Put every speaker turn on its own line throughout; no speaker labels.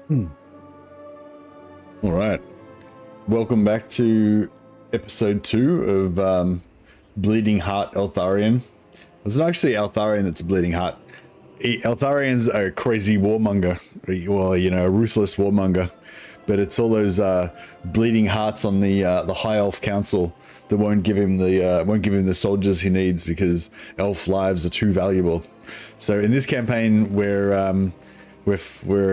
All right. Welcome back to episode 2 of Bleeding Heart Eltharion. It's not actually Eltharion that's a bleeding heart. Eltharion's a crazy warmonger. Well, you know, a ruthless warmonger. But it's all those bleeding hearts on the High Elf Council that won't give him the soldiers he needs because elf lives are too valuable. So in this campaign, we're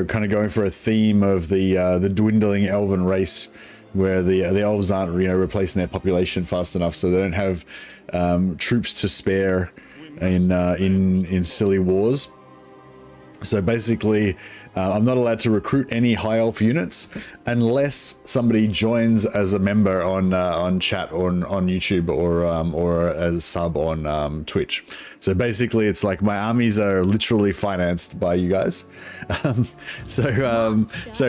kind of going for a theme of the dwindling elven race, where the elves aren't replacing their population fast enough, so they don't have troops to spare in silly wars. So basically, I'm not allowed to recruit any high elf units unless somebody joins as a member on chat or on YouTube or as a sub on Twitch. So basically, it's like my armies are literally financed by you guys. So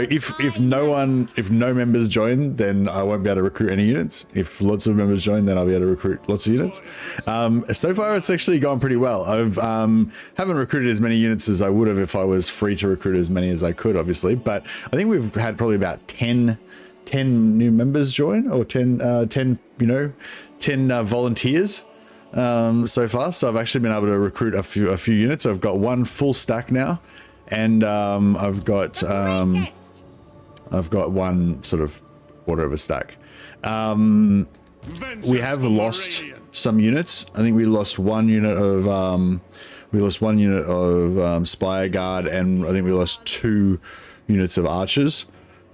if no members join, then I won't be able to recruit any units. If lots of members join, then I'll be able to recruit lots of units. So far, it's actually gone pretty well. I've haven't recruited as many units as I would have if I was free to recruit as many as I could, obviously. But I think we've had probably about 10 new members join, or 10 volunteers so far. So I've actually been able to recruit a few units. I've got one full stack now, and I've got one sort of quarter of a stack. We have lost some units. I think we lost one unit of Spire Guard, and I think we lost 2 units of archers.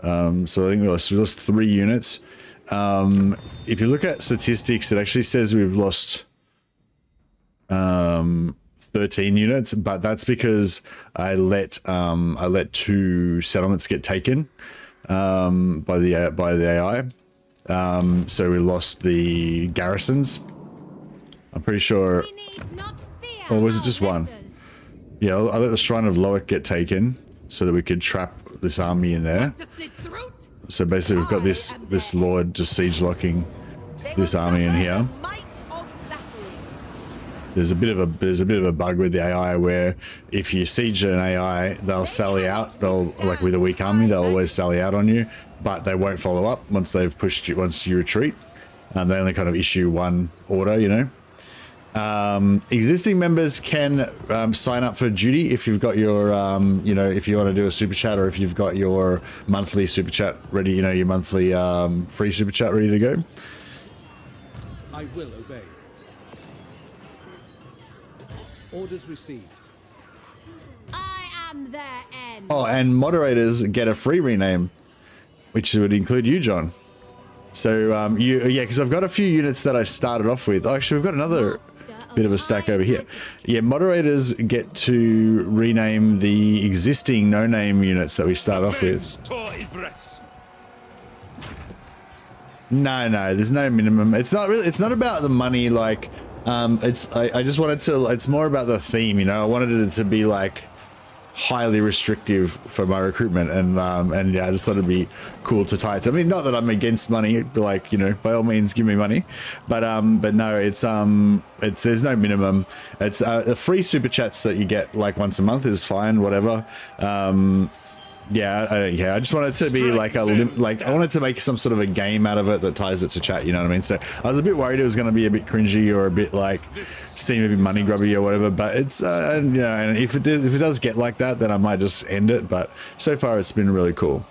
So I think we lost 3 units. If you look at statistics, it actually says we've lost 13 units, but that's because I let 2 settlements get taken by the AI. So we lost the garrisons. I'm pretty sure. Or was it just one? Yeah, I let the Shrine of Loic get taken so that we could trap this army in there. So basically, we've got this lord just siege locking this army in here. There's a bit of a bug with the AI where if you siege an AI, they'll sally out. They'll, like with a weak army, they'll always sally out on you, but they won't follow up once they've pushed you. Once you retreat, they only kind of issue one order, you know. Existing members can sign up for duty if you've got your if you want to do a super chat, or if you've got your monthly super chat ready, your monthly free super chat ready to go.
I will obey. Orders received.
I am their end.
Oh, and moderators get a free rename, which would include you, John. So because I've got a few units that I started off with. Oh, actually, we've got another bit of a stack over here. Yeah, moderators get to rename the existing no-name units that we start off with. No, there's no minimum. It's not about the money. Like, I just wanted to. It's more about the theme. I wanted it to be like highly restrictive for my recruitment, and yeah, I just thought it'd be cool to tie it to. I mean, not that I'm against money, like, by all means give me money, but no, it's there's no minimum. It's the free super chats that you get like once a month is fine, whatever. Yeah, I don't care. I just wanted to be like I wanted to make some sort of a game out of it that ties it to chat, you know what I mean? So I was a bit worried it was going to be a bit cringy or a bit like seem a bit money grubby or whatever, but it's and if it does get like that, then I might just end it, but so far it's been really cool.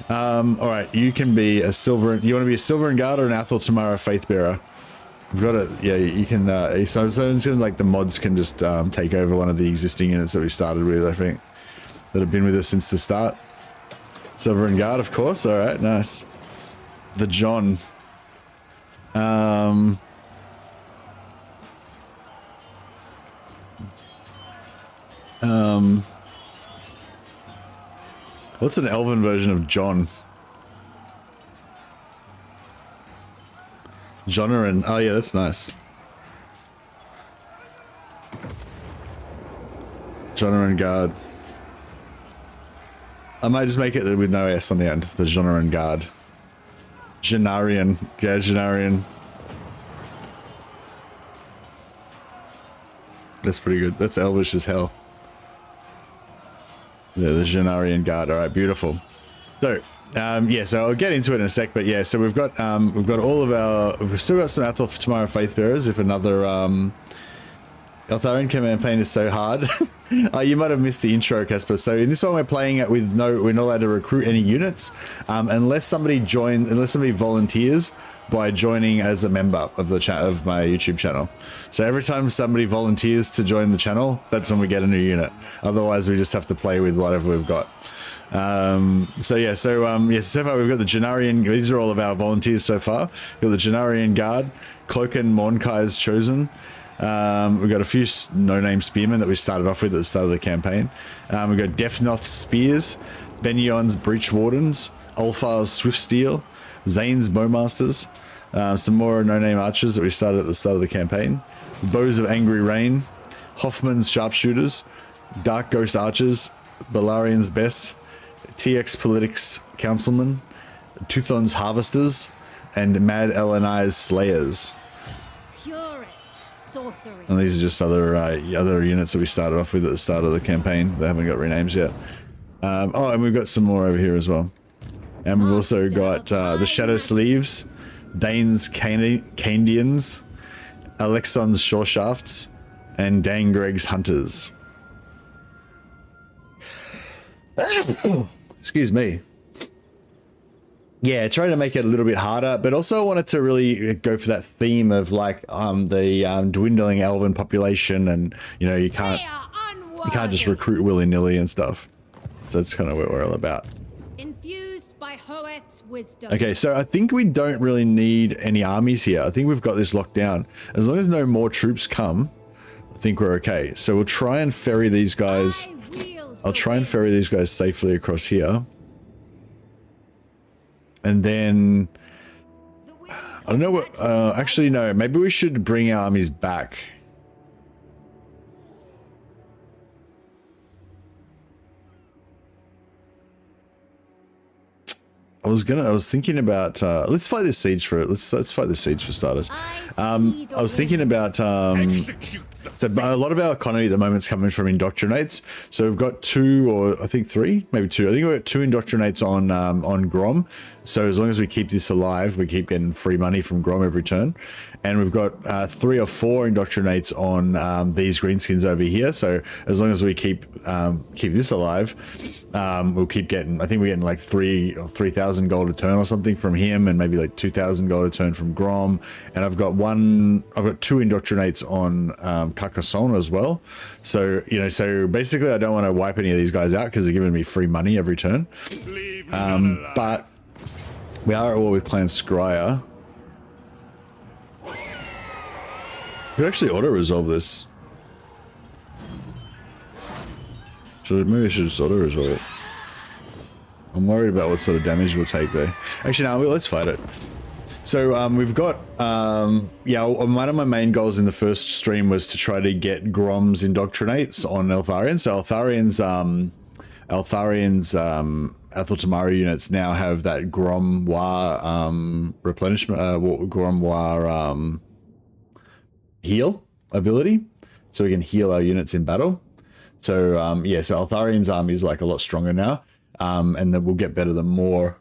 All right, you can be a silver. You want to be a Silver Guard or an Athel Tamara Faith Bearer? We've got it. Yeah, you can. So it's like the mods can just take over one of the existing units that we started with, I think, that have been with us since the start. Silver Guard, of course. All right, nice. The John. What's an elven version of John? Jonaran. Oh yeah, that's nice. Jonaran Guard. I might just make it with no S on the end. The Jonaran Guard. Janarian. Yeah, Janarian. That's pretty good. That's elvish as hell. The Janarian Guard. All right, beautiful. So, yeah, so I'll get into it in a sec, but yeah, so we've got all of our, we've still got some Athel Tomorrow Faith Bearers. If another Eltharion campaign is so hard. You might have missed the intro, Casper. So in this one, we're playing it with we're not allowed to recruit any units unless somebody volunteers by joining as a member of the of my YouTube channel. So every time somebody volunteers to join the channel, that's when we get a new unit. Otherwise, we just have to play with whatever we've got. So far we've got the Janarian. These are all of our volunteers so far. We've got the Janarian Guard, Cloaken Mornkai's Chosen. We've got a few no-name spearmen that we started off with at the start of the campaign. We've got Defnoth's Spears, Benyon's Breach Wardens, Ulfar's Swift Steel, Zane's Bowmasters, some more no-name archers that we started at the start of the campaign, Bows of Angry Rain, Hoffman's Sharpshooters, Dark Ghost Archers, Balarian's Best, TX Politics Councilmen, Tuthon's Harvesters, and Mad LNI's Slayers.
Purest sorcery.
And these are just other units that we started off with at the start of the campaign. They haven't got renames yet. Oh, and we've got some more over here as well. And we've also got the Shadow Sleeves, Dane's Candians, Alexon's Shoreshafts, and Dan Greg's Hunters. Excuse me. Yeah, trying to make it a little bit harder, but also wanted to really go for that theme of like the dwindling elven population, and you know you can't just recruit willy-nilly and stuff. So that's kind of what we're all about.
Infused by Hoet's wisdom.
Okay, so I think we don't really need any armies here. I think we've got this locked down. As long as no more troops come, I think we're okay. So we'll try and ferry these guys. I'll try and ferry these guys safely across here. And then, I don't know what, actually no, maybe we should bring our armies back. I was thinking about, let's fight this siege for it. Let's fight this siege for starters. I was thinking about, so a lot of our economy at the moment is coming from indoctrinates. So we've got 2 or I think 3, maybe 2. I think we've got 2 indoctrinates on Grom. So as long as we keep this alive, we keep getting free money from Grom every turn. And we've got 3 or 4 indoctrinates on these greenskins over here. So as long as we keep this alive, we'll keep getting, I think we're getting like 3,000 gold a turn or something from him, and maybe like 2,000 gold a turn from Grom. And I've got 2 indoctrinates on Carcassonne as well. So, you know, so basically I don't want to wipe any of these guys out because they're giving me free money every turn. But we are at war with Clan Scryer. We could actually auto-resolve this. Maybe I should just auto-resolve it. I'm worried about what sort of damage we'll take there. Actually, no, let's fight it. So we've got, yeah, one of my main goals in the first stream was to try to get Grom's indoctrinates on Eltharion. So Eltharion's Athel Tamari units now have that Grom War replenishment, Grom War heal ability, so we can heal our units in battle. So yeah, so Eltharion's army is like a lot stronger now, and then we'll get better the more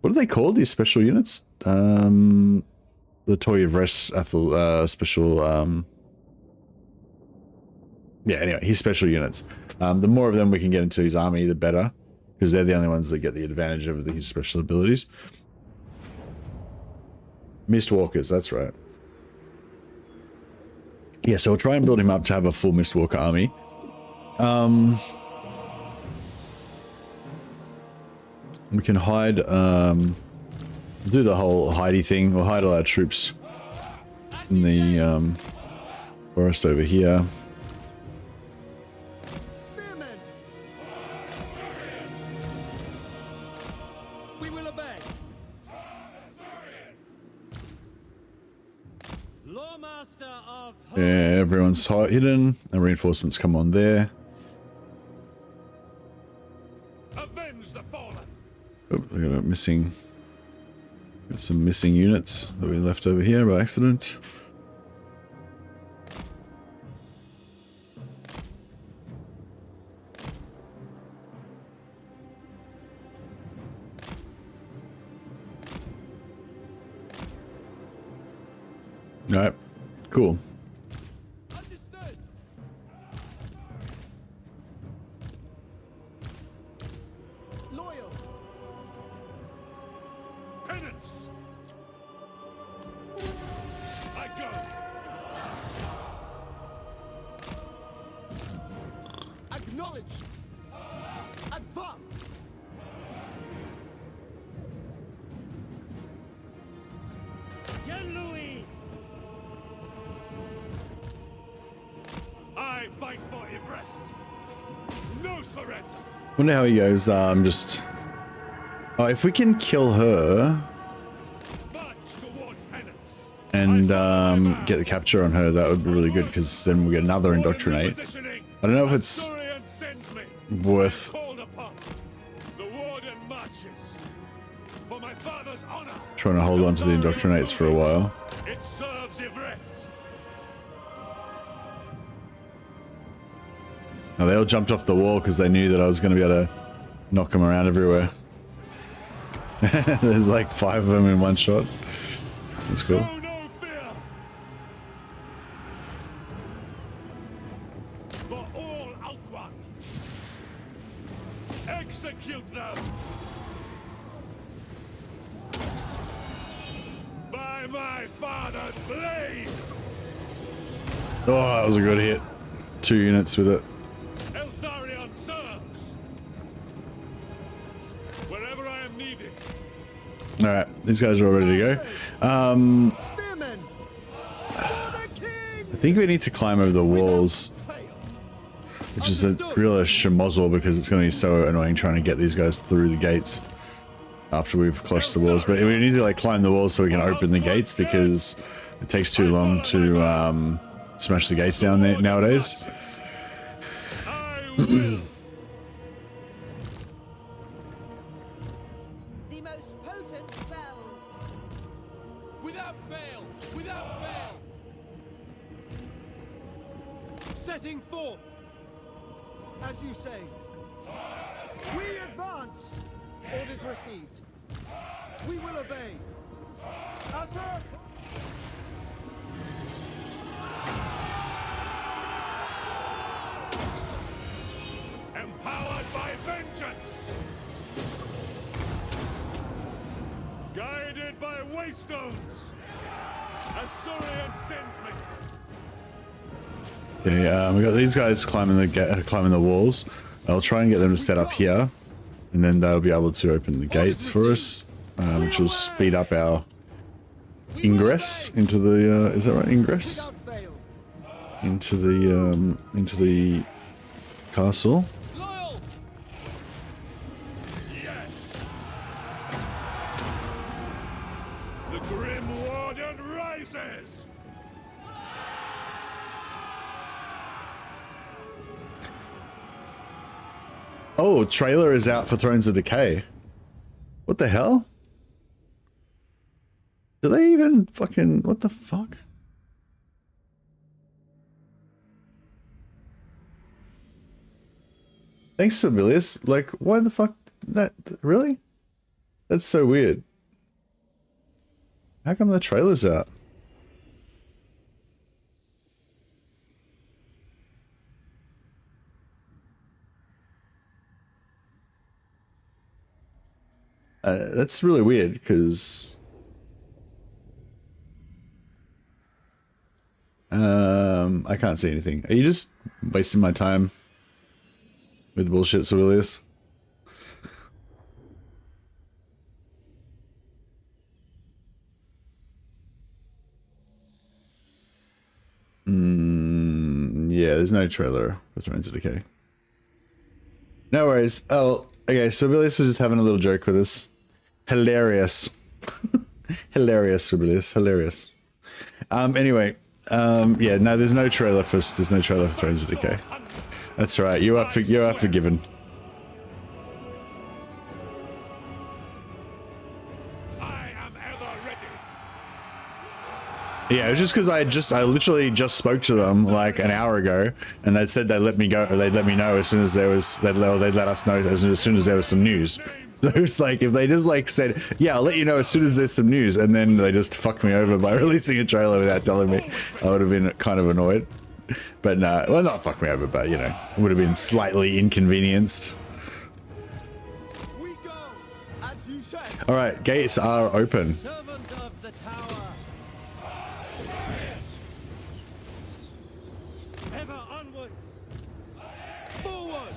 what are they called, these special units? The Toy of Rest Athel special yeah, anyway, his special units. The more of them we can get into his army, the better, because they're the only ones that get the advantage of his special abilities. Mistwalkers, that's right. Yeah, so we'll try and build him up to have a full Mistwalker army. We can hide, do the whole hidey thing. We'll hide all our troops in the forest over here. Yeah, everyone's hidden, and reinforcements come on there.
Avenge the fallen.
Oh, we got some missing units that we left over here by accident. All right, cool.
Understood.
Loyal.
Penance. I go.
Acknowledge. Advance.
Louis. I fight for Ibris. No surrender.
Wonder how he goes. Just. Oh, if we can kill her
March toward penance.
and get the capture on her, that would be really good because then we get another indoctrinate.
Positioning.
I don't know if it's
Eltharion sends me.
worth
Called upon. The warden marches. For my father's honor.
trying to hold on to the indoctrinates for a while.
It serves Ibris.
Now they all jumped off the wall because they knew that I was going to be able to knock them around everywhere. There's like 5 of them in one shot. That's cool.
Show no fear. For all Outward. Execute them. By my father's blade.
Oh, that was a good hit. 2 units with it.
Eltharion serves. Wherever I am needed.
All right, these guys are all ready to go.
Spearmen. For the king.
I think we need to climb over the walls,
Fail.
which is a real schmozzle because it's going to be so annoying trying to get these guys through the gates after we've closed the walls. But we need to like climb the walls so we can open the gates because it takes too long to smash the gates down there nowadays.
I will.
The most potent spells.
Without fail. Without fail.
Setting forth. As you say. We advance. Orders received. We will obey. Sir.
Empowered by vengeance. Guided by waystones. Eltharion sends me.
Okay, we got these guys climbing the walls. I'll try and get them to set up here, and then they'll be able to open the gates for us, which will speed up our ingress into the. Is that right? Ingress
Without fail.
into the castle.
Loyal. Yes. The Grim Warden rises.
Oh, trailer is out for Thrones of Decay. What the hell? Do they even fucking... What the fuck? Thanks, Sibelius. Like, why the fuck... That... Really? That's so weird. How come the trailer's out? That's really weird because I can't see anything. Are you just wasting my time with bullshit, Sibelius? Yeah, there's no trailer for Thrones of Decay. No worries. Oh, okay, so Sibelius was just having a little joke with us. Hilarious. Hilarious, Sibelius. Hilarious. Anyway, yeah, no, there's no trailer for Thrones of Decay. That's right. You are forgiven.
I am ever ready.
Yeah, it was just because I literally just spoke to them like an hour ago, and they said they'd let me go, or they'd let me know as soon as there was, they'd let us know as soon as there was some news. So it's like, if they just like said, yeah, I'll let you know as soon as there's some news, and then they just fucked me over by releasing a trailer without telling me, I would have been kind of annoyed. But no, well, not fuck me over, but you know, it would have been slightly inconvenienced.
We go, as you said.
All right, gates are open.
Servant of the tower.
Ever onwards.
Forward.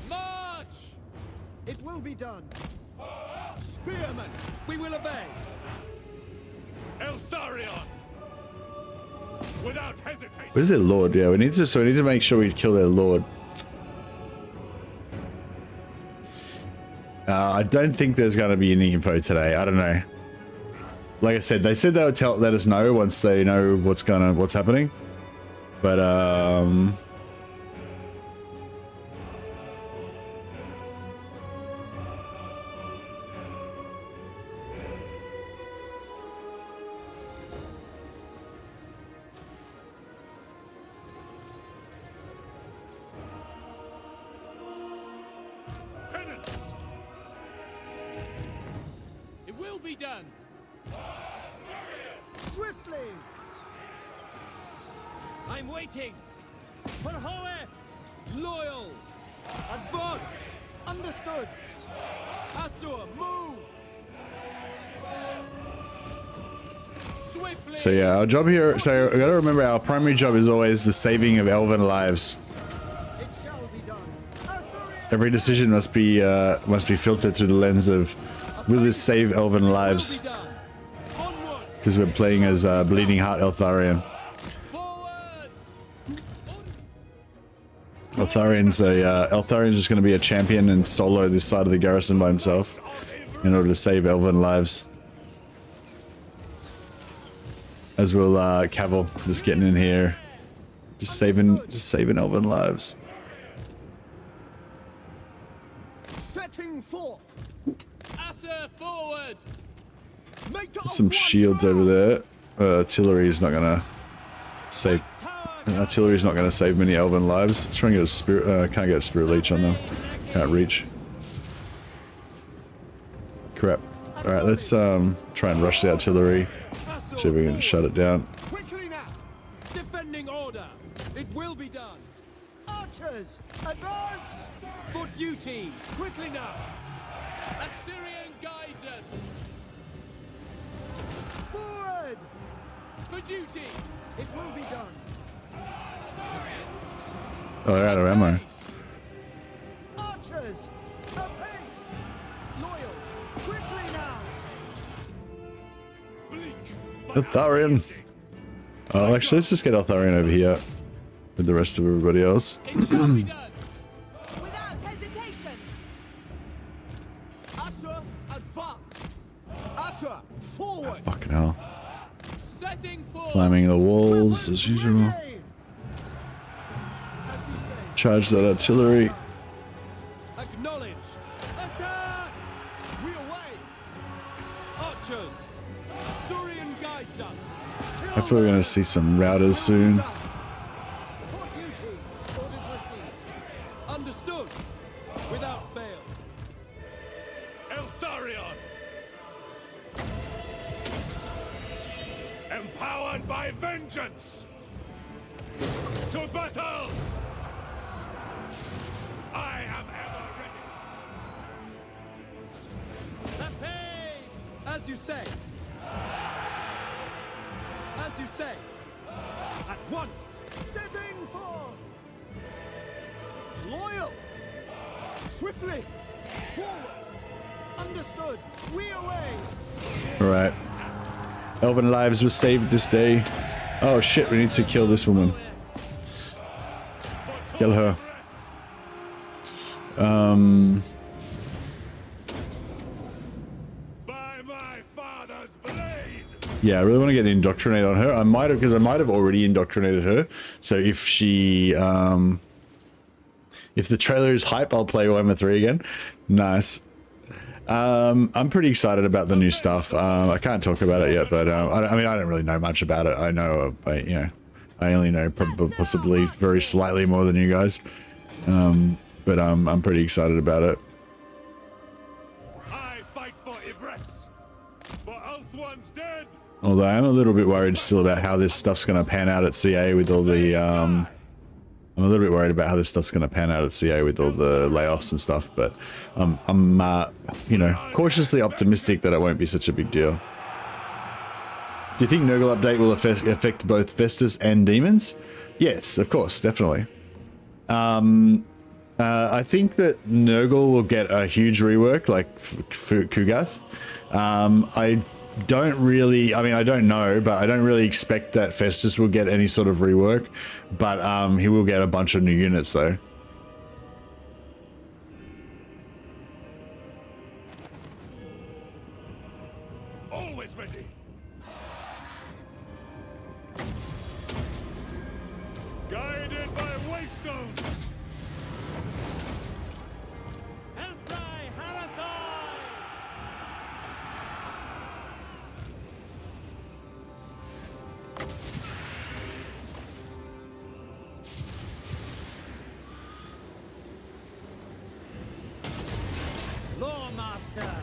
March. It will be done. Spearmen, we will obey.
Eltharion. Without hesitation.
Where's their lord? Yeah, we need to make sure we kill their lord. I don't think there's going to be any info today. I don't know. Like I said, they said they would let us know once they know what's happening. But
Penance.
It will be done. Swiftly. I'm waiting. For Hoe. Loyal. Advance. Understood. Asur, move. Swiftly.
so yeah, our job here. So we got to remember, our primary job is always the saving of elven lives.
It shall be done. Asurian.
Every decision must be filtered through the lens of, will this save elven lives?
Be done. Onward.
Because we're playing as Bleeding Heart Eltharion.
Forward.
Eltharion's just going to be a champion and solo this side of the garrison by himself in order to save elven lives. As will Cavill, just getting in here, just saving elven lives.
Setting forth. Asur, forward. Make
Some shields over there. Artillery's not gonna save. Artillery's not gonna save many elven lives. Try and get a spirit. Can't get a spirit leech on them. Can't reach. Crap. All right, let's try and rush the artillery. See if we can shut it down.
Quickly now. Defending order. It will be done. Archers, advance. For duty. Quickly now. Assyrian guides us. Forward. For duty. It will be done.
Oh, they're out of ammo.
Archers, apace. Loyal. Quickly now.
Eltharion. Oh, actually, let's just get Eltharion over here with the rest of everybody else.
It shall be done. Without hesitation. Asur, advance. Asur, forward.
Fucking hell.
Setting forward.
Climbing the walls as usual.
As you say.
Charge that artillery.
Acknowledged. Attack! We away. Archers. Assyrian guides us.
Hopefully we're going to see some routers soon.
For duty. Orders received. Understood. Without fail.
Eltharion. Empowered by vengeance. To battle. I am ever ready.
Hey! As you say. As you say. At once. Setting forth. Loyal. Swiftly. Forward. Understood. We away.
Alright. Elven lives were saved this day. Oh shit, we need to kill this woman. Kill her.
By my father's blade.
Yeah, I really want to get indoctrinated on her. I might have, because I might have already indoctrinated her. So if she, if the trailer is hype, I'll play Warhammer 3 again. Nice. I'm pretty excited about the new stuff. I can't talk about it yet, but I mean, I don't really know much about it. I know, you know, I only know possibly very slightly more than you guys. But I'm pretty excited about it.
I fight for Ivres, for Eltharion dead.
Although I'm a little bit worried still about how this stuff's going to pan out at CA with all the I'm a little bit worried about how this stuff's going to pan out at CA with all the layoffs and stuff, but I'm you know, cautiously optimistic that it won't be such a big deal. Do you think Nurgle update will affect both Festus and Demons? Yes, of course, definitely. I think that Nurgle will get a huge rework, like Kugath. I don't really, I mean, I don't know, but I don't really expect that Festus will get any sort of rework, but he will get a bunch of new units though.
Always ready. Guided by wavestones.
Lawmaster.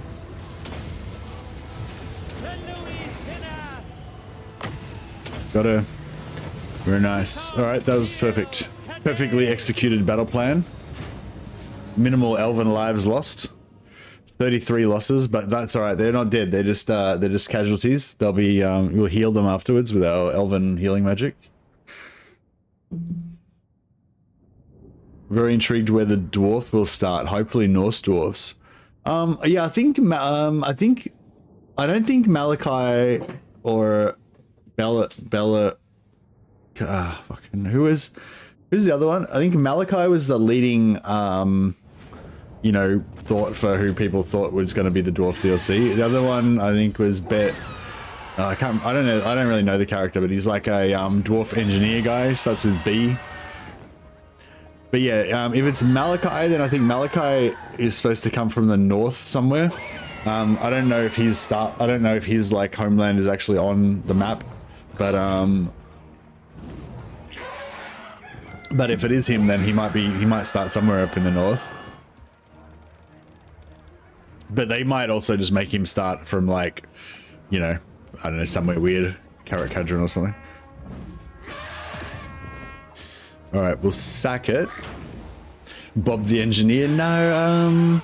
Got her. Very nice. All right, that was perfect. Perfectly executed battle plan. Minimal elven lives lost. 33 losses, but that's all right. They're not dead. They're just casualties. They'll be we'll heal them afterwards with our elven healing magic. Very intrigued where the dwarf will start. Hopefully Norse dwarfs. Yeah, I don't think Malachi or Bella fucking who's the other one? I think Malachi was the leading you know, thought for who people thought was going to be the dwarf DLC. The other one I think was I don't really know the character, but he's like a dwarf engineer guy, starts with B. But yeah, if it's Malachi, then I think Malachi is supposed to come from the north somewhere. I don't know if his like homeland is actually on the map, but if it is him, then he might start somewhere up in the north. But they might also just make him start from like, you know, I don't know, somewhere weird, Carrot Cadron or something. All right, we'll sack it. Bob the engineer. No,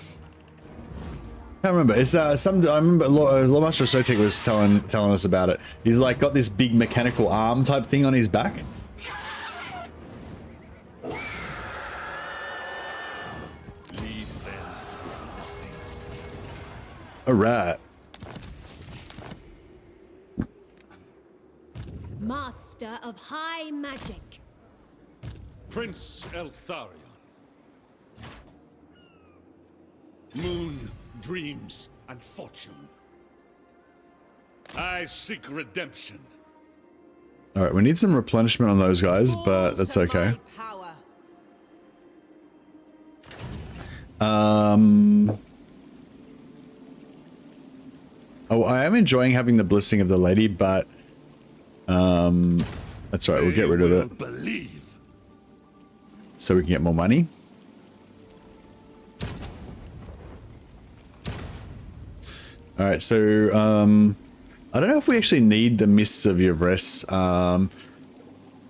can't remember. It's I remember Lawmaster Sotek was telling us about it. He's like got this big mechanical arm type thing on his back. All right.
Master of high magic.
Prince Eltharion. Moon, dreams, and fortune. I seek redemption.
All right, we need some replenishment on those guys, but that's okay. Oh, I am enjoying having the blessing of the lady, but that's right. We'll get rid of it.
Believe.
So we can get more money. All right, so I don't know if we actually need the Mists of Yvres.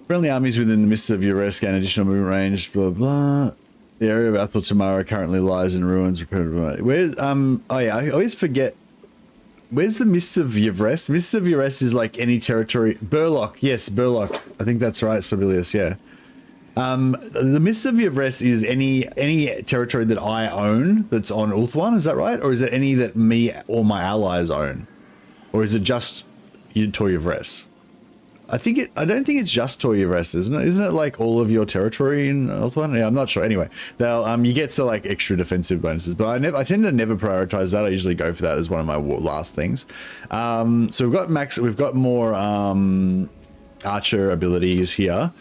Friendly armies within the Mists of Yvres gain additional movement range. Blah blah. The area of Athel Tamara currently lies in ruins. Where's oh yeah, I always forget. Where's the Mists of Yvres? Mists of Yvres is like any territory. Burlock, yes, Burlock. I think that's right, Sibelius. Yeah. The Mists of Yvres is any territory that I own that's on Ulthuan, is that right? Or is it any that me or my allies own? Or is it just Tor Yvres? I don't think it's just Tor Yvres, isn't it? Isn't it like all of your territory in Ulthuan? Yeah, I'm not sure. Anyway, they'll you get to like extra defensive bonuses, but I tend to never prioritize that. I usually go for that as one of my last things. So we've got more archer abilities here.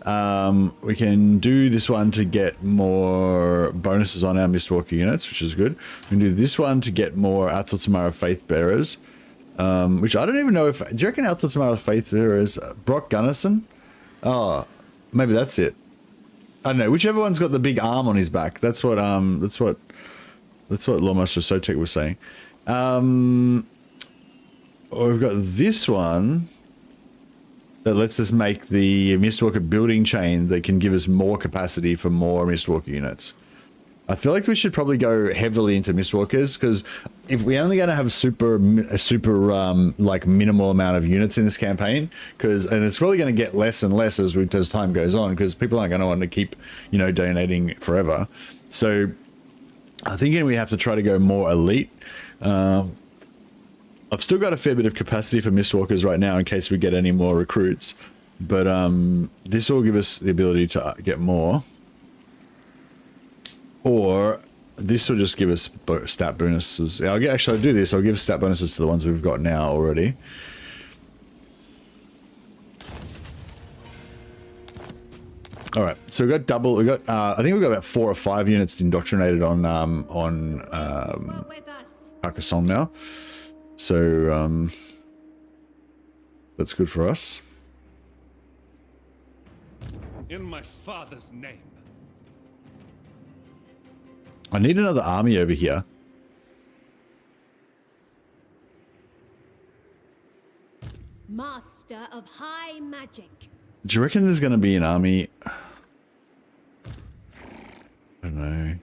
We can do this one to get more bonuses on our Mistwalker units, which is good. We can do this one to get more Athel Tamara Faith Bearers, which I don't even know if... Do you reckon Athel Tamara Faith Bearers... Brock Gunnison? Oh, maybe that's it. I don't know. Whichever one's got the big arm on his back. That's what Lawmaster Sotek was saying. Or we've got this one that lets us make the Mistwalker building chain that can give us more capacity for more Mistwalker units. I feel like we should probably go heavily into Mistwalkers, because if we're only going to have a super like minimal amount of units in this campaign, and it's probably going to get less and less as time goes on, because people aren't going to want to keep, you know, donating forever. So I'm thinking we have to try to go more elite. I've still got a fair bit of capacity for Mistwalkers right now in case we get any more recruits, but this will give us the ability to get more. Or this will just give us stat bonuses. I'll do this. I'll give stat bonuses to the ones we've got now already. All right, so we've got double. I think we've got about 4 or 5 units indoctrinated on Carcassonne now. So that's good for us.
In my father's name.
I need another army over here.
Master of High Magic.
Do you reckon there's going to be an army? I don't know.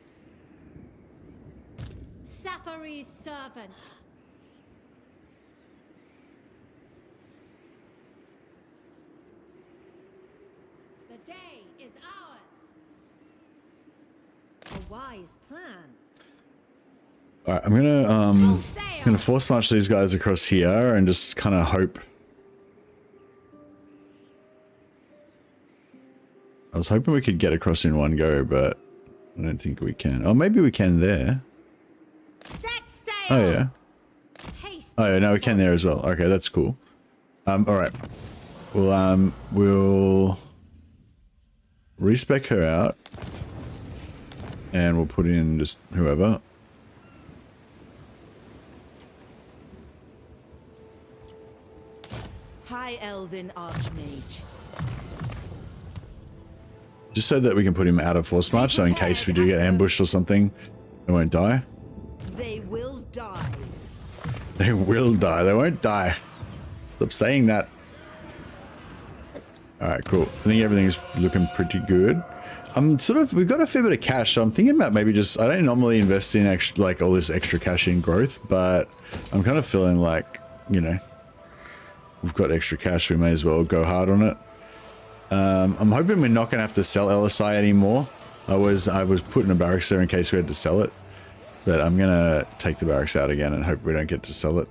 Safari's servant. The day is ours. A wise plan.
All right, I'm gonna force march these guys across here and just kind of hope. I was hoping we could get across in one go, but I don't think we can. Oh, maybe we can there.
Set sail.
Oh yeah. Oh yeah, no, we can there as well. Okay, that's cool. All right. We'll respec her out, and we'll put in just whoever.
High Elven Archmage.
Just so that we can put him out of force march, so in case we do get ambushed or something, they won't die.
They will die.
They will die. They won't die. Stop saying that. Alright, cool. I think everything's looking pretty good. We've got a fair bit of cash, so I'm thinking about maybe just, I don't normally invest in all this extra cash in growth, but I'm kind of feeling like, you know, we've got extra cash, we may as well go hard on it. I'm hoping we're not going to have to sell LSI anymore. I was putting a barracks there in case we had to sell it, but I'm going to take the barracks out again and hope we don't get to sell it.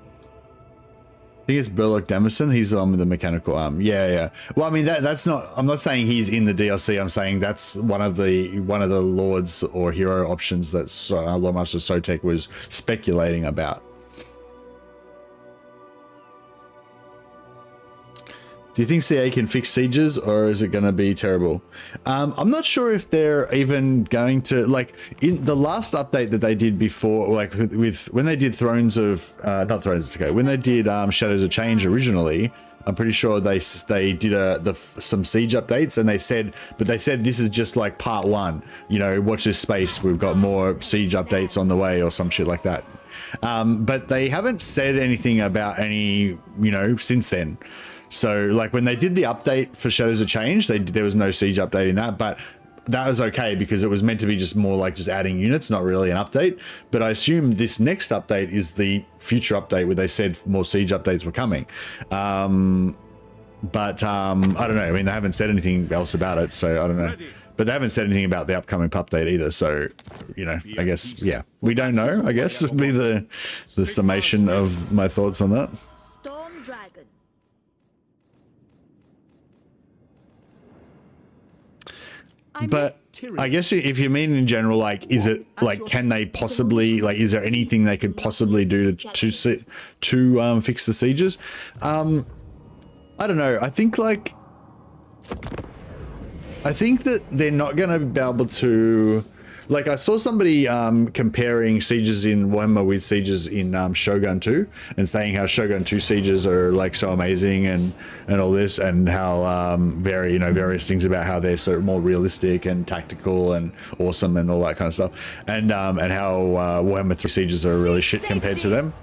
I think it's Burlock Damison. He's the one with the mechanical arm. Yeah. Well, I mean, that's not, I'm not saying he's in the DLC. I'm saying that's one of the lords or hero options that Lawmaster Sotek was speculating about. Do you think CA can fix sieges, or is it going to be terrible? I'm not sure if they're even going to, like, in the last update that they did before, like with when they did when they did Shadows of Change originally, I'm pretty sure they did some siege updates, and they said this is just like part 1. You know, watch this space. We've got more siege updates on the way, or some shit like that. But they haven't said anything about any, you know, since then. So, like, when they did the update for Shadows of Change, there was no siege update in that, but that was okay because it was meant to be just more like just adding units, not really an update. But I assume this next update is the future update where they said more siege updates were coming. I don't know. I mean, they haven't said anything else about it, so I don't know. But they haven't said anything about the upcoming update either, so, you know, I guess, yeah. We don't know, I guess, would be the summation of my thoughts on that.
Storm Dragon.
But I guess if you mean in general, like, is it like, can they possibly, like, is there anything they could possibly do to fix the sieges? I don't know. I think, like, I think that they're not going to be able to, like, I saw somebody comparing sieges in Warhammer with sieges in Shogun 2 and saying how Shogun 2 sieges are like so amazing and all this, and how various things about how they're so more realistic and tactical and awesome and all that kind of stuff, and how Warhammer 3 sieges are really shit compared to them.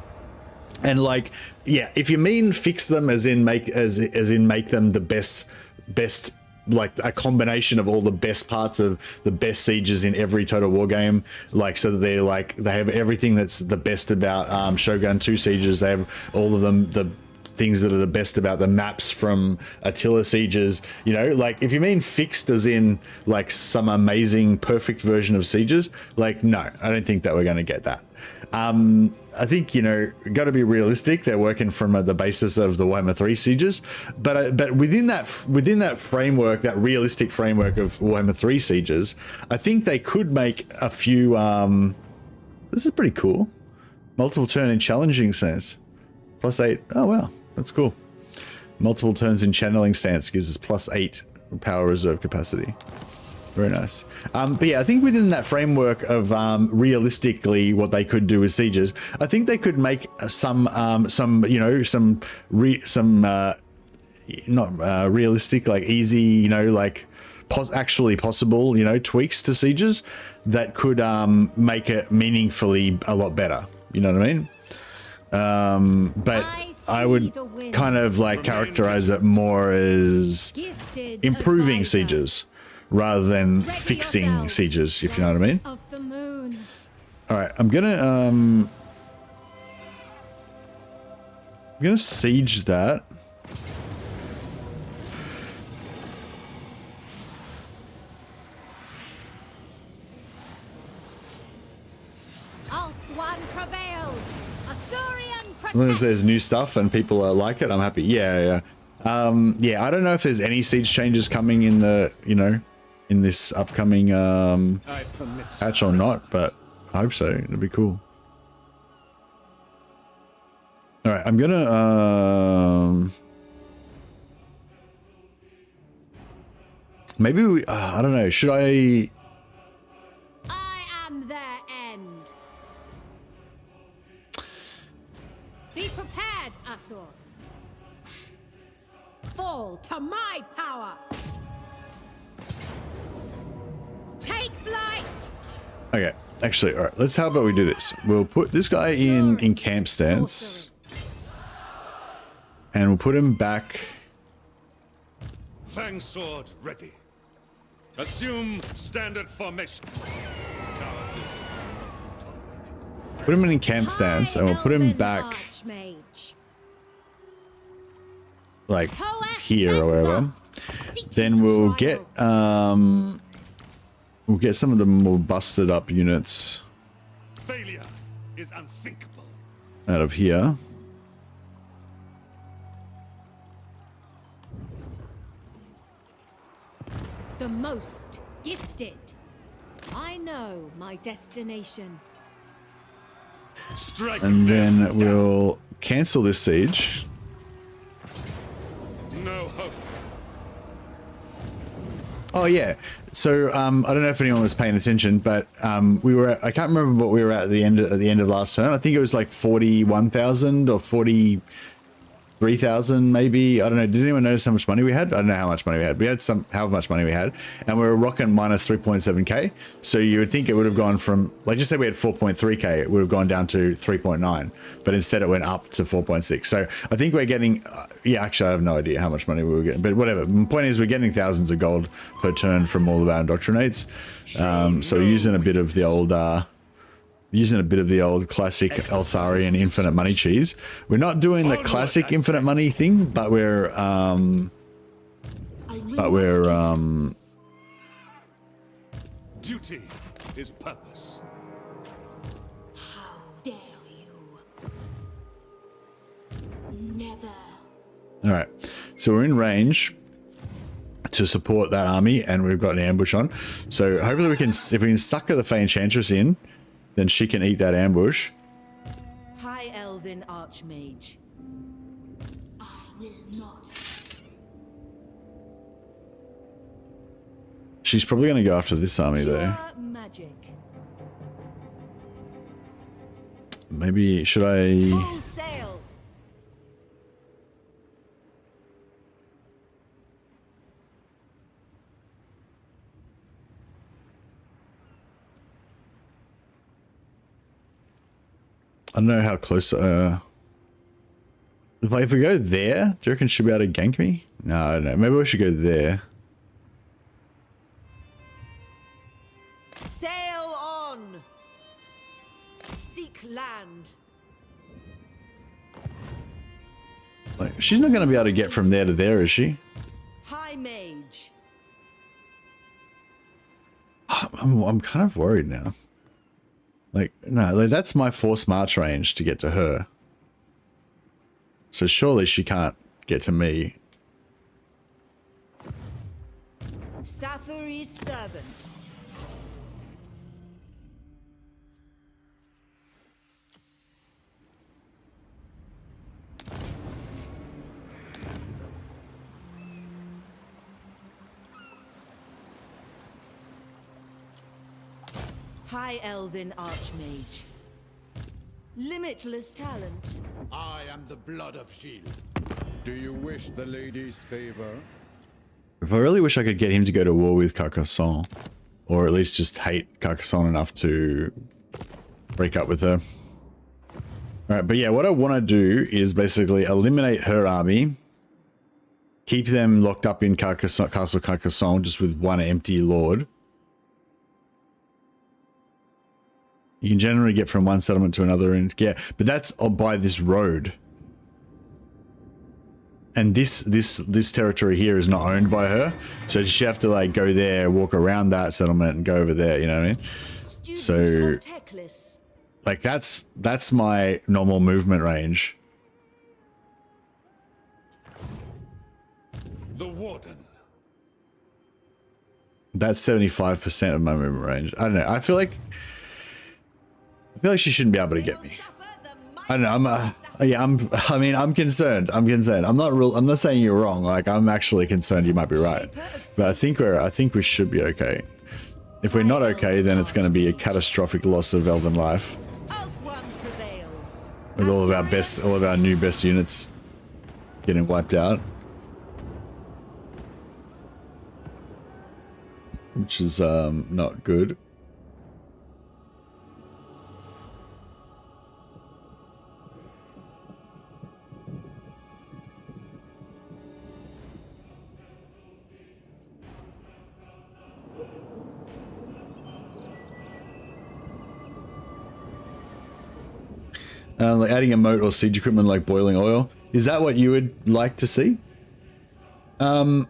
And like, yeah, if you mean fix them as in make them the best, like a combination of all the best parts of the best sieges in every Total War game, like, so that they're like, they have everything that's the best about Shogun 2 sieges. They have all of them, the things that are the best about the maps from Attila sieges, you know, like if you mean fixed as in like some amazing perfect version of sieges, like, no, I don't think that we're going to get that. I think, you know, got to be realistic. They're working from the basis of the Warhammer 3 sieges, but within that framework, that realistic framework of Warhammer 3 sieges, I think they could make a few. This is pretty cool. Multiple turn in challenging stance, +8. Oh wow, that's cool. Multiple turns in channeling stance gives us +8 power reserve capacity. Very nice. But yeah, I think within that framework of realistically what they could do with sieges, I think they could make some not realistic, like easy, you know, like actually possible, you know, tweaks to sieges that could make it meaningfully a lot better. You know what I mean? But I would kind of like characterize it more as improving sieges rather than fixing sieges, if you know what I mean. All right, I'm gonna siege that. As long as there's new stuff and people like it, I'm happy. Yeah. Yeah, I don't know if there's any siege changes coming in the, you know, in this upcoming patch or not, but I hope so. It'd be cool. All right, I'm gonna maybe we I don't know, should I
am their end. Be prepared, Asur. Fall to my power. Take flight.
Okay, actually, all right, how about we do this? We'll put this guy in camp stance, and we'll put him back.
Fang sword ready. Assume standard formation.
Put him in camp stance, and we'll put him back like here or wherever. Then we'll get some of the more busted up units
Failure is unthinkable.
out of here.
The most gifted. I know my destination.
Strike
And then
them
we'll cancel this siege.
No hope.
Oh yeah. So I don't know if anyone was paying attention, but we were I can't remember what we were at the end of last turn. I think it was like 41,000 or 43,000 maybe. I don't know. Did anyone notice how much money we had? I don't know how much money we had. We had how much money we had, and we were rocking minus 3.7k. So you would think it would have gone from, like, just say we had 4.3k, it would have gone down to 3.9, but instead it went up to 4.6. So I think we're getting yeah, actually I have no idea how much money we were getting, but whatever. The point is we're getting thousands of gold per turn from all of our indoctrinates. So we're using a bit of the old classic Eltharion infinite money cheese. We're not doing the classic infinite money thing, but we're
Duty is purpose.
How dare you? Never.
all right. So we're in range to support that army, and we've got an ambush on. So hopefully we can, if we can sucker the Fey Enchantress in, then she can eat that ambush.
High Elven Archmage. I will not.
She's probably going to go after this army though.
Pure magic.
Maybe should I?
Full sail.
I don't know how close. If we go there, do you reckon she'll be able to gank me? No, I don't know. Maybe we should go there.
Sail on. Seek land.
Like, she's not going to be able to get from there to there, is she?
High mage.
I'm kind of worried now. Like, no, like, that's my force march range to get to her. So surely she can't get to me.
Safari's servant. High Elven Archmage. Limitless talent.
I am the blood of Shield. Do you wish the lady's favor?
If I really wish I could get him to go to war with Carcassonne. Or at least just hate Carcassonne enough to break up with her. Alright, but yeah, what I want to do is basically eliminate her army. Keep them locked up in Castle Carcassonne just with one empty lord. You can generally get from one settlement to another, and yeah, but that's by this road. And this territory here is not owned by her, so she have to like go there, walk around that settlement, and go over there. You know what I mean? So, like that's my normal movement range.
The Warden.
That's 75% of my movement range. I don't know. I feel like she shouldn't be able to get me. I don't know. I'm concerned. I'm not saying you're wrong. Like, I'm actually concerned you might be right. But I think we should be okay. If we're not okay, then it's going to be a catastrophic loss of elven life. With all of our new best units getting wiped out. Which is not good. Like adding a moat or siege equipment like boiling oil. Is that what you would like to see? I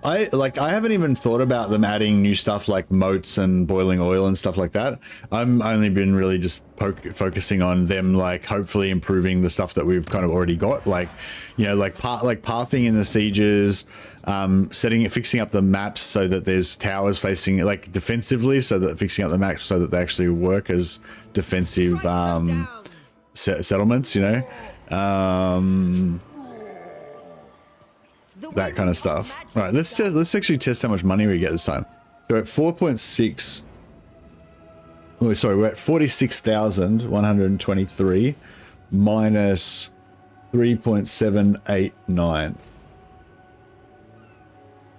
haven't even thought about them adding new stuff like moats and boiling oil and stuff like that. I'm only been really just focusing on them, like hopefully improving the stuff that we've kind of already got, like, you know, like pathing in the sieges, fixing up the maps so that there's towers facing like defensively, so that fixing up the maps so that they actually work as defensive settlements, you know. That kind of stuff. All right, let's actually test how much money we get this time. So we're at 4.6. Oh, sorry, we're at 46,123 minus 3.789.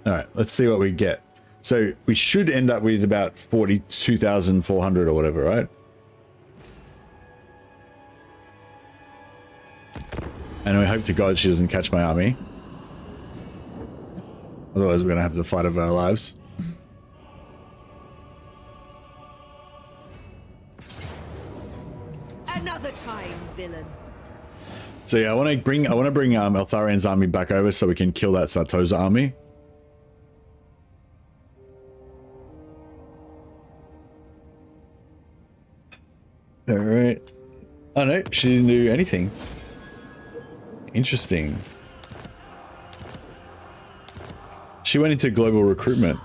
All right, let's see what we get. So we should end up with about 42,400 or whatever, right? And we hope to God she doesn't catch my army. Otherwise, we're going to have to fight over our lives.
Another time, villain.
So yeah, I want to bring Eltharion's army back over so we can kill that Sartosa army. All right. Oh no, she didn't do anything. Interesting. She went into global recruitment.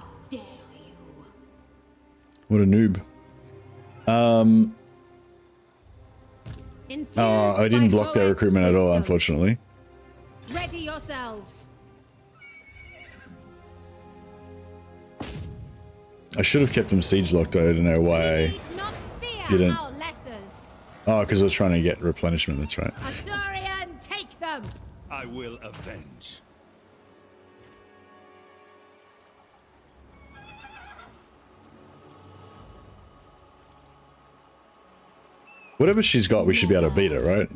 What a noob. Oh, I didn't block their recruitment at all, unfortunately.
Ready yourselves.
I should have kept them siege locked. I don't know why I
Need not fear
didn't.
our lessers.
Oh, because I was trying to get replenishment. That's right.
Eltharion, take them.
I will avenge.
Whatever she's got, we should be able to beat it, right?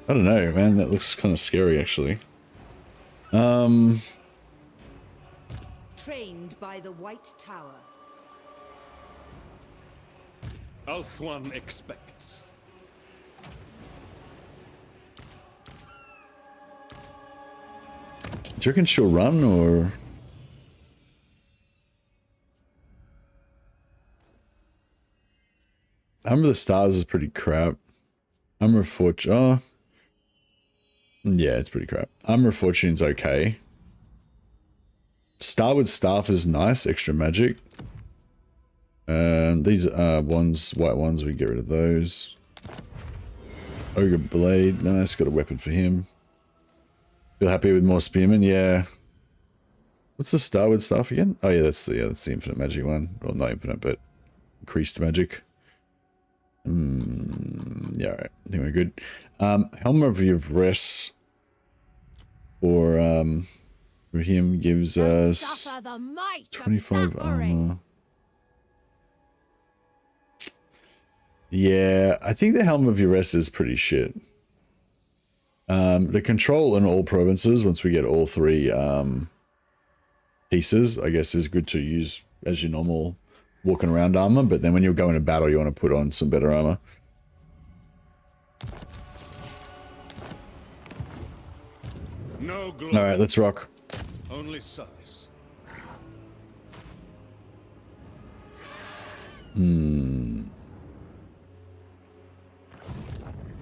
I don't know, man. That looks kind of scary, actually.
Trained by the White Tower.
Althwan expects.
Do you reckon she'll run, or... Armor of the Stars is pretty crap. Armor of Fortune... Oh. Yeah, it's pretty crap. Armor of Fortune's okay. Starwood Staff is nice, extra magic. These ones, white ones, we get rid of those. Ogre Blade, nice, got a weapon for him. Feel happy with more Spearmen, yeah. What's the Starwood Staff again? Oh yeah, that's the infinite magic one. Well, not infinite, but increased magic. Yeah, alright. I think we're good. Helm of Yvres for him gives us
Suffer the might
25
of suffering.
armor. Yeah, I think the Helm of Yvres is pretty shit. The control in all provinces, once we get all three pieces, I guess is good to use as your normal walking around armor, but then when you go into battle, you want to put on some better armor.
No glory.
All right, let's rock.
Only service.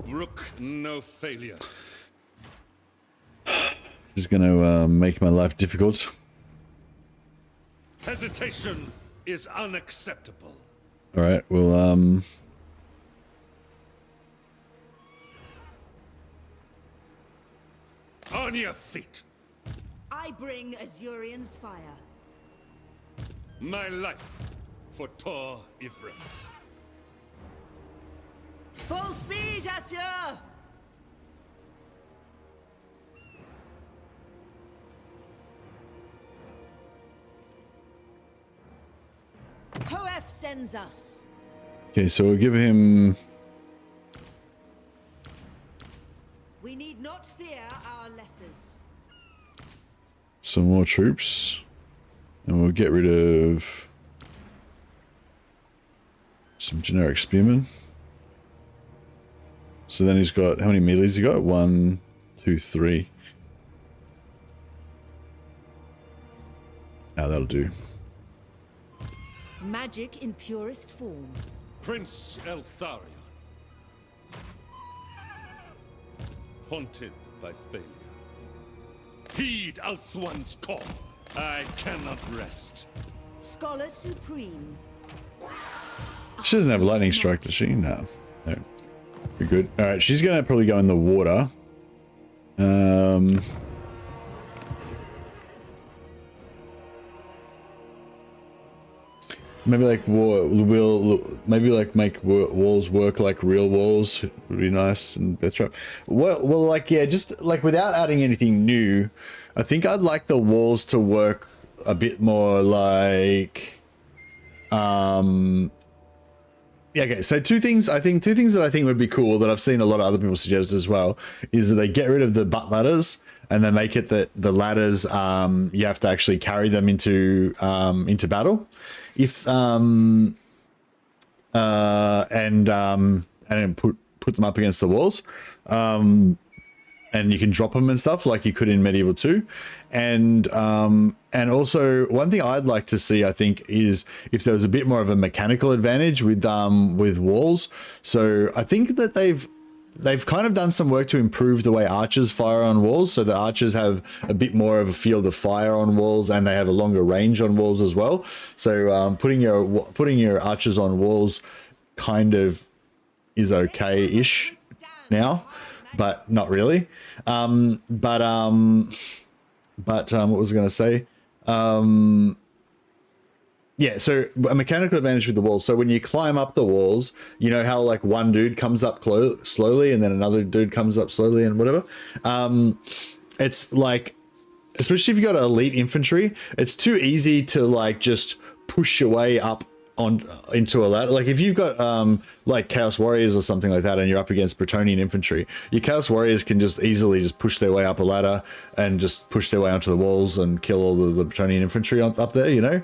Brook no failure.
Just gonna make my life difficult.
Hesitation is unacceptable.
All right, well,
On your feet.
I bring Azurion's fire.
My life for Tor Ivris.
Full speed, Azure! Hoef sends us.
okay, so we'll give him.
We need not fear our lessers.
Some more troops, and we'll get rid of some generic spearmen. So then he's got, how many melees he got? 1, 2, 3. Ah, that'll do.
Magic in purest form.
Prince Eltharion. Haunted by failure. Heed Althwan's call. I cannot rest.
Scholar Supreme.
She doesn't have lightning strike, does she? No. No. We're good. Alright, she's gonna probably go in the water. Maybe like maybe like make walls work like real walls would be nice and better. Well, like yeah, just like without adding anything new, I think I'd like the walls to work a bit more like yeah, okay, so two things that I think would be cool that I've seen a lot of other people suggest as well is that they get rid of the butt ladders and they make it that the ladders you have to actually carry them into battle. If and then put them up against the walls. And you can drop them and stuff like you could in Medieval 2. And also one thing I'd like to see, I think, is if there was a bit more of a mechanical advantage with walls. So I think that they've kind of done some work to improve the way archers fire on walls, so that archers have a bit more of a field of fire on walls, and they have a longer range on walls as well. So putting your archers on walls kind of is okay-ish now, but not really. What was I going to say? Yeah, so a mechanical advantage with the walls. So when you climb up the walls, you know how like one dude comes up slowly and then another dude comes up slowly and whatever. It's like, especially if you got elite infantry, it's too easy to like just push your way up on into a ladder. Like if you've got like Chaos Warriors or something like that and you're up against Bretonnian infantry, your Chaos Warriors can just easily just push their way up a ladder and just push their way onto the walls and kill all the Bretonnian infantry up there, you know,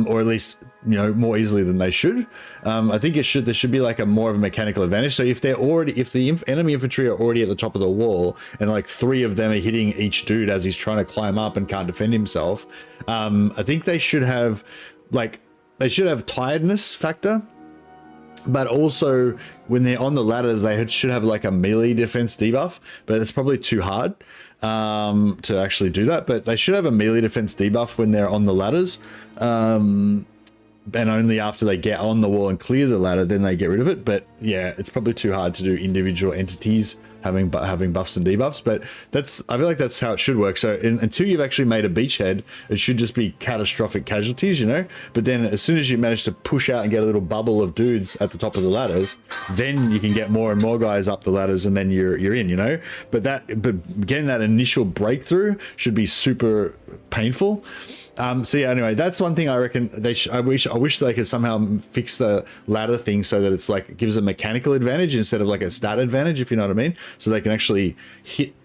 or at least, you know, more easily than they should. I think there should be like a more of a mechanical advantage. So if the enemy infantry are already at the top of the wall and like 3 of them are hitting each dude as he's trying to climb up and can't defend himself, I think they should have like, they should have tiredness factor, but also when they're on the ladder, they should have like a melee defense debuff, but it's probably too hard to actually do that. But they should have a melee defense debuff when they're on the ladders, and only after they get on the wall and clear the ladder, then they get rid of it. But yeah, it's probably too hard to do individual entities having buffs and debuffs, but I feel like that's how it should work. So until you've actually made a beachhead, it should just be catastrophic casualties, you know. But then as soon as you manage to push out and get a little bubble of dudes at the top of the ladders, then you can get more and more guys up the ladders, and then you're in, you know. But getting that initial breakthrough should be super painful. So yeah, anyway, that's one thing I reckon I wish they could somehow fix the ladder thing so that it's like, it gives a mechanical advantage instead of like a stat advantage, if you know what I mean. So they can actually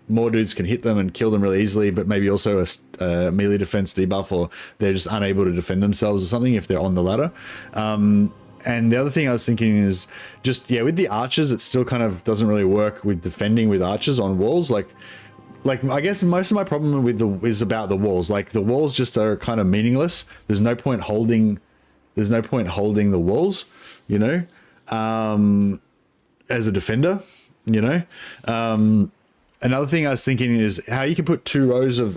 more dudes can hit them and kill them really easily, but maybe also a melee defense debuff, or they're just unable to defend themselves or something if they're on the ladder. And the other thing I was thinking is just, yeah, with the archers, it still kind of doesn't really work with defending with archers on walls. Like I guess most of my problem is about the walls. Like the walls just are kind of meaningless. There's no point holding the walls, you know, as a defender, you know. Another thing I was thinking is how you can put 2 rows of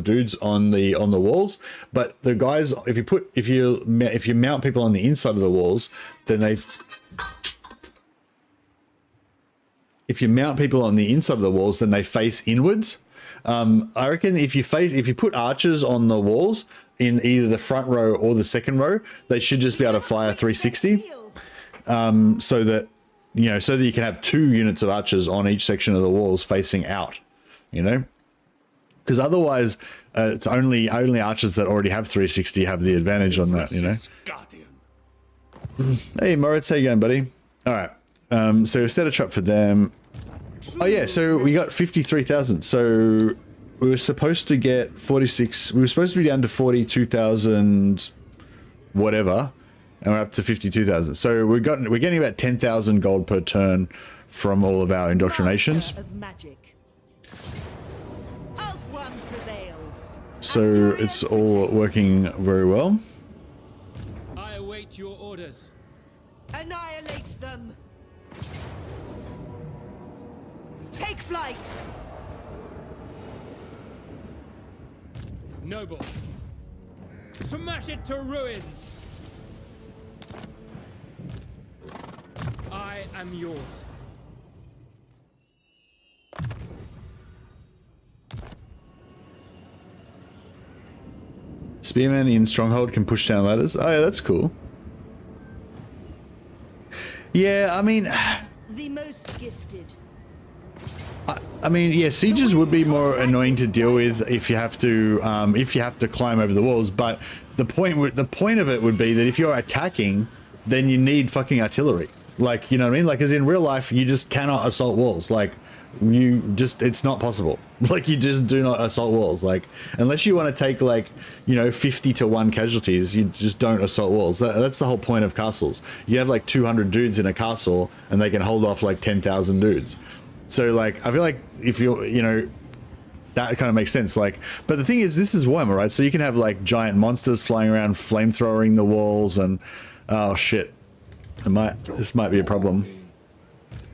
dudes on the walls, but the guys, if you mount people on the inside of the walls, then if you mount people on the inside of the walls, then they face inwards. I reckon if you put archers on the walls in either the front row or the second row, they should just be able to fire 360. So that you can have 2 units of archers on each section of the walls facing out, you know, because otherwise it's only archers that already have 360 have the advantage on that, you know. Hey Moritz, how you going, buddy? All right. So set a trap for them. Oh yeah, so we got 53,000. So we were supposed to get 46. We were supposed to be down to 42,000, whatever, and we're up to 52,000. So we're getting about 10,000 gold per turn from all of our indoctrinations. So it's all working very well.
I await your orders.
Annihilate them. Take flight.
Noble. Smash it to ruins. I am yours.
Spearmen in Stronghold can push down ladders. Oh yeah, that's cool. Yeah, I mean,
the most gifted.
I mean, yeah, sieges would be more annoying to deal with if you have to climb over the walls. But the point of it would be that if you're attacking, then you need fucking artillery. Like, you know what I mean? Like, as in real life, you just cannot assault walls. Like, it's not possible. Like, you just do not assault walls. Like, unless you want to take, like, you know, 50 to 1 casualties, you just don't assault walls. That's the whole point of castles. You have like 200 dudes in a castle and they can hold off like 10,000 dudes. So like, I feel like if you're, you know, that kind of makes sense. Like, but the thing is, this is Warhammer, right? So you can have like giant monsters flying around, flamethrowing the walls, and oh shit, this might be a problem.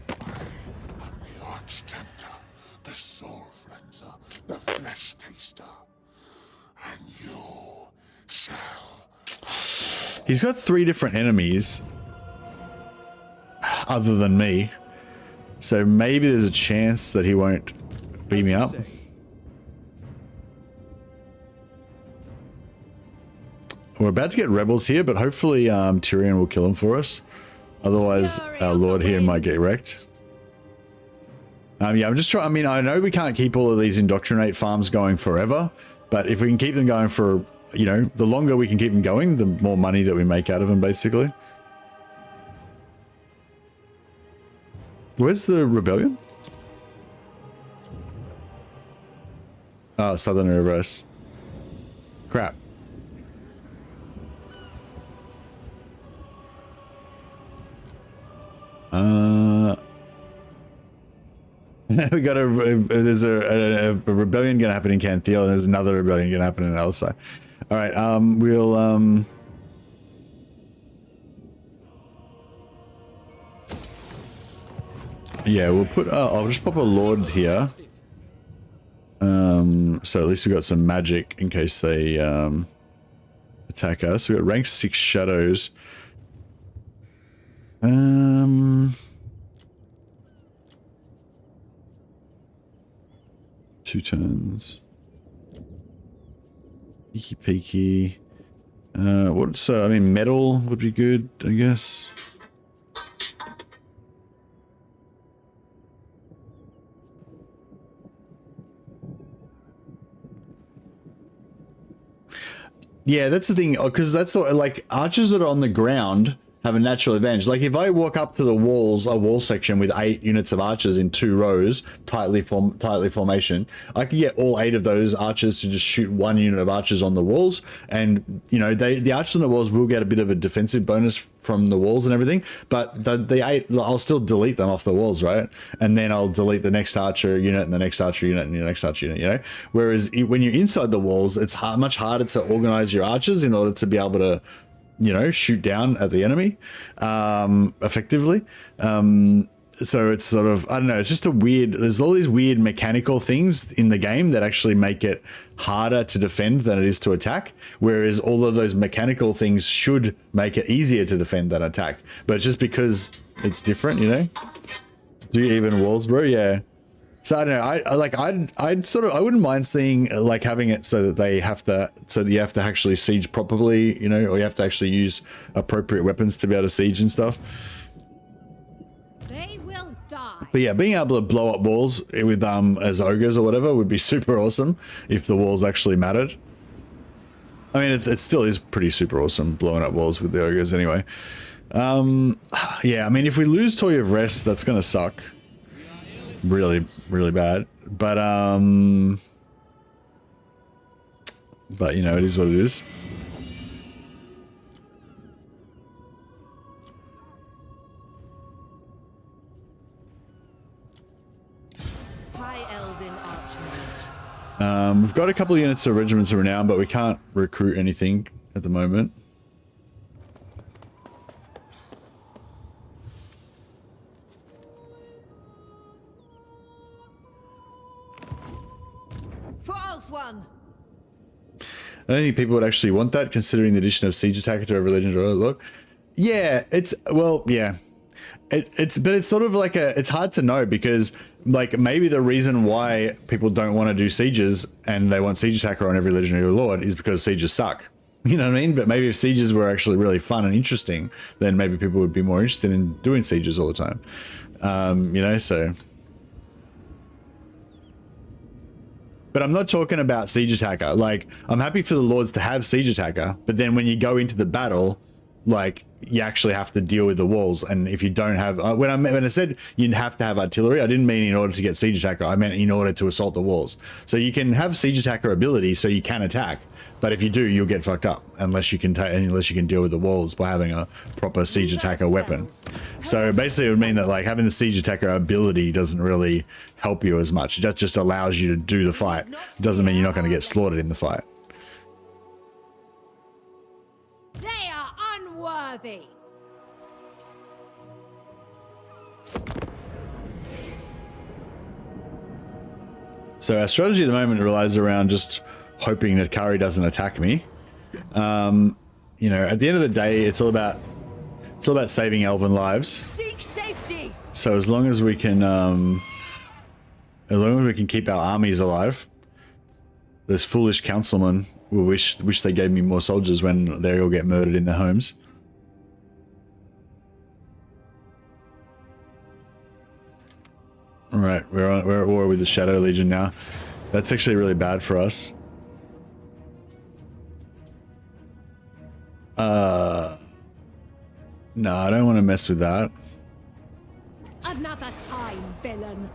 The arch tempter, the soul cleanser, the flesh taster, and you shall.
He's got 3 different enemies, other than me. So maybe there's a chance that he won't beat me up. We're about to get rebels here, but hopefully Tyrion will kill them for us. Otherwise, our lord here might get wrecked. Yeah, I'm just trying. I mean, I know we can't keep all of these indoctrinate farms going forever, but if we can keep them going for, you know, the longer we can keep them going, the more money that we make out of them, basically. Where's the rebellion? Oh, Southern Reverse. Crap. We got there's a rebellion gonna happen in Canthiel, and there's another rebellion gonna happen in Elsai. All right, we'll yeah, we'll put I'll just pop a lord here. So at least we got some magic in case they attack us. We got rank 6 shadows. 2 turns. Peeky peeky. What's I mean, metal would be good, I guess. Yeah, that's the thing, because that's sort of like archers that are on the ground have a natural advantage. Like if I walk up to the walls, a wall section with 8 units of archers in 2 rows, tightly formation, I can get all 8 of those archers to just shoot 1 unit of archers on the walls, and you know the archers on the walls will get a bit of a defensive bonus from the walls and everything, but the 8, I'll still delete them off the walls, right? And then I'll delete the next archer unit and the next archer unit and the next archer unit, you know? Whereas when you're inside the walls, it's much harder to organize your archers in order to be able to, you know, shoot down at the enemy effectively. So it's sort of, I don't know, it's just a weird, there's all these weird mechanical things in the game that actually make it harder to defend than it is to attack, whereas all of those mechanical things should make it easier to defend than attack, but just because it's different, you know? Do you even walls, bro? Yeah. So I don't know, I wouldn't mind seeing like having it so that they have to, so that you have to actually siege properly, you know, or you have to actually use appropriate weapons to be able to siege and stuff.
They will die.
But yeah, being able to blow up walls with as ogres or whatever would be super awesome if the walls actually mattered. I mean, it still is pretty super awesome blowing up walls with the ogres anyway. Yeah, I mean, if we lose Toy of Rest, that's gonna suck. Really, really bad. But you know, it is what it is.
High Elven Archmage.
We've got a couple of units of Regiments of Renown, but we can't recruit anything at the moment. I don't think people would actually want that, considering the addition of Siege Attacker to every Legend Royal. Look, yeah, it's, well, yeah, it's but it's sort of like it's hard to know, because like maybe the reason why people don't want to do sieges and they want Siege Attacker on every Legendary Lord is because sieges suck. You know what I mean? But maybe if sieges were actually really fun and interesting, then maybe people would be more interested in doing sieges all the time. You know, so. But I'm not talking about Siege Attacker. Like, I'm happy for the Lords to have Siege Attacker, but then when you go into the battle, like, you actually have to deal with the walls. And if you don't have, when I said you have to have artillery, I didn't mean in order to get Siege Attacker, I meant in order to assault the walls. So you can have Siege Attacker ability so you can attack, but if you do, you'll get fucked up unless you can deal with the walls by having a proper Siege Attacker weapon. So basically it would mean that like having the Siege Attacker ability doesn't really help you as much. That just allows you to do the fight. It doesn't mean you're not going to get slaughtered in the fight.
They are unworthy.
So our strategy at the moment relies around just hoping that Kari doesn't attack me. You know, at the end of the day, it's all about saving elven lives.
Seek safety.
So as long as we can keep our armies alive, those foolish councilmen will wish they gave me more soldiers when they all get murdered in their homes. All right, we're at war with the Shadow Legion now. That's actually really bad for us. No, I don't want to mess with that.
Another time, villain.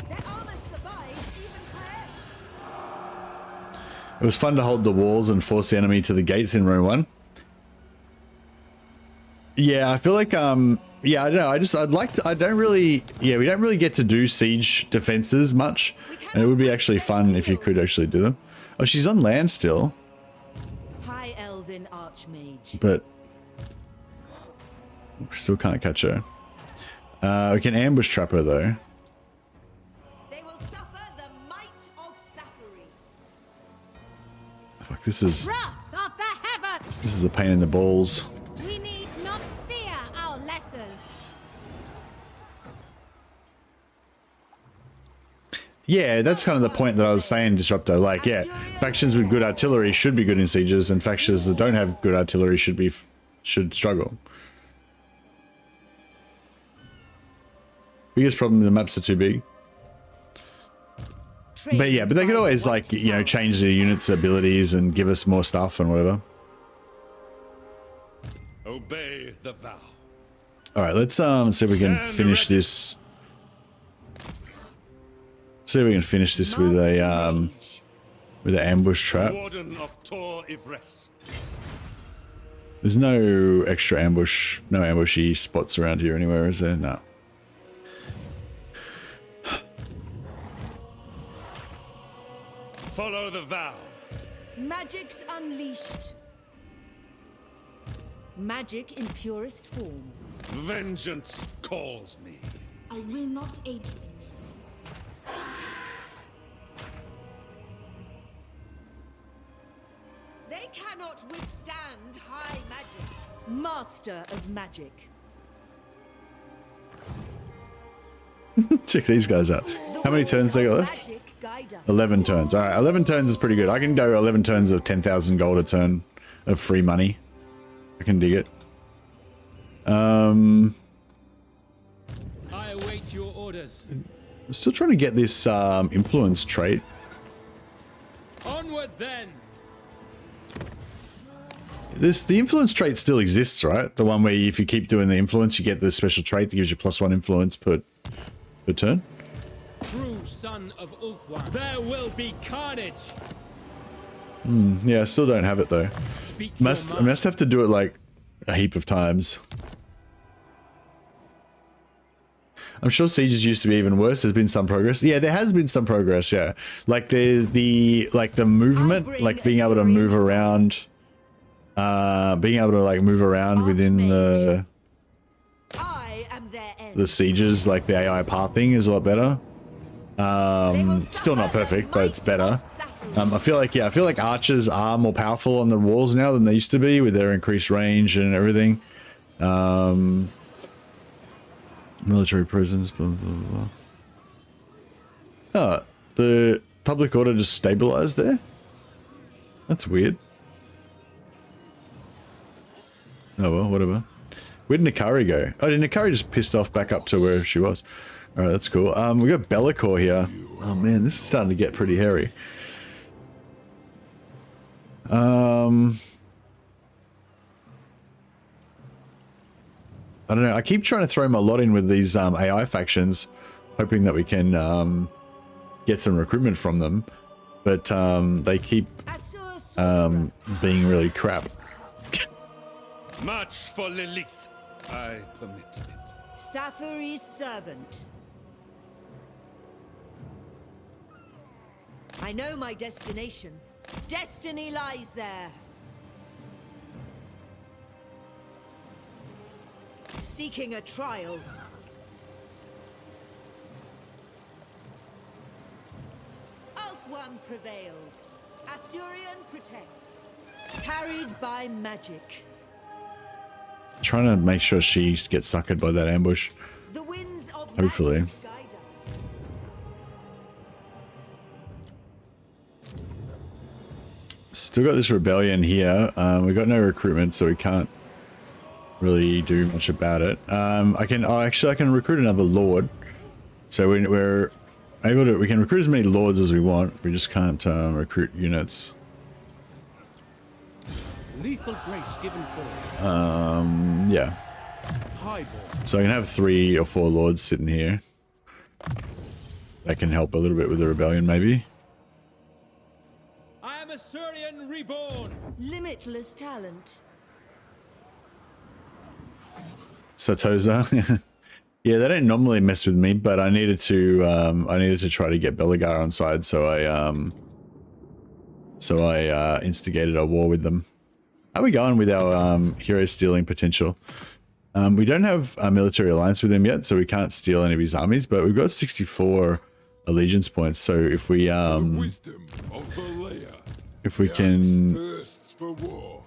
Their armor survived even Crash.
It was fun to hold the walls and force the enemy to the gates in row 1. Yeah, I feel like yeah, I don't know. I don't really we don't really get to do siege defenses much. And it would be actually fun if you could actually do them. Oh, she's on land still.
High Elven Archmage.
But we still can't catch her. We can ambush trap her though.
They will suffer the might of Sathari.
Fuck, this is
Wrath of the heavens!
a pain in the balls.
We need not fear our lessers.
Yeah, that's kind of the point that I was saying, Disruptor. Like, yeah, factions with good artillery should be good in sieges, and factions that don't have good artillery should struggle. Biggest problem, the maps are too big. But yeah, but they could always, like, you know, change the units' abilities and give us more stuff and whatever.
Obey the vow.
All right, let's see if we can finish this. See if we can finish this with an ambush trap.
Warden of Tor Ivres.
There's no extra ambush, no ambushy spots around here anywhere, is there? No.
Follow the vow.
Magic's unleashed. Magic in purest form.
Vengeance calls me.
I will not aid you in this.
They cannot withstand high magic. Master of magic.
Check these guys out. How many turns they got left? 11 turns. All right, 11 turns is pretty good. I can go 11 turns of 10,000 gold a turn of free money. I can dig it.
I await your orders.
I'm still trying to get this influence trait.
Onward then.
The influence trait still exists, right? The one where if you keep doing the influence, you get the special trait that gives you +1 influence per turn.
True son of Ulthwan. There will be carnage.
Yeah, I still don't have it though.
Speak
I must have to do it like a heap of times. I'm sure sieges used to be even worse. There's been some progress. Yeah, there has been some progress. Yeah, like there's the movement, like being able to move around, being able to like move around within the sieges. Like the AI pathing is a lot better. Still not perfect, but it's better. I feel like archers are more powerful on the walls now than they used to be with their increased range and everything. Military prisons, blah, blah, blah. Oh, the public order just stabilized there? That's weird. Oh well, whatever. Where did Nikari go? Oh, did Nikari just pissed off back up to where she was? Alright, that's cool. We got Bellicor here. Oh man, this is starting to get pretty hairy. I don't know. I keep trying to throw my lot in with these AI factions, hoping that we can get some recruitment from them, but they keep being really crap.
March for Lilith. I permit it.
Sathari's servant. I know my destination. Destiny lies there. Seeking a trial. Ulthwan prevails. Athurion protects. Carried by magic.
Trying to make sure she gets suckered by that ambush.
The winds of
Hopefully.
magic guide
Still got this rebellion here. We got no recruitment, so we can't really do much about it. I can recruit another lord. So we're able to, we can recruit as many lords as we want. We just can't recruit units.
Lethal grace given forward.
Yeah.
Highborn.
So I can have 3 or 4 lords sitting here. That can help a little bit with the rebellion, maybe.
I am Eltharion reborn.
Limitless talent.
Satoza. Yeah, they don't normally mess with me, but I needed to try to get Belagar on side, so I instigated a war with them. How are we going with our hero stealing potential? We don't have a military alliance with him yet, so we can't steal any of his armies, but we've got 64 allegiance points, so if we
Wisdom of Valea.
if we can,
Thirsts for war.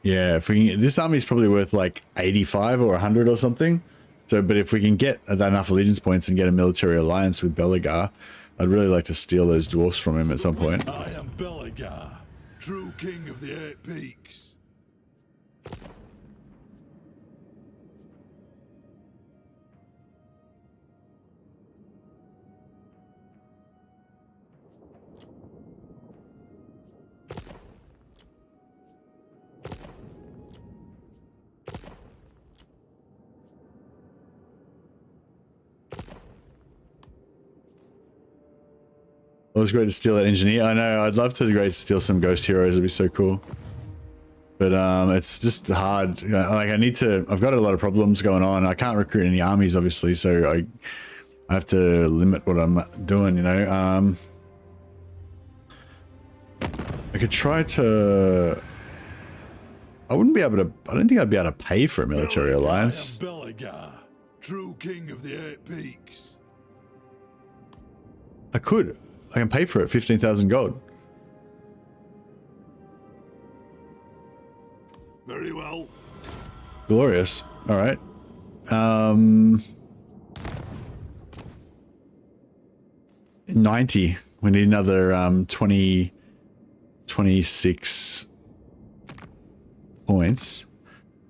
yeah, if we can, this army's probably worth like 85 or 100 or something. So, but if we can get enough allegiance points and get a military alliance with Belagar, I'd really like to steal those dwarfs from him at some point.
I am Belagar, true king of the 8 peaks.
It was great to steal that engineer. I know, I'd love to steal some ghost heroes, it'd be so cool. But it's just hard. Like I've got a lot of problems going on. I can't recruit any armies, obviously, so I have to limit what I'm doing, you know. I could try to... I wouldn't be able to... I don't think I'd be able to pay for a military alliance.
I am Belagar, true king of the 8 peaks.
I could. I can pay for it, 15,000 gold.
Very well.
Glorious. All right. 90. We need another 26 points.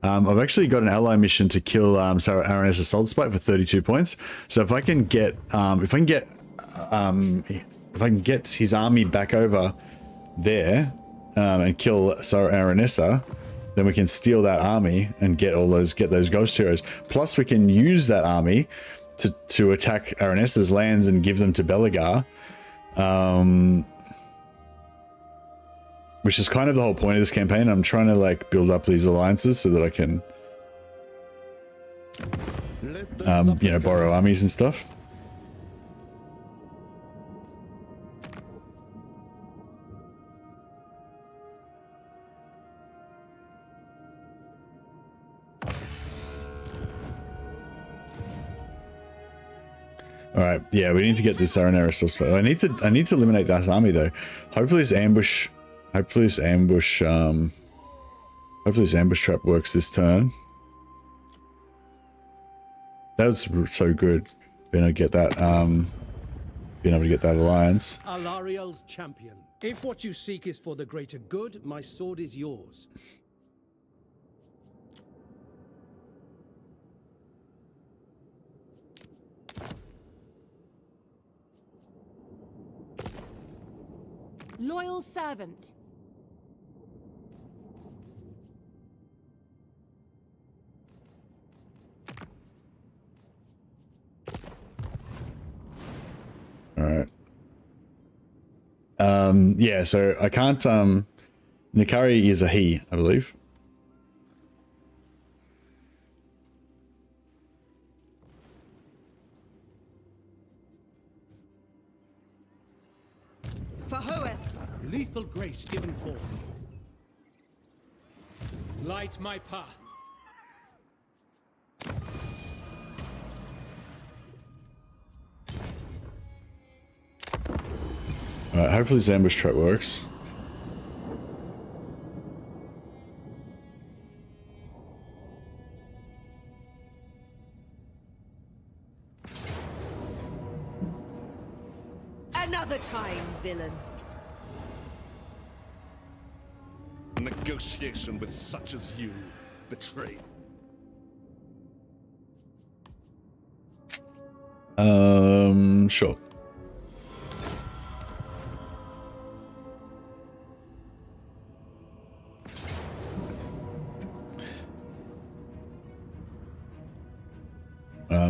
I've actually got an ally mission to kill Sarah Aranessa's Soul Spite for 32 points. So if I can get if I can get his army back over there and kill Sarah Aranessa, then we can steal that army and get those ghost heroes. Plus, we can use that army to attack Aranessa's lands and give them to Belagar, which is kind of the whole point of this campaign. I'm trying to like build up these alliances so that I can, you know, borrow armies and stuff. All right, yeah, we need to get this Aranera suspect. I need to eliminate that army though. Hopefully this ambush trap works this turn. That was so good, being able to get that alliance.
Alariel's champion. If what you seek is for the greater good, my sword is yours.
Loyal servant.
All right. Yeah, so I can't, Nikari is a he, I believe.
For Hoeth.
Lethal grace given forth. Light my path.
Alright, hopefully this ambush trap works.
Another time, villain.
negotiation with such as you betray.
Sure.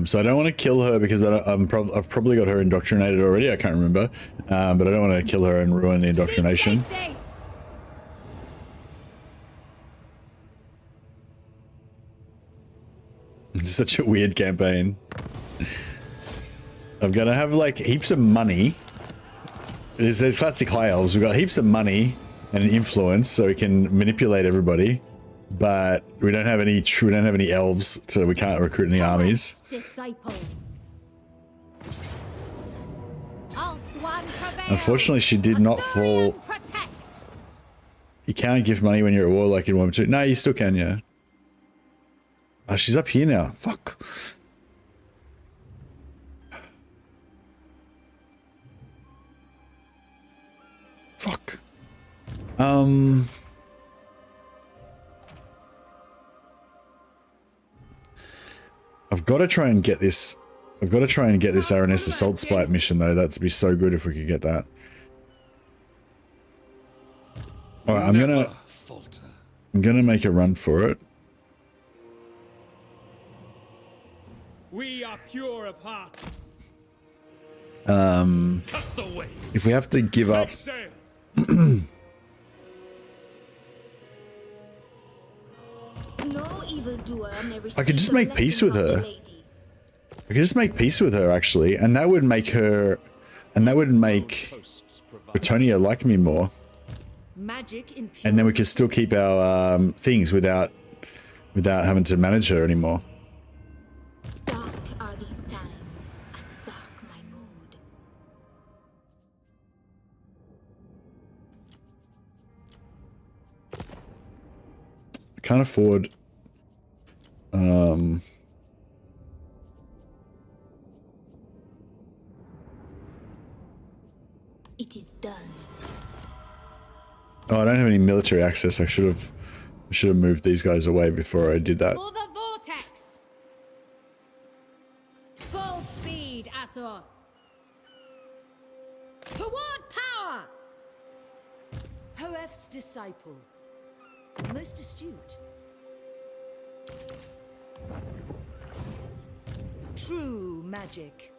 So I don't want to kill her because I've probably got her indoctrinated already. I can't remember, but I don't want to kill her and ruin the indoctrination. It's such a weird campaign. I'm gonna have like heaps of money. There's classic high elves. We've got heaps of money and influence, so we can manipulate everybody. But we don't have any elves, so we can't recruit any armies. Unfortunately, she did not fall. You can't give money when you're at war like in 1-2. No, you still can, yeah. Oh, she's up here now. Fuck. Fuck. I've got to try and get this. I've got to try and get this RNS Assault Spite mission though. That'd be so good if we could get that. All right, I'm gonna make a run for it.
We are pure of heart.
If we have to give up.
No evildoer may receive
I could just
the
make peace with
blessing of
her.
the lady.
I could just make peace with her actually, and that would make her, and that would make Bretonia like me more.
Magic in
And then we could still keep our things without having to manage her anymore.
Dark are these times, and dark my mood.
I can't afford.
It is done.
Oh, I don't have any military access. I should have moved these guys away before I did that.
For the vortex. Full speed, Azor. Toward power.
Hoef's disciple. Most astute. True magic.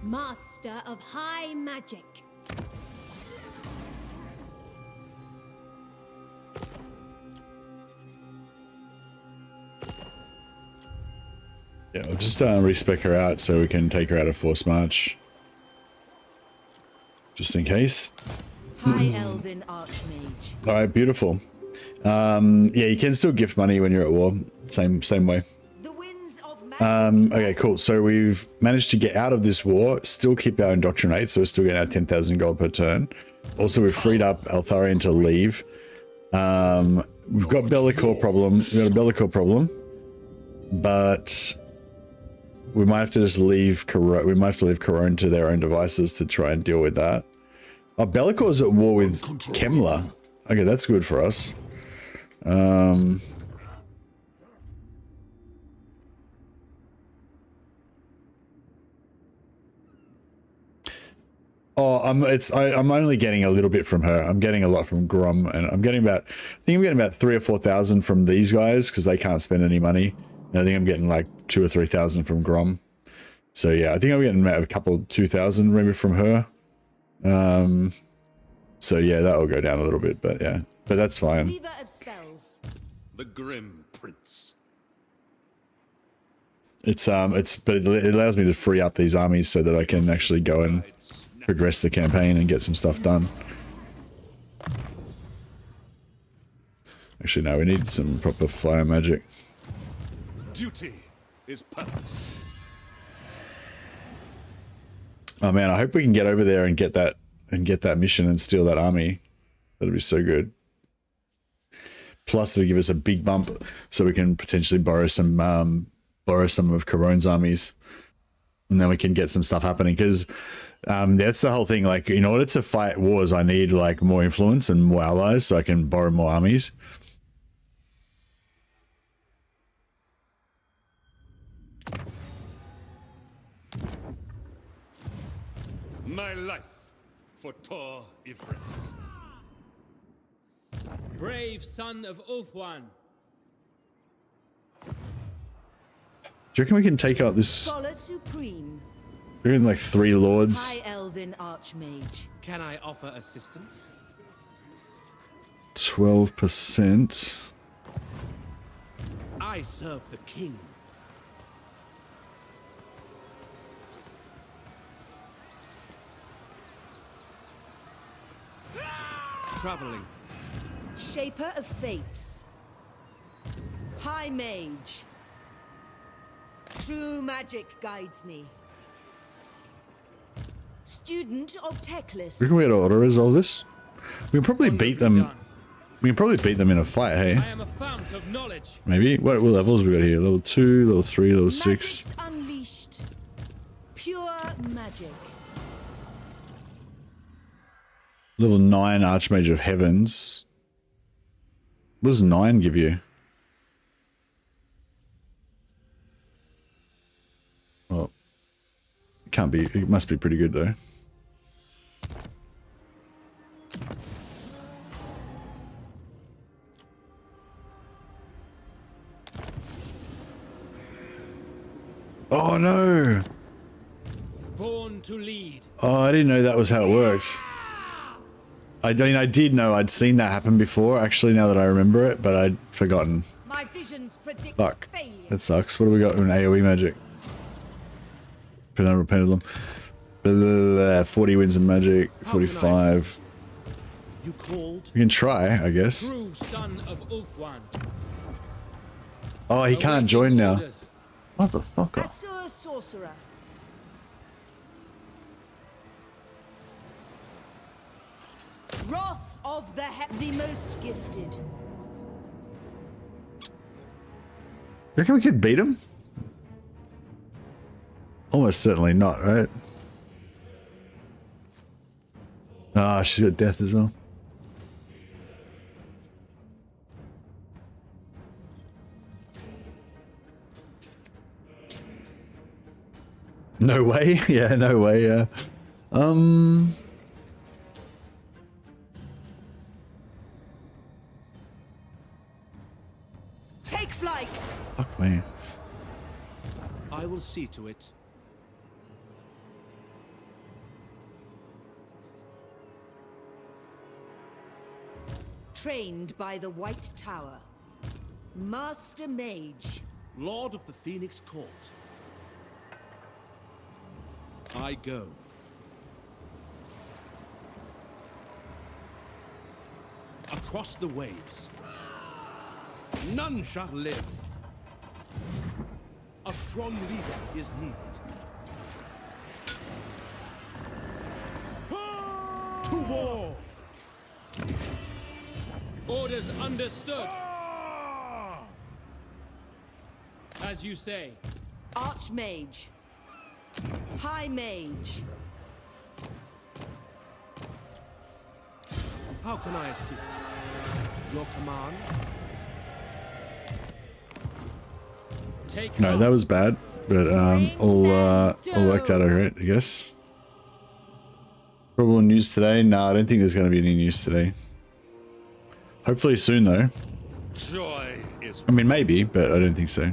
Master of high magic.
Yeah, I'll just respec her out so we can take her out of force march. Just in case.
High Elven Archmage.
All right, beautiful. Yeah, you can still gift money when you're at war. Same way.
The winds of magic.
Okay, cool. So we've managed to get out of this war, still keep our indoctrinate, so we're still getting our 10,000 gold per turn. Also, we've freed up Eltharion to leave. We've got Bellicor problem. We've got a Bellicor problem, but we might have to just leave. We might have to leave Corone to their own devices to try and deal with that. Oh, Bellicor's at war with Kemler. Okay, that's good for us. Oh, I'm only getting a little bit from her. I'm getting a lot from Grom, and I'm getting about, I think I'm getting about 3,000 or 4,000 from these guys because they can't spend any money. And I think I'm getting like 2,000 or 3,000 from Grom. So yeah, I think I'm getting about a couple 2,000 maybe from her. So yeah, that will go down a little bit, but yeah, but that's fine.
Weaver of spells.
The Grim Prince.
But it allows me to free up these armies so that I can actually go and progress the campaign and get some stuff done. Actually, no, we need some proper fire magic.
Duty is purpose.
Oh man, I hope we can get over there and get that mission and steal that army. That'd be so good. Plus, it'll give us a big bump, so we can potentially borrow some of Corone's armies, and then we can get some stuff happening. Because That's the whole thing. Like, in order to fight wars, I need like more influence and more allies, so I can borrow more armies.
My life for Tor Ivris.
Brave son of Ulthuan.
Do you reckon we can take out this?
Scholar Supreme.
We're in like 3 lords.
High Elven Archmage.
Can I offer assistance?
12%.
I serve the king. Traveling.
Shaper of Fates. High Mage. True magic guides me. Student of Teclis.
We can we auto resolve this. We can probably
What
beat
will be
them.
done?
We can probably beat them in a fight. Hey,
I am a fount of knowledge.
maybe. What levels we got here? Level 2, level 3, level 6.
Magic's unleashed. Pure magic.
Level 9 Archmage of Heavens. What does 9 give you? Well, it can't be. It must be pretty good though. Oh no!
Born to lead.
Oh, I didn't know that was how it worked. I mean, I did know I'd seen that happen before, actually, now that I remember it, but I'd forgotten.
My visions predict
Fuck.
failure.
That sucks. What do we got in AoE magic? Penumbra Pendulum. 40 wins in magic. 45.
You called?
We can try, I guess.
True son of Ulthuan.
Oh, he can't
Awaiting
join now.
orders.
Motherfucker.
Assur Sorcerer. Wrath of the most gifted.
You reckon we could beat him? Almost certainly not, right? Ah, she's got death as well. No way. Yeah, no way. Yeah.
Take flight.
Fuck me.
I will see to it.
Trained by the White Tower. Master Mage.
Lord of the Phoenix Court. I go. Across the waves. None shall live. A strong leader is needed. To war! Orders understood. As you say.
Archmage. High Mage.
How can I assist? Your command? Take
No, that was bad, but all worked out alright, I guess. Probable news today? No, I don't think there's going to be any news today. Hopefully soon, though.
Joy is.
I mean, maybe, but I don't think so.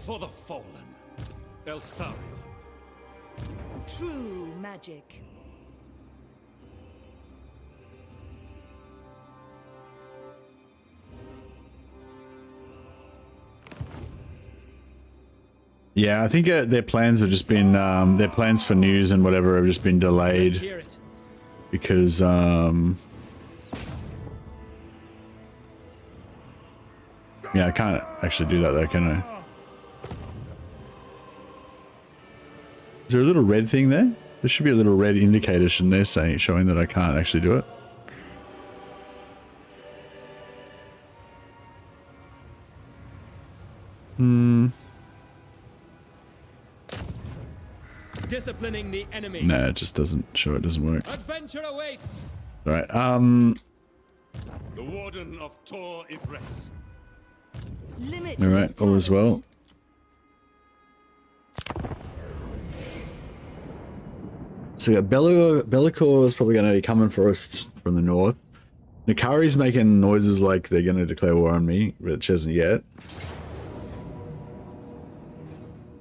For the fallen. Eltharion.
True magic.
Yeah, I think their plans have just been their plans for news and whatever have just been
Let's
delayed
hear it.
because yeah, I can't actually do that though, can I? Is there a little red thing there? There should be a little red indicator, shouldn't there, showing that I can't actually do it?
Disciplining the enemy.
No, it just doesn't show. It doesn't work.
Adventure awaits.
All right.
The Warden of Tor Ivres.
Limit
All right. All as well. So yeah, Bellicor is probably going to be coming for us from the north. Nakari's making noises like they're going to declare war on me, which hasn't yet.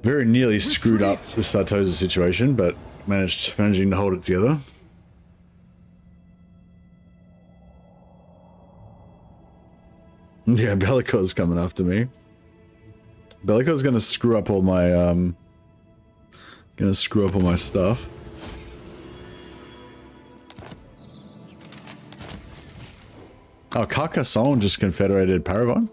Very nearly screwed up the Sartosa situation, but managing to hold it together. Yeah, Bellicor's coming after me. Bellicor's going to screw up all my stuff. Oh, Carcassonne just confederated Paravon.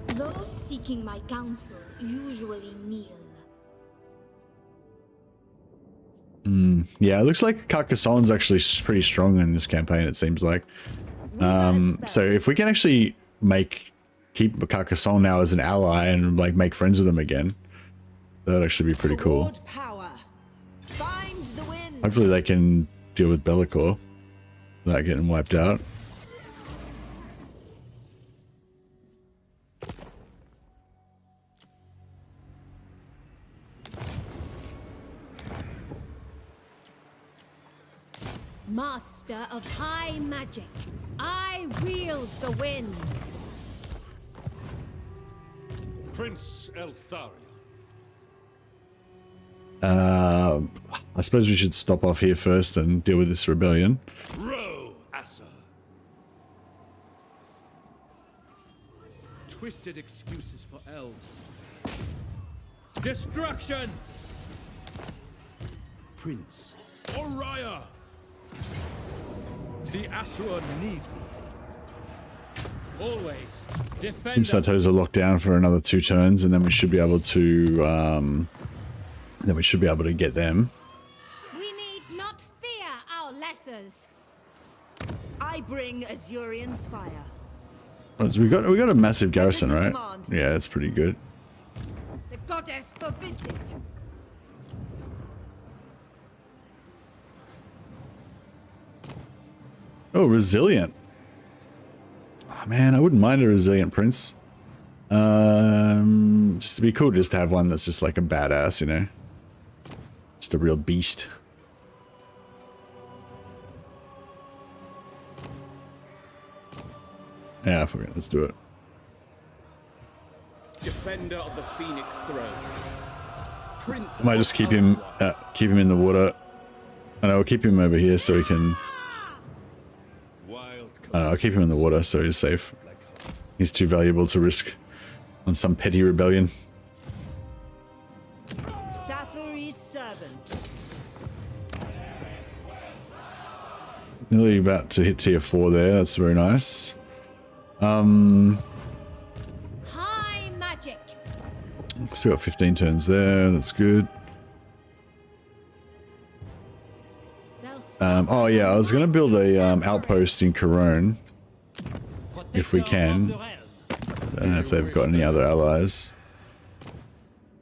Those seeking my counsel usually kneel.
Yeah, it looks like Carcassonne's actually pretty strong in this campaign, it seems like. So if we can actually keep Carcassonne now as an ally and like make friends with them again, that'd actually be pretty cool.
Power. Find the wind.
Hopefully they can deal with Bellicor without getting wiped out.
Master of high magic, I wield the winds.
Prince Eltharion.
I suppose we should stop off here first and deal with this rebellion.
Ro Asa.
Twisted excuses for elves. Destruction!
Prince. Oriah!
The Asura need me. Always.
Team
Defend.
Sartosa locked down for another 2 turns, and then we should be able to get them.
We need not fear our lessers.
I bring Azurian's fire.
So we got a massive garrison,
This is
right?
command.
Yeah, that's pretty good.
The goddess forbids it.
Oh, resilient. Oh, man, I wouldn't mind a resilient prince. Just to be cool just to have one that's just like a badass, you know? Just a real beast. Yeah, fuck it, let's do it.
Defender of the Phoenix throne. Prince.
I might just keep him in the water. And I'll keep him over here so he can...
Wild
I'll keep him in the water so he's safe. He's too valuable to risk on some petty rebellion.
Sathori's servant.
Nearly about to hit tier 4 there. That's very nice.
High magic.
Still got 15 turns there. That's good. Oh yeah, I was gonna build a outpost in Corone if we can. I don't know if they've got any other allies,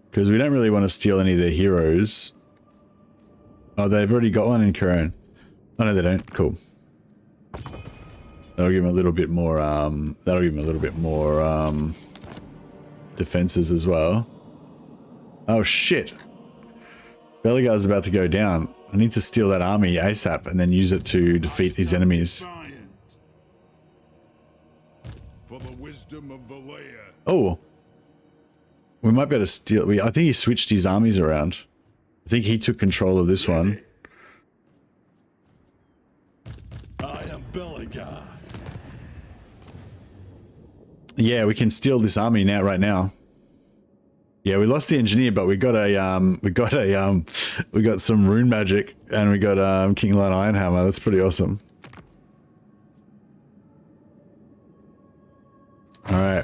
because we don't really want to steal any of their heroes. Oh, they've already got one in Corone. Oh no, they don't. Cool. That'll give them a little bit more. That'll give them a little bit more defenses as well. Oh shit! Belegar's about to go down. I need to steal that army ASAP and then use it to defeat his enemies.
For the wisdom of Valea.
Oh, we might be able to steal. I think he switched his armies around. I think he took control of this one.
I am Belegar.
Yeah, we can steal this army now, right now. Yeah, we lost the engineer, but we got some rune magic, and we got King Lion Ironhammer. That's pretty awesome. All right,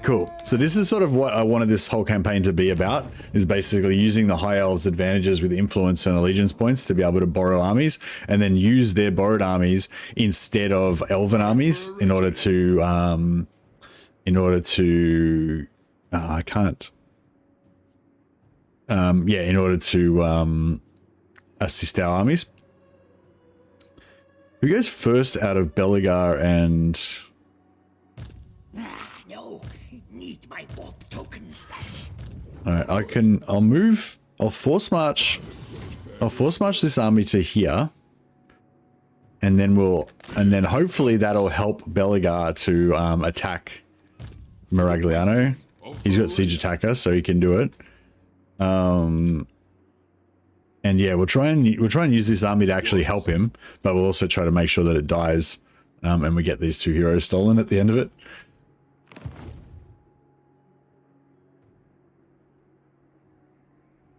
cool. So this is sort of what I wanted this whole campaign to be about, is basically using the High Elves' advantages with influence and allegiance points to be able to borrow armies, and then use their borrowed armies instead of Elven armies in order to I can't. Yeah, in order to assist our armies. Who goes first out of Belegar and...
No, need my warp token stash.
Alright, I'll force march this army to here. And then hopefully that'll help Belegar to attack Miragliano. He's got siege attacker, so he can do it. And yeah, we'll try and use this army to actually help him, but we'll also try to make sure that it dies, and we get these 2 heroes stolen at the end of it.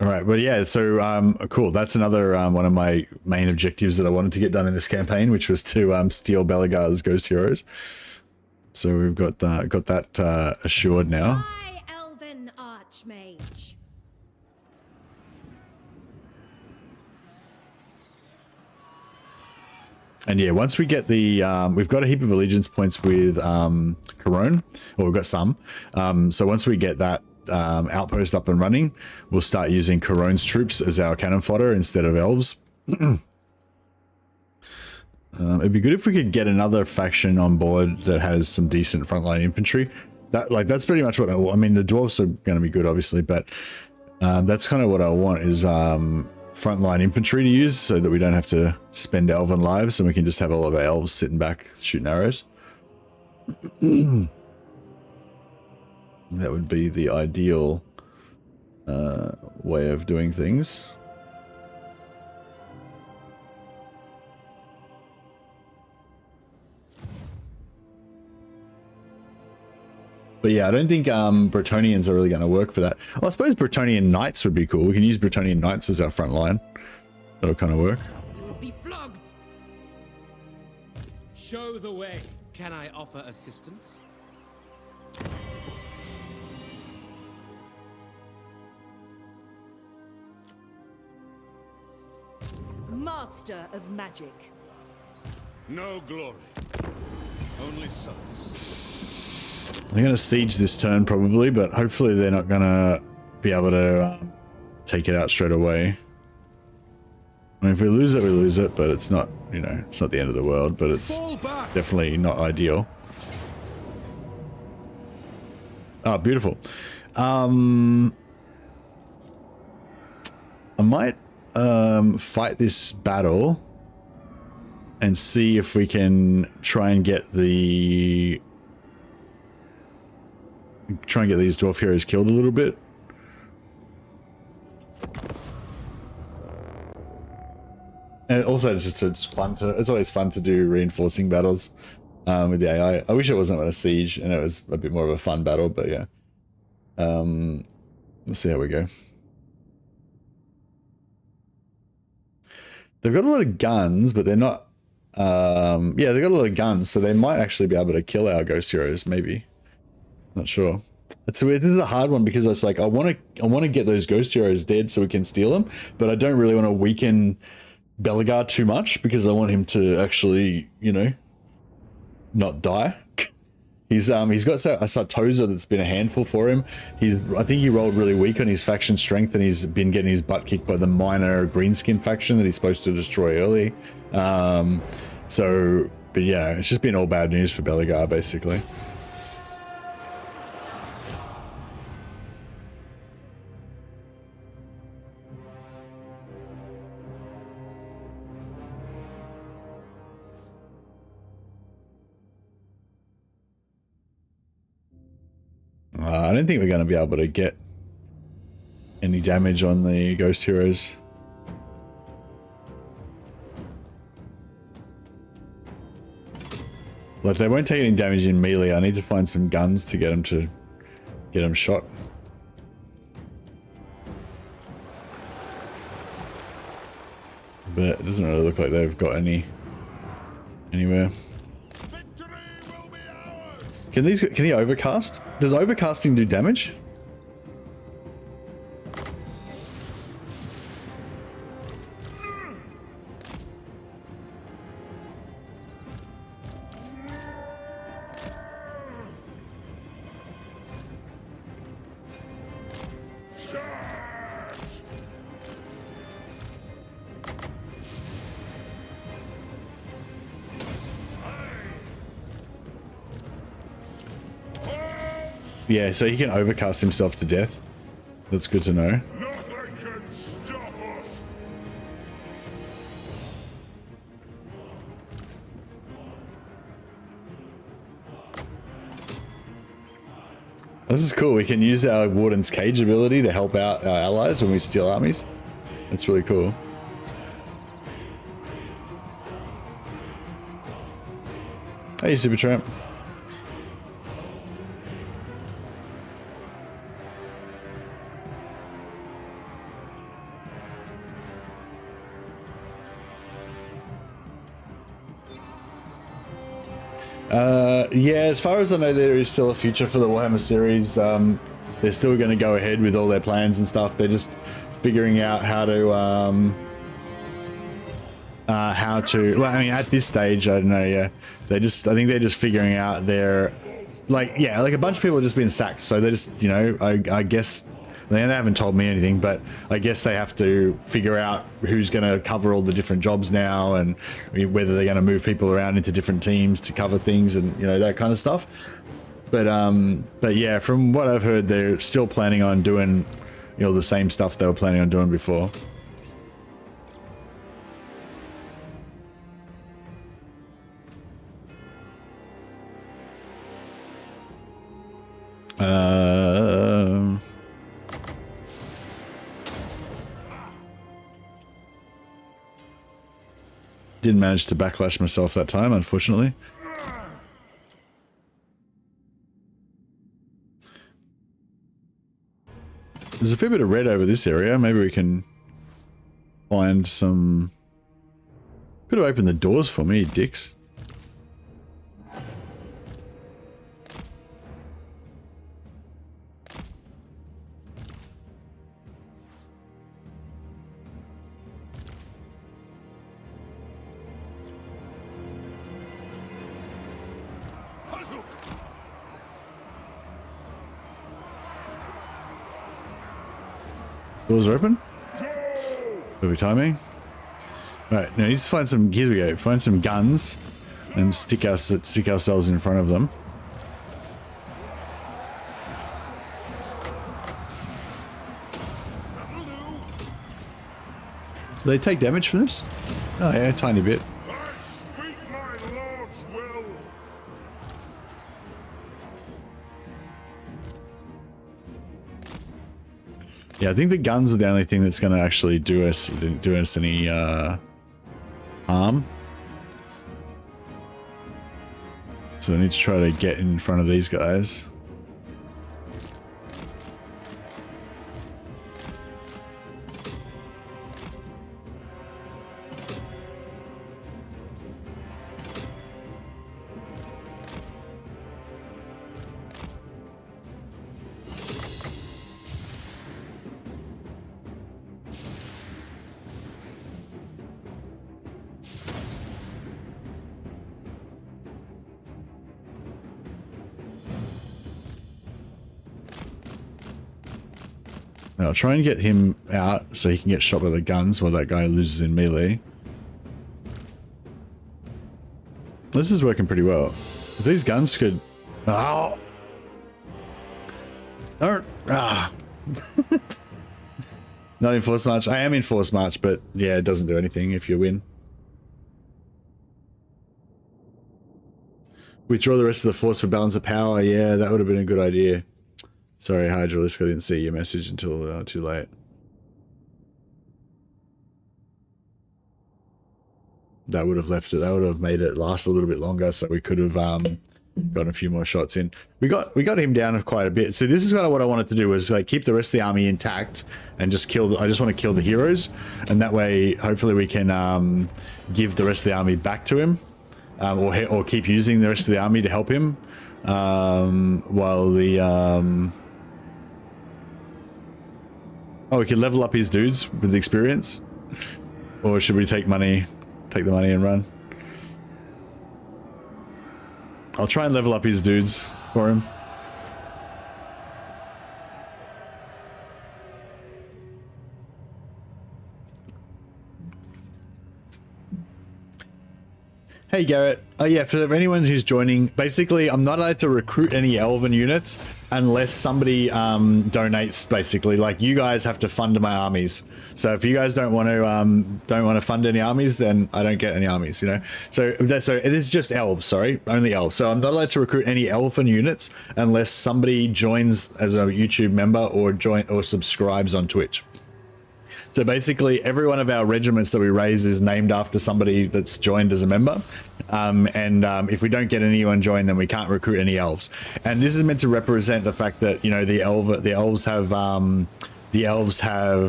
All right, but yeah, so cool. That's another one of my main objectives that I wanted to get done in this campaign, which was to steal Belegar's ghost heroes. So we've got that assured now.
High Elven Archmage.
And yeah, once we get the, we've got a heap of allegiance points with Corone, or we've got some. So once we get that outpost up and running, we'll start using Corone's troops as our cannon fodder instead of elves. It'd be good if we could get another faction on board that has some decent frontline infantry. That's pretty much what I mean, the dwarves are going to be good, obviously, but that's kind of what I want is frontline infantry to use, so that we don't have to spend elven lives and we can just have all of our elves sitting back shooting arrows. That would be the ideal way of doing things. But yeah, I don't think Bretonians are really going to work for that. Well, I suppose Bretonian Knights would be cool. We can use Bretonian Knights as our front line. That'll kind of work.
You will be flogged. Show the way. Can I offer assistance?
Master of magic.
No glory, only service.
They're going to siege this turn probably, but hopefully they're not going to be able to take it out straight away. I mean, if we lose it, we lose it, but it's not, you know, it's not the end of the world, but it's definitely not ideal. Oh, beautiful. I might fight this battle and see if we can try and get these dwarf heroes killed a little bit. And also it's always fun to do reinforcing battles with the AI. I wish it wasn't on a siege and it was a bit more of a fun battle, but yeah. Let's see how we go. They've got a lot of guns, but they're not yeah, they've got a lot of guns, so they might actually be able to kill our ghost heroes, maybe. Not sure. That's weird. This is a hard one because it's like I want to get those ghost heroes dead so we can steal them, but I don't really want to weaken Belegar too much because I want him to actually, you know, not die. He's got a Sartosa that's been a handful for him. I think he rolled really weak on his faction strength, and he's been getting his butt kicked by the minor greenskin faction that he's supposed to destroy early. So, but yeah, it's just been all bad news for Belegar basically. I don't think we're going to be able to get any damage on the ghost heroes. But they won't take any damage in melee. I need to find some guns to get them shot. But it doesn't really look like they've got anywhere. Can he overcast? Does overcasting do damage? Yeah, so he can overcast himself to death. That's good to know.
Nothing can stop us.
This is cool. We can use our Warden's Cage ability to help out our allies when we steal armies. That's really cool. Hey, Super Tramp. Yeah, as far as I know, there is still a future for the Warhammer series. They're still going to go ahead with all their plans and stuff. They're just figuring out how to, well, I mean, at this stage, I don't know, yeah. I think they're just figuring out their, like a bunch of people have just been sacked. So they're just, you know, I guess, they haven't told me anything, but I guess they have to figure out who's going to cover all the different jobs now, and whether they're going to move people around into different teams to cover things, and you know, that kind of stuff. But yeah, from what I've heard, they're still planning on doing, you know, the same stuff they were planning on doing before. Didn't manage to backlash myself that time, unfortunately. There's a fair bit of red over this area. Maybe we can find some... Could have opened the doors for me, dicks. Doors are open. Perfect timing. Right, now let's find some. Here we go. Find some guns and stick ourselves in front of them. Do they take damage from this? Oh yeah, a tiny bit.
I speak my lord's will.
Yeah, I think the guns are the only thing that's going to actually do us any harm. So I need to try to get in front of these guys. I'll try and get him out so he can get shot by the guns while that guy loses in melee. This is working pretty well. If these guns could... Oh! Don't... Ah! Not in force march. I am in force march, but yeah, it doesn't do anything if you win. Withdraw the rest of the force for balance of power. Yeah, that would have been a good idea. Sorry, Hydralisk, I didn't see your message until too late. That would have left it. That would have made it last a little bit longer, so we could have gotten a few more shots in. We got him down quite a bit. So this is kind of what I wanted to do, was like keep the rest of the army intact and just kill. I just want to kill the heroes, and that way, hopefully, we can give the rest of the army back to him, or keep using the rest of the army to help him, while the we can level up his dudes with the experience, or should we take the money and run? I'll try and level up his dudes for him. Hey Garrett, yeah, for anyone who's joining, basically I'm not allowed to recruit any elven units unless somebody donates. Basically, like, you guys have to fund my armies. So if you guys don't want to fund any armies, then I don't get any armies, you know. So it is just elves, sorry, only elves. So I'm not allowed to recruit any elven units unless somebody joins as a YouTube member or subscribes on Twitch. So basically, every one of our regiments that we raise is named after somebody that's joined as a member. If we don't get anyone joined, then we can't recruit any elves. And this is meant to represent the fact that, you know, the elves have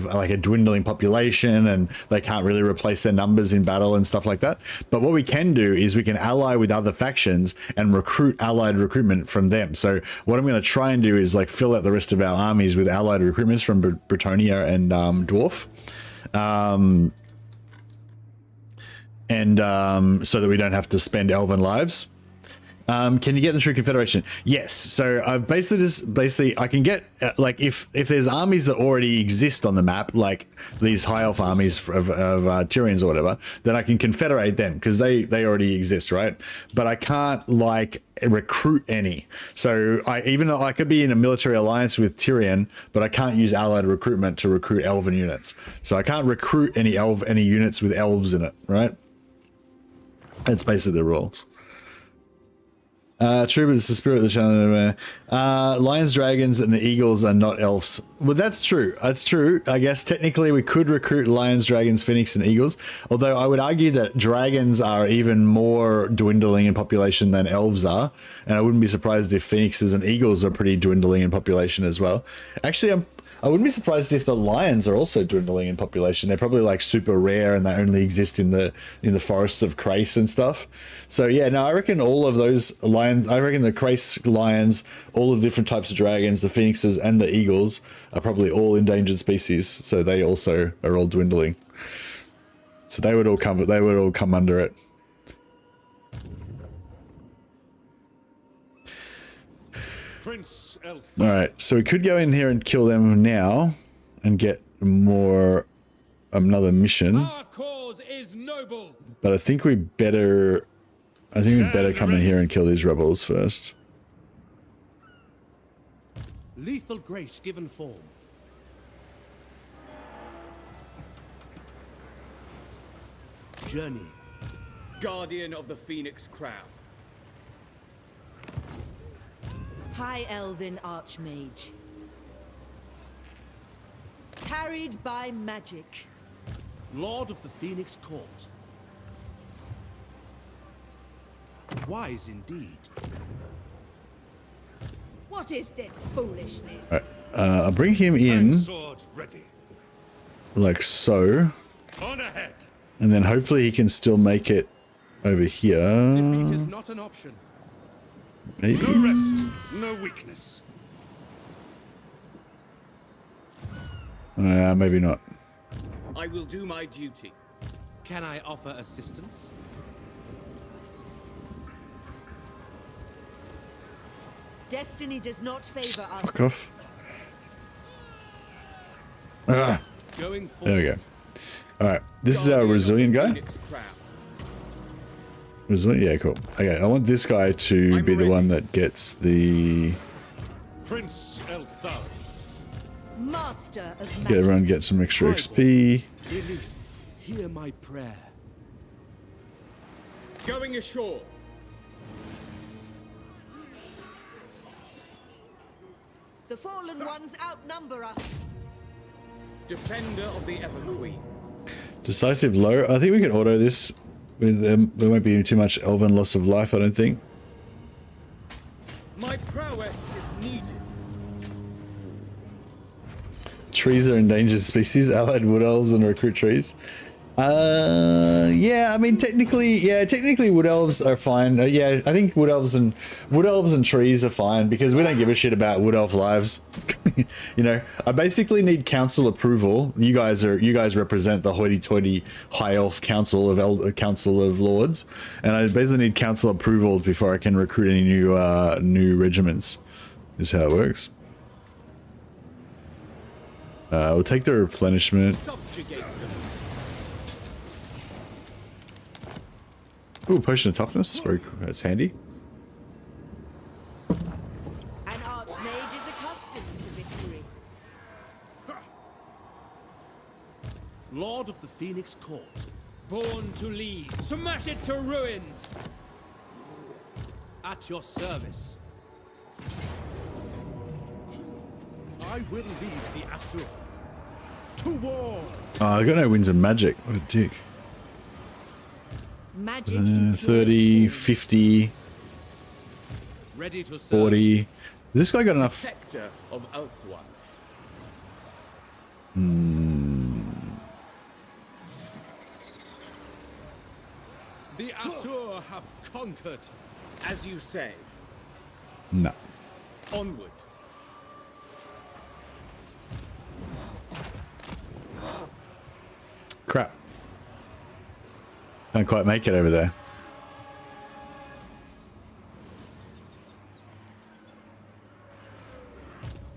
like a dwindling population, and they can't really replace their numbers in battle and stuff like that. But what we can do is we can ally with other factions and recruit allied recruitment from them. So what I'm going to try and do is like fill out the rest of our armies with allied recruitments from Bretonnia and Dwarf. So that we don't have to spend elven lives. Can you get them through Confederation? Yes. So I've basically I can get like if there's armies that already exist on the map, like these high elf armies of Tyrians or whatever, then I can confederate them because they already exist, right? But I can't like recruit any. So even though I could be in a military alliance with Tyrion, but I can't use allied recruitment to recruit elven units. So I can't recruit any units with elves in it, right? That's basically the rules. True, but it's the spirit of the challenge. Lions, dragons, and the eagles are not elves. Well, that's true. That's true. I guess technically we could recruit lions, dragons, phoenix, and eagles. Although I would argue that dragons are even more dwindling in population than elves are. And I wouldn't be surprised if phoenixes and eagles are pretty dwindling in population as well. Actually, I wouldn't be surprised if the lions are also dwindling in population. They're probably like super rare and they only exist in the forests of Crace and stuff. So yeah, no, I reckon all of those lions, I reckon the Crace lions, all of the different types of dragons, the phoenixes and the eagles are probably all endangered species. So they also are all dwindling. So they would all come under it.
Prince Eltharion.
All right, so we could go in here and kill them now and get another mission.
Our cause is noble.
But I think we better come in here and kill these rebels first.
Lethal grace given form. Journey.
Guardian of the Phoenix Crown.
High Elven Archmage. Carried by magic.
Lord of the Phoenix Court. Wise indeed.
What is this foolishness?
All right, I'll bring him in
Sword ready.
like so,
On ahead.
and then hopefully he can still make it over here.
Defeat is not an option.
Maybe.
No rest, no weakness.
Maybe not.
I will do my duty.
Can I offer assistance?
Destiny does not favor us.
Fuck off. Ah,
Going forward.
there we go. All right, this is our resilient guy.
Phoenix Crown.
Resilient, yeah, cool. Okay, I want this guy to be the one that gets the
Prince Eltharion.
Master of magic.
get everyone get some extra XP.
Relief. Hear my prayer.
Going ashore.
The fallen ones outnumber us.
Defender of the Everqueen.
Decisive low. I think we can auto this There won't be too much elven loss of life, I don't think.
My prowess is needed.
Trees are endangered species. Allied wood elves and recruit trees. Yeah, I mean technically wood elves are fine. Yeah, I think wood elves and trees are fine because we don't give a shit about wood elf lives. You know, I basically need council approval. You guys represent the hoity-toity high elf council of lords, and I basically need council approval before I can recruit any new regiments. Is how it works. We'll take the replenishment.
Subjugate them.
Ooh, potion of toughness. Very cool. That's handy.
An archmage is accustomed to victory.
Lord of the Phoenix Court. Born to lead. Smash it to ruins. At your service. I will lead the Asur. To war.
Oh, I got no winds of magic. What a dick.
Magic
30, 50,
Ready to serve.
40. This guy got enough.
Sector of Eltharion.
The Asur have conquered.
As you say,
No.
onward.
Crap. Don't quite make it over there.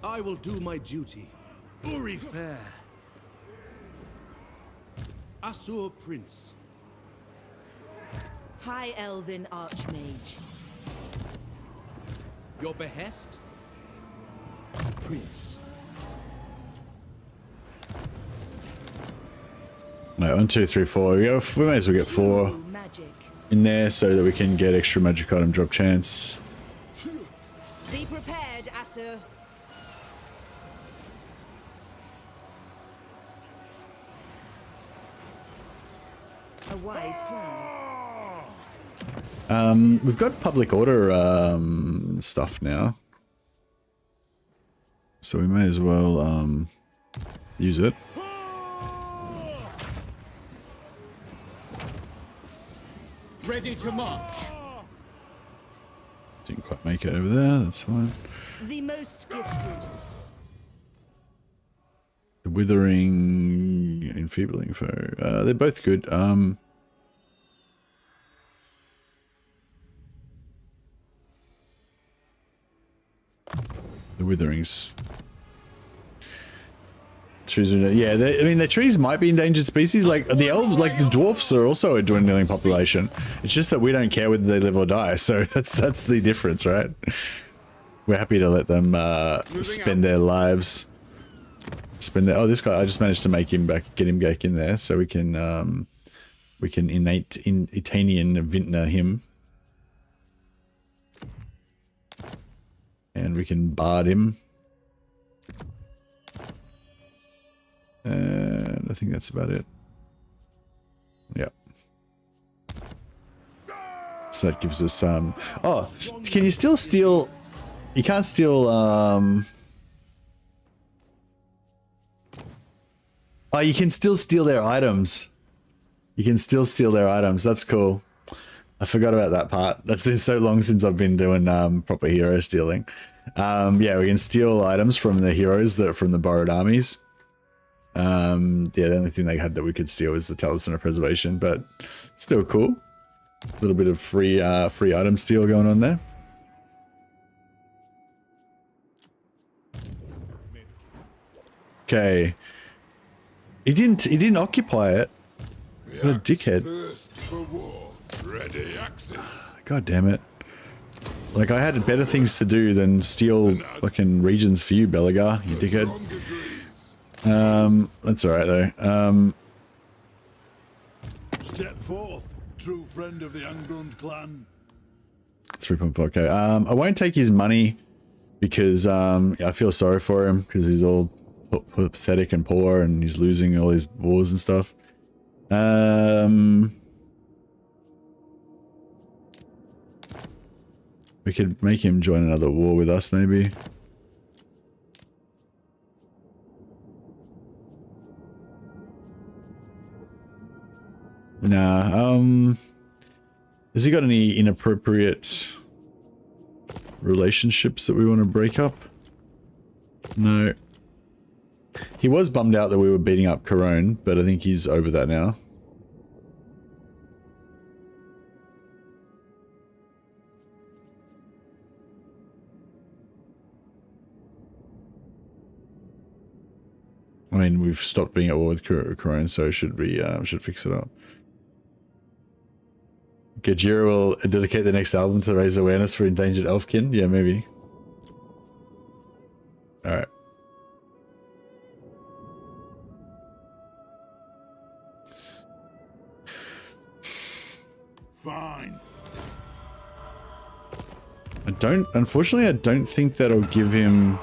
I will do my duty. Uri fair. Asur Prince.
High Elven Archmage.
Your behest? Prince.
No, 1, 2, 3, 4. We may as well get 4
True magic.
in there so that we can get extra magic item drop chance.
Be prepared, Asur. A wise plan.
We've got public order stuff now, so we may as well use it.
Ready to march.
Didn't quite make it over there. That's fine.
The most gifted.
The withering, enfeebling foe. They're both good. The witherings. Trees are, yeah, I mean the trees might be endangered species. Like the elves, like the dwarfs are also a dwindling population. It's just that we don't care whether they live or die. So that's the difference, right? We're happy to let them spend their lives. Oh, this guy! I just managed to get him back in there, so we can Etanian vintner him, and we can bard him. And I think that's about it. Yep. So that gives us oh, can you still steal? You can't steal oh, you can still steal their items. You can still steal their items. That's cool. I forgot about that part. That's been so long since I've been doing proper hero stealing. Yeah, we can steal items from the heroes from the borrowed armies. Yeah, the only thing they had that we could steal was the Talisman of Preservation, but still cool. A little bit of free item steal going on there. Okay. He didn't occupy it. What a dickhead.
Ready access.
God damn it. Like, I had better things to do than steal fucking regions for you, Belagar, you dickhead. That's alright though.
Step forth, true friend of the Angrund clan.
3.4k. I won't take his money because I feel sorry for him because he's all pathetic and poor and he's losing all his wars and stuff. We could make him join another war with us, maybe. Nah, has he got any inappropriate relationships that we want to break up? No. He was bummed out that we were beating up Corone, but I think he's over that now. I mean, we've stopped being at war with Corone, so should fix it up. Gajira will dedicate the next album to raise awareness for endangered elfkin? Yeah, maybe. Alright.
Fine.
Unfortunately, I don't think that'll give him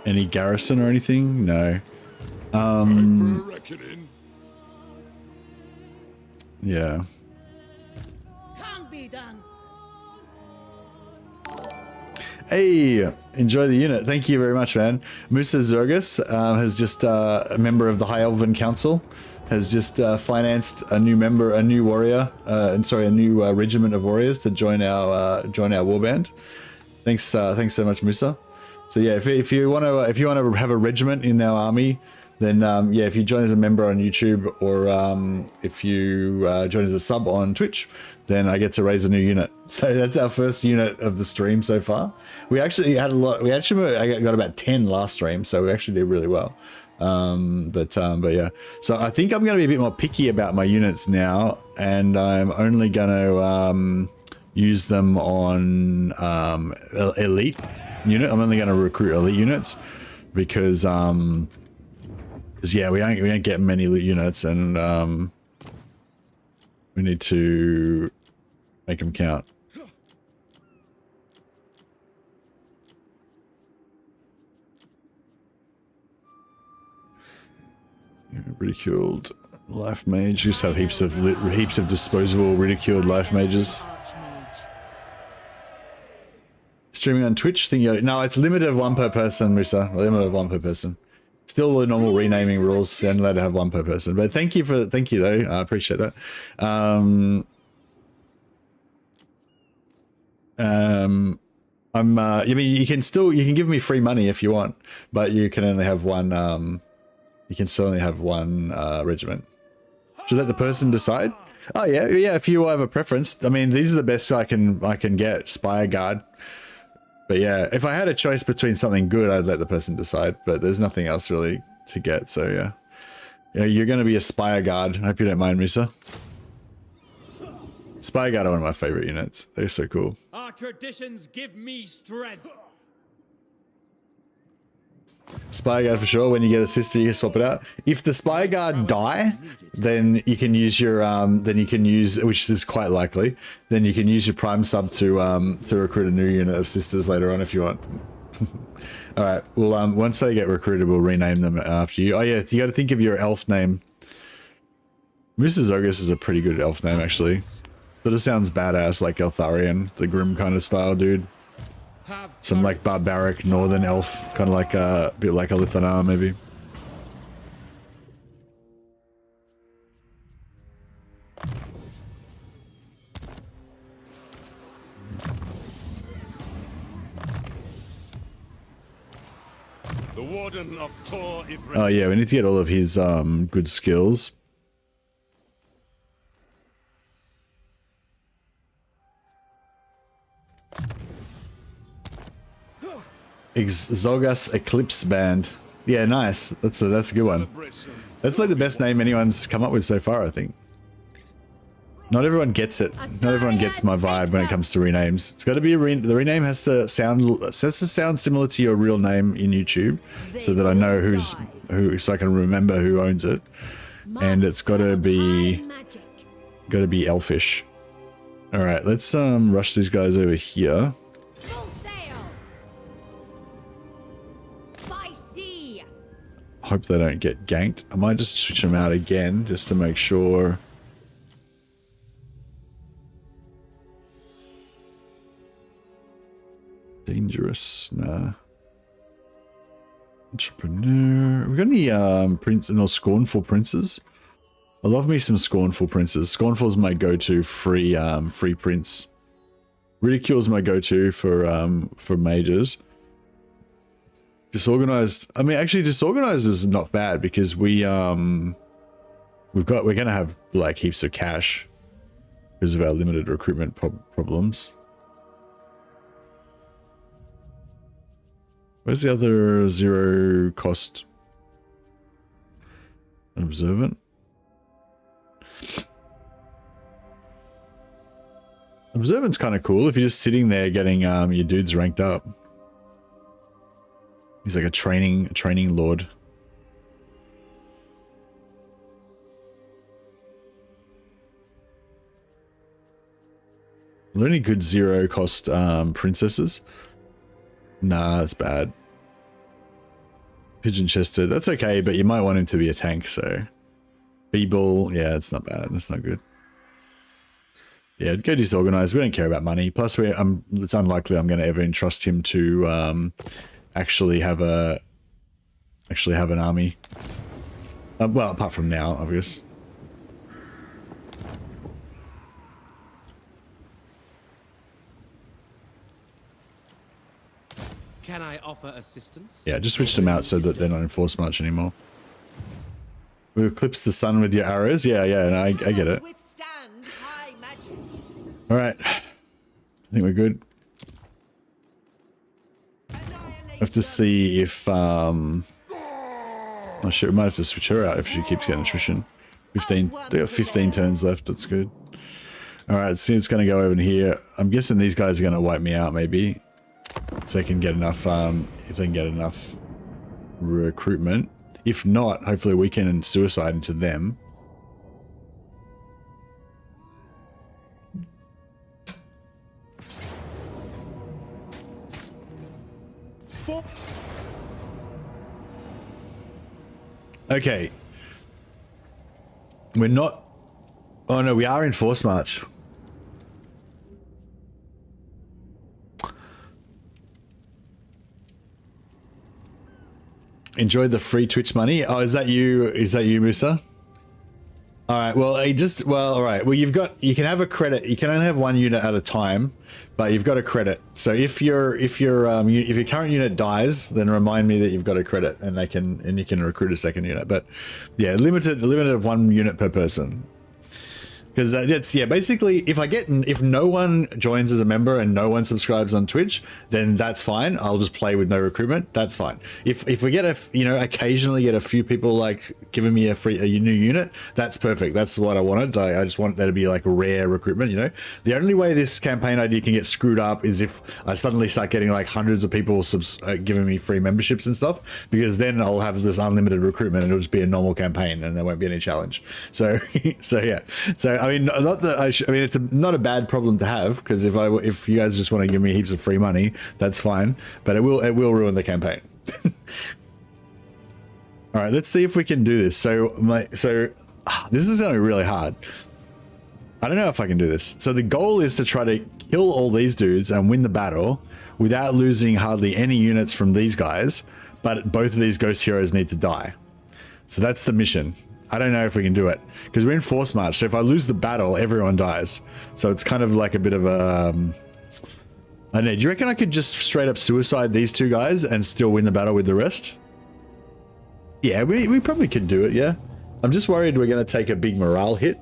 any garrison or anything. No.
Time for a reckoning.
Yeah.
Can't be done.
Hey, enjoy the unit. Thank you very much, man. Musa Zergus has just a member of the High Elven Council, has just financed a new member, a new warrior, a new regiment of warriors to join our warband. Thanks so much, Musa. So yeah, if you want to have a regiment in our army, then yeah, if you join as a member on YouTube or if you join as a sub on Twitch, then I get to raise a new unit. So that's our first unit of the stream so far. We actually had a lot. I got about 10 last stream, so we actually did really well. But yeah, so I think I'm going to be a bit more picky about my units now, and I'm only going to use them on elite unit. I'm only going to recruit elite units because yeah, we don't get many elite units, and we need to make them count. Ridiculed life mage. Just have heaps of disposable ridiculed life mages. Streaming on Twitch thing? No, it's limited of one per person, Musa. Limited of one per person. Still the normal renaming rules. You're only allowed to have one per person. But thank you though. I appreciate that. I mean, you can give me free money if you want, but you can only have one. You can still only have one regiment. Should let the person decide. Oh yeah. If you have a preference, I mean, these are the best I can get. Spire Guard. But yeah, if I had a choice between something good, I'd let the person decide. But there's nothing else really to get. So yeah, you're going to be a Spire Guard. I hope you don't mind, Musa. Spire Guard are one of my favorite units. They're so cool.
Our traditions give me strength.
Spire Guard for sure. When you get a sister, you can swap it out. If the Spire Guard die, then you can use your which is quite likely. Then you can use your Prime sub to recruit a new unit of sisters later on if you want. All right. Well, once they get recruited, we'll rename them after you. Oh yeah, you got to think of your elf name. Mrs. Zogus is a pretty good elf name actually, but it sounds badass, like Eltharion, the grim kind of style dude. Some like barbaric northern elf, kind of like a bit like a Lithanar maybe.
The Warden of Tor Ivris.
Oh yeah, we need to get all of his good skills. Zogas Eclipse Band. Yeah, nice. That's a good one. That's like the best name anyone's come up with so far, I think. Not everyone gets it. Not everyone gets my vibe when it comes to renames. It's got to be the rename has to sound similar to your real name in YouTube, so that I know who, so I can remember who owns it. And it's got to be elfish. All right, let's rush these guys over here. Hope they don't get ganked. I might just switch them out again just to make sure. Dangerous, nah. Entrepreneur. Have we got any prince? No, scornful princes. I love me some scornful princes. Scornful's my go-to free prince. Ridicule's my go-to for mages. Disorganized. I mean, actually, disorganized is not bad because we're gonna have like heaps of cash because of our limited recruitment problems. Where's the other 0 cost? Observant. Observant's kind of cool if you're just sitting there getting your dudes ranked up. He's like a training lord. Are there any good 0 cost princesses? Nah, that's bad. Pigeon chested, that's okay, but you might want him to be a tank, so. Feeble, yeah, it's not bad, that's not good. Yeah, go disorganized. We don't care about money. Plus, it's unlikely I'm going to ever entrust him to actually have an army. Well, apart from now, obvious.
Can I offer assistance?
Yeah, just switched them out so that they're not in force march anymore. We eclipse the sun with your arrows. Yeah, no, I get it.
Withstand high magic.
All right, I think we're good. Have to see if oh shit, we might have to switch her out if she keeps getting attrition. 15. They got 15 turns left. That's good. All right, see what's going to go over here. I'm guessing these guys are going to wipe me out, maybe, if they can get enough. If they can get enough recruitment. If not, hopefully we can suicide into them. Okay. We're not... Oh no, we are in force march. Enjoyed the free Twitch money. Oh, is that you? Is that you, Musa? All right. Well, all right. Well, you can have a credit. You can only have 1 unit at a time, but you've got a credit. So if your current unit dies, then remind me that you've got a credit, and you can recruit a second unit. But yeah, limited of 1 unit per person. Because that's, yeah, basically, if no one joins as a member and no one subscribes on Twitch, then that's fine. I'll just play with no recruitment. That's fine. If we get occasionally get a few people like giving me a new unit, that's perfect. That's what I wanted. I just want there to be like rare recruitment, you know. The only way this campaign idea can get screwed up is if I suddenly start getting like hundreds of people giving me free memberships and stuff, because then I'll have this unlimited recruitment and it'll just be a normal campaign and there won't be any challenge. So, yeah. So, I mean, not that I mean, it's not a bad problem to have, because if you guys just want to give me heaps of free money, that's fine. But it will ruin the campaign. All right, let's see if we can do this. So this is going to be really hard. I don't know if I can do this. So the goal is to try to kill all these dudes and win the battle without losing hardly any units from these guys. But both of these ghost heroes need to die. So that's the mission. I don't know if we can do it because we're in force march. So if I lose the battle, everyone dies. So it's kind of like a bit of a, I don't know. Do you reckon I could just straight up suicide these 2 guys and still win the battle with the rest? Yeah, we probably can do it. Yeah. I'm just worried we're going to take a big morale hit.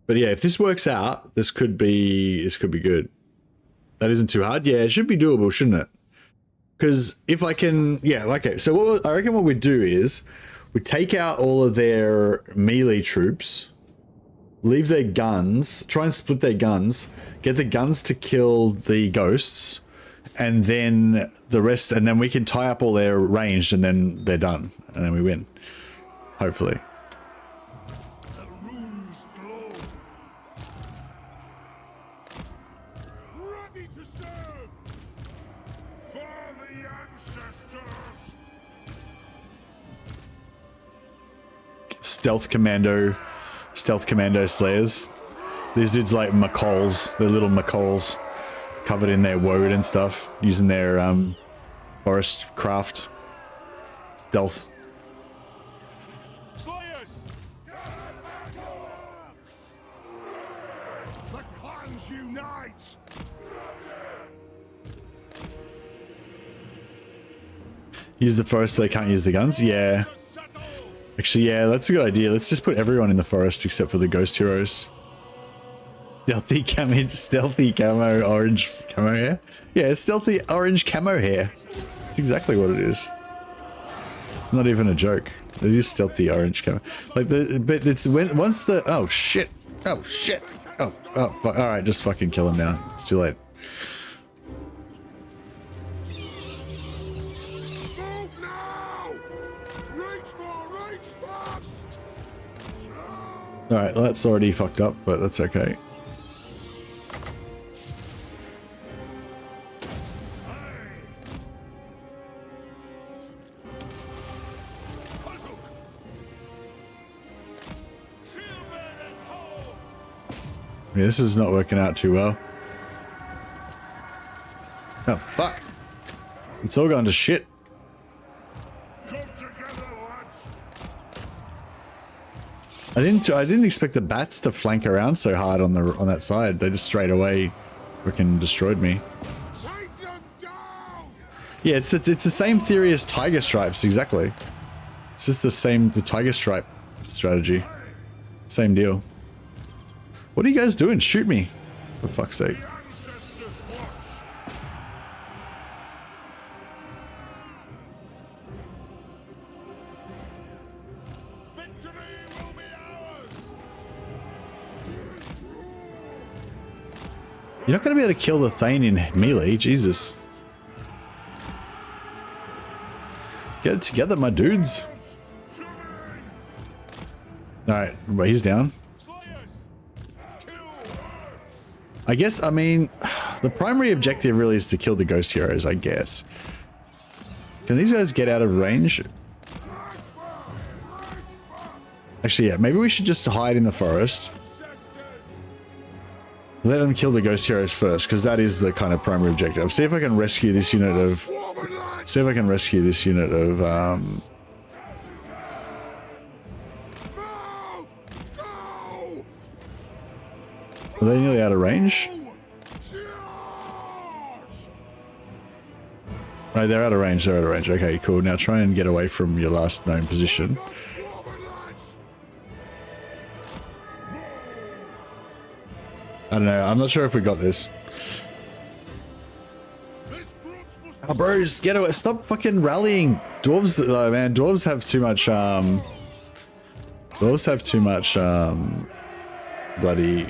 But yeah, if this works out, this could be good. That isn't too hard. Yeah, it should be doable, shouldn't it? Because if I can, yeah, okay. So I reckon what we do is we take out all of their melee troops, leave their guns, try and split their guns, get the guns to kill the ghosts, and then the rest, and then we can tie up all their ranged, and then they're done, and then we win, hopefully. Stealth commando slayers. These dudes like macaws, they're little macaws covered in their woad and stuff, using their forest craft stealth.
Slayers! The clans unite!
Use the forest so they can't use the guns? Yeah. Actually, yeah, that's a good idea. Let's just put everyone in the forest except for the ghost heroes. Stealthy camo orange camo hair? Yeah, it's stealthy orange camo hair. That's exactly what it is. It's not even a joke. It is stealthy orange camo. Like but it's once the oh shit. Oh shit. Oh fuck. Alright, just fucking kill him now. It's too late.
Move now! Reach fast!
Alright, well, that's already fucked up, but that's okay. Yeah, this is not working out too well. Oh fuck! It's all gone to shit.
Come together, lads!
I didn't expect the bats to flank around so hard on that side. They just straight away freaking destroyed me.
Take them down!
Yeah, it's the same theory as tiger stripes, exactly. It's just the tiger stripe strategy. Same deal. What are you guys doing? Shoot me. For fuck's sake.
The ancestors watch! Victory will be ours!
You're not going to be able to kill the Thane in melee, Jesus. Get it together, my dudes. Alright, well, he's down. I guess, I mean, the primary objective really is to kill the ghost heroes, I guess. Can these guys get out of range? Actually, yeah, maybe we should just hide in the forest. Let them kill the ghost heroes first, because that is the kind of primary objective. See if I can rescue this unit of... See if I can rescue this unit of, Are they nearly out of range? Oh, they're out of range, they're out of range. Okay, cool. Now try and get away from your last known position. I don't know, I'm not sure if we got this. Oh, bros, get away. Stop fucking rallying. Dwarves, man, dwarves have too much, Dwarves have too much, bloody...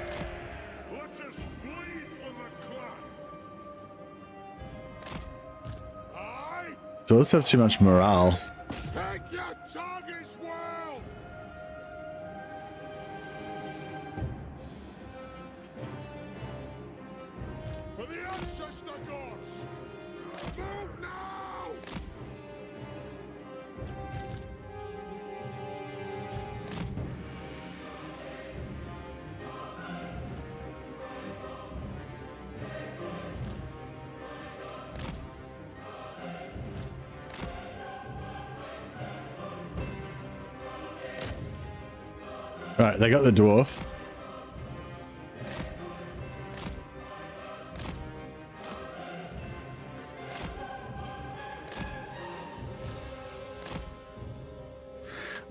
Dwarves have too much morale.
Take your targets well! For the ancestor gods! Move now!
Right, they got the dwarf.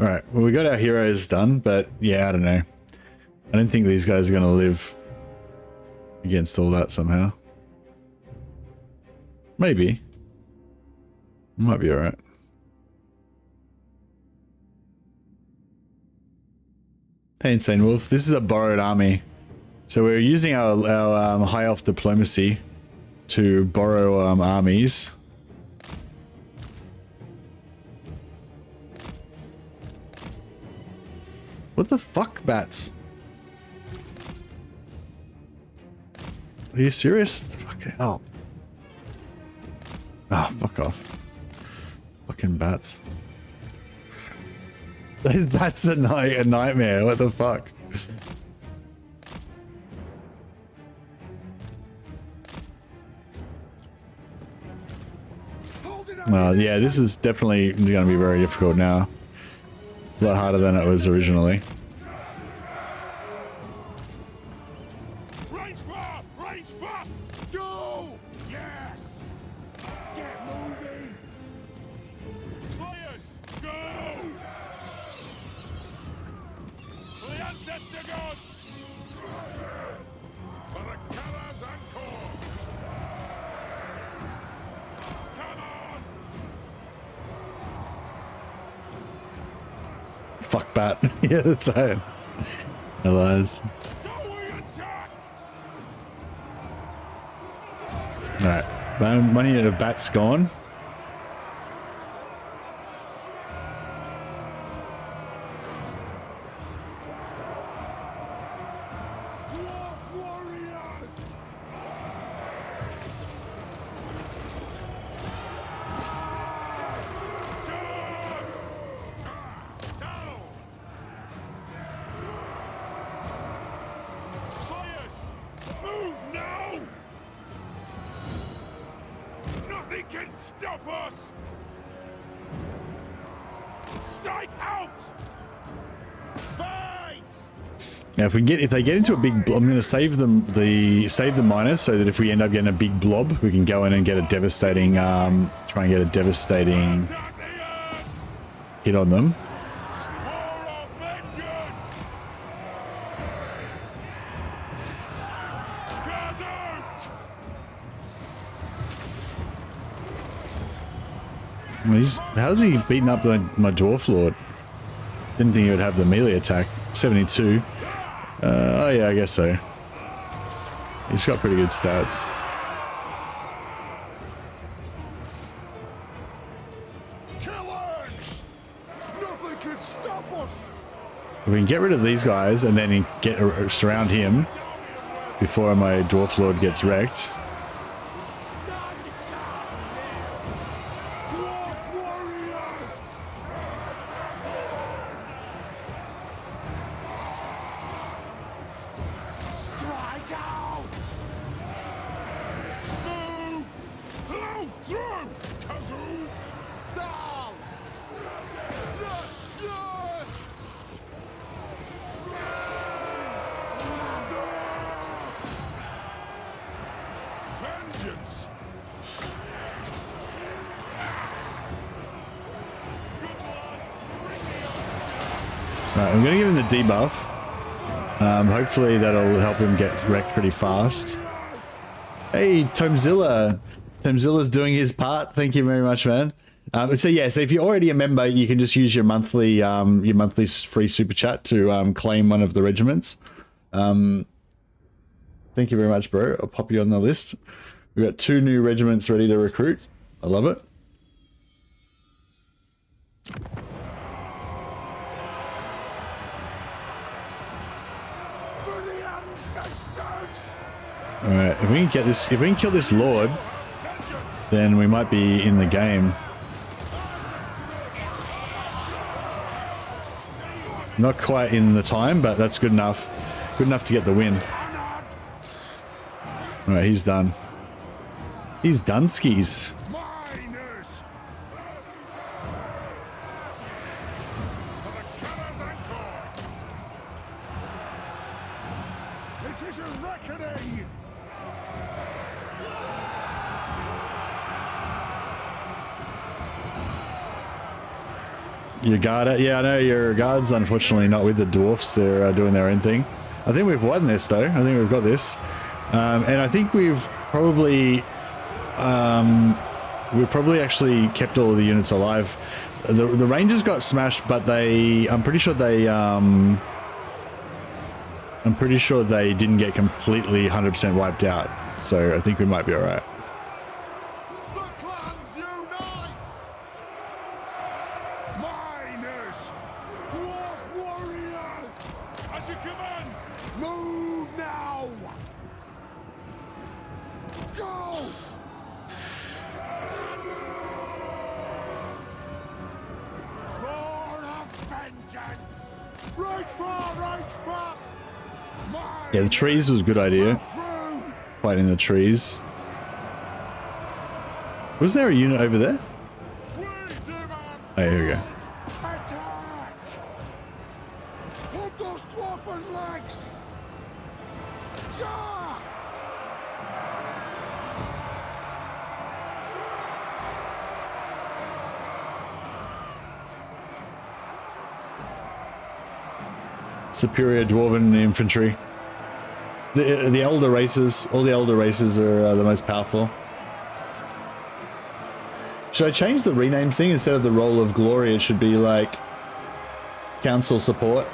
Alright, well, we got our heroes done, but yeah, I don't know. I don't think these guys are going to live against all that somehow. Maybe. Might be alright. Hey, Insane Wolf. This is a borrowed army. So we're using our high elf diplomacy to borrow armies. What the fuck, bats? Are you serious? Fucking hell. Ah, fuck off. Fucking bats. Those bats are a nightmare. What the fuck? Well, yeah, this is definitely going to be very difficult now. A lot harder than it was originally.
Range far! Range fast! Go! Yes! Get moving! Slayers, go! For the ancestor gods! For the Karas and Core! Come on!
Fuck bat. Yeah, that's right. Allies. Alright. Money of bat's gone.
Can stop us! Strike out! Fight!
Now, if they get into a big, I'm going to save them save the miners so that if we end up getting a big blob, we can go in and get a devastating, try and get a devastating hit on them. How's he beating up my Dwarf Lord? Didn't think he would have the melee attack. 72. Oh yeah, I guess so. He's got pretty good stats.
Nothing can stop us.
If we can get rid of these guys and then surround him before my Dwarf Lord gets wrecked. Right, I'm going to give him the debuff. Hopefully that'll help him get wrecked pretty fast. Hey, Tomzilla. Tomzilla's doing his part. Thank you very much, man. So if you're already a member, you can just use your monthly free super chat to claim one of the regiments. Thank you very much, bro. I'll pop you on the list. We've got 2 new regiments ready to recruit. I love it. All right, if we can kill this Lord, then we might be in the game. Not quite in the time, but that's good enough. Good enough to get the win. All right, he's done. He's done skis. Your guard, yeah, I know your guard's unfortunately not with the dwarfs. They're doing their own thing. I think we've won this though. I think we've got this, and I think we've probably actually kept all of the units alive. The Rangers got smashed, but I'm pretty sure they didn't get completely 100% wiped out. So I think we might be all right. Yeah, the trees was a good idea. Fighting the trees. Was there a unit over there? Oh, here we go.
Attack! Pump those dwarfen legs! Ja!
Superior dwarven infantry. The elder races, all the elder races are the most powerful. Should I change the rename thing? Instead of the role of glory, it should be like council support.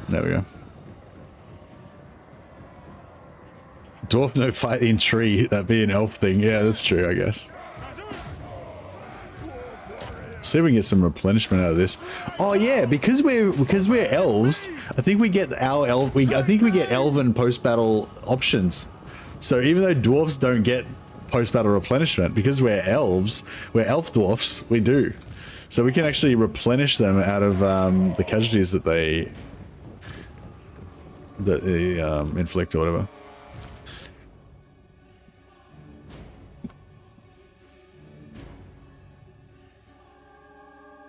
There we go. Dwarf no fighting tree. That'd be an elf thing. Yeah, that's true, I guess. See if we can get some replenishment out of this. Oh yeah, because we're elves, I think we get I think we get elven post-battle options. So even though dwarfs don't get post-battle replenishment, because we're elves, we're elf dwarfs, we do. So we can actually replenish them out of the casualties that they inflict or whatever.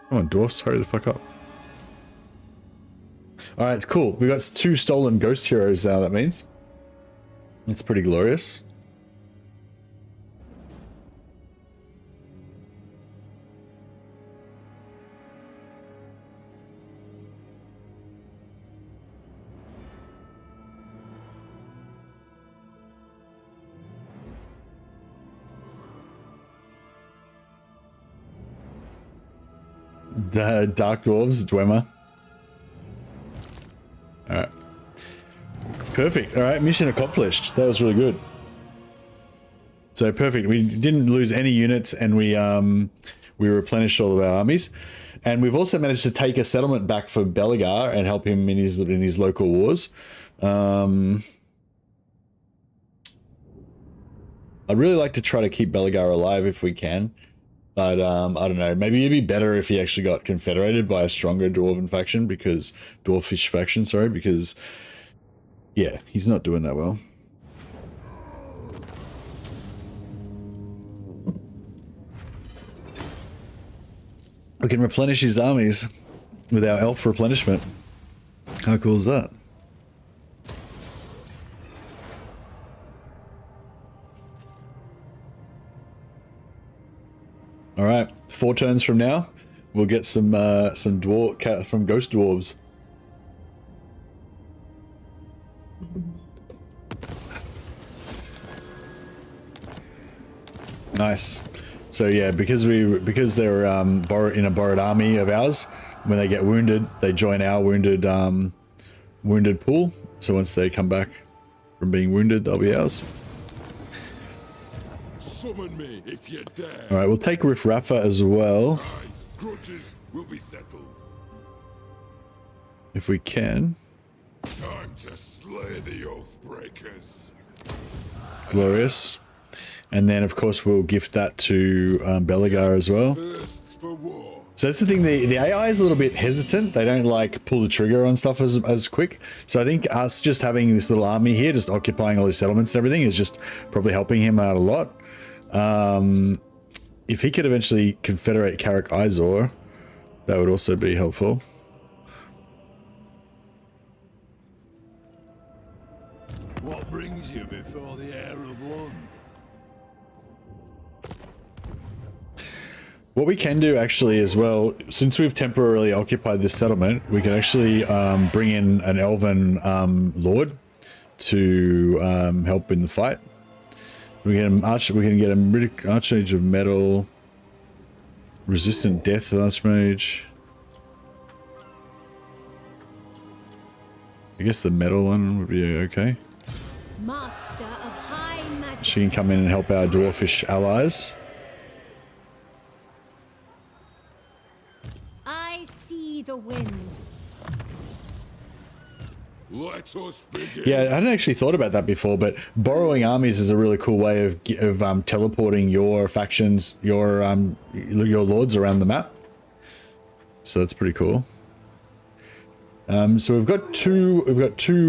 Come on, dwarfs, hurry the fuck up. Alright, cool. We got 2 stolen ghost heroes now, that means. That's pretty glorious. The Dark Dwarves, Dwemer. Alright. Perfect. Alright, mission accomplished. That was really good. So perfect. We didn't lose any units and we replenished all of our armies. And we've also managed to take a settlement back for Belegar and help him in his local wars. I'd really like to try to keep Belegar alive if we can. But I don't know, maybe it'd be better if he actually got confederated by a stronger dwarven faction, because dwarfish faction, sorry, because yeah, he's not doing that well. We can replenish his armies with our elf replenishment. How cool is that? All right, 4 turns from now, we'll get some ghost dwarves. Nice. So yeah, because they're in a borrowed army of ours, when they get wounded, they join our wounded pool. So once they come back from being wounded, they'll be ours.
Summon me if you dare.
All right, we'll take Riff Raffa as well.
Grudges will be settled.
If we can.
Time to slay the oath breakers.
Glorious. And then of course we'll gift that to Belegar as well.
For war.
So that's the thing, the AI is a little bit hesitant. They don't like pull the trigger on stuff as quick. So I think us just having this little army here, just occupying all these settlements and everything, is just probably helping him out a lot. If he could eventually confederate Karak Izor, that would also be helpful.
What brings you before the heir of Lund?
What we can do actually as well, since we've temporarily occupied this settlement, we can actually bring in an elven lord to help in the fight. We can get a Archmage of Metal, resistant death Archmage. I guess the metal one would be okay.
Master of High Magic.
She can come in and help our dwarfish allies.
I see the winds.
Let us begin.
Yeah, I hadn't actually thought about that before, but borrowing armies is a really cool way of teleporting your factions, your lords around the map. So that's pretty cool. So we've got two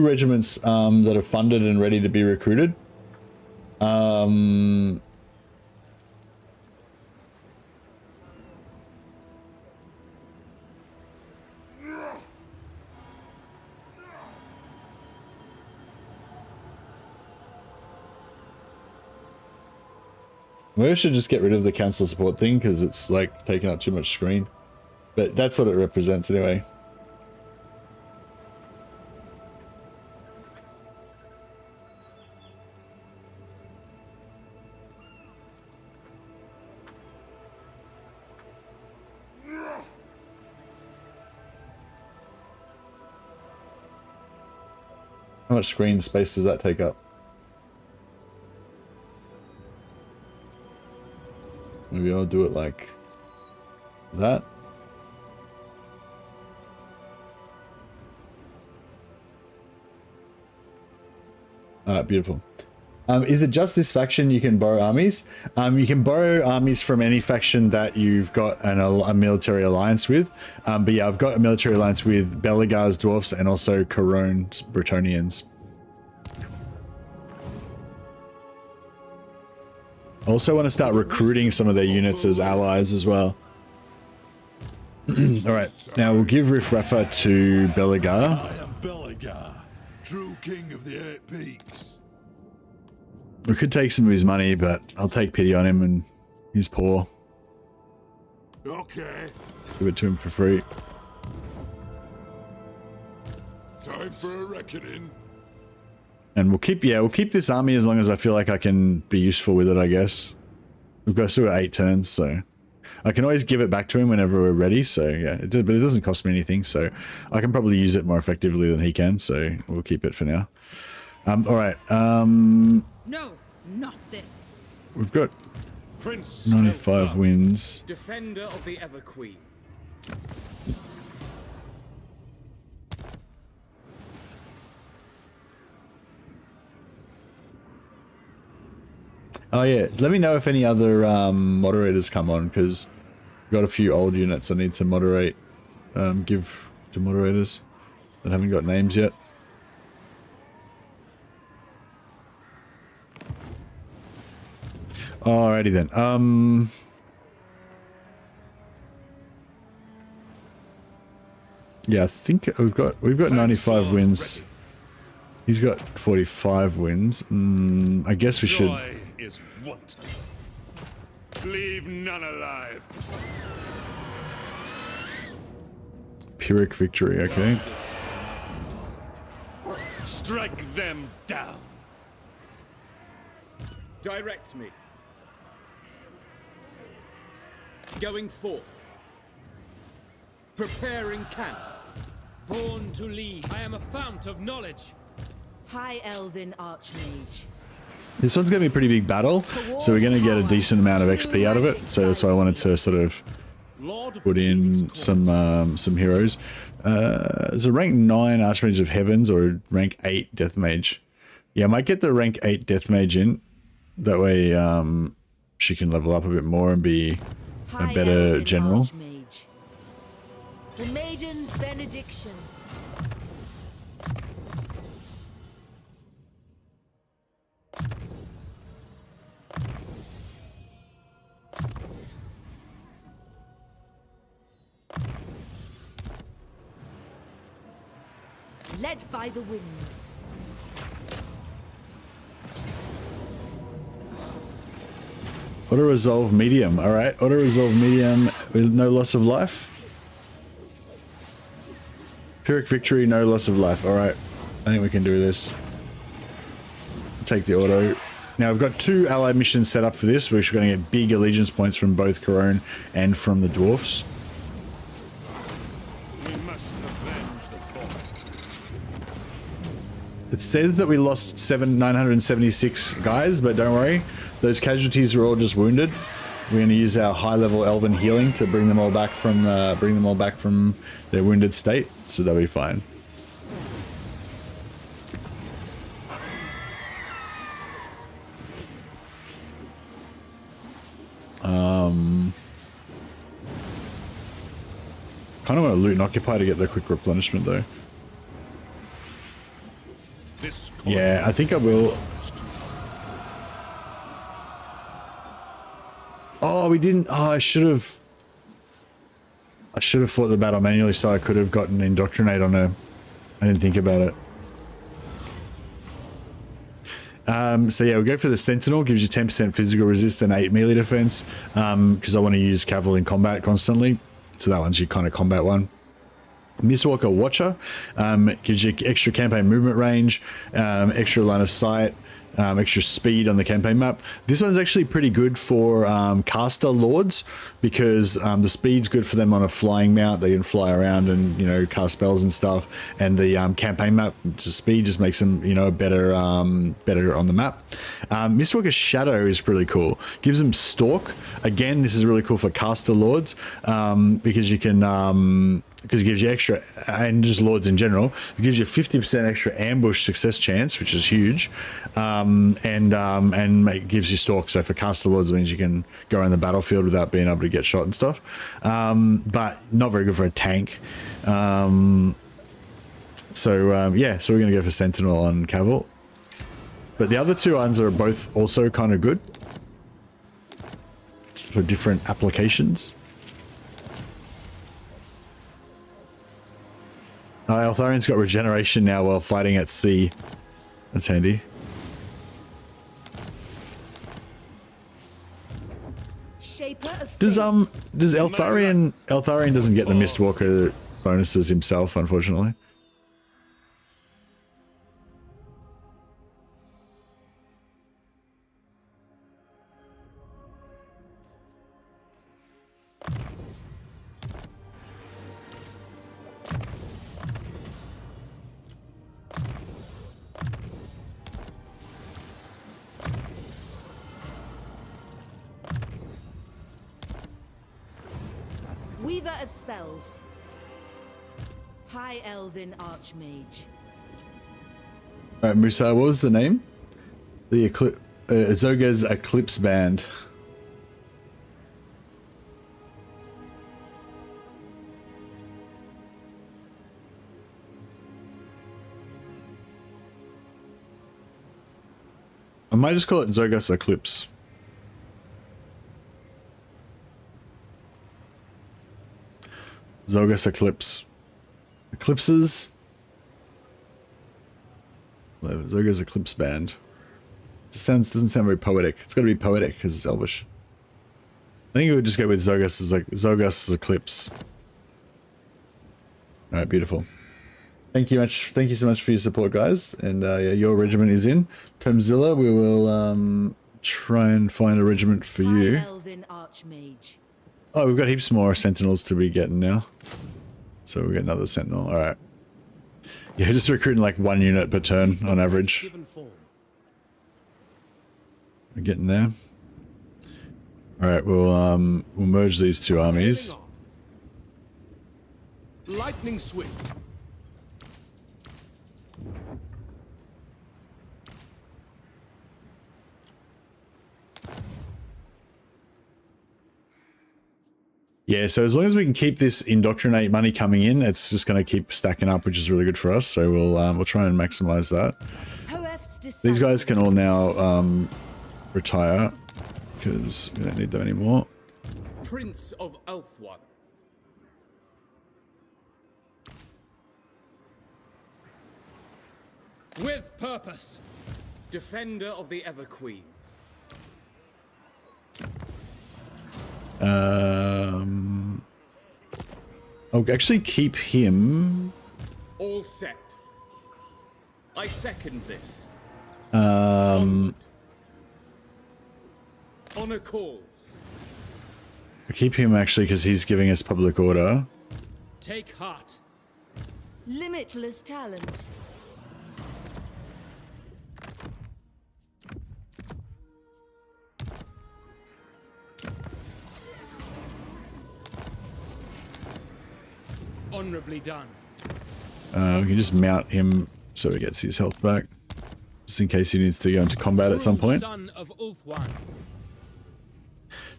regiments that are funded and ready to be recruited. Maybe I should just get rid of the council support thing because it's like taking up too much screen. But that's what it represents anyway. How much screen space does that take up? Maybe I'll do it like that. Alright, beautiful. Is it just this faction you can borrow armies? You can borrow armies from any faction that you've got a military alliance with. But yeah, I've got a military alliance with Belegar's dwarfs and also Caron's Bretonnians. I also want to start recruiting some of their units as allies as well. Alright, now we'll give Riff-Raffa to Belegar.
I am Belegar, true king of the 8 peaks.
We could take some of his money, but I'll take pity on him, and he's poor.
Okay.
Give it to him for free.
Time for a reckoning.
And we'll keep this army as long as I feel like I can be useful with it, I guess. We've got still got 8 turns, so I can always give it back to him whenever we're ready. So yeah, but it doesn't cost me anything, so I can probably use it more effectively than he can. So we'll keep it for now. All right.
No, not this.
We've got
Prince
95
Elthar,
wins.
Defender of the Ever Queen.
Oh yeah, let me know if any other moderators come on, because I've got a few old units I need to moderate, give to moderators that haven't got names yet. Alrighty then. Yeah, I think we've got 95 wins. He's got 45 wins. I guess we should.
Joy is wanton. Leave none alive.
Pyrrhic victory, okay.
Strike them down.
Direct me. Going forth. Preparing camp.
Born to lead. I am a fount of knowledge.
High Elven Archmage.
This one's going to be a pretty big battle, so we're going to get a decent amount of XP out of it. So that's why I wanted to sort of put in some heroes. There's a rank 9 Archmage of Heavens or a rank 8 Death Mage. Yeah, I might get the rank 8 Death Mage in. That way she can level up a bit more and be a better general.
Archmage. The Maiden's Benediction. Led by the winds.
Auto resolve medium. All right, auto resolve medium with no loss of life. Pyrrhic victory, no loss of life. All right, I think we can do this. Take the auto. Now we've got 2 allied missions set up for this, which we're going to get big allegiance points from both Caron and from the dwarfs.
We must avenge the fall.
It says that we lost 976 guys, but don't worry. Those casualties were all just wounded. We're going to use our high-level elven healing to bring them all back from their wounded state, so they'll be fine. kind of want to loot and occupy to get the quick replenishment though. Yeah, I think I will. Oh, we didn't. Oh, I should have fought the battle manually so I could have gotten indoctrinate on her. I didn't think about it. So yeah, we'll go for the Sentinel. Gives you 10% physical resist and 8 melee defense. Because I want to use Cavalry in combat constantly. So that one's your kind of combat one. Mistwalker Watcher gives you extra campaign movement range, extra line of sight, extra speed on the campaign map. This one's actually pretty good for caster lords because the speed's good for them on a flying mount. They can fly around and, you know, cast spells and stuff. And the campaign map speed just makes them, you know, better better on the map. Mistwalker Shadow is pretty cool. Gives them Stalk. Again, this is really cool for caster lords because you can because it gives you extra, and just lords in general, it gives you 50% extra ambush success chance, which is huge, and gives you stalk. So for caster lords, it means you can go around the battlefield without being able to get shot and stuff, but not very good for a tank. Yeah, so we're gonna go for Sentinel on Caval, but the other two ones are both also kind of good for different applications. Eltharion's got regeneration now while fighting at sea. That's handy. Does Eltharion doesn't get the Mistwalker bonuses himself, unfortunately.
Weaver of Spells. High Elven Archmage.
Alright, Musa, what was the name? The Zoga's Eclipse Band. I might just call it Zoga's Eclipse. Zoga's Eclipse. Eclipses. Zoga's Eclipse Band. Doesn't sound very poetic. It's got to be poetic because it's Elvish. I think we would just go with Zoga's Eclipse. All right, beautiful. Thank you so much for your support, guys. And yeah, your regiment is in. Tomzilla, we will try and find a regiment for you.
Elven Archmage.
Oh, we've got heaps more sentinels to be getting now. So we'll get another sentinel. All right. Yeah, just recruiting like 1 unit per turn on average. We're getting there. All right, we'll merge these two armies.
Lightning swift.
Yeah, so as long as we can keep this indoctrinate money coming in, it's just going to keep stacking up, which is really good for us. So we'll try and maximize that. These guys can all now retire because we don't need them anymore.
Prince of Elthwan.
With purpose.
Defender of the Ever Queen.
I'll actually keep him.
All set. I second this.
Onward.
Honor calls.
I'll keep him actually because he's giving us public order.
Take heart.
Limitless talent.
Honorably done.
We can just mount him so he gets his health back, just in case he needs to go into combat at some point.
Son of Ulthuan.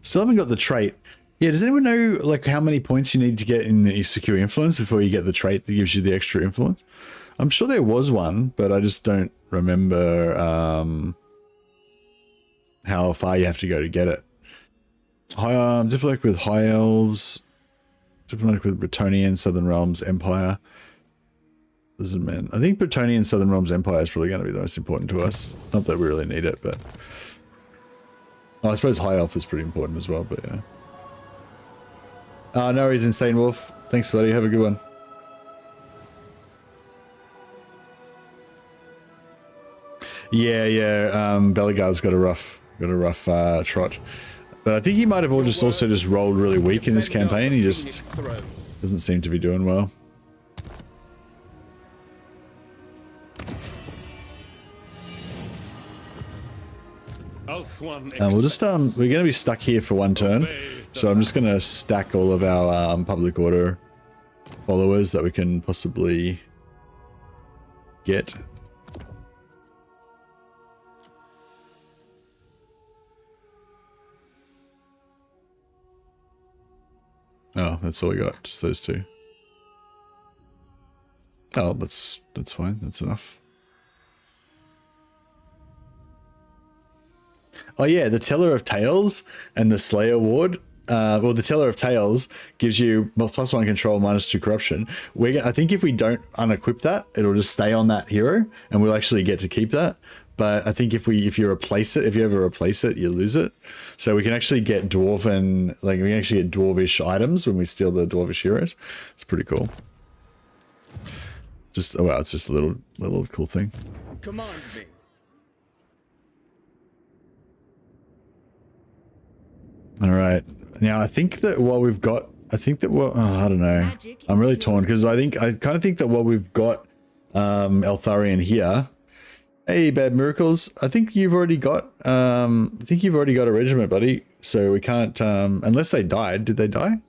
Still haven't got the trait. Yeah, does anyone know like how many points you need to get in secure influence before you get the trait that gives you the extra influence? I'm sure there was one, but I just don't remember how far you have to go to get it. Diplomatic with High Elves, diplomatic with Bretonnian, Southern Realms, Empire. Doesn't mean. I think Bretonnian, Southern Realms, Empire is probably going to be the most important to us. Not that we really need it, but I suppose High Elf is pretty important as well. But yeah. No, he's Insane Wolf. Thanks, buddy. Have a good one. Yeah. Belagar's got a rough trot, but I think he might have also just rolled really weak in this campaign. He just doesn't seem to be doing well. We'll just we're gonna be stuck here for one turn, so I'm just gonna stack all of our public order followers that we can possibly get. Oh, that's all we got, just those two. Oh, that's fine, that's enough. Oh yeah, the Teller of Tales and the Slayer Ward. Well, the Teller of Tales gives you +1 control, -2 corruption. I think if we don't unequip that, it'll just stay on that hero, and we'll actually get to keep that. But I think if you replace it, if you ever replace it, you lose it. So we can actually get dwarven, like we can actually get dwarvish items when we steal the dwarvish heroes. It's pretty cool. Just oh wow, it's just a little cool thing.
Command me.
All right. Now I think that what we've got, I don't know. I'm really torn because I kind of think that what we've got, Eltharion here. Hey, Bad Miracles. I think you've already got, a regiment, buddy. So we can't, unless they died. Did they die?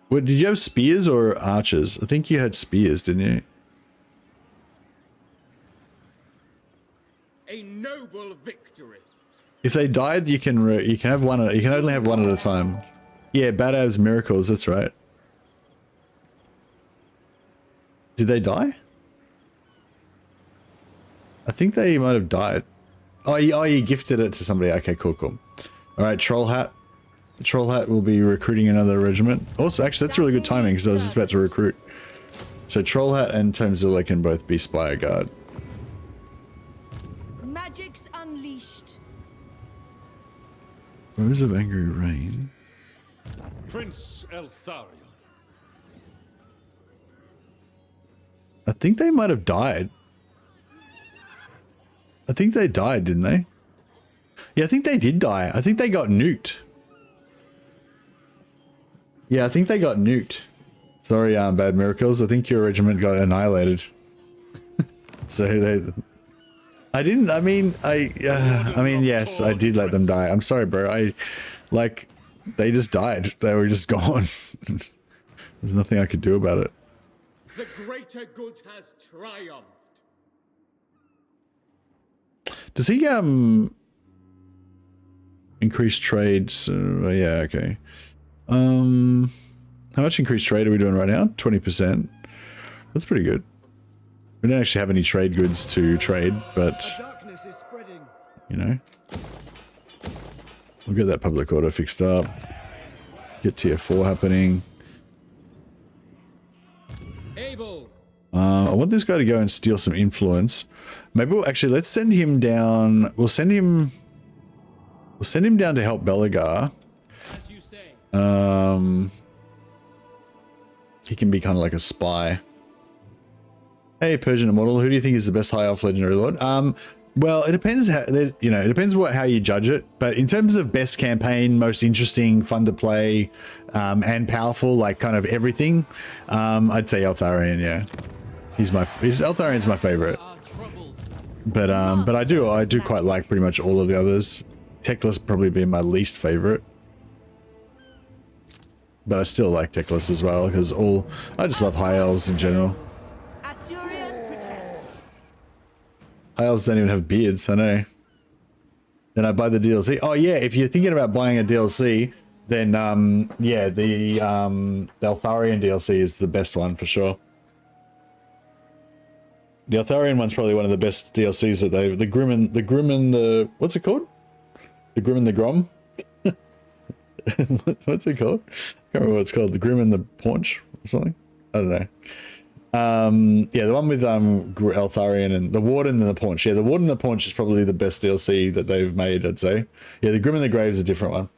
What, did you have spears or archers? I think you had spears, didn't you?
A noble victory.
If they died, you can have one. You can only have one at a time. Yeah, Badass Miracles. That's right. Did they die? I think they might have died. Oh, you gifted it to somebody. Okay, cool. All right, Troll Hat. The Troll Hat will be recruiting another regiment. Also, actually, that's really good timing because I was just about to recruit. So Troll Hat and Tomzilla can both be Spire Guard.
Magic's unleashed.
Rose of Angry Rain.
Prince Eltharion.
I think they might have died. I think they died, didn't they? Yeah, I think they did die. I think they got nuked. Yeah, I think they got nuked. Sorry, Bad Miracles. I think your regiment got annihilated. So I mean, yes, I did let them die. I'm sorry, bro. They just died. They were just gone. There's nothing I could do about it.
The greater good has triumphed.
Does he increase trades? Yeah, okay. How much increased trade are we doing right now? 20%. That's pretty good. We don't actually have any trade goods to trade, but you know, we'll get that public order fixed up. Get tier 4 happening.
Able.
I want this guy to go and steal some influence. Maybe let's send him down. We'll send him down to help Belagar.
As you say.
He can be kind of like a spy. Hey, Persian Immortal, who do you think is the best High Elf Legendary Lord? Well, it depends how, it depends how you judge it. But in terms of best campaign, most interesting, fun to play, and powerful, like kind of everything, I'd say Eltharion. Yeah, Eltharion's my favorite. But I do quite like pretty much all of the others. Teclis probably being my least favorite. But I still like Teclis as well because I just love High Elves in general. High Elves don't even have beards, I know. Then I buy the DLC. Oh yeah, if you're thinking about buying a DLC, then yeah, the Eltharion DLC is the best one for sure. The Eltharion one's probably one of the best DLCs that they've... The Grim and the... What's it called? The Grim and the Grom? What's it called? I can't remember what it's called. The Grim and the Paunch or something? I don't know. Yeah, the one with Eltharion and the Warden and the Paunch. Yeah, the Warden and the Paunch is probably the best DLC that they've made, I'd say. Yeah, the Grim and the Grave is a different one.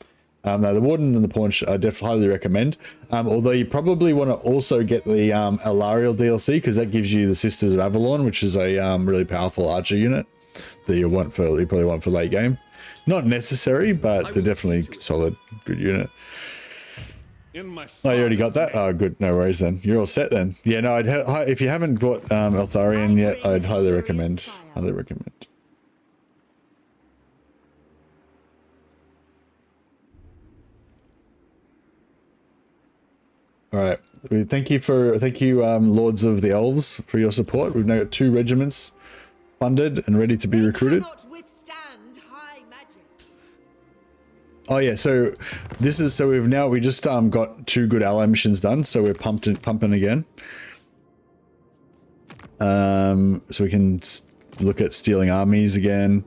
No, the Warden and the Paunch I definitely highly recommend. Although you probably want to also get the Eltharion DLC, because that gives you the Sisters of Avalon, which is a really powerful archer unit that you probably want for late game. Not necessary, but they're definitely solid, good unit. Oh, you already got that? Oh, good. No worries then. You're all set then. Yeah, no, if you haven't bought Eltharion yet, I'd highly recommend. Highly recommend. All right. Thank you, Lords of the Elves, for your support. We've now got 2 regiments funded and ready to be recruited. Oh yeah, so this is we just got 2 good ally missions done, so we're pumping again. So we can look at stealing armies again.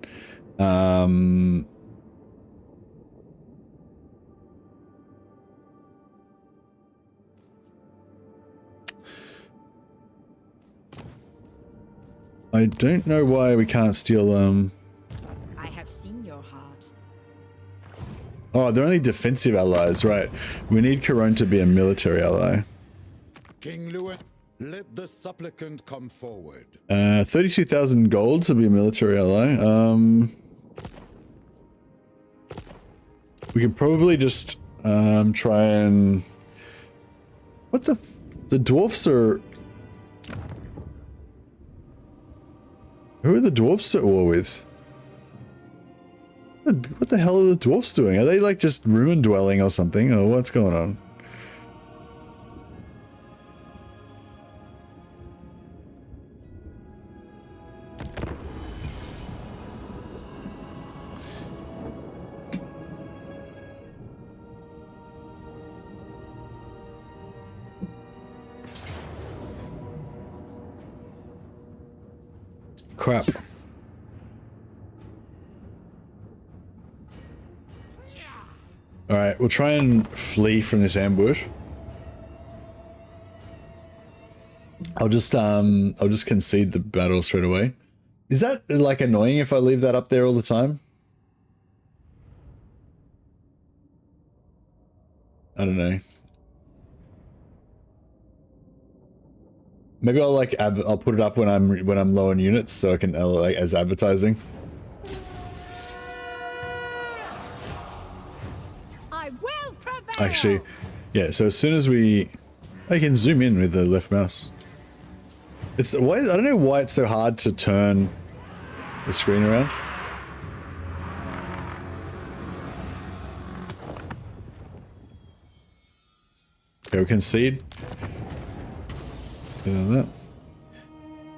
I don't know why we can't steal
I have seen your heart.
Oh, they're only defensive allies, right? We need Corone to be a military ally.
King Lewin, let the supplicant come forward.
32,000 gold to be a military ally. We could probably just try and... What the dwarfs are... Who are the dwarfs at war with? What the hell are the dwarfs doing? Are they like just ruin dwelling or something? Or what's going on? Crap. All right, we'll try and flee from this ambush. I'll just concede the battle straight away. Is that like annoying if I leave that up there all the time? I don't know. Maybe I'll I'll put it up when I'm low on units so I can like as advertising.
I will prevail.
Actually, yeah. So as soon as I can zoom in with the left mouse. I don't know why it's so hard to turn the screen around. Okay, we concede. That.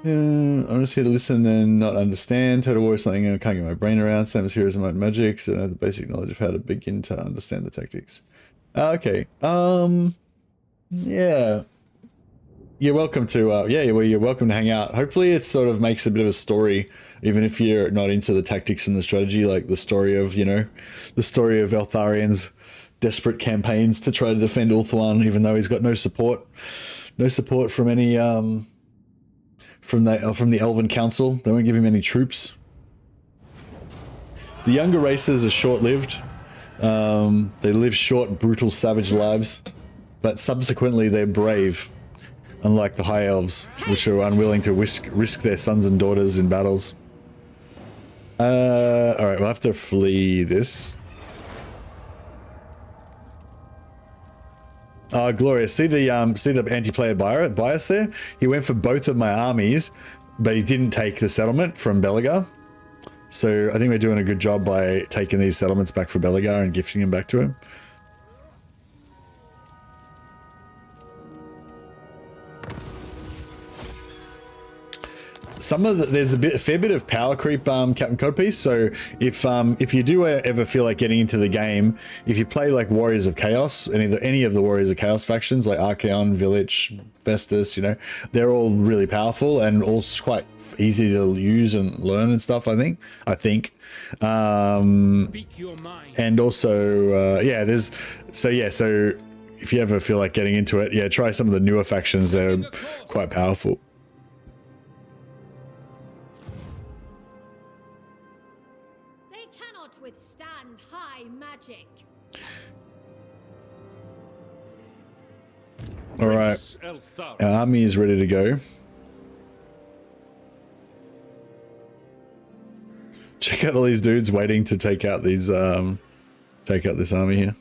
I'm just here to listen and not understand. Total War is something I can't get my brain around. Same as Heroes of Might and Magic, so I have the basic knowledge of how to begin to understand the tactics. Okay. Yeah. You're welcome to. Yeah. Well, you're welcome to hang out. Hopefully, it sort of makes a bit of a story, even if you're not into the tactics and the strategy, like the story of the story of Eltharion's desperate campaigns to try to defend Ulthuan, even though he's got no support. No support from any from the Elven Council. They won't give him any troops. The younger races are short-lived. They live short, brutal, savage lives, but subsequently they're brave, unlike the High Elves, which are unwilling to risk their sons and daughters in battles. All right, we'll have to flee this. Glorious. See the anti-player bias there? He went for both of my armies, but he didn't take the settlement from Belagar. So I think we're doing a good job by taking these settlements back for Belagar and gifting them back to him. there's a fair bit of power creep, Captain Codpiece. So if you do ever feel like getting into the game, if you play like Warriors of Chaos, any of the Warriors of Chaos factions like Archaon, Village, Vestus, you know, they're all really powerful and all quite easy to use and learn and stuff. I think.
Speak your mind.
And also, so if you ever feel like getting into it, yeah, try some of the newer factions. They're quite powerful.
They cannot withstand high magic.
All right, our army is ready to go. Check out all these dudes waiting to take out these, take out this army here.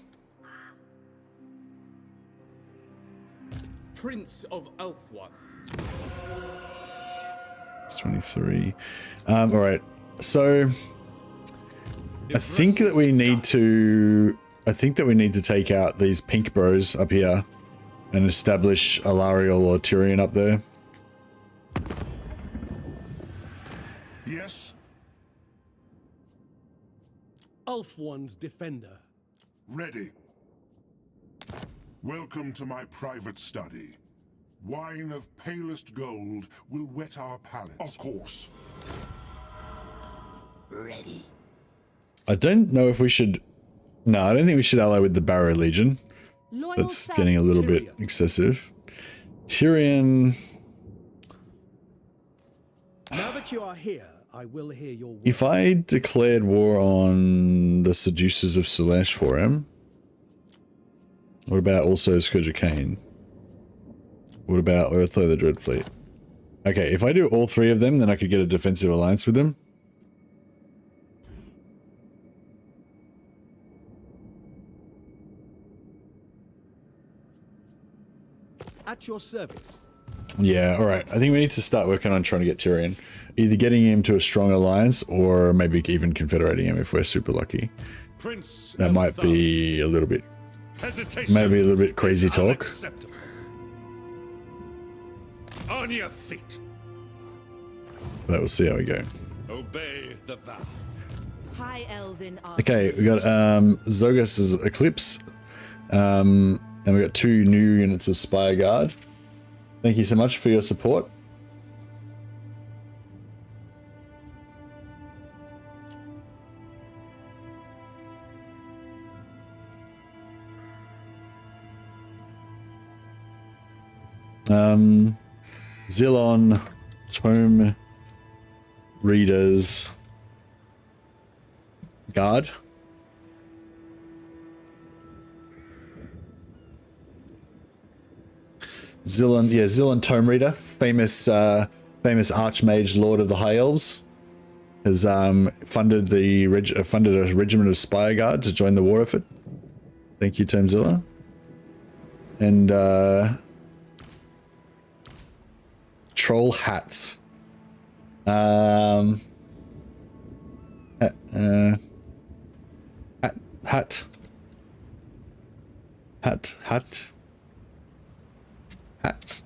Prince of Elthwan.
It's 23. All right, so I think that we need to take out these pink bros up here and establish Eltharion or Tyrion up there.
Yes.
Ulfwan's defender.
Ready. Welcome to my private study. Wine of palest gold will whet our palates. Of course.
Ready.
I don't know if we should... No, I don't think we should ally with the Barrow Legion. That's getting a little bit excessive. Tyrion...
Now that you are here, I will hear your word.
If I declared war on the Seducers of Slaanesh for him, what about also Scourge of Cain? What about Earthlow the Dreadfleet? Okay, if I do all three of them, then I could get a defensive alliance with them.
At your service.
Yeah, alright. I think we need to start working on trying to get Tyrion. Either getting him to a strong alliance, or maybe even confederating him if we're super lucky.
Prince
That might be a little bit... Maybe a little bit crazy talk.
On your feet.
But we'll see how we go.
Obey the vow.
High Elven
Okay, we got Zogas's Eclipse. And we got 2 new units of Spire Guard. Thank you so much for your support. Zilon, Tome Readers, Guard. Zilon Tome Reader, famous Archmage Lord of the High Elves, has funded a regiment of Spire Guard to join the war effort. Thank you, Tomzilla. And Troll Hats. Hat.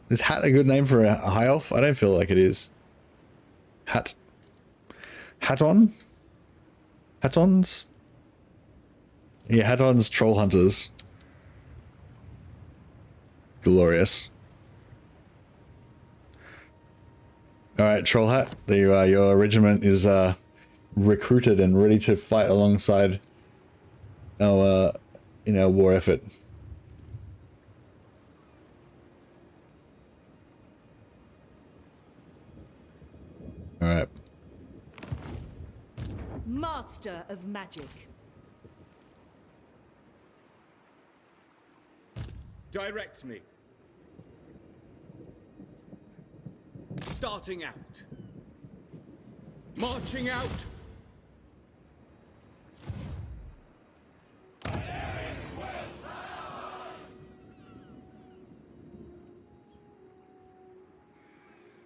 Is Hat a good name for a high elf? I don't feel like it is. Hatons? Yeah, Hatons Troll Hunters. Glorious. Alright, Troll Hat, there you are. Your regiment is recruited and ready to fight alongside our in our war effort. Alright.
Master of Magic.
Direct me. Starting out. Marching out.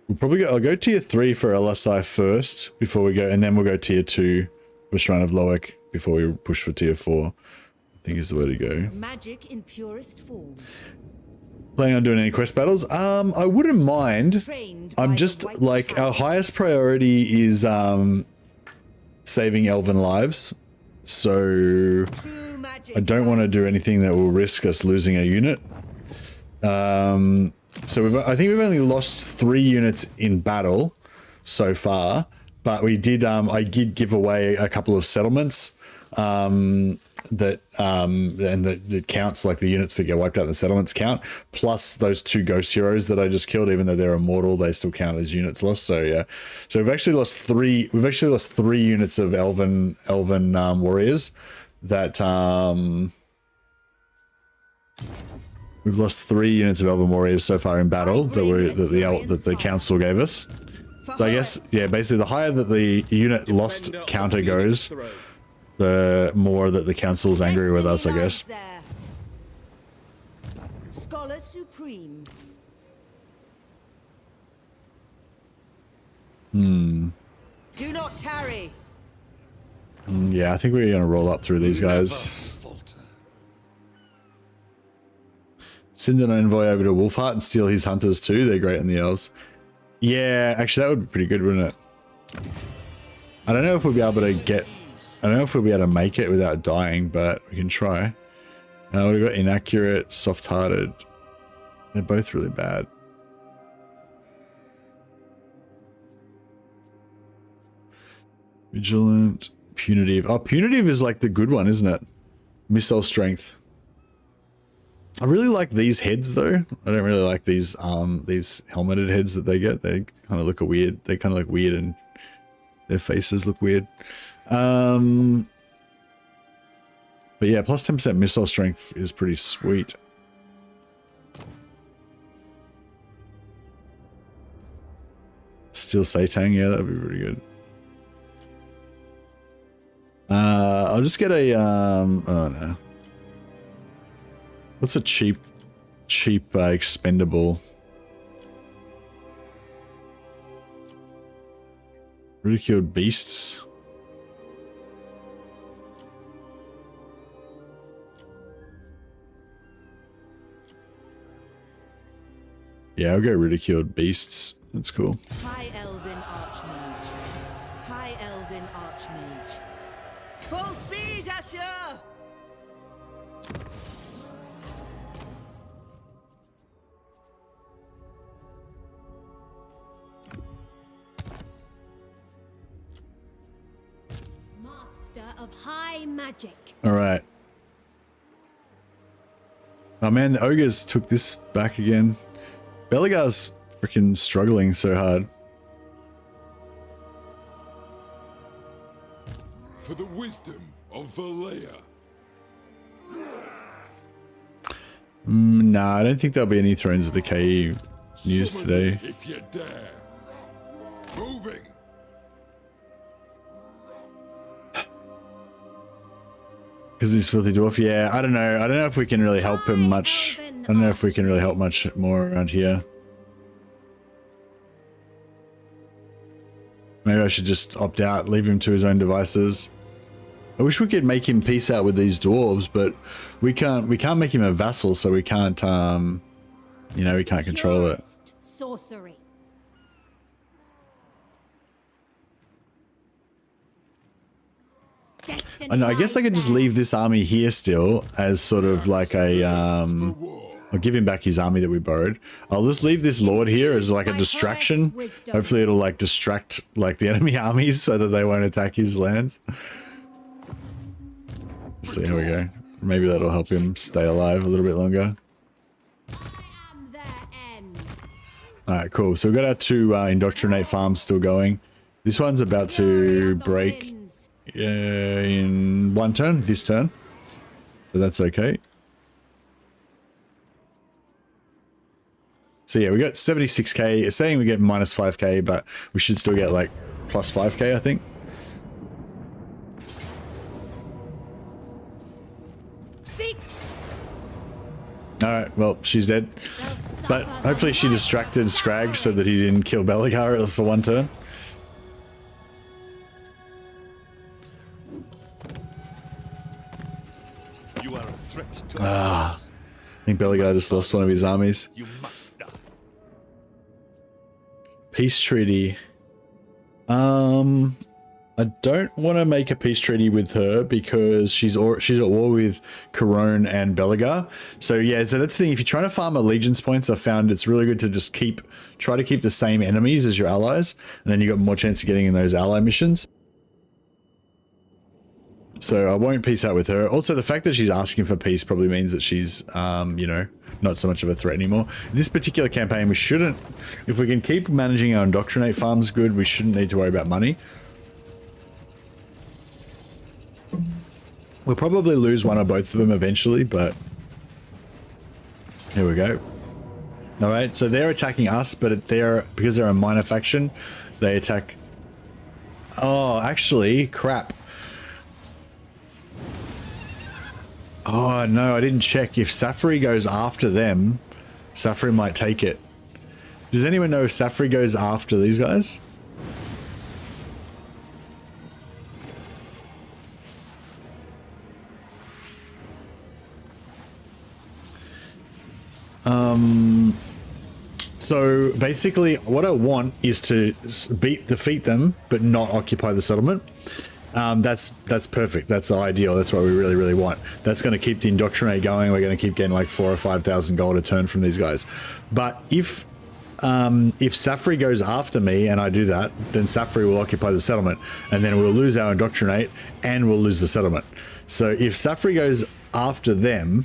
We'll probably I'll go tier 3 for LSI first before we go, and then we'll go tier 2 for Shrine of Loic before we push for tier 4. I think is the way to go.
Magic in purest form.
Planning on doing any quest battles? I wouldn't mind.
Trained
I'm
by
just
the White
like
Tower.
our highest priority is saving elven lives. So
True magic
I don't want to do anything that will risk us losing a unit. So I think we've only lost 3 units in battle so far, but we did I did give away a couple of settlements that counts, like the units that get wiped out in the settlements count, plus those 2 ghost heroes that I just killed. Even though they're immortal, they still count as units lost. So yeah, so we've actually lost 3 units of elven warriors that we've lost 3 units of elven warriors so far in battle that the council gave us. So I guess, yeah, basically the higher that the unit lost counter goes, the more that the council's angry with us, I guess.
There. Scholar Supreme. Do not tarry.
Yeah, I think we're gonna roll up through these guys. Send an envoy over to Wolfheart and steal his hunters too. They're great in the elves. Yeah, actually that would be pretty good, wouldn't it? I don't know if we'll be able to get... I don't know if we'll be able to make it without dying, but we can try. We've got inaccurate, soft-hearted. They're both really bad. Vigilant, punitive. Oh, punitive is like the good one, isn't it? Missile strength. I really like these heads though. I don't really like these helmeted heads that they get. They kind of look weird. They kind of look weird and their faces look weird. But yeah, plus 10% missile strength is pretty sweet. Steel Satang, yeah, that'd be pretty good. I'll just get a oh no. What's a cheap expendable? Ridiculed beasts. Yeah, I'll go ridiculed beasts. That's cool.
High Elven Archmage. High Elven Archmage. Full speed, Asher!
Master of high magic.
All right. Oh man, the ogres took this back again. Belegar's freaking struggling so hard.
For the wisdom of Valea.
Nah, I don't think there'll be any Thrones of Decay news today.
If you dare. Moving.
Because he's filthy dwarf. Yeah, I don't know. I don't know if we can really help him much. I don't know if we can really help much more around here. Maybe I should just opt out, leave him to his own devices. I wish we could make him peace out with these dwarves, but we can't make him a vassal, so we can't you know, we can't control it.
Sorcery.
And I guess I could just leave this army here still as sort of like a I'll give him back his army that we borrowed. I'll just leave this lord here as like a distraction. Hopefully it'll like distract like the enemy armies so that they won't attack his lands. So here we go. Maybe that'll help him stay alive a little bit longer. Alright, cool. So we've got our 2 indoctrinate farms still going. This one's about to break in 1 turn, this turn. But that's okay. So yeah, we got 76k. It's saying we get minus 5k, but we should still get like plus 5k, I think. Alright, well, she's dead. But hopefully she distracted Scrag so that he didn't kill Belegar for 1 turn. You are a threat to us. think Belegar just lost one of his armies.
You must die.
Peace treaty. I don't want to make a peace treaty with her because she's at war with Corone and Belegar. So yeah, so that's the thing. If you're trying to farm allegiance points, I found it's really good to just try to keep the same enemies as your allies, and then you got more chance of getting in those ally missions. So I won't peace out with her. Also, the fact that she's asking for peace probably means that she's, you know, not so much of a threat anymore. In this particular campaign, we shouldn't, if we can keep managing our indoctrinate farms good, we shouldn't need to worry about money. We'll probably lose one or both of them eventually, but here we go. All right, so they're attacking us, but because they're a minor faction, they attack. Oh, actually, crap. Oh no, I didn't check. If Safri goes after them, Safri might take it. Does anyone know if Safri goes after these guys? So basically what I want is to defeat them, but not occupy the settlement. That's perfect. That's ideal. That's what we really, really want. That's going to keep the indoctrinate going. We're going to keep getting like 4,000 or 5,000 gold a turn from these guys. But if Safri goes after me and I do that, then Safri will occupy the settlement, and then we'll lose our indoctrinate and we'll lose the settlement. So if Safri goes after them,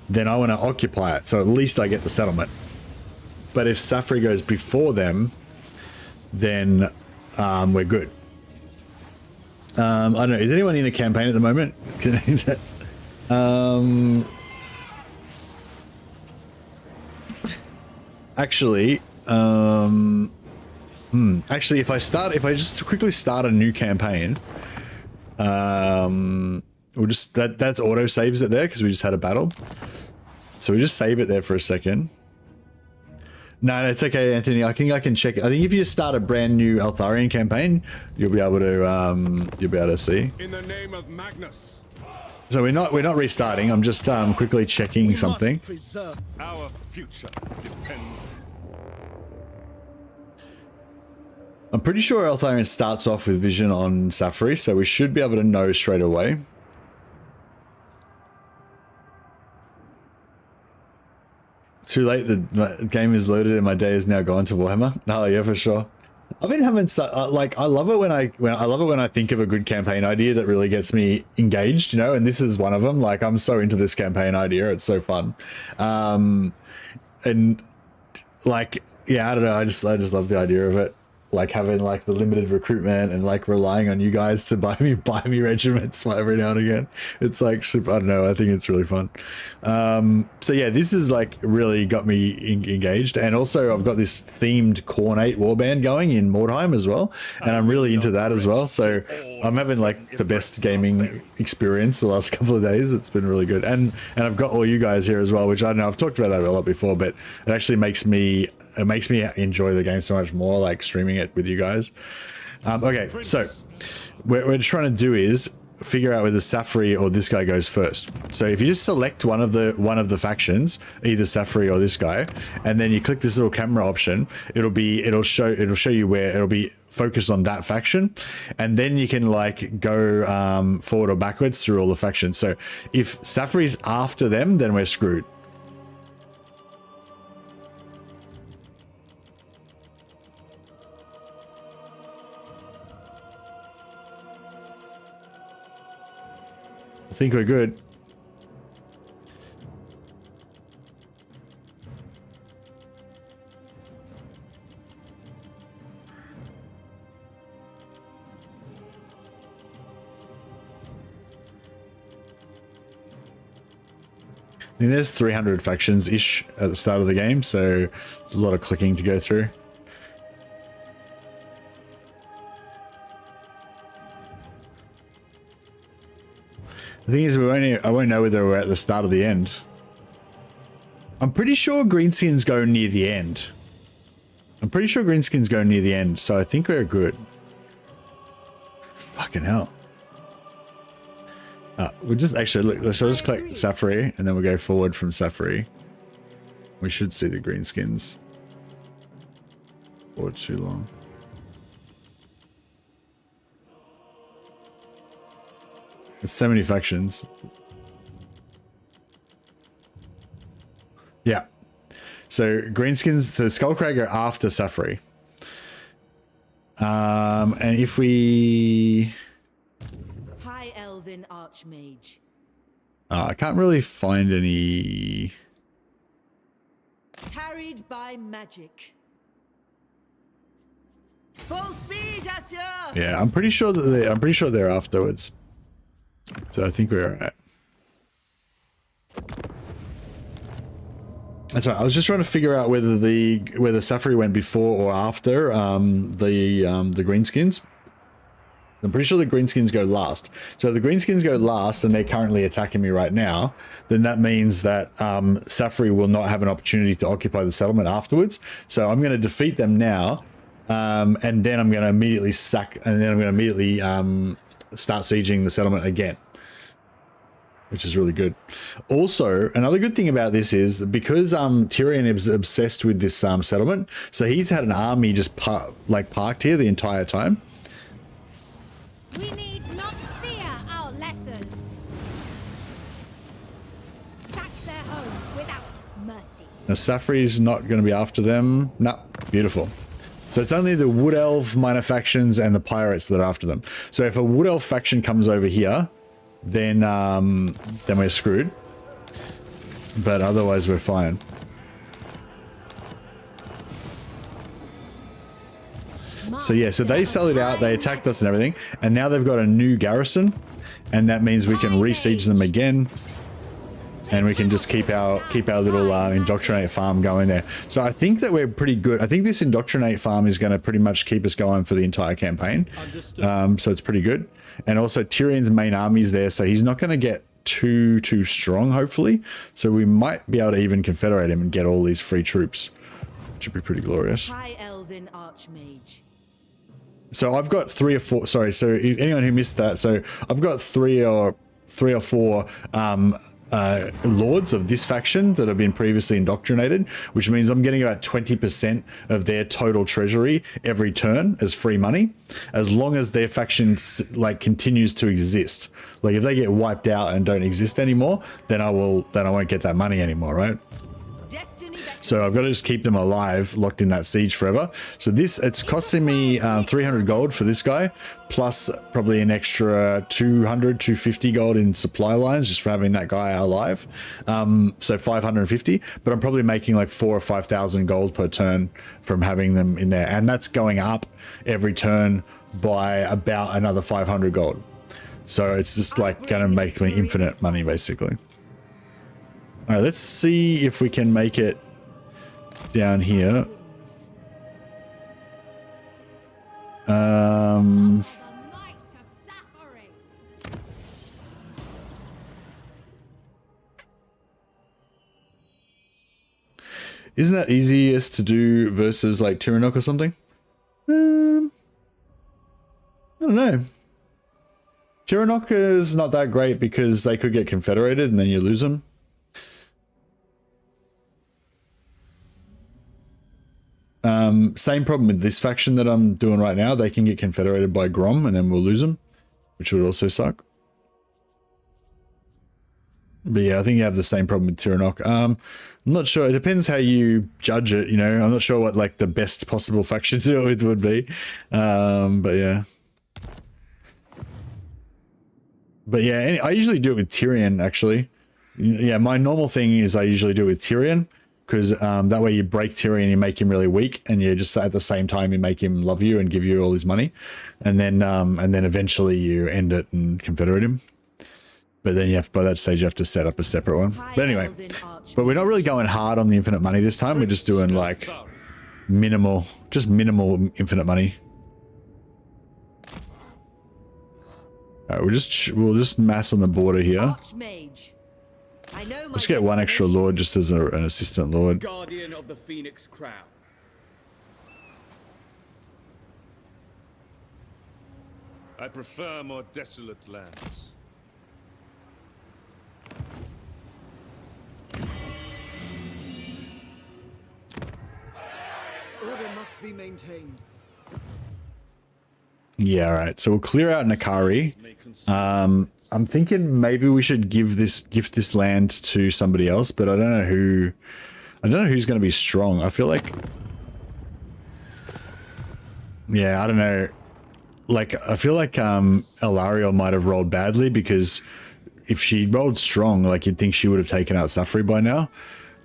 then I want to occupy it. So at least I get the settlement. But if Safri goes before them, then we're good. I don't know. Is anyone in a campaign at the moment? Actually, actually, if I just quickly start a new campaign, we'll just that's auto saves it there because we just had a battle. So we just save it there for a second. No, it's okay, Anthony. I think I can check it. I think if you start a brand new Eltharion campaign, you'll be able to see.
In the name of Magnus.
So we're not restarting. I'm just quickly checking something.
Our future depends.
I'm pretty sure Eltharion starts off with vision on Safri, so we should be able to know straight away. Too late, the game is loaded and my day is now gone to Warhammer. No, yeah, for sure. I've been having like, I love it when I think of a good campaign idea that really gets me engaged, you know, and this is one of them. Like, I'm so into this campaign idea. It's so fun. And like, yeah, I don't know. I just love the idea of it. Like having like the limited recruitment and like relying on you guys to buy me regiments every now and again. It's like super, I don't know, I think it's really fun. So yeah, this is like really got me engaged, and also I've got this themed Cornate warband going in Mordheim as well, and I'm really into that as well. So I'm having like the best gaming experience the last couple of days. It's been really good, and I've got all you guys here as well, which I know I've talked about that a lot before, but it actually makes me enjoy the game so much more, like streaming it with you guys. Okay, so what we're trying to do is figure out whether Safri or this guy goes first. So if you just select one of the factions, either Safri or this guy, and then you click this little camera option, it'll show you where it'll be focused on that faction, and then you can like go forward or backwards through all the factions. So if Safri's after them, then we're screwed. I think we're good. I mean, there's 300 factions-ish at the start of the game, so it's a lot of clicking to go through. The thing is, I won't know whether we're at the start or the end. I'm pretty sure greenskins go near the end. So I think we're good. Fucking hell. We'll just actually look. Let's just click Safari, and then we'll go forward from Safari. We should see the greenskins. Or too long. There's so many factions. Yeah. So greenskins, the Skullcrag are after Safari. And if we...
High Elven Archmage.
I can't really find any...
Carried by magic. Full speed, Asher!
Yeah, I'm pretty sure that they're afterwards. So I think we're alright. That's right. I was just trying to figure out whether Safari went before or after the greenskins. I'm pretty sure the greenskins go last. So if the greenskins go last and they're currently attacking me right now, then that means that Safari will not have an opportunity to occupy the settlement afterwards. So I'm going to defeat them now, and then I'm going to immediately start sieging the settlement again, which is really good. Also, another good thing about this is because Tyrion is obsessed with this settlement, so he's had an army just parked here the entire time.
We need not fear our lessers. Sack their homes without mercy.
Now Safri's not going to be after them. No, beautiful. So it's only the Wood Elf minor factions and the pirates that are after them. So if a Wood Elf faction comes over here, then we're screwed. But otherwise we're fine. So yeah, so they sallied out, they attacked us and everything, and now they've got a new garrison, and that means we can re-siege them again, and we can just keep our little indoctrinate farm going there. So I think that we're pretty good. I think this indoctrinate farm is going to pretty much keep us going for the entire campaign. So it's pretty good. And also Tyrion's main army's there, so he's not going to get too strong, hopefully. So we might be able to even confederate him and get all these free troops, which would be pretty glorious.
High Elven Archmage.
So I've got 3 or 4. Sorry, so anyone who missed that, so I've got 3 or 4 lords of this faction that have been previously indoctrinated, which means I'm getting about 20% of their total treasury every turn as free money, as long as their faction continues to exist. Like if they get wiped out and don't exist anymore, then I won't get that money anymore, right? So I've got to just keep them alive, locked in that siege forever. So it's costing me 300 gold for this guy, plus probably an extra 250 gold in supply lines just for having that guy alive. So 550, but I'm probably making like 4,000 or 5,000 gold per turn from having them in there. And that's going up every turn by about another 500 gold. So it's just like going to make me infinite money basically. All right, let's see if we can make it down here. Isn't that easiest to do versus like Tyrannok or something? I don't know. Tyrannok is not that great because they could get confederated and then you lose them. Same problem with this faction that I'm doing right now. They can get confederated by Grom and then we'll lose them, which would also suck. But yeah, I think you have the same problem with Tyrannok. I'm not sure. It depends how you judge it, you know. I'm not sure what like the best possible faction to do it with would be. But yeah. But yeah, I usually do it with Tyrion actually. Yeah, my normal thing is I usually do it with Tyrion. Because that way you break Tyrion, you make him really weak, and you just at the same time you make him love you and give you all his money, and then eventually you end it and confederate him. But then you have, by that stage, you have to set up a separate one. But anyway, but we're not really going hard on the infinite money this time. We're just doing like minimal infinite money. All right, we'll just mass on the border here. Let's get one extra lord just as an assistant lord.
Guardian of the Phoenix Crown.
I prefer more desolate lands.
Order must be maintained.
Yeah, all right. So we'll clear out Nakari. I'm thinking maybe we should gift this land to somebody else, but I don't know who. I don't know who's going to be strong. I feel like, yeah, I don't know. Like, I feel like Eltharion might have rolled badly, because if she rolled strong, like, you'd think she would have taken out Safri by now,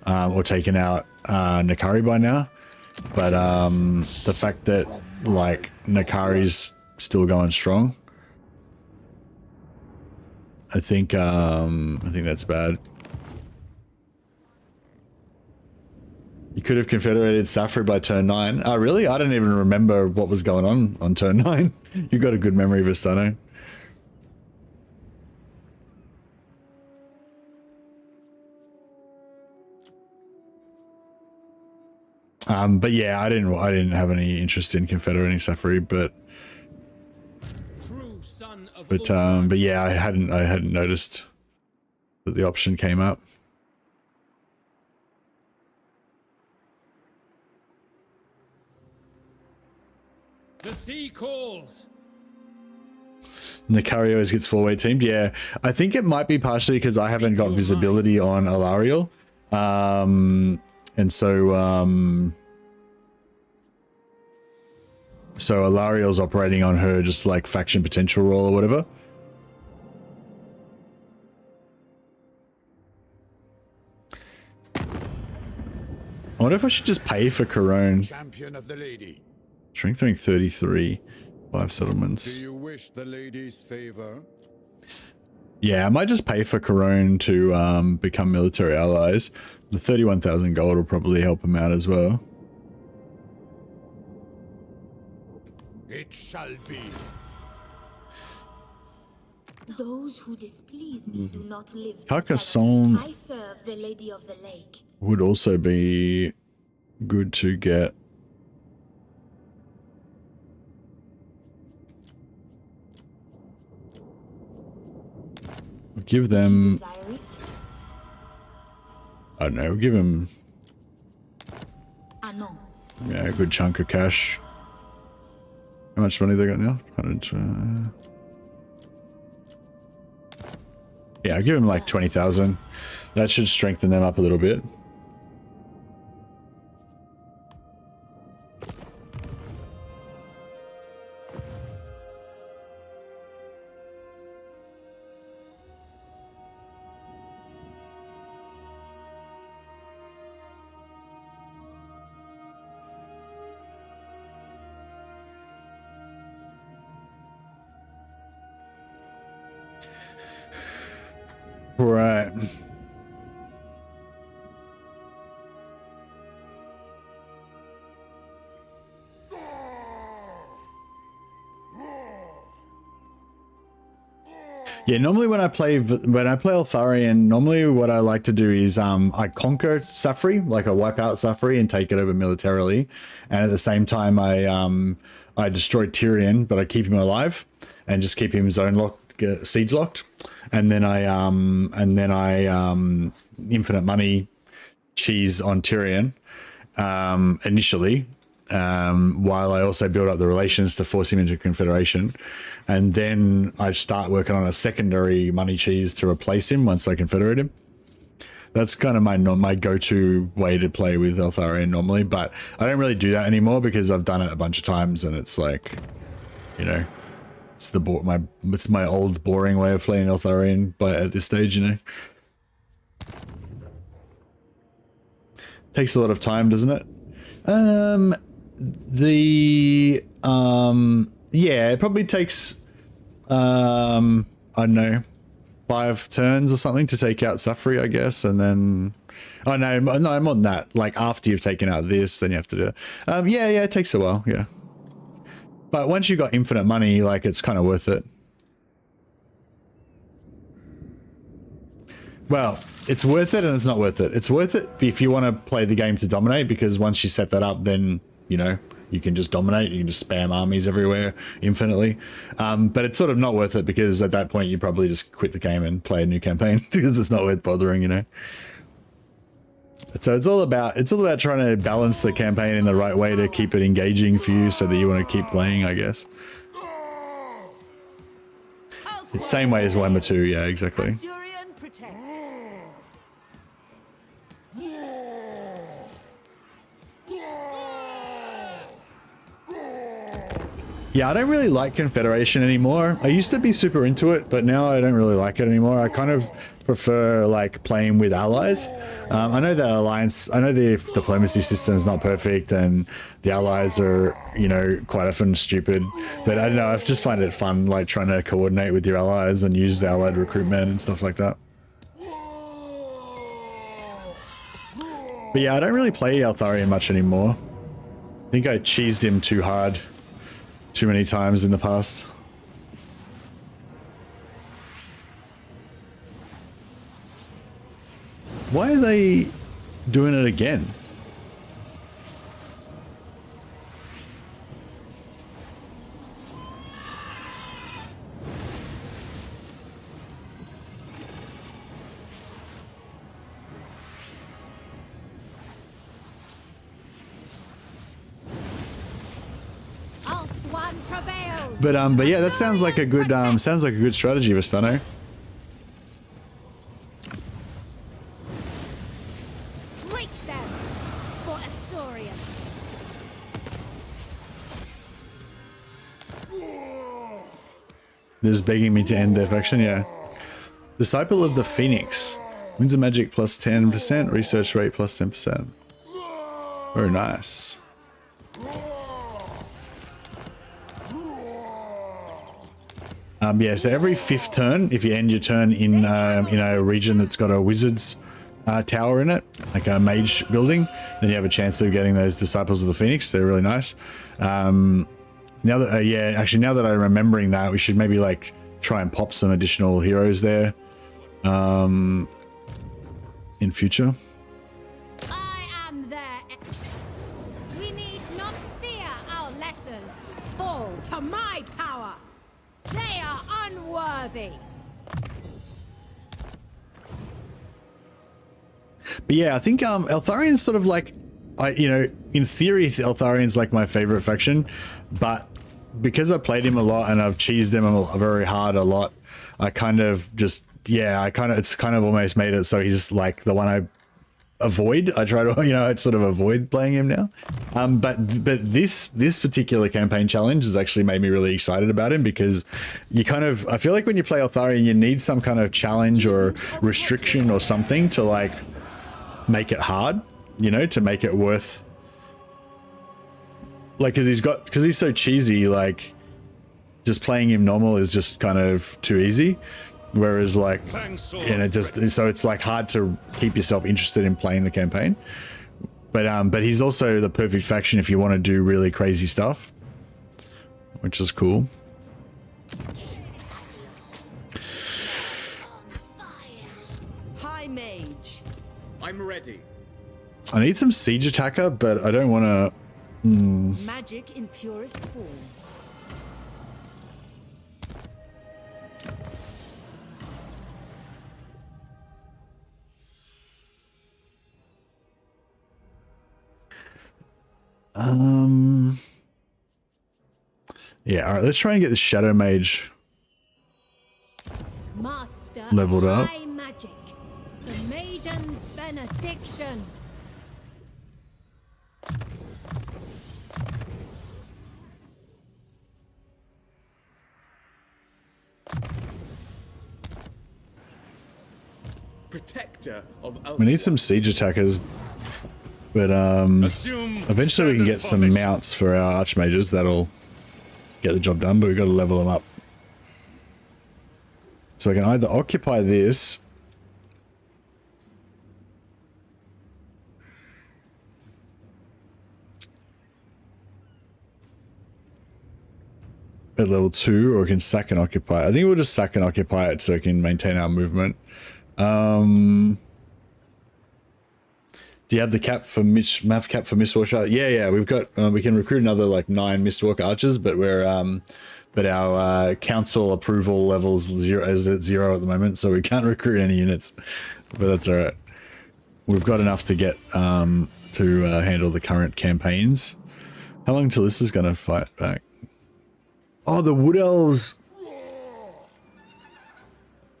or taken out Nakari by now. But the fact that, like, Nakari's still going strong, I think that's bad. You could have confederated Safri by turn 9. Oh, really? I don't even remember what was going on turn 9. You got a good memory, Vistano. But yeah, I didn't have any interest in confederating Safri, but yeah, I hadn't noticed that the option came up.
The sea calls.
Nakari always gets 4-way teamed. Yeah, I think it might be partially because I haven't got visibility on Eltharion. And so Alarion's operating on her just like faction potential roll or whatever. I wonder if I should just pay for Corone.
Champion of the lady.
Strengthening 33, 5 settlements.
Do you wish the lady's favor?
Yeah, I might just pay for Corone to become military allies. The 31,000 gold will probably help him out as well.
It shall be.
Those who displease me do not live.
Carcassonne
I serve the Lady of the Lake.
would also be good to get. Give them, I don't know, give him yeah, a good chunk of cash. How much money they got now? 100. Yeah, I'll give him like 20,000. That should strengthen them up a little bit. Right. Yeah, normally when I play Eltharion, normally what I like to do is I conquer Safri, like I wipe out Safri and take it over militarily, and at the same time I destroy Tyrion, but I keep him alive and just keep him zone locked, siege locked. And then I infinite money cheese on Tyrion initially, while I also build up the relations to force him into confederation, and then I start working on a secondary money cheese to replace him once I confederate him. That's kind of my go-to way to play with Eltharion normally, but I don't really do that anymore because I've done it a bunch of times, and it's like, you know. It's my old boring way of playing Eltharion at this stage, you know. Takes a lot of time, doesn't it? Yeah, it probably takes I don't know, 5 turns or something to take out Safri, I guess, and then no, I'm on that. Like after you've taken out this, then you have to do it. Yeah, it takes a while, yeah. But once you've got infinite money, like, it's kind of worth it. Well, it's worth it and it's not worth it. It's worth it if you want to play the game to dominate, because once you set that up, then, you know, you can just dominate. You can just spam armies everywhere infinitely. But it's sort of not worth it because at that point you probably just quit the game and play a new campaign because it's not worth bothering, you know. So it's all about trying to balance the campaign in the right way to keep it engaging for you, so that you want to keep playing, I guess. It's same way as Warhammer 2, yeah, exactly.
Eltharion protects.
Yeah, I don't really like Confederation anymore. I used to be super into it, but now I don't really like it anymore. I kind of prefer like playing with allies. I know the alliance, I know the diplomacy system is not perfect, and the allies are, you know, quite often stupid. But I don't know, I just find it fun, like trying to coordinate with your allies and use the allied recruitment and stuff like that. But yeah, I don't really play Eltharion much anymore. I think I cheesed him too hard, too many times in the past. Why are they doing it again?
One prevails.
But yeah, that sounds like a good strategy, Vistano.
Reach them for Eltharion.
They're just begging me to end their faction, yeah. Disciple of the Phoenix. Winds of magic plus 10%, research rate plus 10%. Very nice. Yeah, so every 5th turn, if you end your turn in a region that's got a wizard's tower in it, like a mage building, then you have a chance of getting those Disciples of the Phoenix. They're really nice. Now that yeah, actually, now that I'm remembering that, we should maybe like try and pop some additional heroes there in future.
I am there. We need not fear our lessers. Fall to my power. They are unworthy.
But yeah, I think Eltharion's sort of like, in theory, Eltharion's like my favorite faction, but because I played him a lot and I've cheesed him very hard a lot, I kind of just, yeah, it's kind of almost made it so he's like the one I avoid. I try to, I sort of avoid playing him now. But this particular campaign challenge has actually made me really excited about him, because you kind of, I feel like when you play Eltharion, you need some kind of challenge or restriction or something to like make it hard, to make it worth, like, because he's so cheesy, like just playing him normal is just kind of too easy. Whereas like, so it's like hard to keep yourself interested in playing the campaign. But he's also the perfect faction if you want to do really crazy stuff, which is cool.
High Mage.
I'm ready.
I need some siege attacker, but I don't want to.
Magic in purest form.
Yeah, all right, let's try and get the Shadow Mage
Master
leveled up.
High magic. The maiden's benediction.
Protector of
We need some siege attackers, but eventually we can get some mounts for our archmages. That'll get the job done, but we've got to level them up. So I can either occupy this, at level 2, or we can sack and occupy. I think we'll just sack and occupy it so we can maintain our movement. Do you have the cap for math cap for Mistwalker? Yeah, we've got, we can recruit another like 9 Mistwalker archers, but we're, but our council approval level's is at 0 at the moment, so we can't recruit any units, but that's all right. we've got enough to get to handle the current campaigns. How long till this is going to fight back? Oh, the Wood Elves.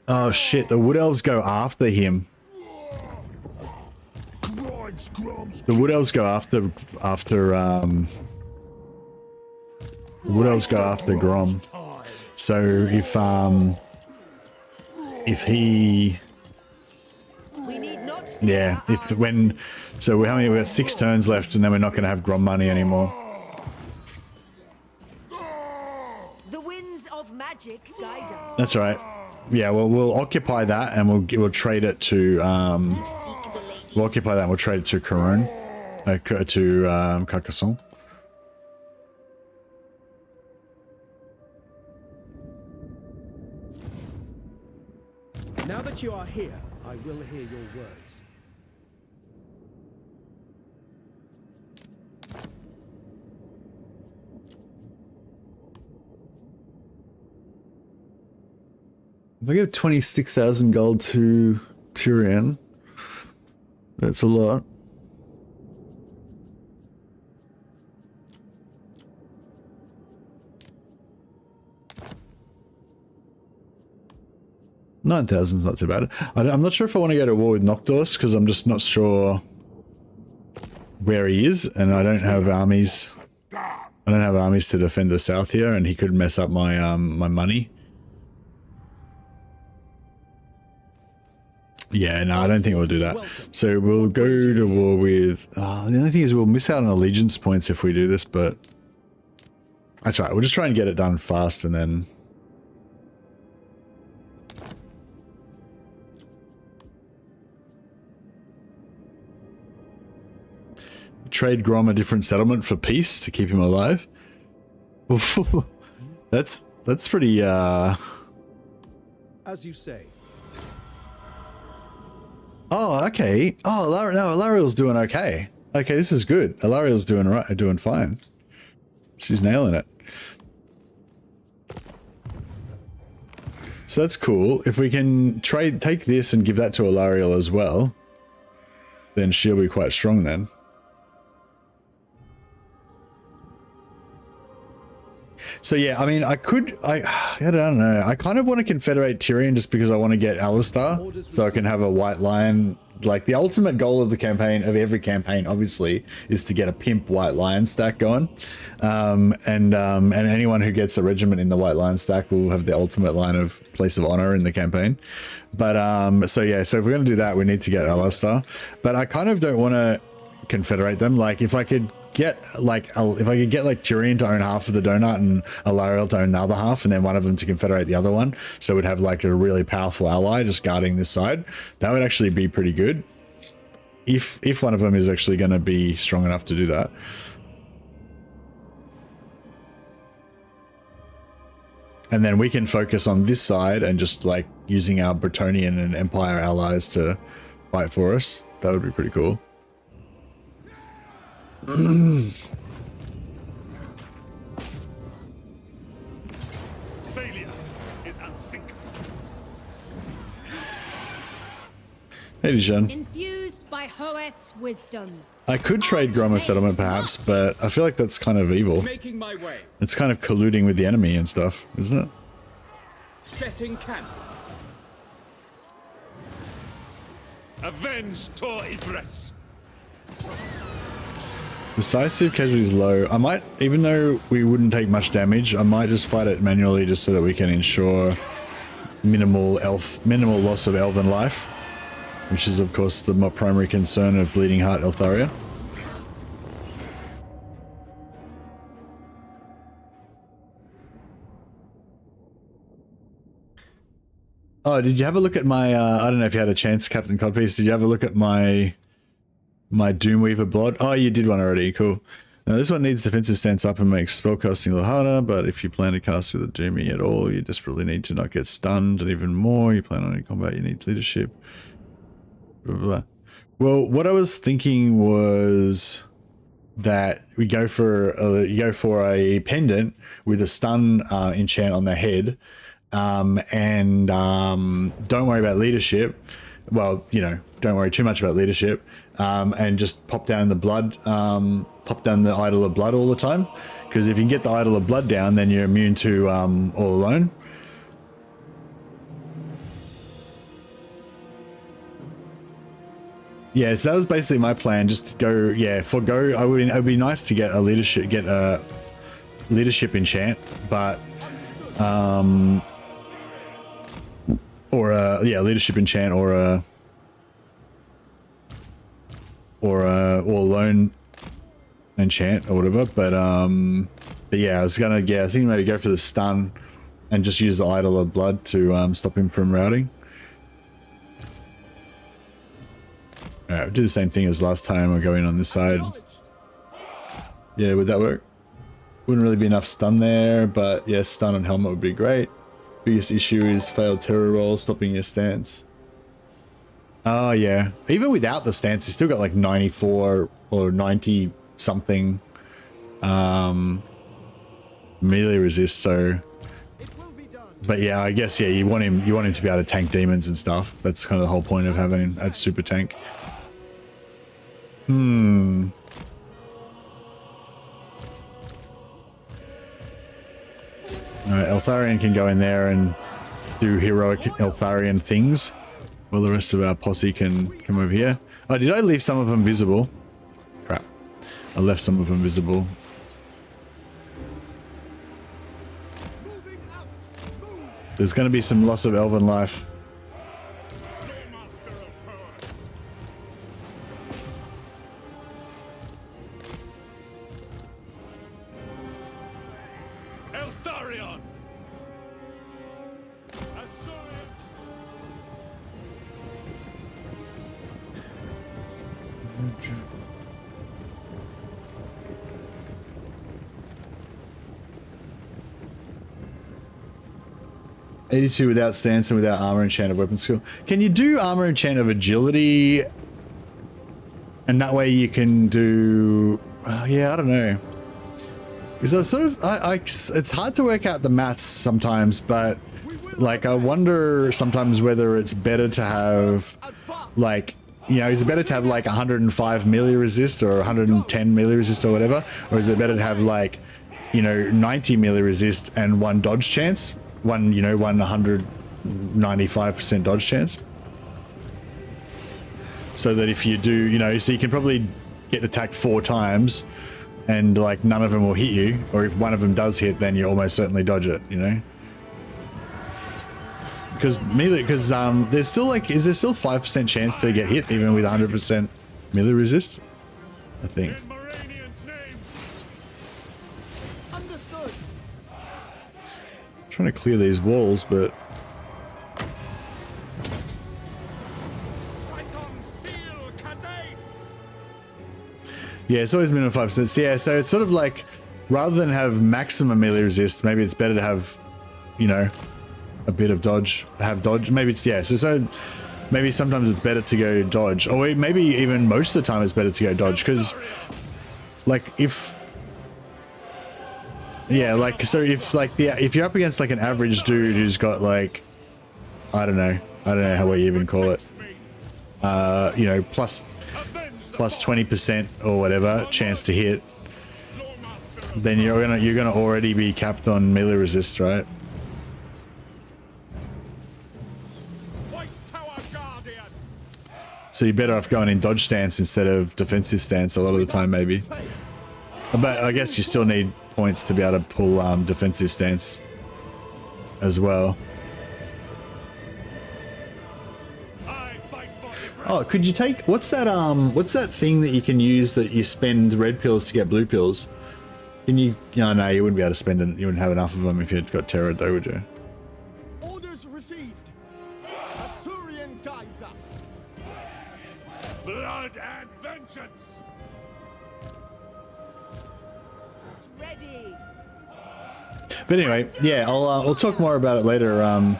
Oh shit, the Wood Elves go after him. The Wood Elves go after Wood Elves go after Grom. So if he, yeah, so how many? We got 6 turns left, and then we're not going to have Grom money anymore.
The winds of magic guide us.
That's right. Yeah, well, we'll occupy that, and we'll trade it to we'll occupy that, and we'll trade it to Karun, to Carcassonne.
Now that you are here, I will hear your words.
If I give 26,000 gold to Tyrion, that's a lot. $9,000 is not too bad. I'm not sure if I want to go to war with Noctilus because I'm just not sure where he is, and I don't have armies. I don't have armies to defend the south here, and he could mess up my my money. Yeah, no, I don't think we'll do that. So we'll go to war with... the only thing is we'll miss out on allegiance points if we do this, but... That's right, we'll just try and get it done fast and then... Trade Grom a different settlement for peace to keep him alive. That's pretty...
As you say.
Oh, okay. Oh, Alariel's doing okay. Okay, this is good. Alariel's doing fine. She's nailing it. So that's cool. If we can take this and give that to Eltharion as well, then she'll be quite strong then. So yeah, I mean, I don't know. I kind of want to confederate Tyrion just because I want to get Alistar, so I can have a white lion. Like the ultimate goal of the campaign, of every campaign, obviously, is to get a pimp white lion stack going. And anyone who gets a regiment in the white lion stack will have the ultimate line of place of honor in the campaign. But so yeah, so if we're going to do that, we need to get Alistar. But I kind of don't want to confederate them. Like if I could get like Tyrion to own half of the donut and Eltharion to own the other half, and then one of them to confederate the other one, so we'd have like a really powerful ally just guarding this side. That would actually be pretty good if one of them is actually going to be strong enough to do that. And then we can focus on this side and just like using our Bretonnian and Empire allies to fight for us. That would be pretty cool.
Failure is unthinkable.
Hey, Dijon.
Infused by Hoeth's wisdom.
I could trade Groma settlement perhaps, but I feel like that's kind of evil.
Making my way.
It's kind of colluding with the enemy and stuff, isn't it?
Setting camp.
Avenge Tor Idris.
Decisive casualties low. I might, even though we wouldn't take much damage, I might just fight it manually just so that we can ensure minimal loss of elven life, which is of course the primary concern of Bleeding Heart Eltharion. Oh, did you have a look at my, I don't know if you had a chance, Captain Codpiece, did you have a look at my Doomweaver Blood? Oh, you did one already, cool. Now this one needs defensive stance up and makes spellcasting a little harder, but if you plan to cast with a Doomy at all, you desperately need to not get stunned, and even more, you plan on in combat, you need leadership. Blah, blah, blah. Well, what I was thinking was that we go for a pendant with a stun enchant on the head, and don't worry about leadership, well, you know, don't worry too much about leadership, and just pop down the blood, pop down the Idol of Blood all the time, because if you can get the Idol of Blood down, then you're immune to All Alone. Yeah, so that was basically my plan, just to go, yeah, forgo. It would be nice to get a leadership, leadership enchant, but or yeah, leadership enchant, or All Alone enchant or whatever. But yeah, I was thinking maybe go for the stun and just use the Idol of Blood to stop him from routing. Alright, we'll do the same thing as last time. We'll go in on this side. Yeah, would that work? Wouldn't really be enough stun there, but yeah, stun on helmet would be great. Biggest issue is failed terror roll, stopping your stance. Oh yeah, even without the stance, you still got like 94 or 90 something melee resist. So, but yeah, I guess yeah, you want him to be able to tank demons and stuff. That's kind of the whole point of having a super tank. Alright, Eltharion can go in there and do heroic Eltharion things, while the rest of our posse can come over here. Oh, did I leave some of them visible? Crap. I left some of them visible. There's going to be some loss of elven life.
Eltharion!
$82 without stance and without armor enchant of weapon skill. Can you do armor enchant of agility? And that way you can do... yeah, I don't know. Because I sort of... it's hard to work out the maths sometimes, but like I wonder sometimes whether it's better to have like... You know, is it better to have like 105 melee resist or 110 melee resist or whatever? Or is it better to have like, you know, 90 melee resist and 1 dodge chance? One 195% dodge chance. So that if you do, you know, so you can probably get attacked 4 times and like none of them will hit you. Or if one of them does hit, then you almost certainly dodge it, you know? Because there's still like, is there still 5% chance to get hit even with 100% melee resist? I think.
Understood.
Trying to clear these walls, but yeah, it's always minimum 5%. So yeah, so it's sort of like rather than have maximum melee resist, maybe it's better to have, you know, a bit of dodge, have dodge. Maybe it's, yeah, so maybe sometimes it's better to go dodge, or maybe even most of the time it's better to go dodge, because like if, yeah, like, so if like if you're up against like an average dude who's got like, I don't know how we even call it, you know, plus 20% or whatever chance to hit, then you're gonna already be capped on melee resist, right? So you're better off going in dodge stance instead of defensive stance a lot of the time, maybe. But I guess you still need points to be able to pull defensive stance as well. Oh, could you take, what's that thing that you can use that you spend red pills to get blue pills? Can you, no, you wouldn't be able to spend it, you wouldn't have enough of them if you'd got terror though, would you?
Orders received. Asurian guides us.
Blood and vengeance!
Ready.
But anyway, yeah, I'll talk more about it later.
In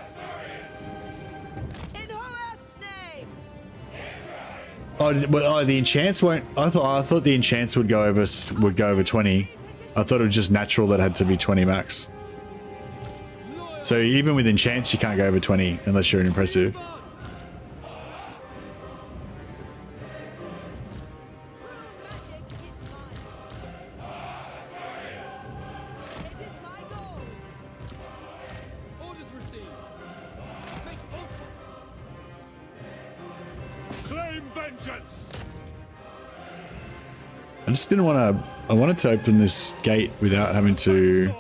Hoef's name.
Oh, the enchants won't. I thought the enchants would go over 20. I thought it was just natural that it had to be 20 max. So even with enchants, you can't go over 20 unless you're an impressive.
Claim vengeance.
I just didn't want to. I wanted to open this gate without having to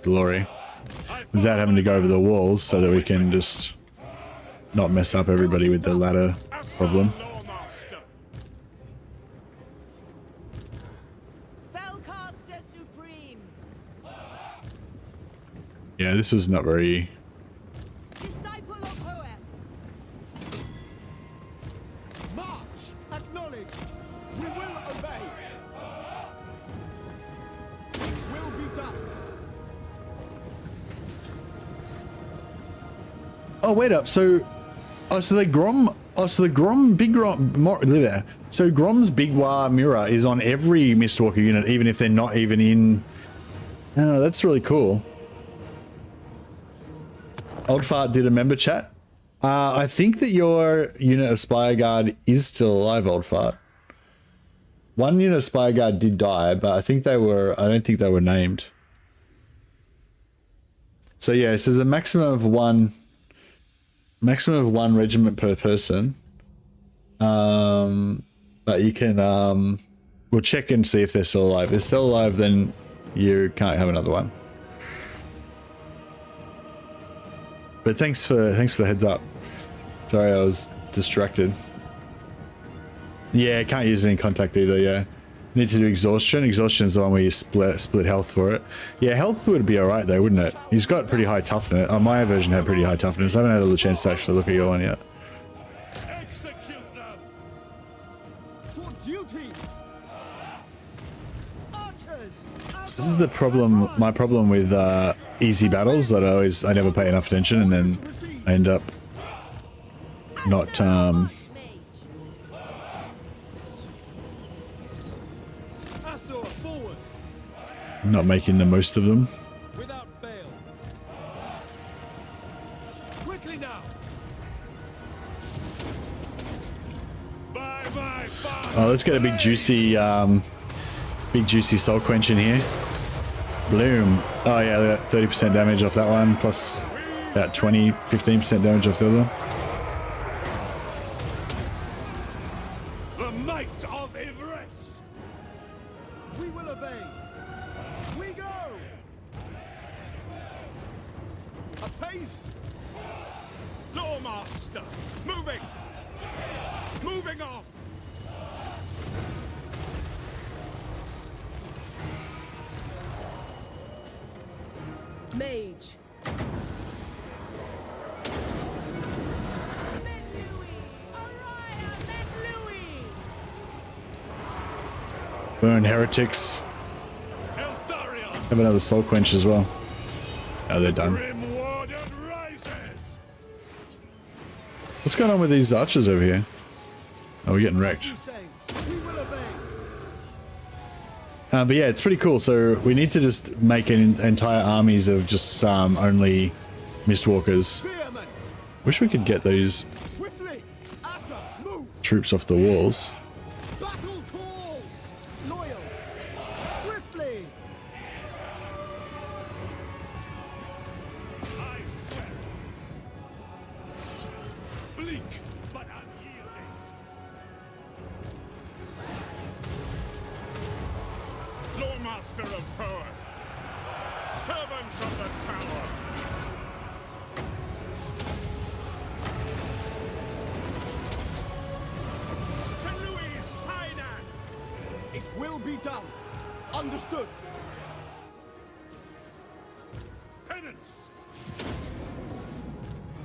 glory, without having to go over the walls, so that we can just not mess up everybody with the ladder problem.
Spellcaster Supreme.
Yeah, this was not very.
Disciple of Hoeth.
March! Acknowledged! We will obey! It will be done!
Oh, wait up. So, so the Grom. Oh, so the Grom, big Grom. So Grom's Big War mirror is on every Mistwalker unit, even if they're not even in. Oh, that's really cool. Old Fart did a member chat. I think that your unit of Spire Guard is still alive, Old Fart. One unit of Spire Guard did die, but I think they were. I don't think they were named. So yeah, so there's a maximum of one regiment per person. But you can we'll check and see if they're still alive. If they're still alive, then you can't have another one. But thanks for the heads up. Sorry, I was distracted. Yeah, can't use any contact either. Yeah, need to do exhaustion. Exhaustion is the one where you split health for it. Yeah, health would be all right though, wouldn't it? He's got pretty high toughness. My version had pretty high toughness. I haven't had a chance to actually look at your one yet.
Execute them.
For duty! Archers!
This is the problem. My problem with easy battles, that I never pay enough attention, and then I end up not
Asor, forward!
not making the most of them.
Without fail! Quickly now!
Bye bye fire.
Oh, let's get a big juicy soul quench in here. Bloom. Oh yeah, they got 30% damage off that one, plus about 15% damage off the other.
The might of Ivres.
We will obey! We go! Apace!
Lawmaster. Moving. Moving on.
Mage.
Burn heretics.
Eltharion.
Have another soul quench as well. Oh, they're done.
Grim Warden rises.
What's going on with these archers over here? Oh, we're getting wrecked.
You say, we will obey!
But yeah, it's pretty cool. So we need to just make entire armies of just only Mistwalkers.
Spearmen!
Wish we could get those
Swiftly! Asa, move!
troops off the walls.
Battle calls! Loyal! Swiftly!
I swear it. Bleak but unyielding. Lawmaster of Hoeth. Servant of the Tower. St. Louis Sinai.
It will be done! Understood!
Penance.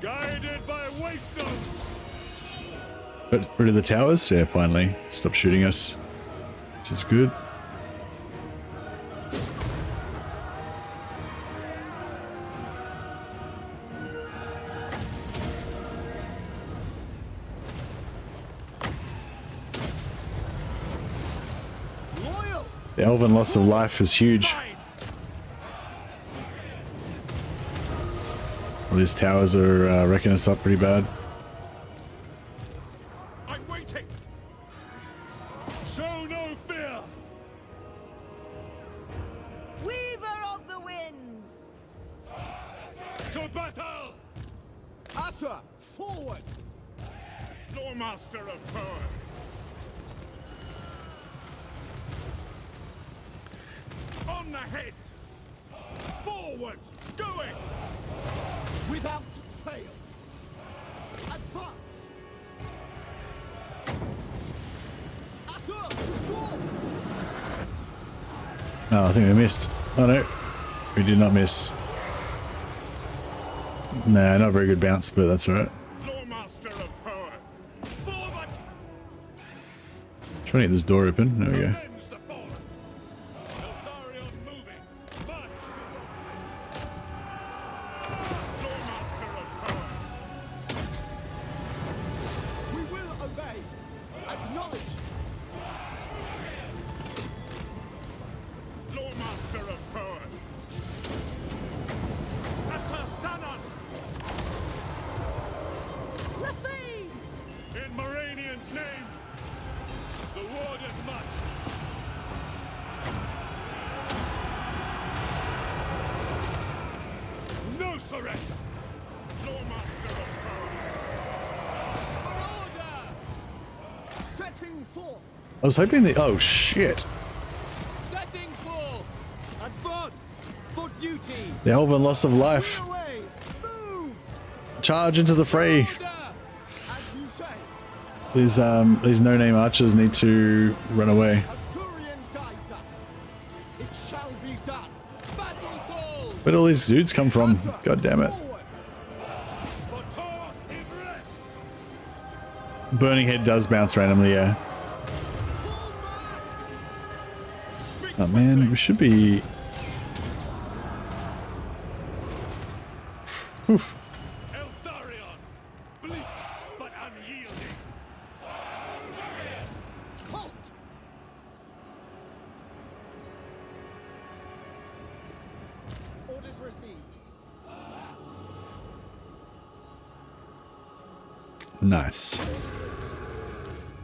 Guided by waystones.
Got rid of the towers? Yeah, finally. Stop shooting us. Which is good.
Loyal!
The elven loss of life is huge. Well, these towers are wrecking us up pretty bad.
I'm waiting. Show no fear.
Weaver of the winds.
To battle.
Asa, forward!
Loremaster of power. On the head. Forward. Going.
Without fail. Advance. Assert, withdraw.
Oh, I think we missed. Oh no, we did not miss. Nah, not a very good bounce, but that's alright.
Loremaster of Perth. Forward.
Trying to get this door open. There we go.
Avenge the fallen. Eltharion moving. March. Loremaster of Perth.
We will obey. Acknowledge.
Loremaster of Perth. Asardanan.
Lafine!
In Moranian's name, the warden marches. No surrender! Loremaster of
Order. Setting forth.
I was hoping that. Oh shit!
Setting forth. Advance. For duty.
The elven loss of life.
Away. Move.
Charge into the fray.
Order. As you say.
These no-name archers need to run away.
Assyrian guides us. It shall be done. Battle calls.
Where'd all these dudes come from? God damn it!
Forward.
Bator Ibris!
Burning Head does bounce randomly, yeah.
Pull back.
Oh man, we should be. Oof.
Eltharion! Bleak but unyielding!
Halt. Orders received.
Nice.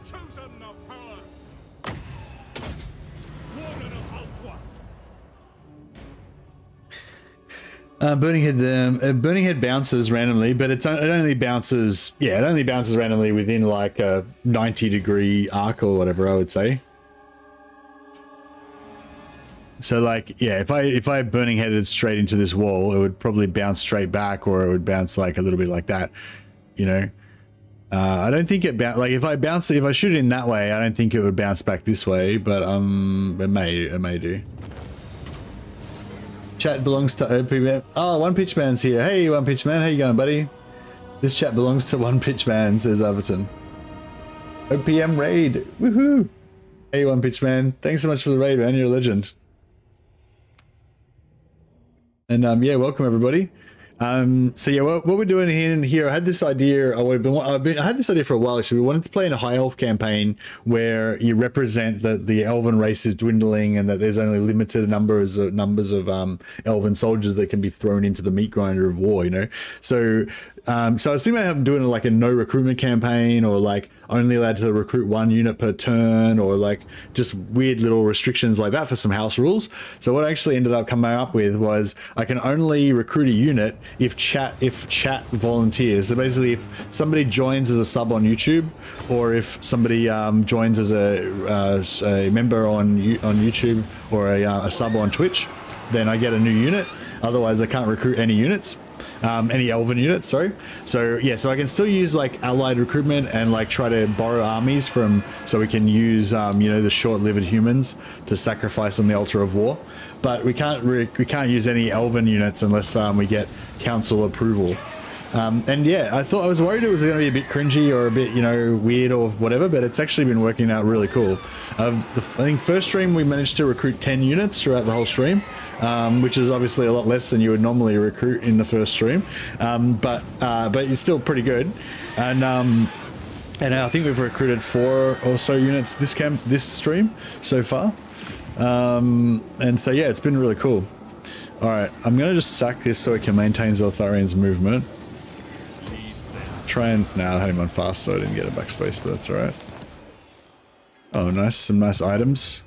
Chosen of power! Warden of Alqua!
Burning Head bounces randomly, but it only bounces. Yeah, it only bounces randomly within like a 90-degree arc or whatever, I would say. So like, yeah, if I Burning Headed straight into this wall, it would probably bounce straight back, or it would bounce like a little bit like that, you know. I don't think it like if I shoot it in that way, I don't think it would bounce back this way, but it may do. Chat belongs to OP Man. Oh, One Pitch Man's here. Hey, One Pitch Man, how you going, buddy? This chat belongs to One Pitch Man, says Overton. OPM raid, woohoo! Hey, One Pitch Man, thanks so much for the raid, man. You're a legend. And yeah, welcome everybody. So yeah, what we're doing here, I had this idea. I had this idea for a while actually. We wanted to play in a high elf campaign where you represent that the elven race is dwindling and that there's only limited numbers of elven soldiers that can be thrown into the meat grinder of war. You know, so I was thinking about doing like a no recruitment campaign, or like only allowed to recruit 1 unit per turn, or like just weird little restrictions like that for some house rules. So what I actually ended up coming up with was I can only recruit a unit if chat volunteers. So basically, if somebody joins as a sub on YouTube, or if somebody joins as a member on YouTube, or a sub on Twitch, then I get a new unit. Otherwise, I can't recruit any units. Any elven units, sorry. So yeah, so I can still use like allied recruitment and like try to borrow armies from, so we can use you know, the short-lived humans to sacrifice on the altar of war. But we can't use any elven units unless we get council approval. And yeah, I was worried it was going to be a bit cringy or a bit, you know, weird or whatever, but it's actually been working out really cool. I think first stream we managed to recruit 10 units throughout the whole stream. Which is obviously a lot less than you would normally recruit in the first stream, but it's still pretty good. And I think we've recruited 4 or so units this stream so far. And so yeah, it's been really cool. All right, I'm gonna just sack this so it can maintain Eltharion's movement. I had him on fast, so I didn't get a backspace, but that's all right. Oh, nice, some nice items.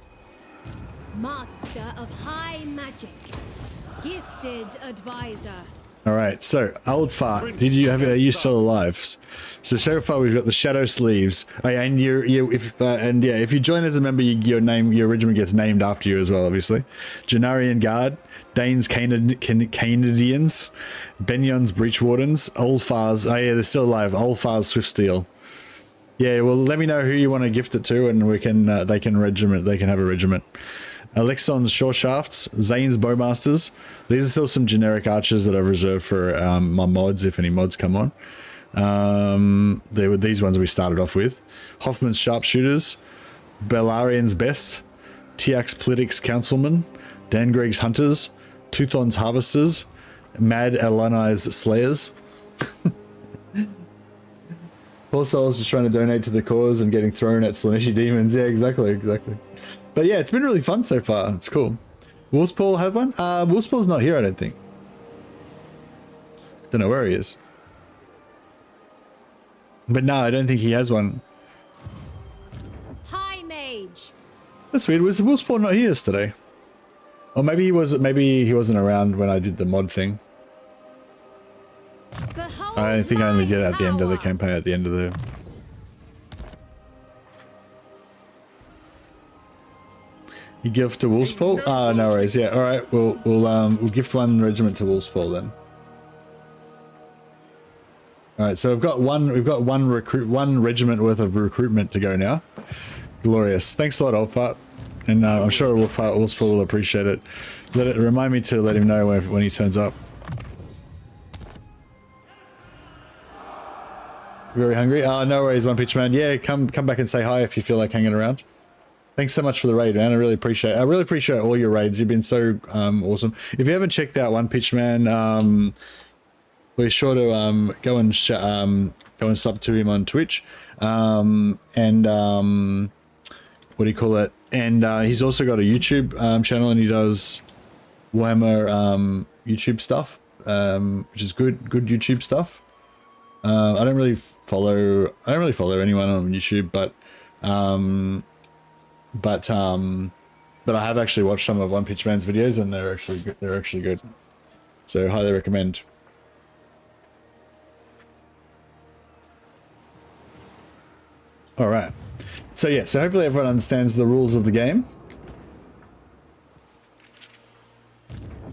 Master of high magic, gifted advisor.
All right, so old fart. Are you still alive? So far we've got the Shadow Sleeves. Oh, yeah, and if you join as a member, your regiment gets named after you as well, obviously. Janarian Guard, Dane's Canadians, Benyon's Breach Wardens, Olfar's. Oh yeah, they're still alive. Olfar's Swift Steel. Yeah, well, let me know who you want to gift it to, and we can they can have a regiment. Alexon's Shore Shafts, Zane's Bowmasters. These are still some generic archers that I've reserved for my mods, if any mods come on. They were these ones we started off with. Hoffman's Sharpshooters, Belarian's Best, Tiax Politics Councilman, Dangreg's Hunters, Teuthon's Harvesters, Mad Elani's Slayers. Poor souls just trying to donate to the cause and getting thrown at Slaaneshi demons. Yeah, exactly. But yeah, it's been really fun so far. It's cool. Wolfspaw have one? Wolfspaw's not here, I don't think. Don't know where he is. But no, I don't think he has one.
High Mage. That's
weird. Was Wolfspaw not here yesterday? Or maybe he was. Maybe he wasn't around when I did the mod thing. I think I only did it at the end of the campaign. At the end of the. You give to Wolfspaw? Ah, no worries. Yeah, all right. We'll gift one regiment to Wolfspaw then. All right, so we've got one regiment worth of recruitment to go now. Glorious. Thanks a lot, Oldpart. And I'm sure Wolfspaw will appreciate it. Remind me to let him know when he turns up. Very hungry? Oh, no worries, One Pitch Man. Yeah, come back and say hi if you feel like hanging around. Thanks so much for the raid, man. I really appreciate all your raids. You've been so awesome. If you haven't checked out One Pitch Man, we're sure to go and sub to him on Twitch, and what do you call it? And he's also got a YouTube channel, and he does Warhammer YouTube stuff, which is good YouTube stuff. I don't really follow anyone on YouTube, but I have actually watched some of One Pitch Man's videos, and they're actually good. So highly recommend. All right. So yeah, so hopefully everyone understands the rules of the game.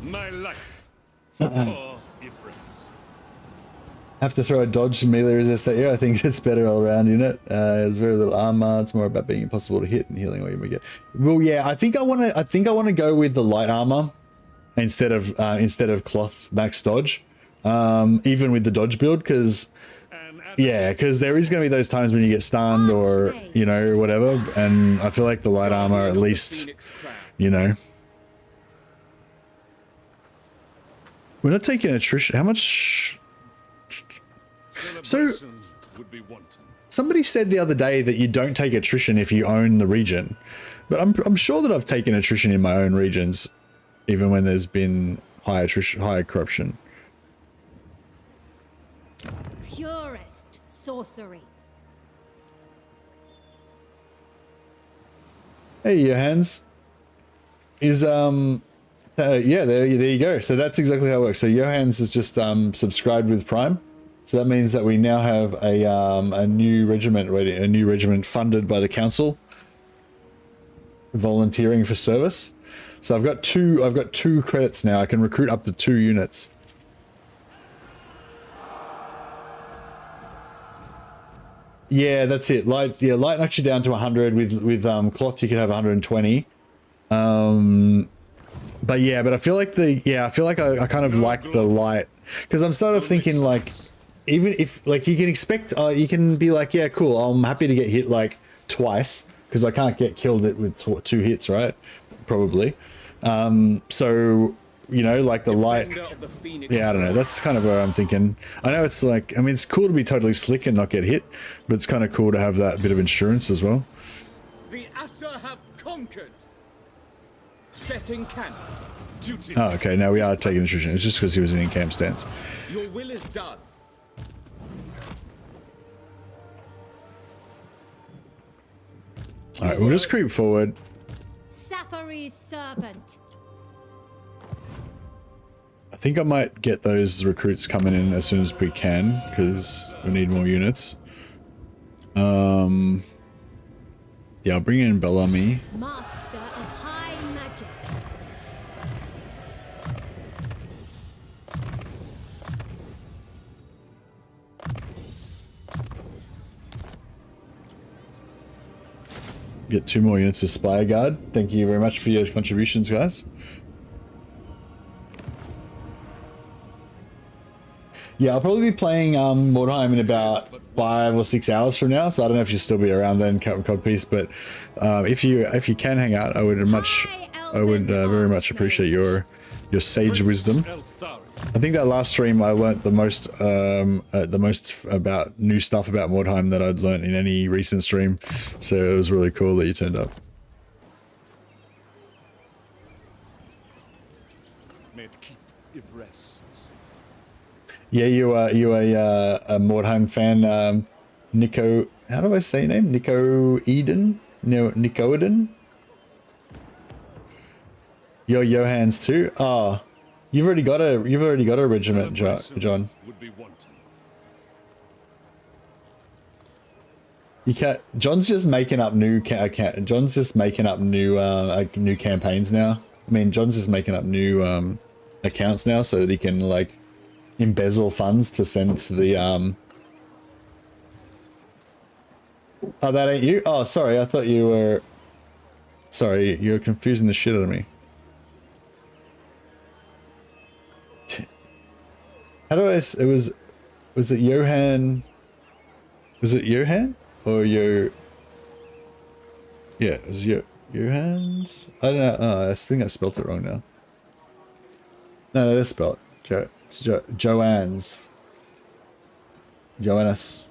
My life for poor Ifris.
Have to throw a dodge melee resist at you. I think it's better all around unit. There's very little armor. It's more about being impossible to hit and healing what you may get. Well, yeah, I think I want to go with the light armor instead of cloth max dodge, even with the dodge build, because there is going to be those times when you get stunned or whatever, and I feel like the light armor at least, we're not taking attrition. How much? So somebody said the other day that you don't take attrition if you own the region, but I'm sure that I've taken attrition in my own regions, even when there's been high corruption.
Purest sorcery.
Hey, Johans. Is yeah, there you go. So that's exactly how it works. So Johans is just subscribed with Prime. So that means that we now have a new regiment ready, a new regiment funded by the council, volunteering for service. So I've got two credits now. I can recruit up to 2 units. Yeah, that's it. Light knocks you down to 100. With cloth you can have 120. But I feel like I kind of like the light, because I'm sort of thinking like, even if like you can expect, you can be like, yeah, cool, I'm happy to get hit like twice because I can't get killed with 2 hits, right? Probably. So like the light. Yeah, I don't know. That's kind of where I'm thinking. I know it's like, I mean, it's cool to be totally slick and not get hit, but it's kind of cool to have that bit of insurance as well.
The Asher have conquered. Setting camp. Duty.
Oh, okay. Now we are taking attrition. It's just because he was in camp stance.
Your will is done.
All right, we'll just creep forward.
Safari's servant.
I think I might get those recruits coming in as soon as we can because we need more units. Yeah, I'll bring in Bellamy.
Master of High Magic.
Get 2 more units of Spire Guard. Thank you very much for your contributions, guys. Yeah, I'll probably be playing Mordheim in about 5 or 6 hours from now, so I don't know if you'll still be around then, Captain Codpiece. But if you can hang out, I would very much appreciate your sage wisdom. I think that last stream I learnt the most about new stuff about Mordheim that I'd learnt in any recent stream, so it was really cool that you turned up. Yeah, you a Mordheim fan, Nico. How do I say your name? Nico Eden? No, Nico Eden. You're Johans too. Oh, you've already got a regiment, John. You can't. John's just making up new new campaigns now. I mean, John's just making up new accounts now so that he can like embezzle funds to send to the Oh, that ain't you? Oh, sorry, I thought you were... Sorry, you're confusing the shit out of me. How do I... Was it Johan... Was it Johan? Or Yo... Yeah, it was Johans? I don't know. Oh, I think I spelled it wrong now. No, that's spelled. It's Joanne's. Joannes.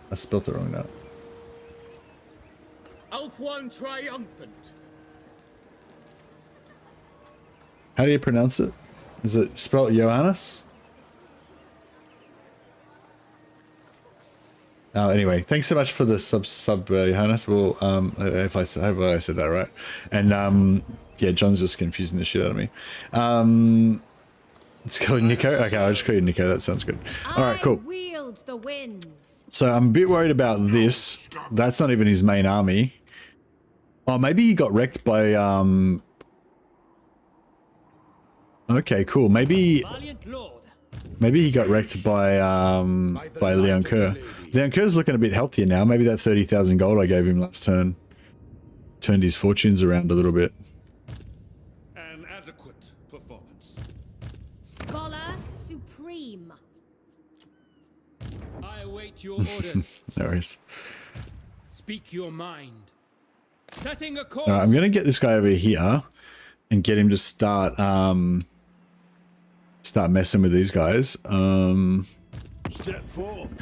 I spelled it wrong now.
Eltharion triumphant.
How do you pronounce it? Is it spelled Johannes? Anyway, thanks so much for the sub Johannes. Well, if I said that right. And yeah, John's just confusing the shit out of me. Let's call it Nico. Okay, I'll just call you Nico. That sounds good. All right, cool.
Wield the winds.
So I'm a bit worried about this. That's not even his main army. Oh, maybe he got wrecked by okay, cool. Maybe he got wrecked by Leon Kerr. Leon Kerr's looking a bit healthier now. Maybe that 30,000 gold I gave him last turn turned his fortunes around a little bit.
An adequate performance.
Scholar Supreme.
I await your orders.
No worries.
Speak your mind. Setting a course.
All right, I'm going to get this guy over here and get him to start messing with these guys.
Step forth.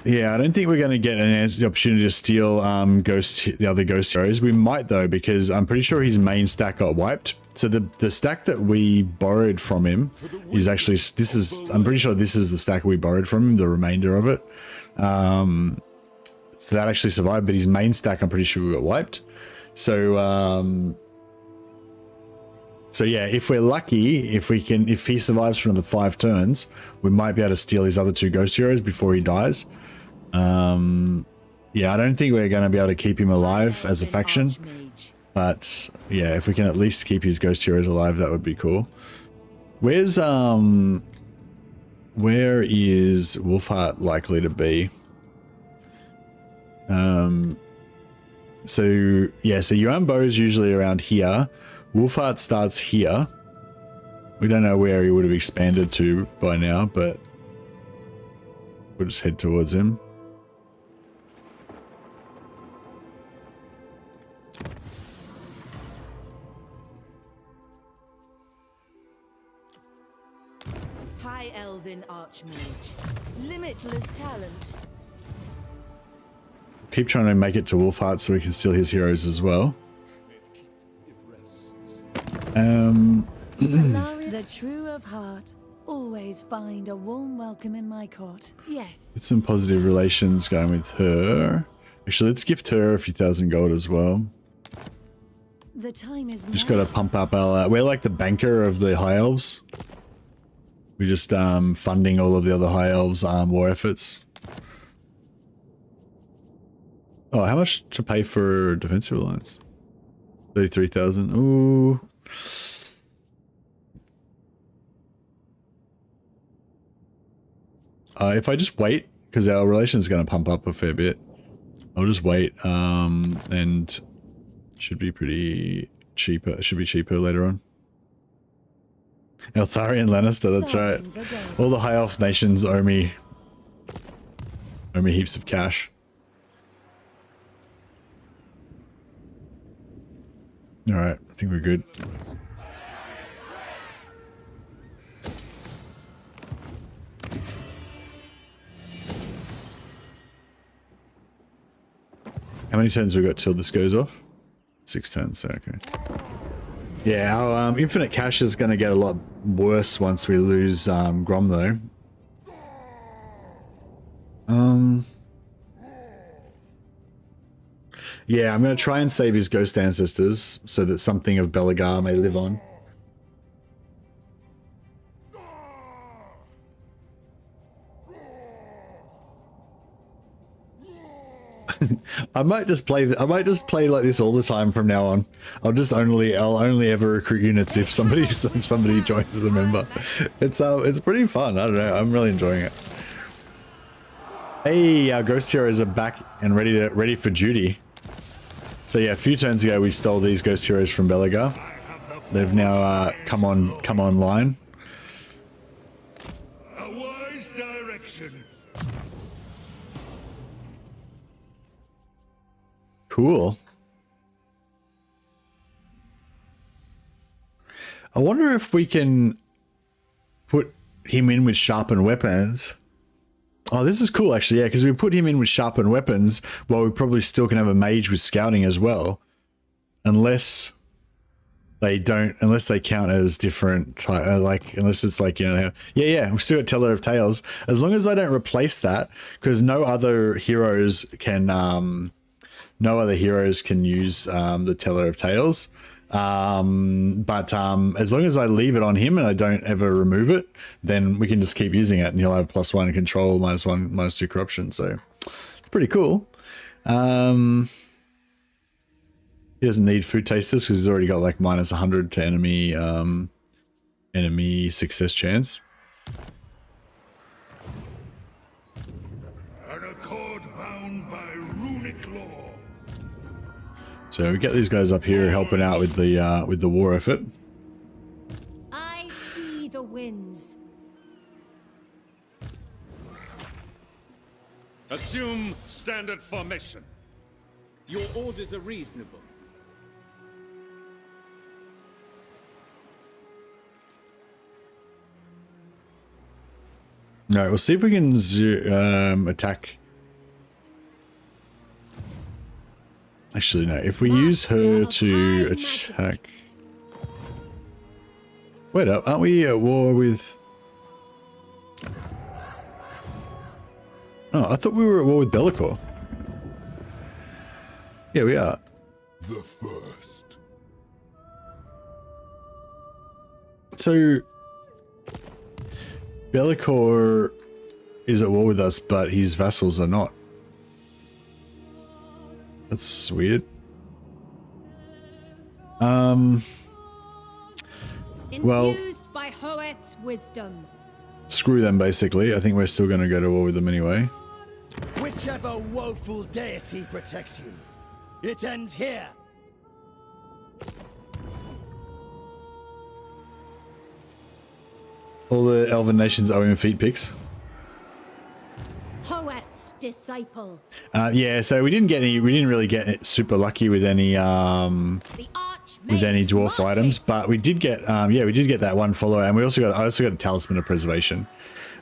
Yeah, I don't think we're going to get the opportunity to steal the other ghost heroes. We might though, because I'm pretty sure his main stack got wiped. So the stack that we borrowed from him is actually I'm pretty sure this is the stack we borrowed from him, the remainder of it. So that actually survived, but his main stack I'm pretty sure got wiped. So so yeah, if we're lucky, if he survives for another 5 turns, we might be able to steal his other 2 ghost heroes before he dies. Yeah, I don't think we're going to be able to keep him alive as a faction, but yeah, if we can at least keep his ghost heroes alive, that would be cool. Where is Wolfheart likely to be? So yeah, so Yuan is usually around here. Wolfheart starts here. We don't know where he would have expanded to by now, but we'll just head towards him.
High Elven Archmage. Limitless talent.
Keep trying to make it to Wolfheart so we can steal his heroes as well.
The true of heart always find a warm welcome in my court. Yes.
Get some positive relations going with her. Actually, let's gift her a few thousand gold as well.
The time is
Just
now.
got to pump up our... we're like the banker of the High Elves. We're just funding all of the other High Elves' war efforts. Oh, how much to pay for Defensive Alliance? 33,000. Ooh. If I just wait, because our relation is going to pump up a fair bit, I'll just wait, and should be pretty cheaper. It should be cheaper later on. Eltharion Lannister, that's right. All the High Elf nations owe me heaps of cash. Alright, I think we're good. How many turns have we got till this goes off? 6 turns, so okay. Yeah, our infinite cash is going to get a lot worse once we lose Grom, though. Yeah, I'm going to try and save his ghost ancestors so that something of Belagar may live on. I might just play like this all the time from now on. I'll only ever recruit units if somebody joins as a member. It's pretty fun. I don't know. I'm really enjoying it. Hey, our ghost heroes are back and ready for duty. So yeah, a few turns ago we stole these ghost heroes from Belagar. They've now come online.
A wise direction.
Cool. I wonder if we can put him in with sharpened weapons. Oh, this is cool actually, yeah, because we put him in with sharpened weapons while we probably still can have a mage with scouting as well. Unless they count as different, unless it's like, you know, yeah, we still got Teller of Tales. As long as I don't replace that, because no other heroes can use the Teller of Tales. But as long as I leave it on him and I don't ever remove it, then we can just keep using it and he'll have +1 control, -1, -2 corruption. So it's pretty cool. He doesn't need food tasters because he's already got like -100 to enemy success chance.
An accord bound by runic law.
So we get these guys up here helping out with the war effort.
I see the winds.
Assume standard formation.
Your orders are reasonable.
No, we'll see if we can attack. Actually, no. If we use her to attack... Wait up, aren't we at war with... Oh, I thought we were at war with Be'lakor. Yeah, we are.
The first.
So... Be'lakor is at war with us, but his vassals are not. That's weird. Well,
Infused by Hoet's wisdom.
Screw them, basically. I think we're still going to go to war with them anyway.
Whichever woeful deity protects you, it ends here.
All the elven nations owe him feet pics.
Hoet's disciple.
Yeah, so we didn't really get super lucky with any dwarf items, but we did get we did get that one follower, and I also got a talisman of preservation.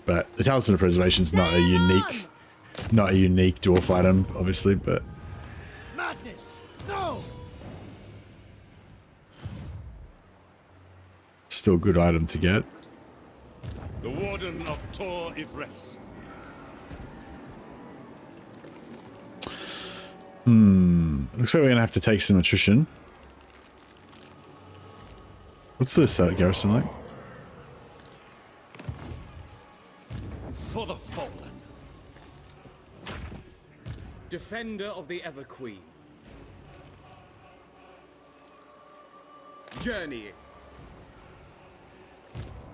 But the talisman of preservation is not a unique dwarf item, obviously, but
Madness! No!
still a good item to get.
The Warden of Tor Ivres.
Looks like we're gonna have to take some attrition. What's this garrison like?
For the fallen.
Defender of the Ever Queen. Journeying.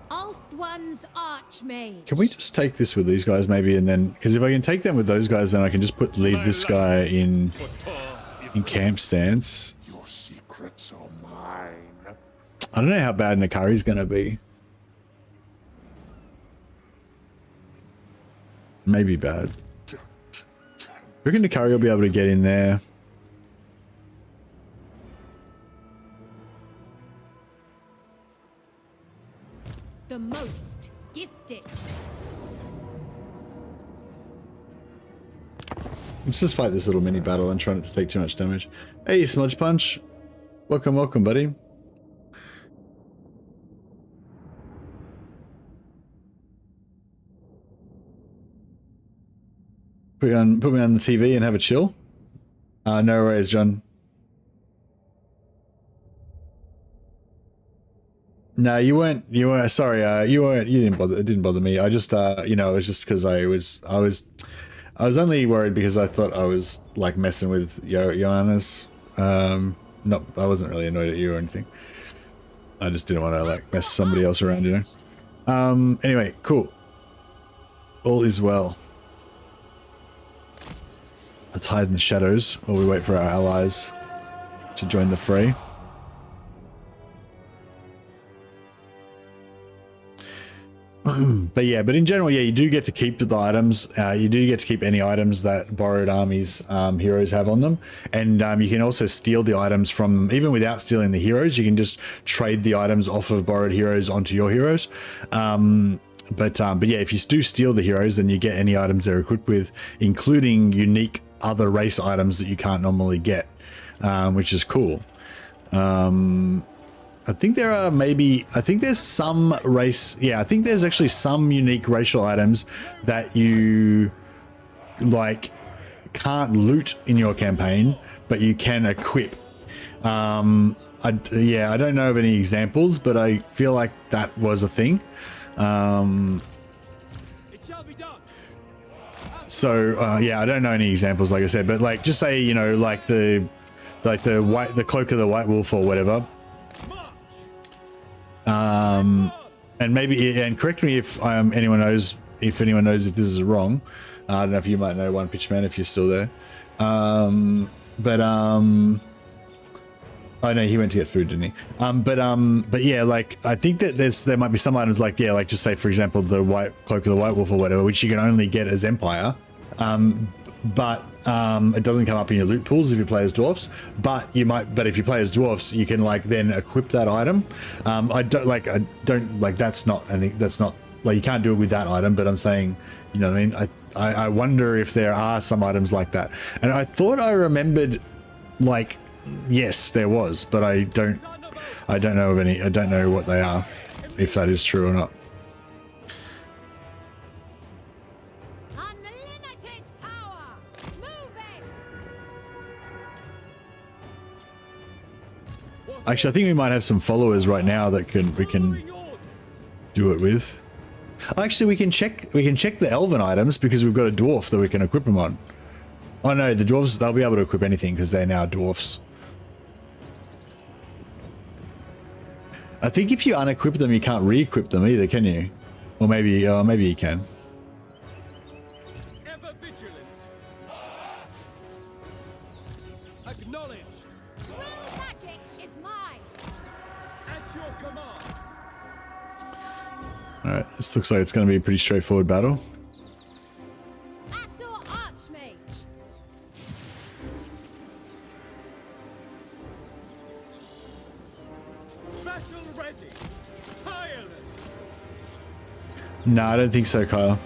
Ulthuan's Archmage.
Can we just take this with these guys maybe, and then, because if I can take them with those guys, then I can just leave this guy in camp stance.
Your secrets are mine.
I don't know how bad Nakari's gonna be. Maybe bad. I reckon Nakari will be able to get in there.
The most gifted.
Let's just fight this little mini battle and try not to take too much damage. Hey, Smudge Punch. Welcome, welcome, buddy. Put me on the TV and have a chill. No worries, John. No, you weren't. Sorry, you weren't. You didn't bother. It didn't bother me. I just, you know, it was just because I was only worried because I thought I was like messing with Johannes. Not, I wasn't really annoyed at you or anything. I just didn't want to like mess somebody else around, you know. Anyway, cool. All is well. Let's hide in the shadows while we wait for our allies to join the fray. But yeah, but in general, yeah, you do get to keep the items. You do get to keep any items that borrowed armies heroes have on them, and you can also steal the items from them, even without stealing the heroes. You can just trade the items off of borrowed heroes onto your heroes. But yeah, if you do steal the heroes, then you get any items they're equipped with, including unique other race items that you can't normally get, which is cool. I think there are I think there's some race, yeah, I think there's actually some unique racial items that you like can't loot in your campaign, but you can equip. Yeah, I don't know of any examples, but I feel like that was a thing.
It shall be done.
So yeah, I don't know any examples, like I said, but like just say, you know, like the cloak of the White Wolf or whatever. And maybe, and correct me if anyone knows if this is wrong. I don't know if you might know, One Pitch Man, if you're still there. Oh no, he went to get food, didn't he? But yeah, like I think that there might be some items like, yeah, like just say for example the cloak of the White Wolf or whatever, which you can only get as Empire. But it doesn't come up in your loot pools if you play as dwarfs. But if you play as dwarfs, you can like then equip that item. That's not like you can't do it with that item. But I'm saying, you know what I mean? I wonder if there are some items like that. And I thought I remembered, like, yes, there was, but I don't know of any. I don't know what they are, if that is true or not. Actually, I think we might have some followers right now that we can do it with. Actually, we can check the elven items because we've got a dwarf that we can equip them on. Oh no, the dwarves, they'll be able to equip anything because they're now dwarfs. I think if you unequip them, you can't re-equip them either, can you? Or maybe you can.
Ever vigilant. Acknowledged.
True magic is mine.
At your command.
All right, this looks like it's going to be a pretty straightforward battle.
Asur Archmage.
Battle ready. Tireless.
No, I don't think so, Kyle.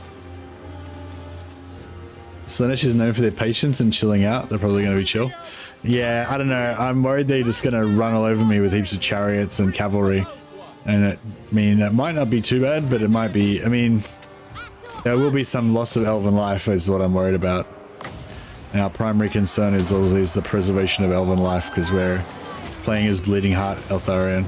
Slaanesh is known for their patience and chilling out. They're probably going to be chill. Yeah, I don't know. I'm worried they're just going to run all over me with heaps of chariots and cavalry. And it might not be too bad, but it might be. I mean, there will be some loss of elven life is what I'm worried about. And our primary concern is always the preservation of elven life because we're playing as Bleeding Heart Eltharion.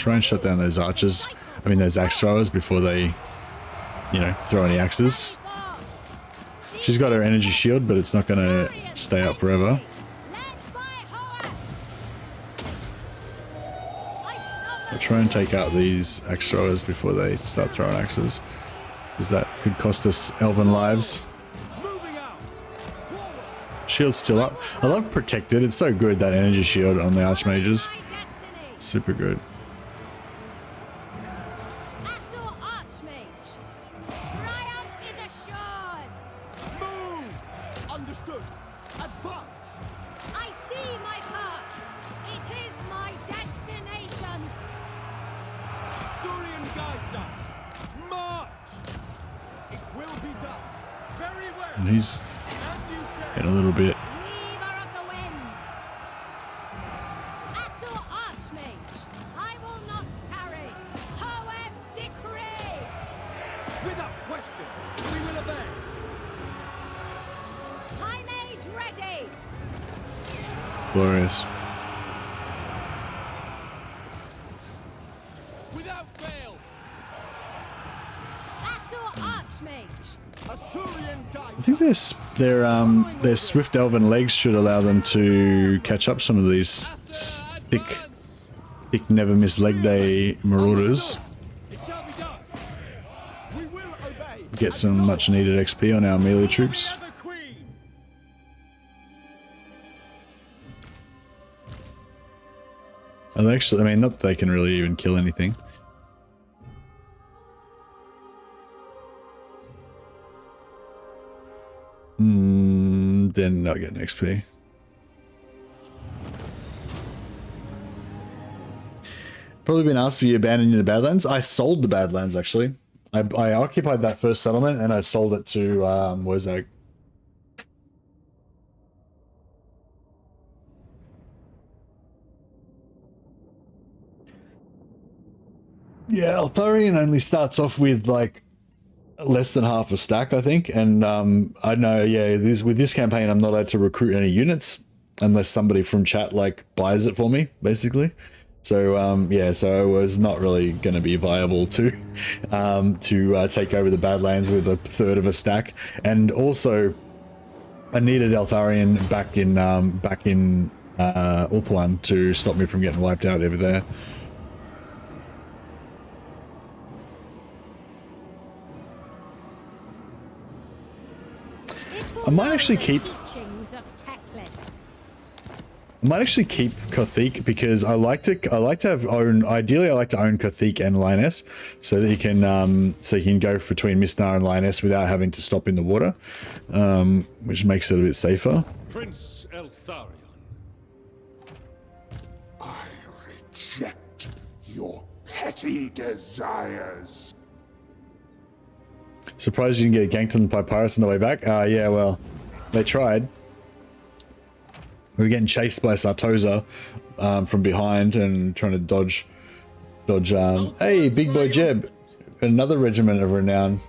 try and shut down those archers. I mean, those axe throwers before they, you know, throw any axes. She's got her energy shield, but it's not going to stay up forever. I'll try and take out these axe throwers before they start throwing axes, because that could cost us elven lives. Shield's still up. I love protected. It's so good, that energy shield on the archmages. Super good.
Understood. Advance.
I see my path. It is my destination.
Eltharion guides us. March.
It will be done.
Very well.
And he's
As you say.
getting a little bit.
Weaver of the winds. Asur Archmage, I will not tarry. Hoed's decree.
Without question, we will obey.
High Mage ready.
Glorious.
Without fail.
Asur Archmage.
Assyrian
I
guides.
think their swift elven legs should allow them to catch up some of these thick, never miss leg day marauders.
It shall be done.
We will obey.
Get some much needed XP on our melee troops.
The Queen.
And actually, I mean, not that they can really even kill anything. Then not getting XP. Probably been asked for you abandoning the Badlands. I sold the Badlands, actually. I occupied that first settlement and I sold it to, where's that? Yeah, Eltharion only starts off with like less than half a stack, I think. And I know, yeah, with this campaign, I'm not allowed to recruit any units unless somebody from chat like buys it for me, basically. So yeah, so it was not really going to be viable to take over the Badlands with a third of a stack. And also, I needed Eltharion back in Ulthuan to stop me from getting wiped out over there. I might actually keep Kothique because I like to have own. Ideally, I like to own Kothique and Lioness, so that he can go between Mistnar and Lioness without having to stop in the water, which makes it a bit safer.
Prince Eltharion.
I reject your petty desires.
Surprised you didn't get ganked by pirates on the way back. Yeah, well, they tried. We were getting chased by Sartosa from behind and trying to dodge. Hey, big boy Jeb, another regiment of renown,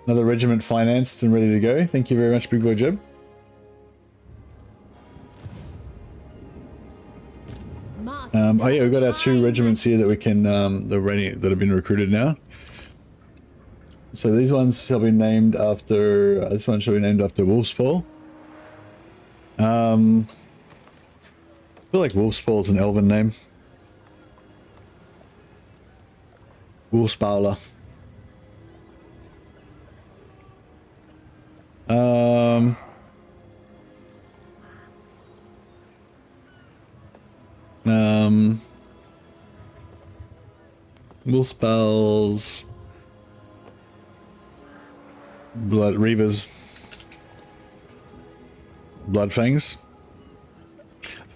another regiment financed and ready to go. Thank you very much, big boy Jeb. Oh yeah, we've got our 2 regiments here that we can that have been recruited now. So these ones shall be named after. This one shall be named after Wolfspaw. I feel like Wolfspaw's an elven name. Wolfspawler. Wolfspawl's Blood Reavers. Blood Fangs?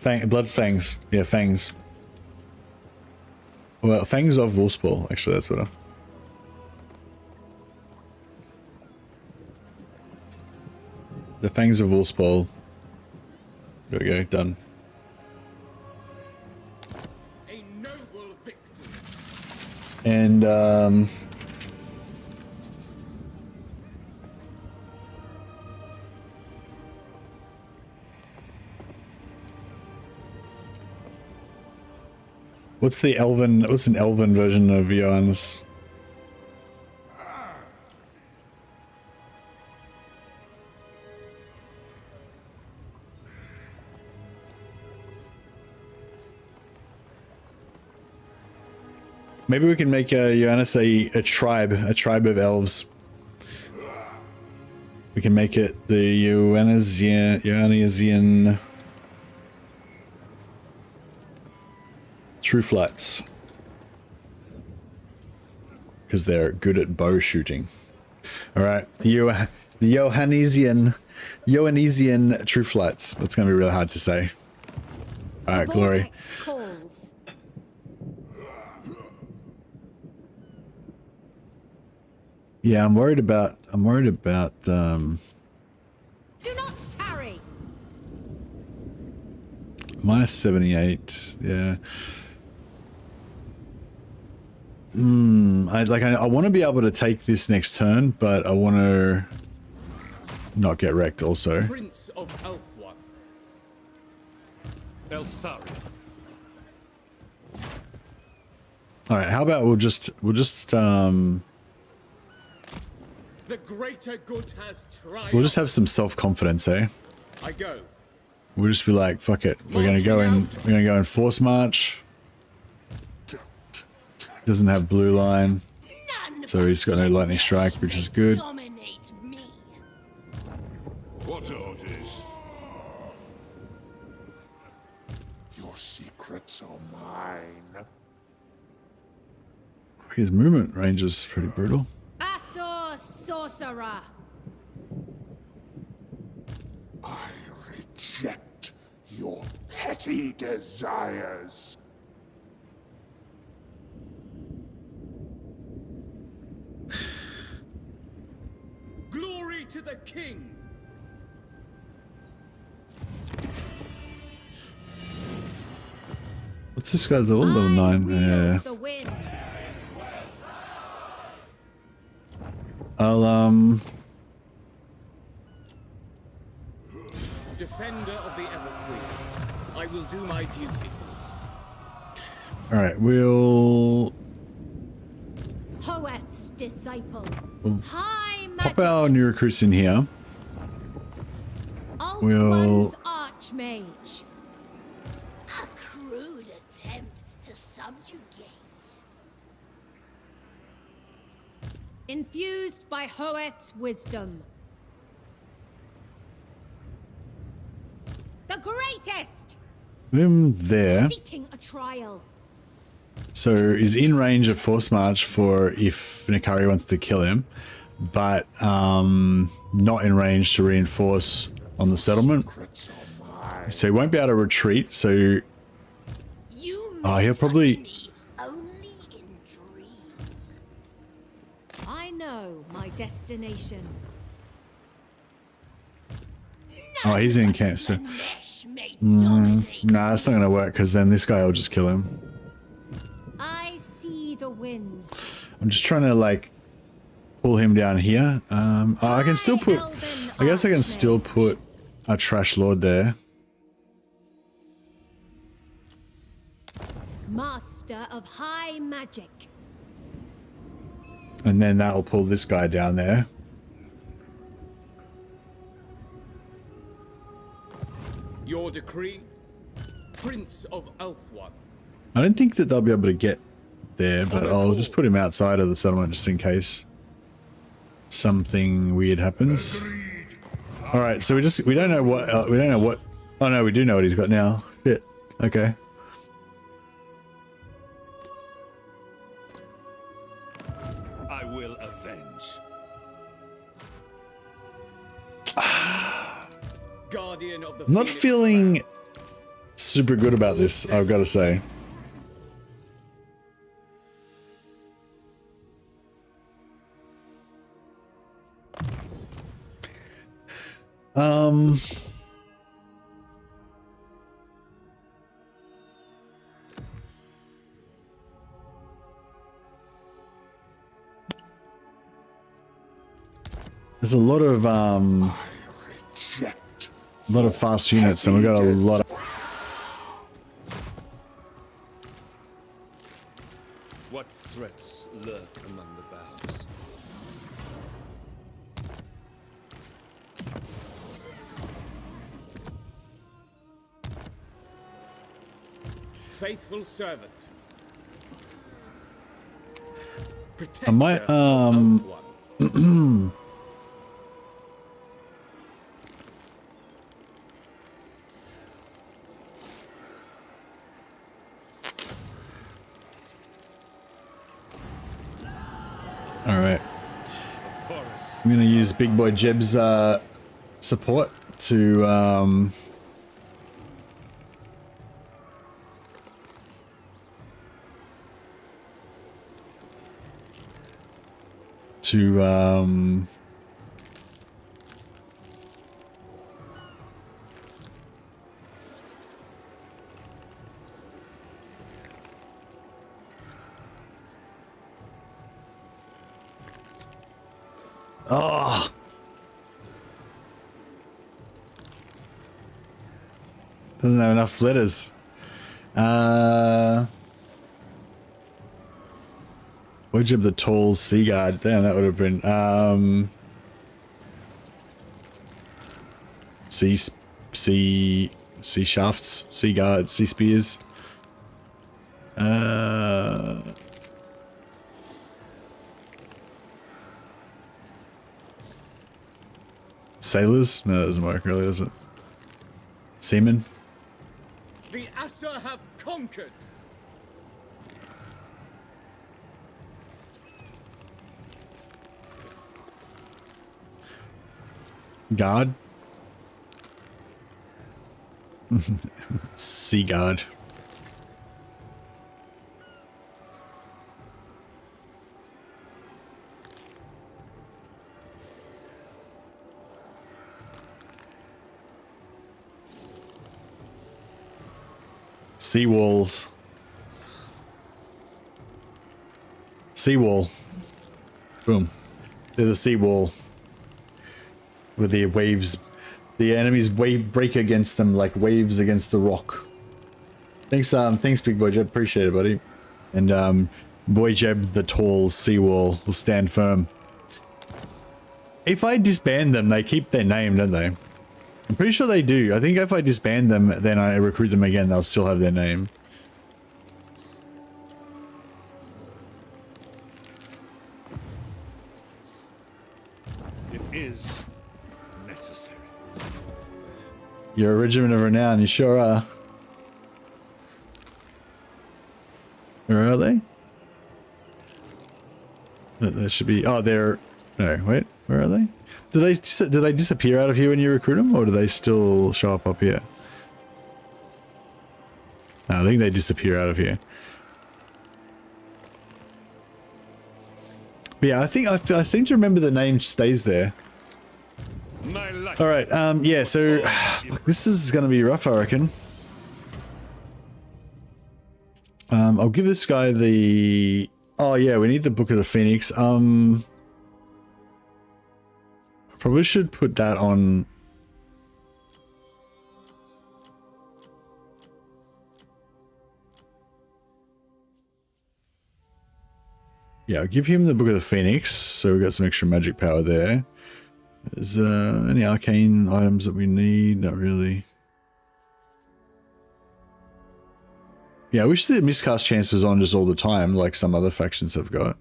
Blood Fangs. Yeah, Fangs. Well, Fangs of Wolfspaw. Actually, that's better. The Fangs of Wolfspaw. There we go, done.
A noble victory.
And, What's the elven? What's an elven version of Johannes? Maybe we can make Johannes a tribe of elves. We can make it the Johannesian True Flats. Because they're good at bow shooting. Alright, the Johannesian True Flats. That's going to be real hard to say. Alright, Glory. Yeah, I'm worried about
Do not tarry.
minus 78. Yeah. I want to be able to take this next turn, but I want to not get wrecked also.
Prince of Elthwan.
Eltharion.
All right, how about we'll just
The greater good has triumphed.
we'll just have some self-confidence, eh?
I go.
We'll just be like, fuck it. We're gonna go in force march. Doesn't have blue line. So he's got no lightning strike, which is good.
Dominate me.
What orders? Your secrets are mine.
His movement range is pretty brutal.
Asor sorcerer.
I reject your petty desires.
Glory to the king.
What's this guy's level? Level 9. Yeah.
The winds.
I'll
Defender of the Everqueen. I will do my duty.
all right, we'll
Hoeth's disciple. High
pop
magic.
our new recruits in here. We'll
Ulthuan's archmage.
A crude attempt to subjugate.
Infused by Hoeth's wisdom. The greatest!
put him there.
Seeking a trial.
So he's in range of force march for if Nikari wants to kill him, but not in range to reinforce on the settlement. So he won't be able to retreat. So he'll probably.
Only in dreams.
I know my destination.
Oh, he's in camp. So. Nah, that's not gonna work because then this guy will just kill him.
I see the winds.
I'm just trying to like pull him down here. I can still put. I guess I can still put a trash lord there.
Master of high magic.
And then that'll pull this guy down there.
Your decree, Prince of Elthwan.
I don't think that they'll be able to get there, but I'll just put him outside of the settlement just in case something weird happens. All right, so we don't know what oh no, we do know what he's got now. Shit. Okay.
I will avenge.
Guardian of the
I'm not
Phoenix
feeling super good about this, I've got to say. There's a lot of fast units, and we've got a lot of
What threats lurk among the boughs?
Faithful servant.
I might all right. I'm gonna use Big Boy Jeb's support to oh, doesn't have enough letters. Wojib the Tall Sea Guard. Damn, that would have been sea shafts, sea guard, sea spears. Sailors? No, that doesn't work really, does it? Seamen?
The Asa have conquered.
God? Sea God. Seawalls. Seawall. Boom. They're the seawall. With the waves. The enemies wave break against them like waves against the rock. Thanks, thanks Big Boy Jeb. Appreciate it, buddy. And Boy Jeb the Tall Seawall will stand firm. If I disband them, they keep their name, don't they? I'm pretty sure they do. I think if I disband them, then I recruit them again, they'll still have their name.
It is necessary.
You're a regiment of renown, you sure are. Where are they? There should be... Oh, they're... No, wait. Where are they? Do they disappear out of here when you recruit them, or do they still show up here? No, I think they disappear out of here. But yeah, I think I seem to remember the name stays there. All right, yeah. So this is going to be rough, I reckon. I'll give this guy the... Oh yeah, we need the Book of the Phoenix. Probably should put that on. Yeah, I'll give him the Book of the Phoenix, so we got some extra magic power there. Is any arcane items that we need? Not really. Yeah, I wish the miscast chance was on just all the time, like some other factions have got.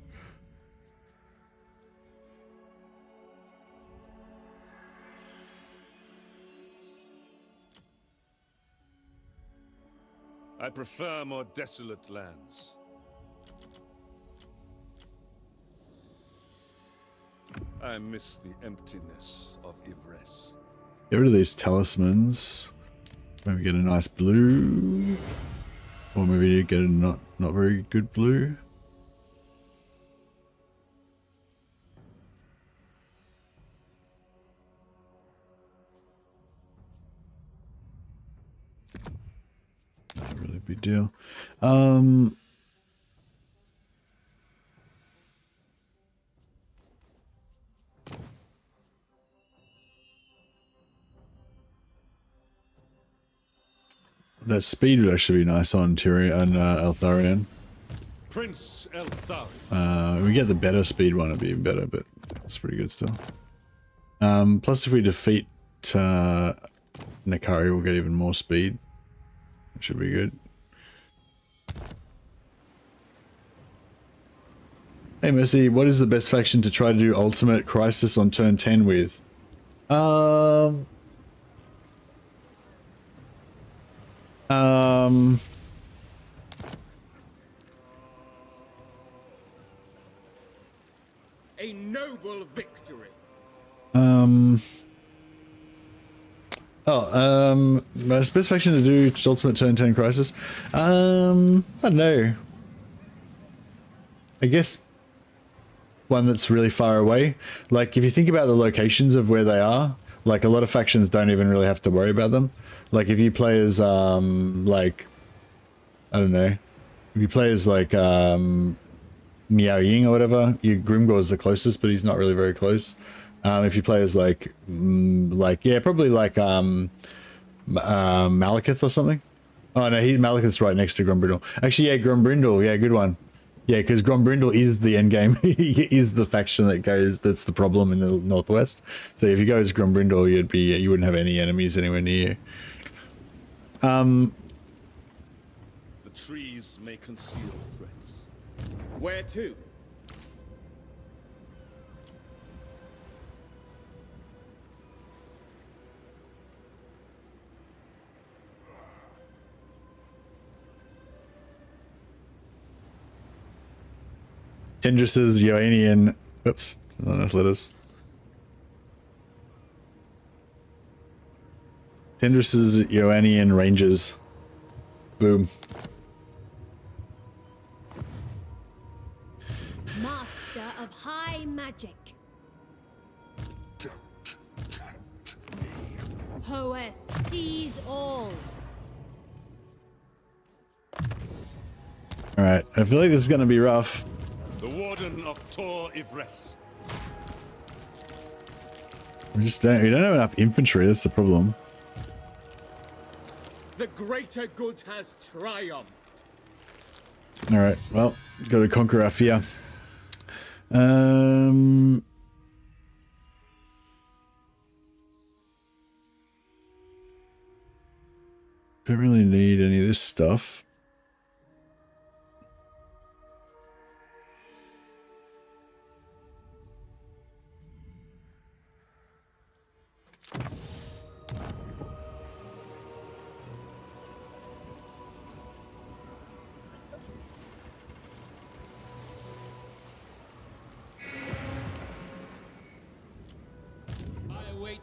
I prefer more desolate lands. I miss the emptiness of Ivres.
Get rid of these talismans. Maybe get a nice blue. Or maybe get a not very good blue. Not a really big deal. That speed would actually be nice on Tyrion and Eltharion.
Prince Eltharion.
We get the better speed one, it'd be even better, but it's pretty good still. Plus if we defeat Nakari, we'll get even more speed. That should be good. Hey Mercy, what is the best faction to try to do ultimate crisis on turn 10 with? A
noble victory.
Best faction to do ultimate turn 10 crisis. I don't know. I guess one that's really far away. Like if you think about the locations of where they are, like a lot of factions don't even really have to worry about them. Like if you play as like I don't know, if you play as like Miao Ying or whatever, your Grimgor is the closest, but he's not really very close. If you play as like yeah, probably like Malekith or something. Oh no, Malekith's right next to Grombrindle. Actually, yeah, Grombrindle, yeah, good one. Yeah, because Grombrindle is the end game. He is the faction that goes. That's the problem in the northwest. So if you go as Grombrindle, you wouldn't have any enemies anywhere near you.
The trees may conceal threats.
Where to?
Tendris's Ioanian. Oops, not enough letters. Tendris's Ioanian Rangers. Boom.
Master of high magic. Poet sees all.
Alright, I feel like this is gonna be rough.
The Warden of Tor Ivres.
We don't have enough infantry, that's the problem.
The greater good has triumphed.
Alright, well, gotta conquer our fear. Don't really need any of this stuff.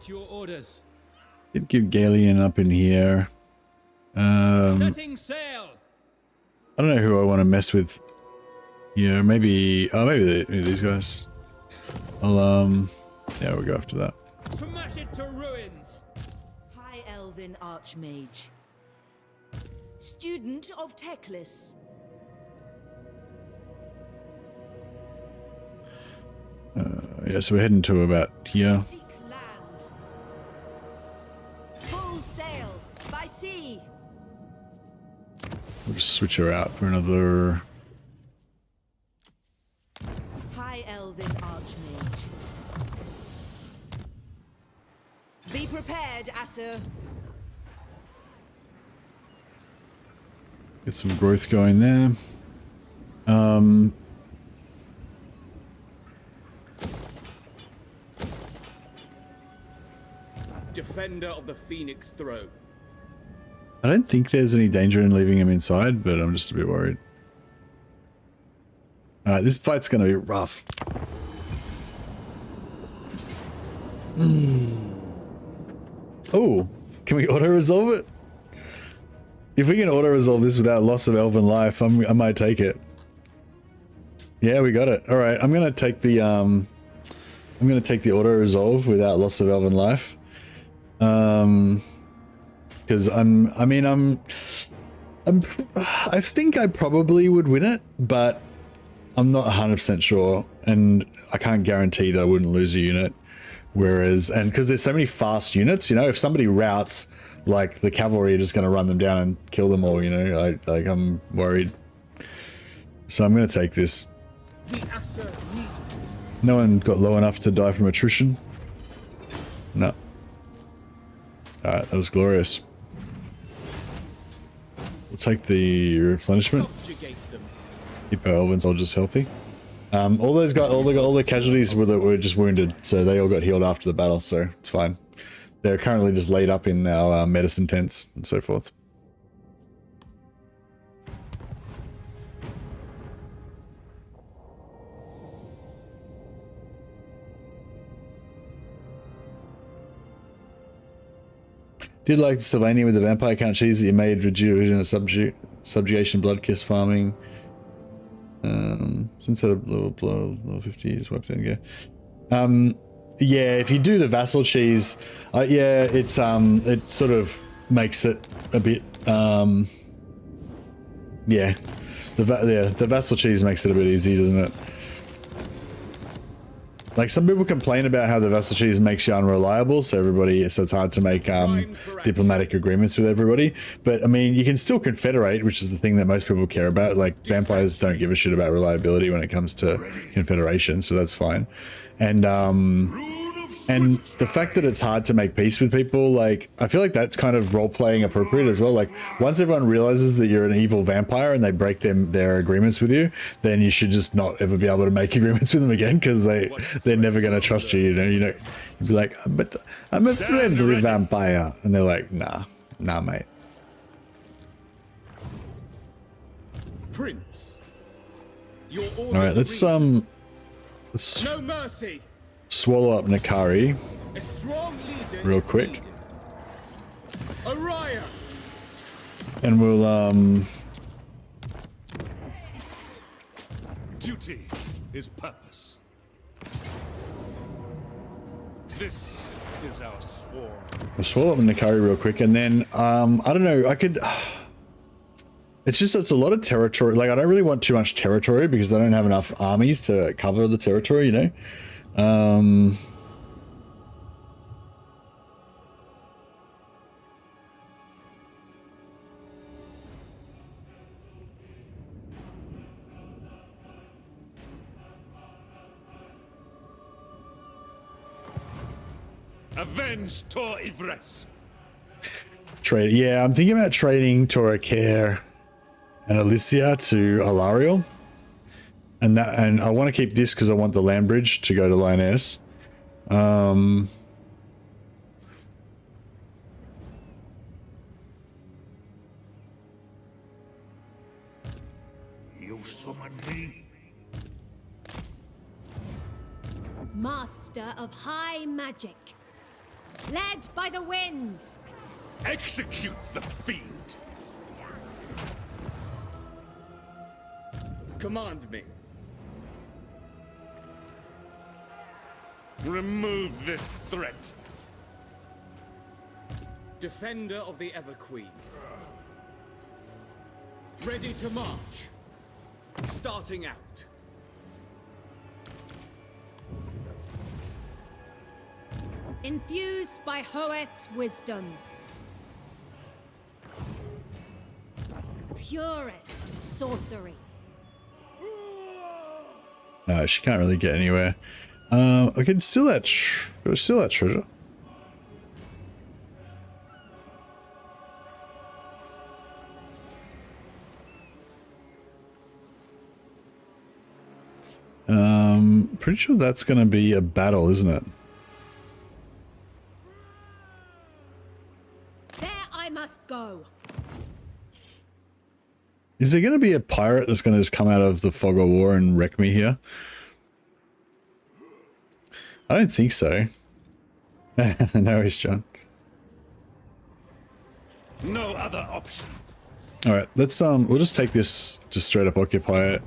Your orders.
Could give Galian up in here.
Setting sail.
I don't know who I want to mess with. Yeah, maybe. Oh, maybe these guys. I'll yeah, we'll go after that.
Smash it to ruins.
High Elven Archmage. Student of Teclis.
Yeah, so we're heading to about here.
Seek land. Full sail by sea.
We'll just switch her out for another.
High Elven Archmage. Be prepared, Asur.
Get some growth going there.
Defender of the Phoenix Throne.
I don't think there's any danger in leaving him inside, but I'm just a bit worried. Alright, this fight's gonna be rough. Oh, can we auto-resolve it? If we can auto-resolve this without loss of elven life, I might take it. Yeah, we got it. Alright, I'm gonna take the auto-resolve without loss of elven life. Because I think I probably would win it, but I'm not 100% sure, and I can't guarantee that I wouldn't lose a unit. Whereas, and because there's so many fast units, you know, if somebody routs, like the cavalry are just going to run them down and kill them all, you know, I'm worried. So I'm going to take this.
The Acer need.
No one got low enough to die from attrition. No. Alright, that was glorious. We'll take the replenishment.
Subjugate them.
Keep our elven soldiers healthy. All those guys, all the casualties were just wounded, so they all got healed after the battle, so it's fine. They're currently just laid up in our medicine tents and so forth. Did like the Sylvania with the vampire count cheese that you made rejuvenation subjugation blood kiss farming. Since that level 50 just worked in, yeah. Yeah, if you do the vassal cheese, yeah, it's it sort of makes it a bit yeah. The vassal cheese makes it a bit easy, doesn't it? Like, some people complain about how the vassal cheese makes you unreliable, so it's hard to make diplomatic agreements with everybody. But I mean, you can still confederate, which is the thing that most people care about. Like, vampires don't give a shit about reliability when it comes to confederation, so that's fine. And the fact that it's hard to make peace with people, like, I feel like that's kind of role-playing appropriate as well. Like, once everyone realizes that you're an evil vampire and they break their agreements with you, then you should just not ever be able to make agreements with them again, because they're never going to trust you. You know, you'd be like, but I'm a friendly vampire, and they're like, nah, mate.
Prince, your
All right, let's
no mercy.
Swallow up Nakari real quick.
Araya.
And we'll
Duty is purpose. This is our sworn.
we'll swallow up Nakari real quick, and then I don't know, I could it's a lot of territory. Like, I don't really want too much territory because I don't have enough armies to cover the territory, you know.
Avenge Tor Ivres.
Trade. Yeah, I'm thinking about trading Toracare and Alicia to Eltharion. And I want to keep this because I want the land bridge to go to Lioness.
You summoned me?
Master of high magic, led by the winds.
Execute the fiend.
Command me.
Remove this threat.
Defender of the Everqueen. Ready to march. Starting out.
Infused by Hoet's wisdom. Purest sorcery.
She can't really get anywhere. I can steal that treasure. Pretty sure that's going to be a battle, isn't it?
There I must go.
Is there going to be a pirate that's going to just come out of the fog of war and wreck me here? I don't think so. No, it's John.
No other option.
All right, let's we'll just take this, just straight up occupy it.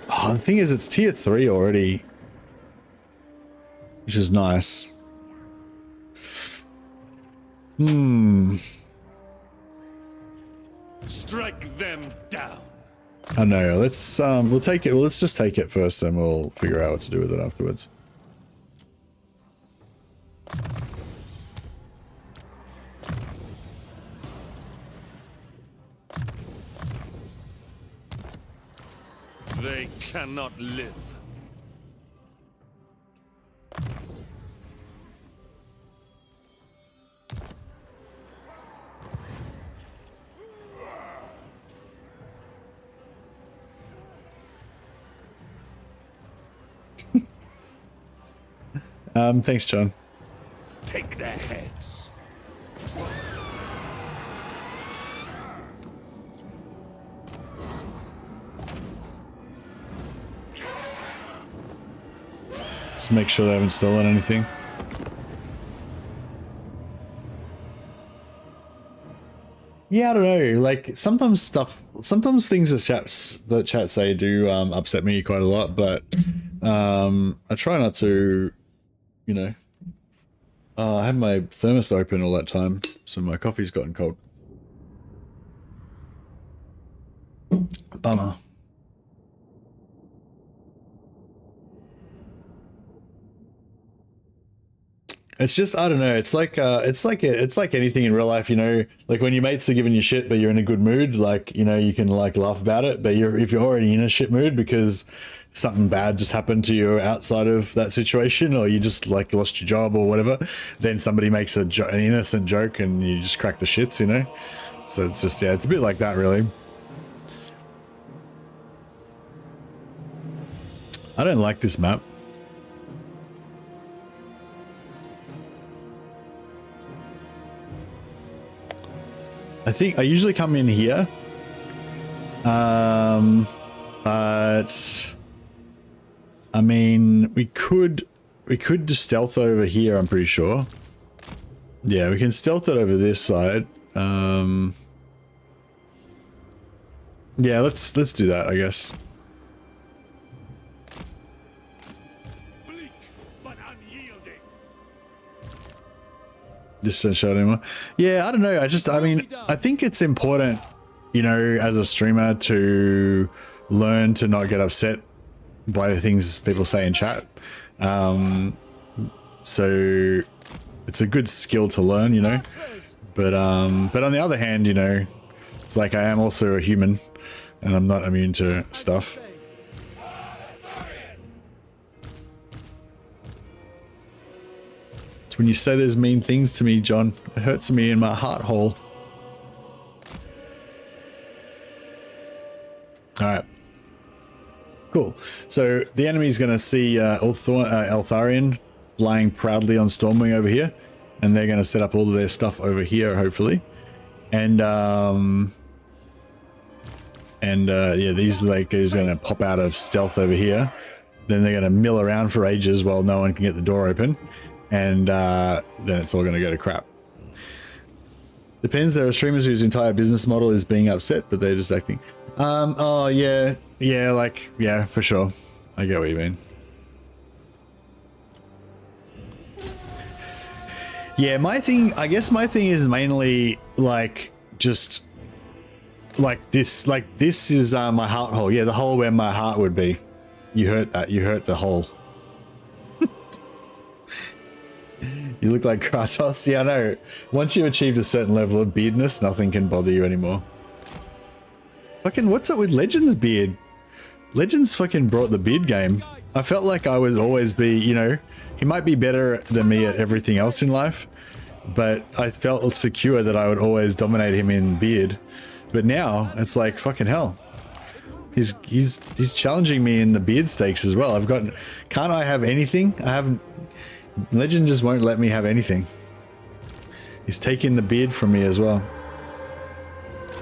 Oh, the thing is, it's tier 3 already, which is nice.
Strike them down.
I know. Let's we'll take it. Well, let's just take it first, and we'll figure out what to do with it afterwards.
They cannot live.
Thanks, John.
Take their heads.
Just make sure they haven't stolen anything. Yeah, I don't know. Like sometimes things that chat say do upset me quite a lot, but I try not to, you know. I had my thermostat open all that time, so my coffee's gotten cold. Bummer. It's just, I don't know. It's like anything in real life, you know, like when your mates are giving you shit, but you're in a good mood, like, you know, you can like laugh about it, but if you're already in a shit mood because something bad just happened to you outside of that situation, or you just like lost your job or whatever, then somebody makes an innocent joke and you just crack the shits, you know? So it's just, yeah, it's a bit like that, really. I don't like this map. I think I usually come in here, but I mean, we could just stealth over here, I'm pretty sure. Yeah, we can stealth it over this side. Yeah, let's do that, I guess.
Bleak, but unyielding.
Just don't show it anymore. Yeah, I don't know. I mean, I think it's important, you know, as a streamer to learn to not get upset by the things people say in chat. So it's a good skill to learn, you know. But on the other hand, you know, it's like I am also a human, and I'm not immune to stuff. It's when you say those mean things to me, John, it hurts me in my heart hole. All right. Cool. So the enemy's going to see Eltharion flying proudly on Stormwing over here, and they're going to set up all of their stuff over here, hopefully. And yeah, these Lakers are going to pop out of stealth over here. Then they're going to mill around for ages while no one can get the door open, and then it's all going to go to crap. Depends. There are streamers whose entire business model is being upset, but they're just acting. Oh yeah, like, yeah, for sure. I get what you mean. Yeah, I guess my thing is mainly like just like this is my heart hole. Yeah, the hole where my heart would be. You hurt that. You hurt the hole. You look like Kratos. Yeah, I know. Once you've achieved a certain level of beardness, nothing can bother you anymore. Fucking, what's up with Legends beard? Legends fucking brought the beard game. I felt like I would always be, you know, he might be better than me at everything else in life, but I felt secure that I would always dominate him in beard. But now it's like, fucking hell. He's challenging me in the beard stakes as well. Can't I have anything? Legend just won't let me have anything. He's taking the beard from me as well.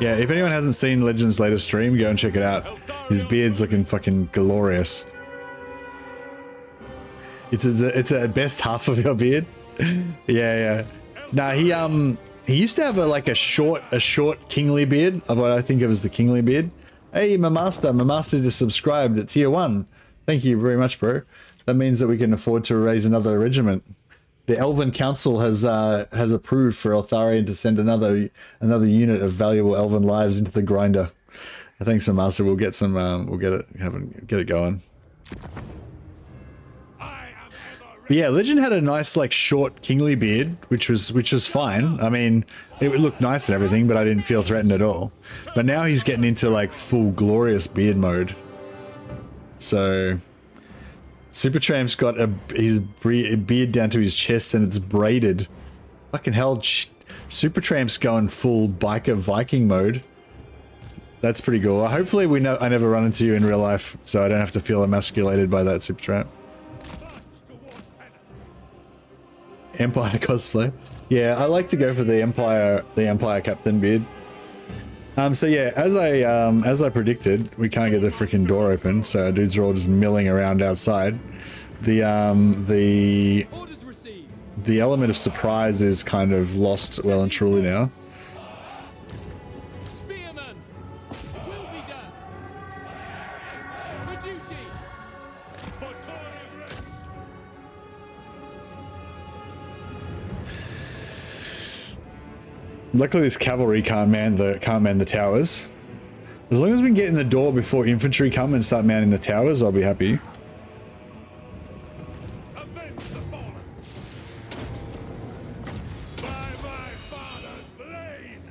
Yeah, if anyone hasn't seen Legend's latest stream, go and check it out. His beard's looking fucking glorious. It's a best half of your beard. Yeah. Nah, he used to have a short kingly beard, of what I think of as the kingly beard. Hey, my master just subscribed at tier 1. Thank you very much, bro. That means that we can afford to raise another regiment. The Elven Council has approved for Eltharion to send another unit of valuable Elven lives into the grinder. Thanks, my master. We'll get some. We'll get it going. But yeah, Legend had a nice short kingly beard, which was fine. I mean, it would look nice and everything, but I didn't feel threatened at all. But now he's getting into full glorious beard mode. So Supertramp's got his beard down to his chest and it's braided. Fucking hell, Supertramp's going full biker Viking mode. That's pretty cool. Hopefully I never run into you in real life, so I don't have to feel emasculated by that Supertramp. Empire cosplay. Yeah, I like to go for the Empire Captain beard. So yeah, as I predicted, we can't get the freaking door open, so our dudes are all just milling around outside. The element of surprise is kind of lost well and truly now.
Spearman, it will be done. For duty. For Taurus.
Luckily, this cavalry can't man the towers. As long as we can get in the door before infantry come and start manning the towers, I'll be happy.
Avenge the fallen. By my father's blade.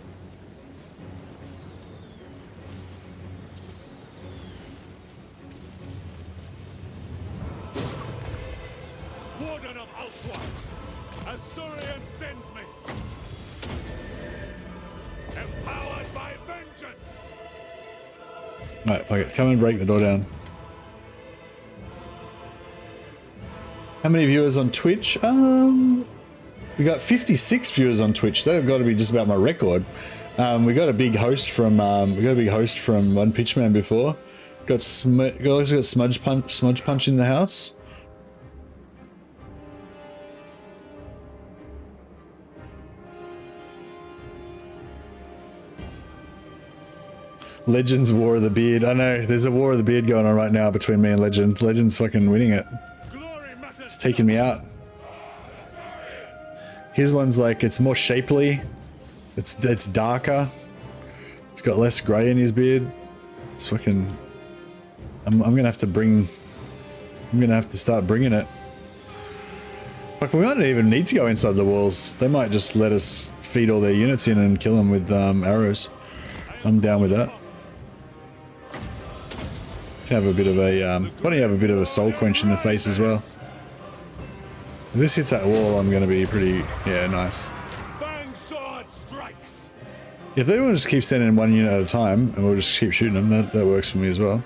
Warden of Ulthwan, Asurion sends me. Empowered by vengeance.
Right, fuck it. Come and break the door down. How many viewers on Twitch? We got 56 viewers on Twitch. They've got to be just about my record. We got a big host from One Pitchman before. Also got Smudge Punch in the house. Legends War of the Beard. I know, there's a War of the Beard going on right now between me and Legend. Legend's fucking winning it. It's taking me out. His one's like, it's more shapely. It's darker. It's got less grey in his beard. It's fucking... I'm gonna have to start bringing it. Fuck, we might not even need to go inside the walls. They might just let us feed all their units in and kill them with arrows. I'm down with that. Have a bit of a why don't you have a bit of a soul quench in the face as well? If this hits that wall, I'm going to be pretty nice.
Fang sword strikes.
If they want to just keep sending one unit at a time and we'll just keep shooting them, that works for me as well.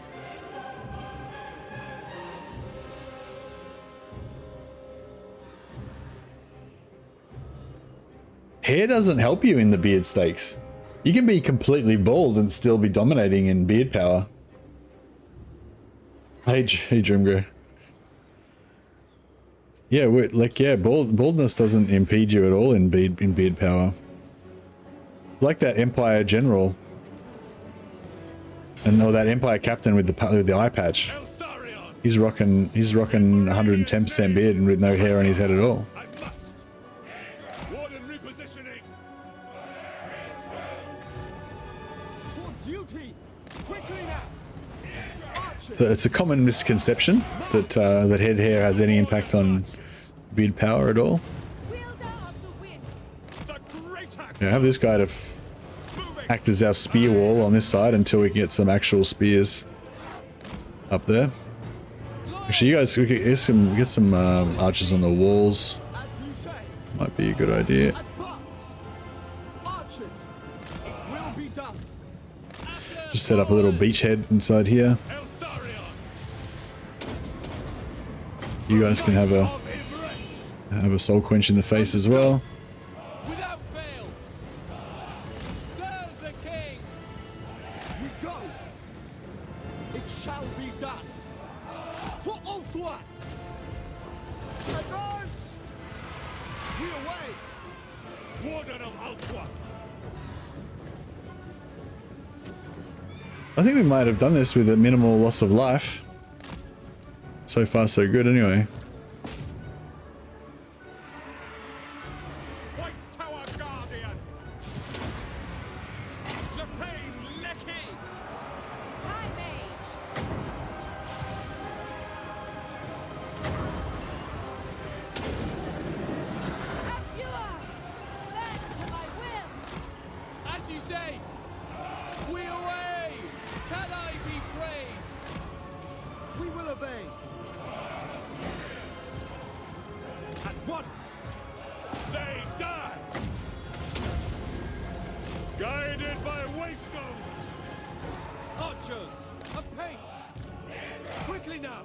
Hair doesn't help you in the beard stakes. You can be completely bald and still be dominating in beard power. Hey Dreamgrew. Yeah, baldness doesn't impede you at all in beard power. Like that Empire General, and that Empire Captain with the eye patch.
Eltharion.
He's rocking 110% beard and with no hair on his head at all.
I must. Warden repositioning.
For duty. Quickly now.
So it's a common misconception that that head hair has any impact on beard power at all. Yeah, have this guy to act as our spear wall on this side until we can get some actual spears up there. Actually, you guys, we could get some archers on the walls. Might be a good idea. Just set up a little beachhead inside here. You guys can have a soul quench in the face as well.
Without fail. Serve the king. We go. It shall be done. For Ulthwan. Advance. We away.
Warden of Ulthwan.
I think we might have done this with a minimal loss of life. So far, so good anyway.
White Tower Guardian. Lepain Lecky.
High Mage. Capua. Bend to my will.
As you say. We away. Can I be praised? We will obey. At once.
They die! Guided by waystones!
Archers, apace. Quickly now.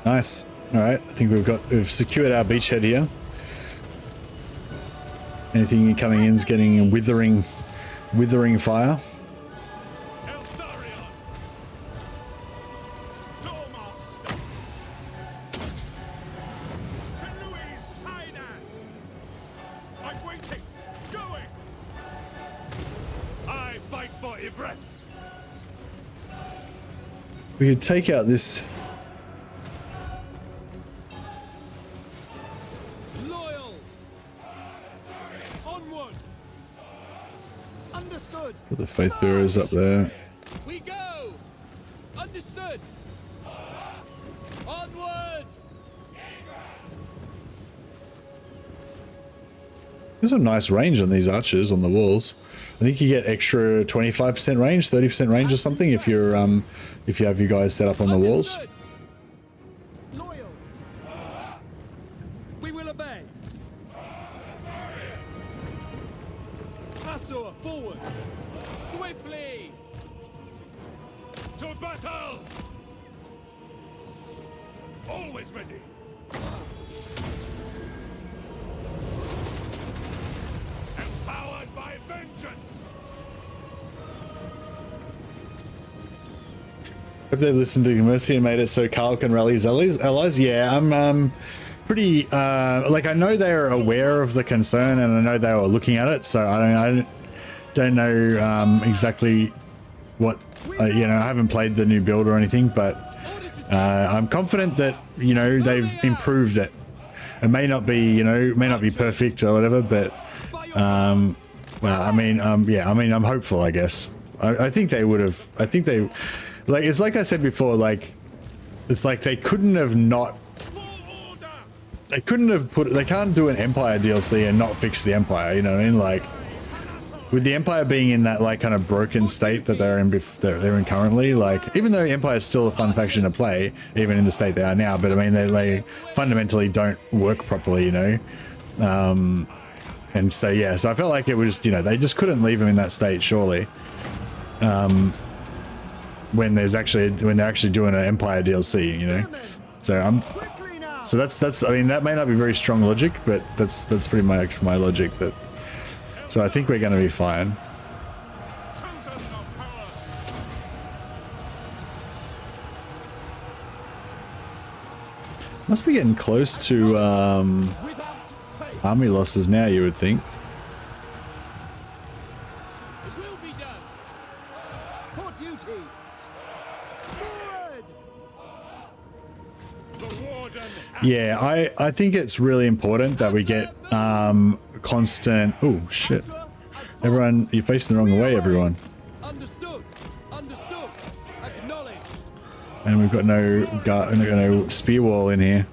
Nice. All right, I think we've secured our beachhead here. Anything coming in is getting withering fire.
Eltharion! Dormaster! St. Louis Sinai! I'm waiting! Going! I fight for Yvresse!
We could take out this.
Loyal. Onward. Understood.
Put the faith bearers up there.
We go. Understood. Onward.
There's some nice range on these archers on the walls. I think you get extra 25% range, 30% range or something if you have you guys set up on the walls.
Loyal. We will obey. Assur, forward. Swiftly.
To battle! Always ready! Empowered by vengeance!
Hope they've listened to Mercy and made it so Carl can rally his allies. Yeah, I'm pretty like I know they're aware of the concern and I know they were looking at it, so I don't know exactly what you know. I haven't played the new build or anything, but I'm confident that they've improved it. It may not be perfect or whatever, but well, I mean I'm hopeful, I guess. I think they would have. I think they. Like, it's like I said before, like, it's like they couldn't have they can't do an Empire DLC and not fix the Empire, you know what I mean? Like, with the Empire being in that, like, kind of broken state that they're in currently, like, even though Empire is still a fun faction to play, even in the state they are now, but I mean, they fundamentally don't work properly, and so, yeah, so I felt like it was, they just couldn't leave them in that state, surely. When they're actually doing an Empire DLC, so that's I mean, that may not be very strong logic, but that's pretty much my logic. So I think we're going to be fine. Must be getting close to army losses now, you would think. Yeah, I think it's really important that we get constant. Oh shit! Everyone, you're facing the wrong way, everyone.
Understood. Understood. Acknowledged.
And we've got no spear wall in here.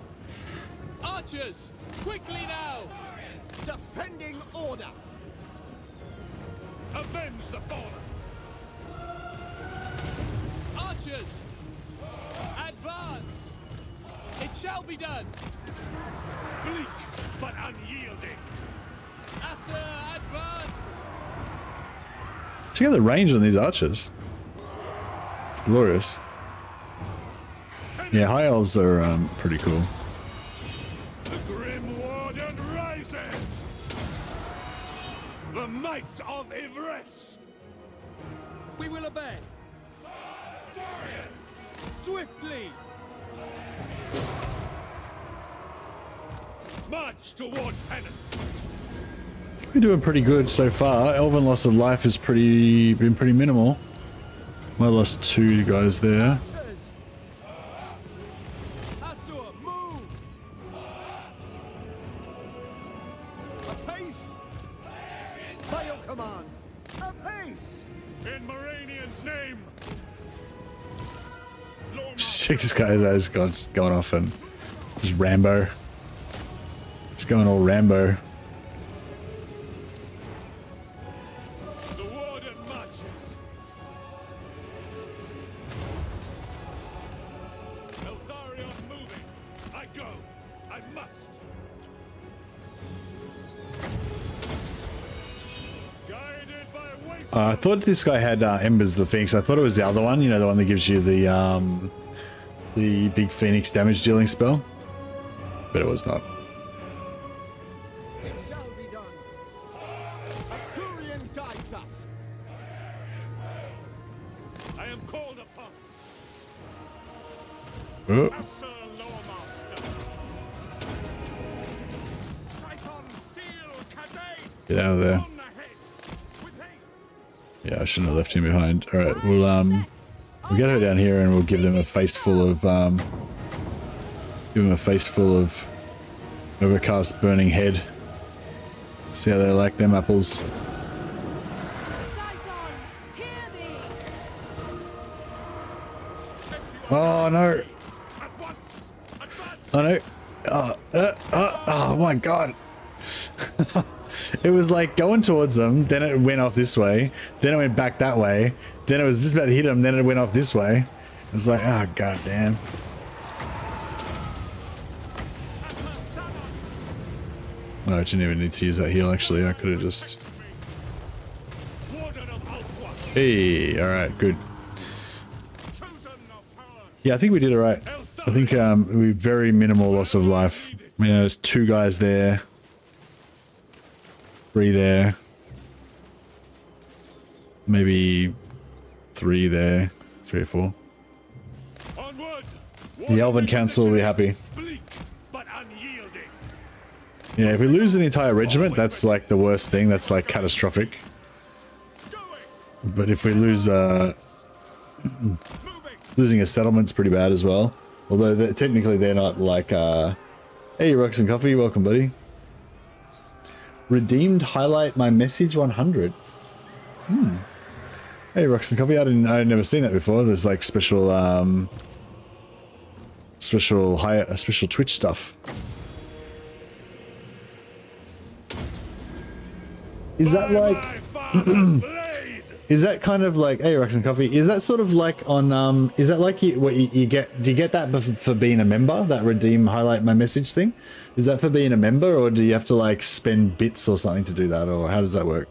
Archers, quickly now. Defending order.
Avenge the fallen.
Archers, advance. It shall be done.
Bleak but unyielding.
Assur, advance.
Check out the range on these archers. It's glorious. Yeah, high elves are pretty cool.
The Grim Warden rises. The might of Yvresse.
We will obey. Swiftly.
March toward penance.
We're doing pretty good so far. Elven loss of life has been pretty minimal. I lost 2 guys there.
Assur, move. Apace. By your command. Apace.
In Moranian's name.
Check this guy's going off and just Rambo. It's going all Rambo.
The Warden marches. I go. I must. Guided by
I thought this guy had Embers the Phoenix. I thought it was the other one, you know, the one that gives you the big Phoenix damage dealing spell. But it was not.
It shall be done. Assyrian guides us.
I am called upon.
Oh.
Sir Loremaster. Cyclone seal Cadate.
Get out of there.
On the head. With haste.
Yeah, I shouldn't have left him behind. All right, we'll get her down here and we'll give them a face full of overcast burning head. See how they like them apples.
Cyclone, hear me!
Oh no!
At once. Advance.
Oh no! Oh my god! It was like going towards them, then it went off this way, then it went back that way, then it was just about to hit him, then it went off this way. It was like, oh god damn. No, I didn't even need to use that heal actually, I could have just... Hey, alright, good. Yeah, I think we did alright. I think we very minimal loss of life. You know, there's 2 guys there. 3 there. Maybe 3 there. 3 or 4. The Elven Council will be happy. Yeah, if we lose an entire regiment, that's like the worst thing. That's like catastrophic. But if we lose, losing a settlement's pretty bad as well. Although technically they're not like, hey, Rocks and Coffee, welcome, buddy. Redeemed highlight my message 100. Hey, Rocks and Coffee, I'd never seen that before. There's like special, special Twitch stuff. Is that like, is that kind of like, hey, Rocks and Coffee, is that sort of like on, is that like what you get, do you get that for being a member, that redeem highlight my message thing? Is that for being a member, or do you have to like spend bits or something to do that, or how does that work?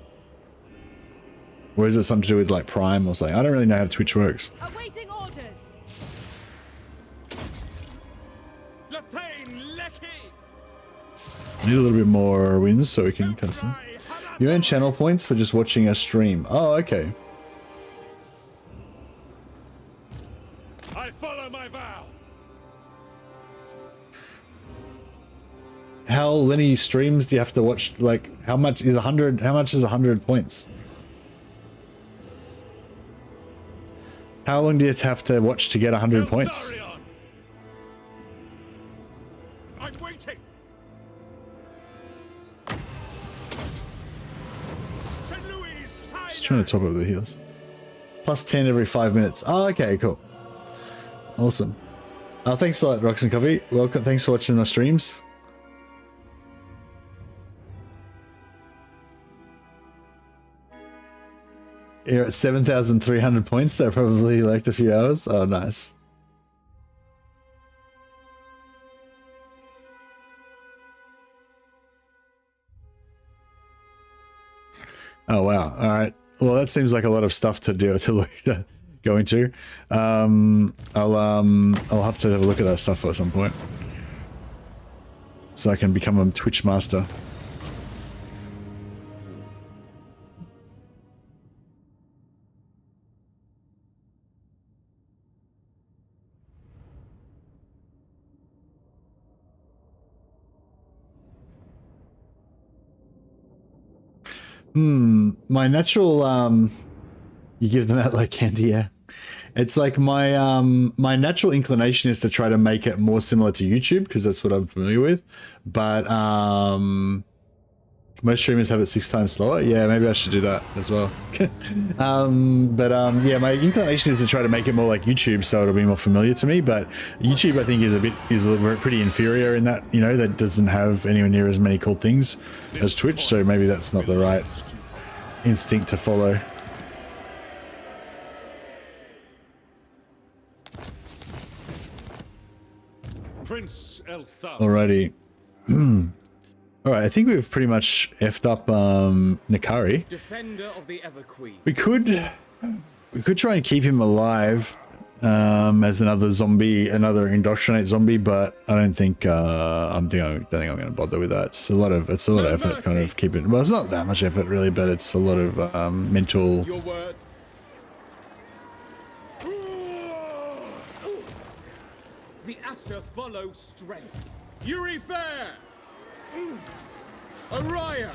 Or is it something to do with like Prime or something? I don't really know how Twitch works.
Awaiting orders.
Need a little bit more wins so we can custom. You earn channel points for just watching a stream. Oh, okay.
I follow my vow.
How many streams do you have to watch? Like, how much is 100? How much is 100 points? How long do you have to watch to get 100 points?
I'm waiting.
Just trying to top up the heals. Plus 10 every 5 minutes. Oh, okay, cool. Awesome. Thanks a lot, Rocks and Coffee. Welcome. Thanks for watching our streams. You're at 7,300 points, so probably liked a few hours. Oh, nice. Oh, wow. All right. Well, that seems like a lot of stuff to do, to go into. I'll have to have a look at that stuff at some point, so I can become a Twitch master. My natural, you give them out like candy, yeah. It's like my, my natural inclination is to try to make it more similar to YouTube, because that's what I'm familiar with. But, most streamers have it 6 times slower. Yeah, maybe I should do that as well. Yeah, my inclination is to try to make it more like YouTube, so it'll be more familiar to me. But YouTube, I think, is pretty inferior in that, you know, that doesn't have anywhere near as many cool things as Twitch. So maybe that's not the right instinct to follow.
Prince Eltharion.
Alrighty. Alright, I think we've pretty much effed up Nikari.
Defender of the Ever Queen.
We could try and keep him alive as another zombie, another indoctrinate zombie, but I don't think I'm going to bother with that. It's a lot of effort, kind of keeping. Well, it's not that much effort really, but it's a lot of mental.
Your word. The Asher follow strength. Yuri Fair. Araya.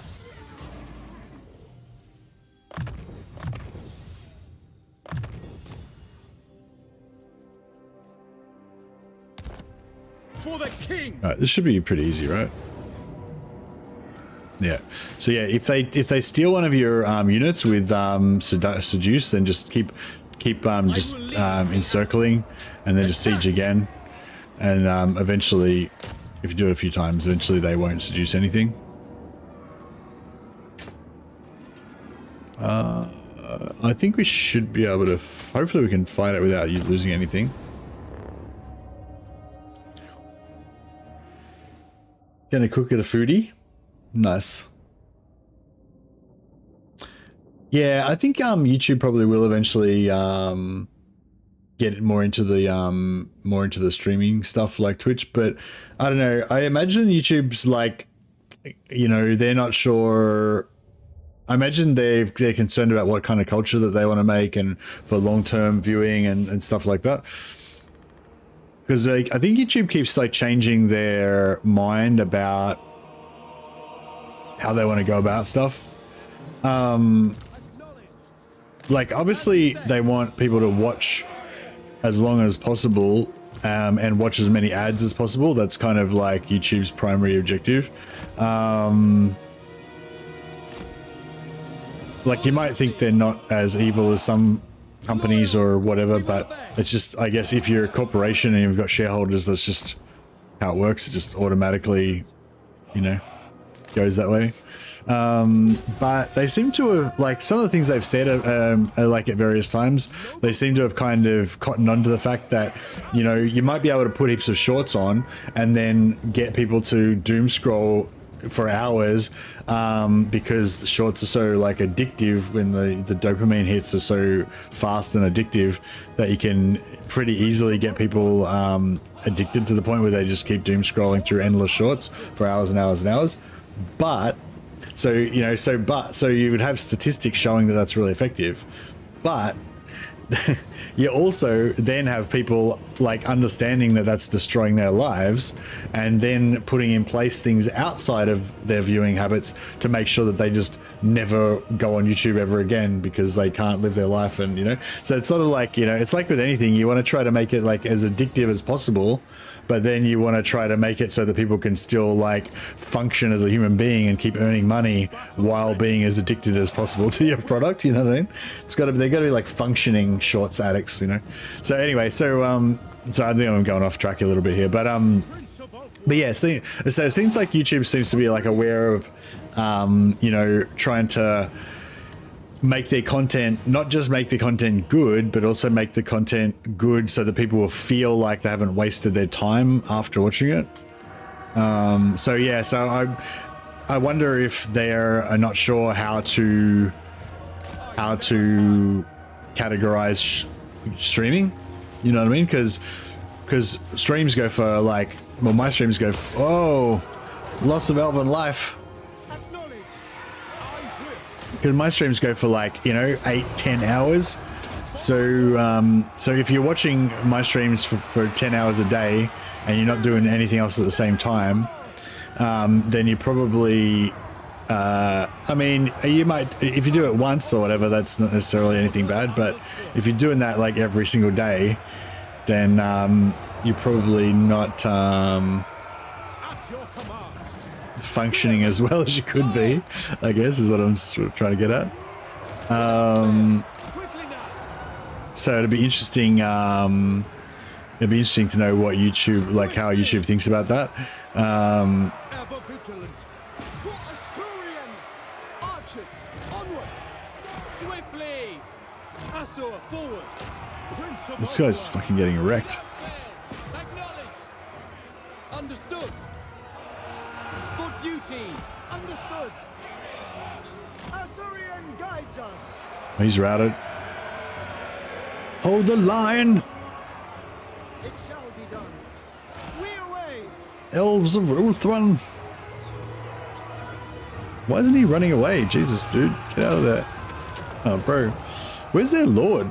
For the king.
All right, this should be pretty easy, right? Yeah. So yeah, if they steal one of your units with seduce, then just keep encircling, and then just siege again, and eventually, if you do it a few times, eventually they won't seduce anything. I think we should be able to. Hopefully, we can fight it without you losing anything. Gonna cook at a foodie. Nice. Yeah, I think YouTube probably will eventually get more into the streaming stuff like Twitch, but I don't know. I imagine YouTube's like, you know, they're not sure. I imagine they're concerned about what kind of culture that they want to make and for long-term viewing and stuff like that. Because I think YouTube keeps like changing their mind about how they want to go about stuff. Like obviously they want people to watch as long as possible and watch as many ads as possible. That's kind of like YouTube's primary objective. Like you might think they're not as evil as some companies or whatever, but it's just, I guess if you're a corporation and you've got shareholders, that's just how it works. It just automatically, you know, goes that way. But they seem to have, like, some of the things they've said like at various times, they seem to have kind of cottoned on to the fact that, you know, you might be able to put heaps of shorts on and then get people to doom scroll for hours because the shorts are so like addictive when the dopamine hits are so fast and addictive that you can pretty easily get people addicted to the point where they just keep doom scrolling through endless shorts for hours and hours and hours. But so you would have statistics showing that that's really effective, but you also then have people like understanding that that's destroying their lives and then putting in place things outside of their viewing habits to make sure that they just never go on YouTube ever again because they can't live their life. And, you know, so it's sort of like, you know, it's like with anything, you want to try to make it like as addictive as possible, but then you want to try to make it so that people can still like function as a human being and keep earning money while being as addicted as possible to your product. You know what I mean? They've got to be like functioning shorts addicts, you know? So anyway, so I think I'm going off track a little bit here, but yeah, so it seems like YouTube seems to be like aware of, you know, trying to make their content, not just make the content good, but also make the content good so that people will feel like they haven't wasted their time after watching it. So yeah, so I wonder if they're not sure how to categorize streaming, you know what I mean? Because streams go for like, well, my streams go for, oh, loss of elven life. Because my streams go for like, you know, 8-10 hours. So so if you're watching my streams for 10 hours a day and you're not doing anything else at the same time, then you probably I mean, you might, if you do it once or whatever, that's not necessarily anything bad, but if you're doing that like every single day, then you're probably not functioning as well as you could be, I guess, is what I'm trying to get at. So it'd be interesting. It'd be interesting to know what YouTube, like how YouTube thinks about that.
Ever vigilant. For Assyrian archers, onward. Swiftly. Asur forward. Prince of
This guy's fucking getting wrecked.
Understood. For duty.
Understood. Eltharion guides us.
He's routed. Hold the line.
It shall be done. We away.
Elves of Ulthuan. Why isn't he running away? Jesus, dude. Get out of there. Oh, bro. Where's their lord?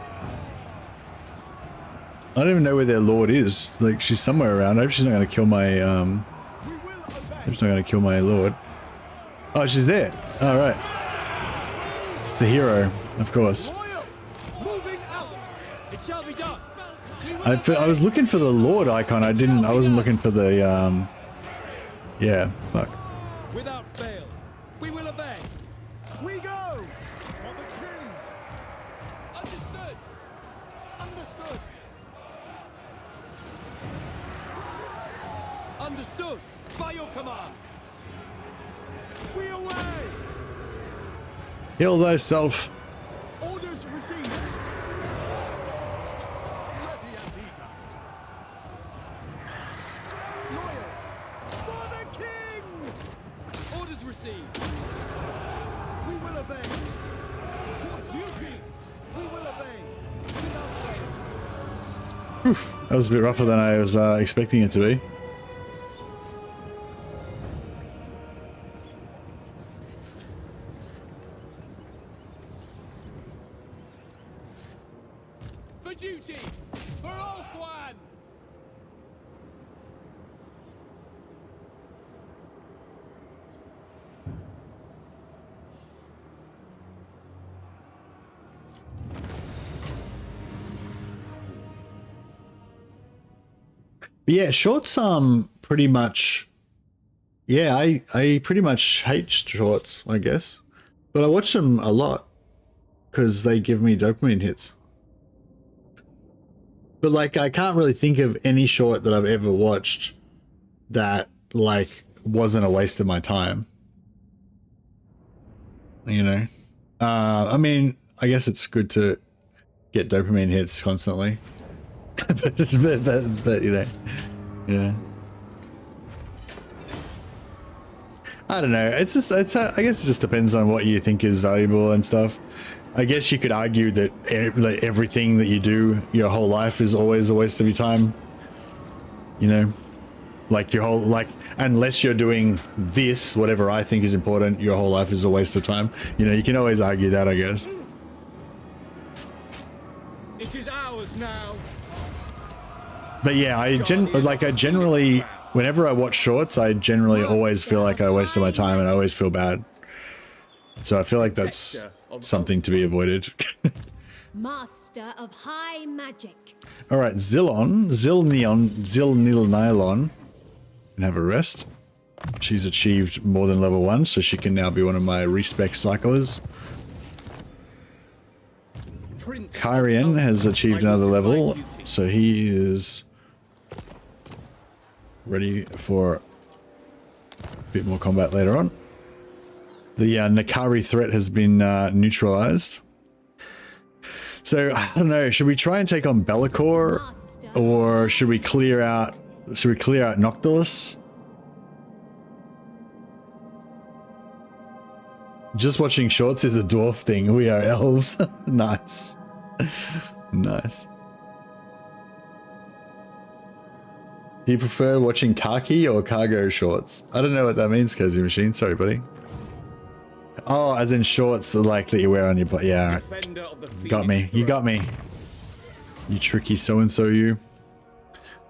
I don't even know where their lord is. Like, she's somewhere around. I hope she's not going to kill my, I hope she's not going to kill my lord. Oh, she's there. All right. It's a hero, of course.
Moving out. It shall be done.
I was looking for the lord icon. I wasn't looking for the, yeah, fuck.
Without fail. We will obey. We go. For the king. Understood. Understood. Understood. By your command. We away.
Heal thyself.
Orders received.
Ready and eager.
Loyal. For the king.
Orders received.
We will obey. For duty. We will obey. Without fail.
Oof, that was a bit rougher than I was expecting it to be.
For duty. For Ulthuan.
But yeah, shorts pretty much, yeah, I pretty much hate shorts, I guess, but I watch them a lot because they give me dopamine hits. But like, I can't really think of any short that I've ever watched that like wasn't a waste of my time, you know. I mean, I guess it's good to get dopamine hits constantly. but you know, yeah. I don't know. It's just, I guess it just depends on what you think is valuable and stuff. I guess you could argue that everything that you do your whole life is always a waste of your time. You know, like your whole, like, unless you're doing this, whatever I think is important, your whole life is a waste of time. You know, you can always argue that, I guess.
It is ours now.
But yeah, I generally, whenever I watch shorts, I generally always feel like I wasted my time and I always feel bad. So I feel like that's something to be avoided.
Master of high magic.
All right, Zilnilnylon can have a rest. She's achieved more than level 1, so she can now be one of my respec cyclers. Kyrian has achieved another level, so he is ready for a bit more combat later on. The Nakari threat has been neutralized. So I don't know, should we try and take on Be'lakor, or should we clear out Noctilus? Just watching shorts is a dwarf thing. We are elves. Nice. Nice. Do you prefer watching khaki or cargo shorts? I don't know what that means, Cozy Machine. Sorry, buddy. Oh, as in shorts like that you wear on your butt. Yeah, right. Got me. You got me. You tricky so-and-so you.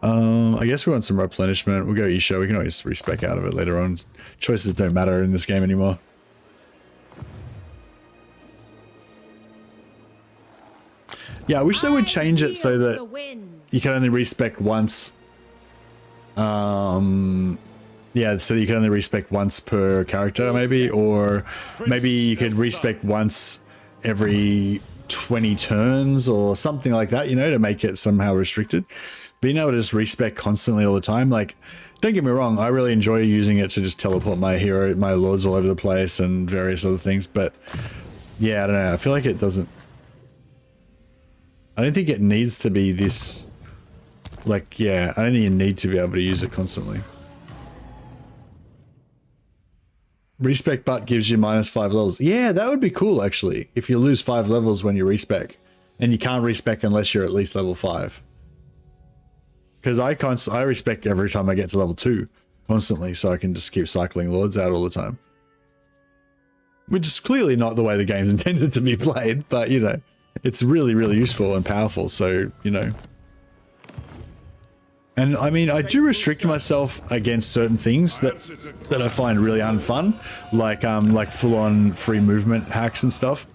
I guess we want some replenishment. We'll go Isha. We can always respec out of it later on. Choices don't matter in this game anymore. Yeah, I wish they would change it so that you can only respec once. Yeah, so you can only respec once per character, maybe, or maybe you could respec once every 20 turns or something like that, you know, to make it somehow restricted. Being able to just respec constantly all the time, like, don't get me wrong, I really enjoy using it to just teleport my lords all over the place and various other things, but yeah, I don't know, I feel like it doesn't, I don't think it needs to be this, like, yeah, I don't think you need to be able to use it constantly. Respec but gives you -5 levels. Yeah, that would be cool actually. If you lose 5 levels when you respec, and you can't respec unless you're at least level 5. Because I respec every time I get to level 2 constantly, so I can just keep cycling lords out all the time. Which is clearly not the way the game's intended to be played, but you know, it's really, really useful and powerful. So you know. And I mean, I do restrict myself against certain things that I find really unfun, like full-on free movement hacks and stuff.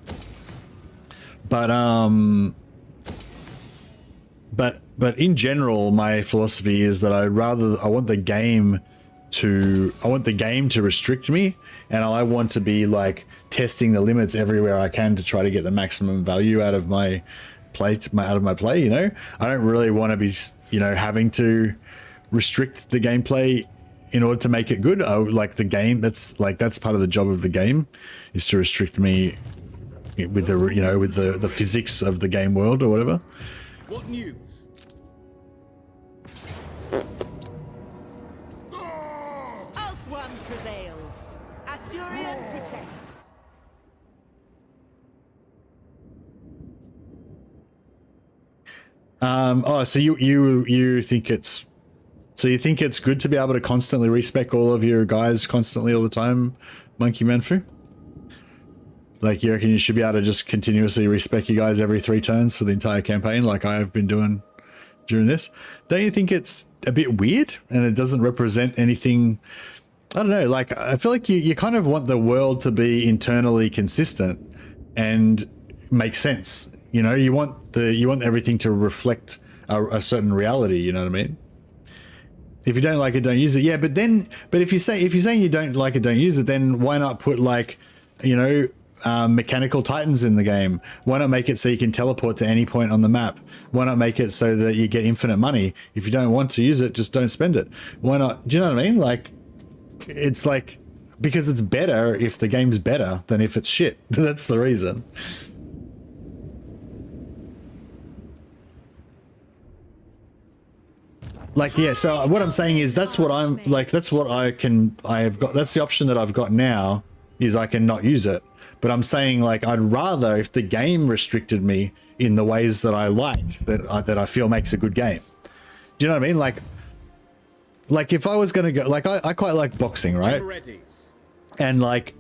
But in general, my philosophy is that I want the game to restrict me, and I want to be like testing the limits everywhere I can to try to get the maximum value out of my play. You know, I don't really want to be, you know, having to restrict the gameplay in order to make it good. I like the game. That's part of the job of the game, is to restrict me with the, you know, with the physics of the game world or whatever.
What news?
One prevails. Eltharion protects.
Oh, so you think it's, so you think it's good to be able to constantly respec all of your guys constantly all the time, Monkey Manfu? Like, you reckon you should be able to just continuously respec you guys every 3 turns for the entire campaign, like I have been doing during this? Don't you think it's a bit weird and it doesn't represent anything? I don't know, like, I feel like you kind of want the world to be internally consistent and make sense. You know, you want everything to reflect a certain reality, you know what I mean? If you don't like it, don't use it. Yeah, but if you're saying you don't like it, don't use it, then why not put, like, you know, mechanical titans in the game? Why not make it so you can teleport to any point on the map? Why not make it so that you get infinite money? If you don't want to use it, just don't spend it. Why not? Do you know what I mean? Like, it's like, because it's better if the game's better than if it's shit. That's the reason. Like, yeah, so what I'm saying is that's what I'm like, that's what I've got, that's the option that I've got now, is I can not use it. But I'm saying, like, I'd rather if the game restricted me in the ways that I like, that I feel makes a good game. Do you know what I mean? Like if I was going to go, like, I quite like boxing, right? And like,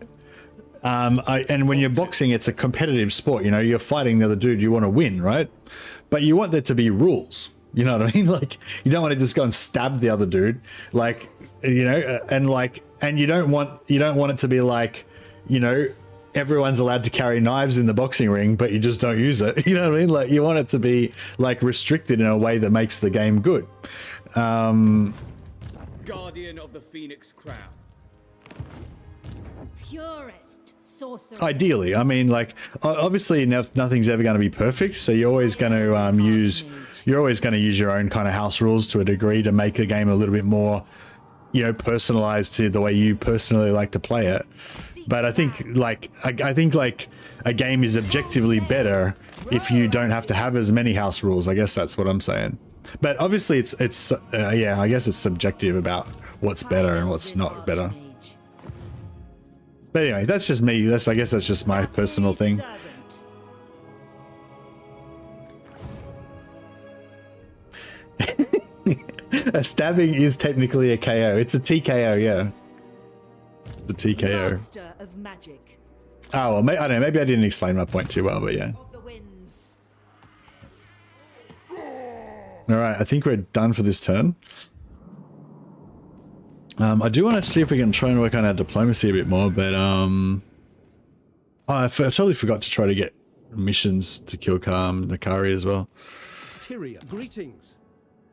and when you're boxing, it's a competitive sport, you know, you're fighting the other dude, you want to win, right? But you want there to be rules, you know what I mean? Like, you don't want to just go and stab the other dude, like, you know, and you don't want it to be like, you know, everyone's allowed to carry knives in the boxing ring, but you just don't use it. You know what I mean? Like, you want it to be like restricted in a way that makes the game good.
Guardian of the Phoenix Crown.
Purest sorcerer.
Ideally, I mean, like, obviously nothing's ever going to be perfect, so you're always going to use your own kind of house rules to a degree to make the game a little bit more, you know, personalized to the way you personally like to play it. But I think like a game is objectively better if you don't have to have as many house rules. I guess that's what I'm saying. But obviously it's yeah, I guess it's subjective about what's better and what's not better. But anyway, that's just me. I guess that's just my personal thing. A stabbing is technically a KO. It's a TKO, yeah. The TKO.
Master of magic.
Oh, well, I don't know. Maybe I didn't explain my point too well, but yeah. All right, I think we're done for this turn. I do want to see if we can try and work on our diplomacy a bit more, but I totally forgot to try to get missions to kill Nakari as well.
Tyria, greetings.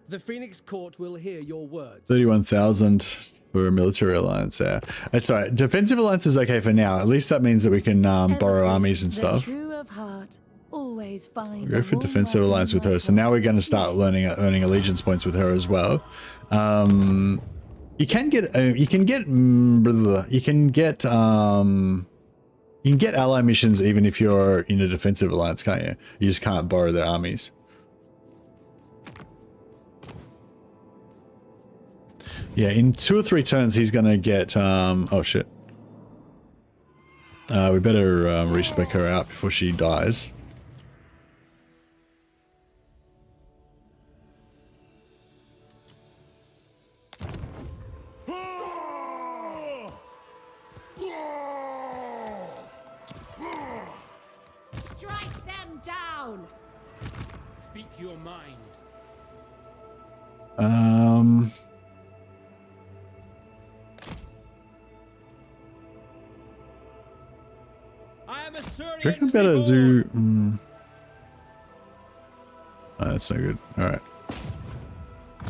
The Phoenix Court will hear your words.
31,000 for a military alliance. Yeah, that's all right. Defensive alliance is okay for now. At least that means that we can borrow armies and stuff.
True of heart, always find
Go for defensive alliance with her. So now we're going to start earning allegiance points with her as well. You can get ally missions even if you're in a defensive alliance, can't you? You just can't borrow their armies. Yeah, in 2 or 3 turns he's gonna get oh shit. We better respec her out before she dies.
Strike them down.
Speak your mind. I am a
Do you reckon better do? Oh, that's no good. All right.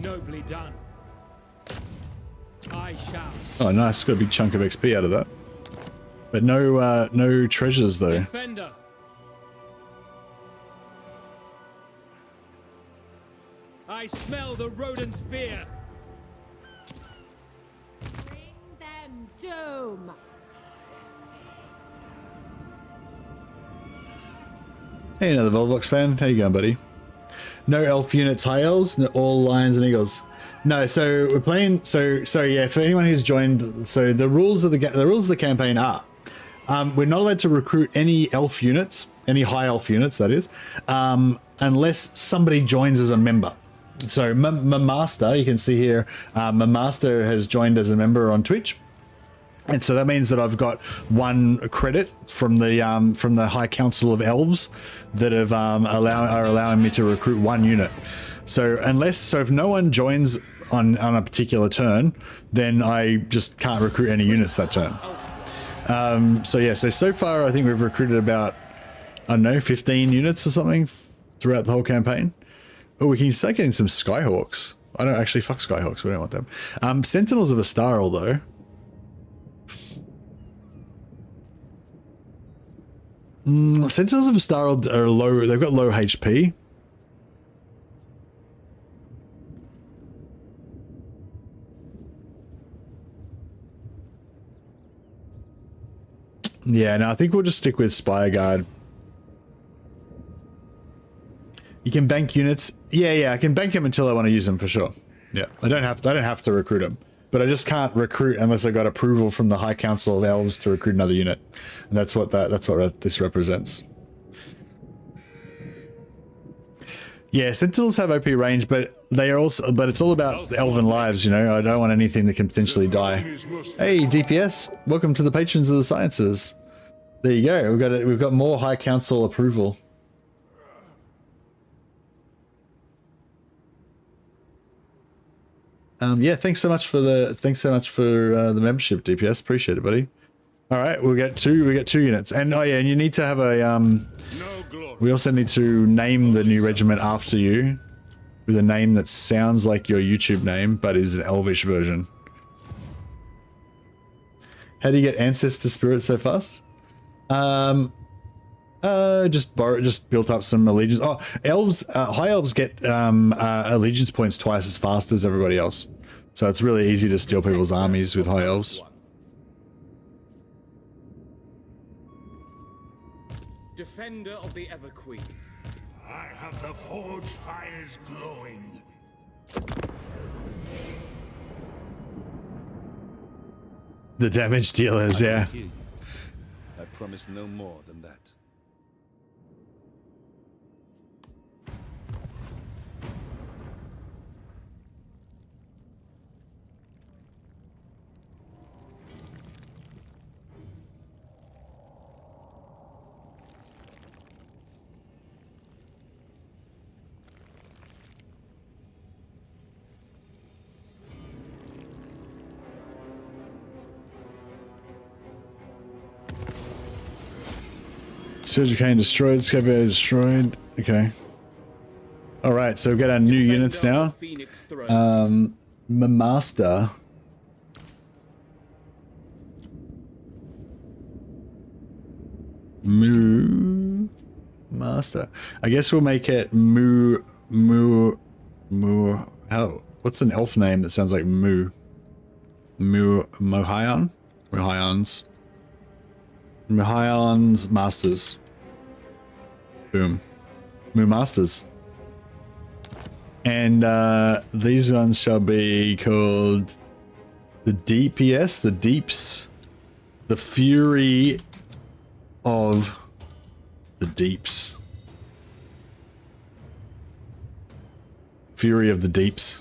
Nobly done. I shall.
Oh, nice. Got a big chunk of XP out of that. But no, no treasures though.
Defender. I smell the rodent's fear.
Bring them doom.
Hey, another Volvox fan. How you going, buddy? No elf units, high elves, all lions and eagles. No, so we're playing. So yeah. For anyone who's joined, so the rules of the campaign are: we're not allowed to recruit any elf units, any high elf units, that is, unless somebody joins as a member. So my master, you can see here, my master has joined as a member on Twitch. And so that means that I've got 1 credit from the High Council of Elves that have are allowing me to recruit 1 unit. So if no one joins on a particular turn, then I just can't recruit any units that turn. So far I think we've recruited about, I don't know, 15 units or something throughout the whole campaign. Oh, we can start getting some Skyhawks. I don't actually fuck Skyhawks. We don't want them. Sentinels of Astaral though. Sentinels of Astaral are low. They've got low HP. Yeah, no, I think we'll just stick with Spire Guard. You can bank units. Yeah, I can bank them until I want to use them for sure. Yeah, I don't have to recruit them, but I just can't recruit unless I got approval from the High Council of Elves to recruit another unit, and that's what this represents. Yeah, Sentinels have OP range, but it's all about the elven lives, you know. I don't want anything that can potentially die. Hey, DPS, welcome to the Patrons of the Sciences. There you go. We've got more High Council approval. Yeah, thanks so much for the membership, DPS. Appreciate it, buddy. All right, we get two units, and oh yeah, and you need to have a we also need to name the new regiment after you with a name that sounds like your YouTube name but is an elvish version. How do you get ancestor spirit so fast? Just built up some allegiance. Oh, elves, high elves get allegiance points twice as fast as everybody else, so it's really easy to steal people's armies with high elves.
Defender of the Everqueen.
I have the forge fires glowing.
The damage dealers, yeah.
I promise no more than that.
Surge Cane destroyed, Scabbard destroyed. Okay. Alright, so we've got our new units now. Master. Master. I guess we'll make it how? What's an elf name that sounds like Mohion? Mohion's Masters. Boom. Moo Masters. And these ones shall be called the DPS, the Deeps, the Fury of the deeps. Fury of the deeps.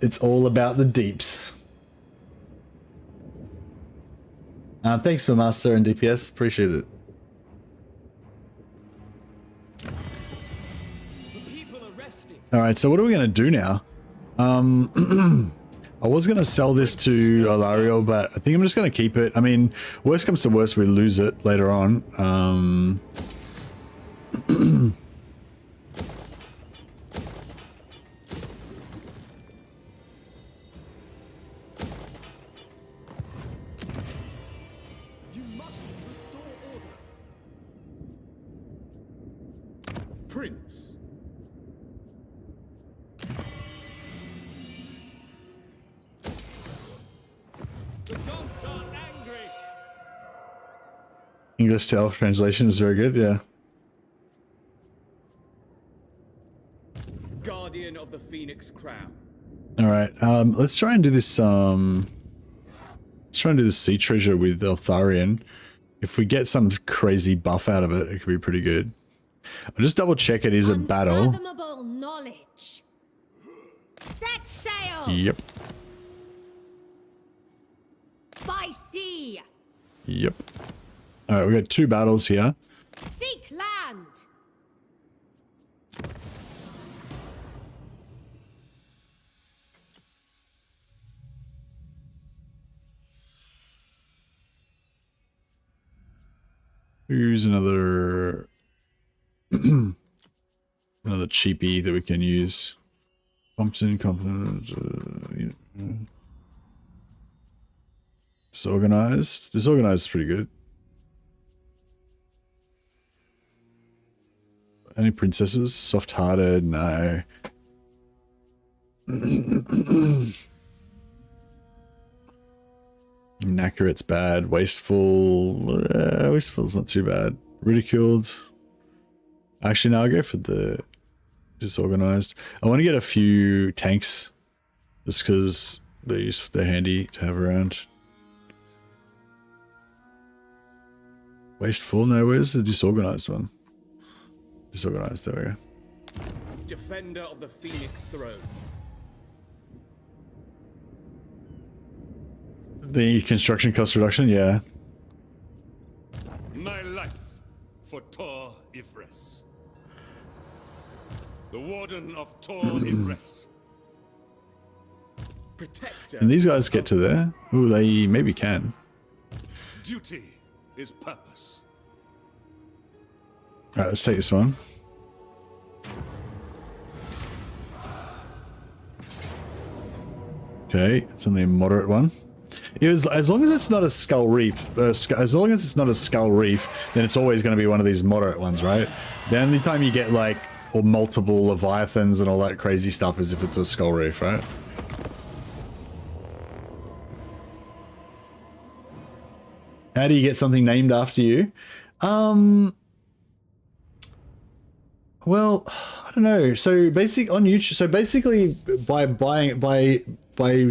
It's all about the deeps. Thanks for Master and DPS. Appreciate it. Alright, so what are we going to do now? I was going to sell this to Eltharion, but I think I'm just going to keep it. I mean, worst comes to worst, we lose it later on.
You must restore order. Prince. The gods are angry.
English to Elf translation is very good, yeah.
Guardian of the Phoenix Crown.
Alright, let's try and do this, let's try and do the sea treasure with Eltharion. If we get some crazy buff out of it, it could be pretty good. I'll just double check it is a battle.
Unfathomable knowledge. Set sail.
Yep.
By sea.
Yep. Alright, we got 2 battles here.
Seek land.
Here's another another cheapie that we can use. Thompson, confident, disorganized. Disorganized is pretty good. Any princesses? Soft-hearted? No. Inaccurate's bad. Wasteful. Wasteful's not too bad. Ridiculed. Actually, now I'll go for the disorganized. I want to get a few tanks just because they're handy to have around. Wasteful? No, where's the disorganized one? Disorganized, there we go.
Defender of the Phoenix Throne.
The construction cost reduction, yeah.
My life for Tor Ivres. The Warden of Tor Ivres.
Protector.
And these guys get to there? Ooh, they maybe can.
Duty is purpose.
Alright, let's take this one. Okay, it's only a moderate one. As long as it's not a skull reef, as long as it's not a skull reef, then it's always going to be one of these moderate ones, right? The only time you get like, or multiple leviathans and all that crazy stuff is if it's a skull reef, right? How do you get something named after you? Well, I don't know. So basic on YouTube. So basically, by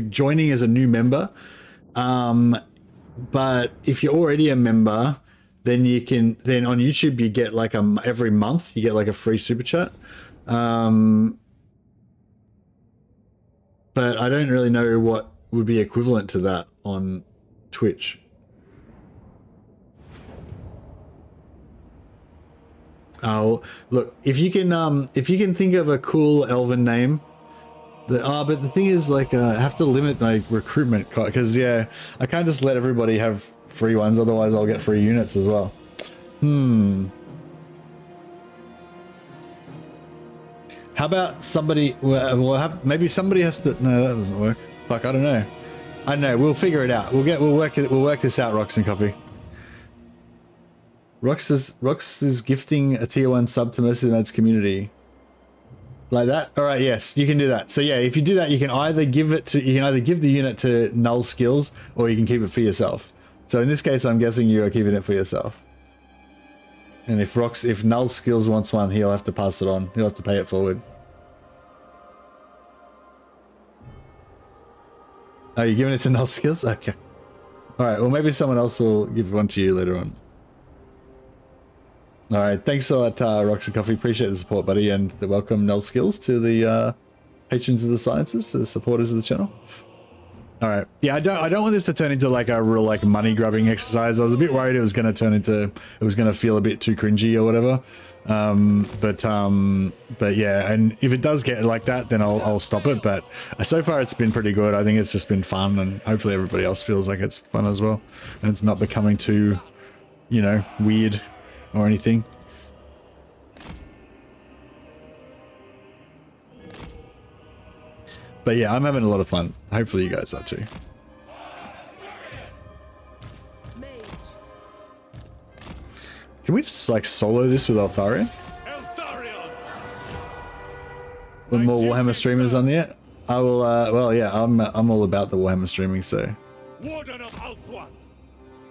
joining as a new member, but if you're already a member, then you can on YouTube you get like every month you get like a free super chat. But I don't really know what would be equivalent to that on Twitch. Oh, look, if you can think of a cool elven name, but the thing is, like, I have to limit my recruitment because, yeah, I can't just let everybody have free ones, otherwise I'll get free units as well. How about somebody? Well, maybe somebody has to. No, that doesn't work. Fuck, I don't know. I don't know. We'll figure it out. We'll work this out. Rox and Copy. Rox is gifting a tier 1 sub to Mercenaries community. Like that? Alright, yes, you can do that. So yeah, if you do that, you can either give the unit to Null Skills, or you can keep it for yourself. So in this case, I'm guessing you are keeping it for yourself. And if Null Skills wants one, he'll have to pass it on. He'll have to pay it forward. Oh, you're giving it to Null Skills? Okay. Alright, well maybe someone else will give one to you later on. All right, thanks a lot, Rocks and Coffee. Appreciate the support, buddy, and the welcome Null Skills to the patrons of the sciences, to the supporters of the channel. All right, yeah, I don't want this to turn into like a real like money grubbing exercise. I was a bit worried it was going to feel a bit too cringy or whatever. But yeah, and if it does get like that, then I'll stop it. But so far it's been pretty good. I think it's just been fun, and hopefully everybody else feels like it's fun as well, and it's not becoming too, you know, weird or anything. But yeah, I'm having a lot of fun. Hopefully you guys are too. Can we just like solo this with Eltharion? With more Warhammer streamers on yet? I will. Well, yeah, I'm all about the Warhammer streaming. So.
Warden of Althwan,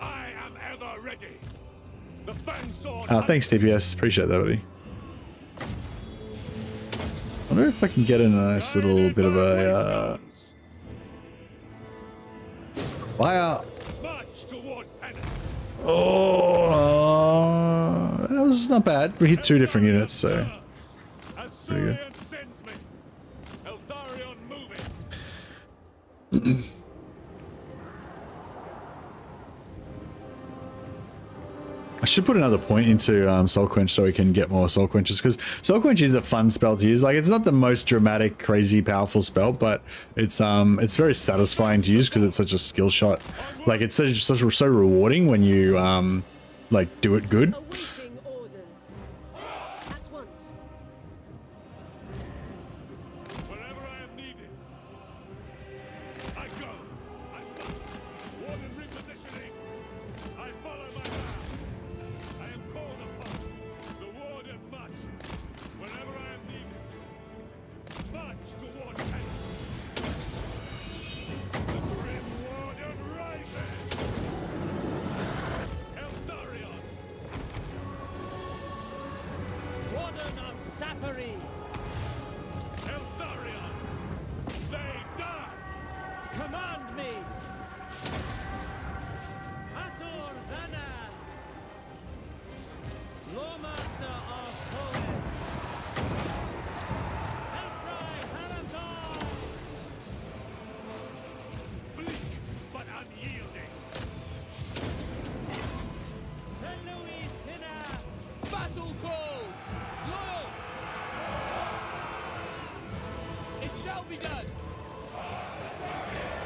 I am ever ready. The fang sword.
Thanks, TPS. Appreciate that, buddy. I wonder if I can get in a nice little bit of a fire. Oh, that was not bad. We hit 2 different units, so pretty good. I should put another point into Soul Quench so we can get more Soul Quenches, because Soul Quench is a fun spell to use. Like, it's not the most dramatic, crazy, powerful spell, but it's very satisfying to use because it's such a skill shot. Like, it's so rewarding when you like do it good.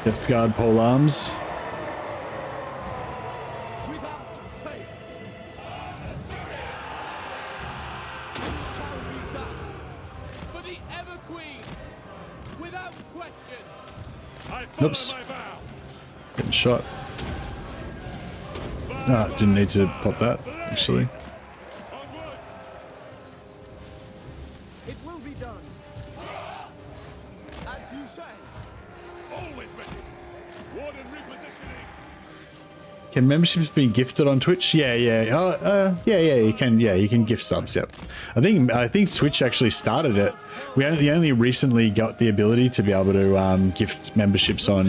Depth guard pole arms.
Without fail. Shall be done. For the Ever Queen. Without question.
Oops. Getting shot. Ah, didn't need to pop that, actually.
It will be done. As you say.
Always ready. Warden repositioning.
Can memberships be gifted on Twitch? Yeah. Yeah, you can. Yeah, you can gift subs. Yep. I think Twitch actually started it. We only recently got the ability to be able to gift memberships on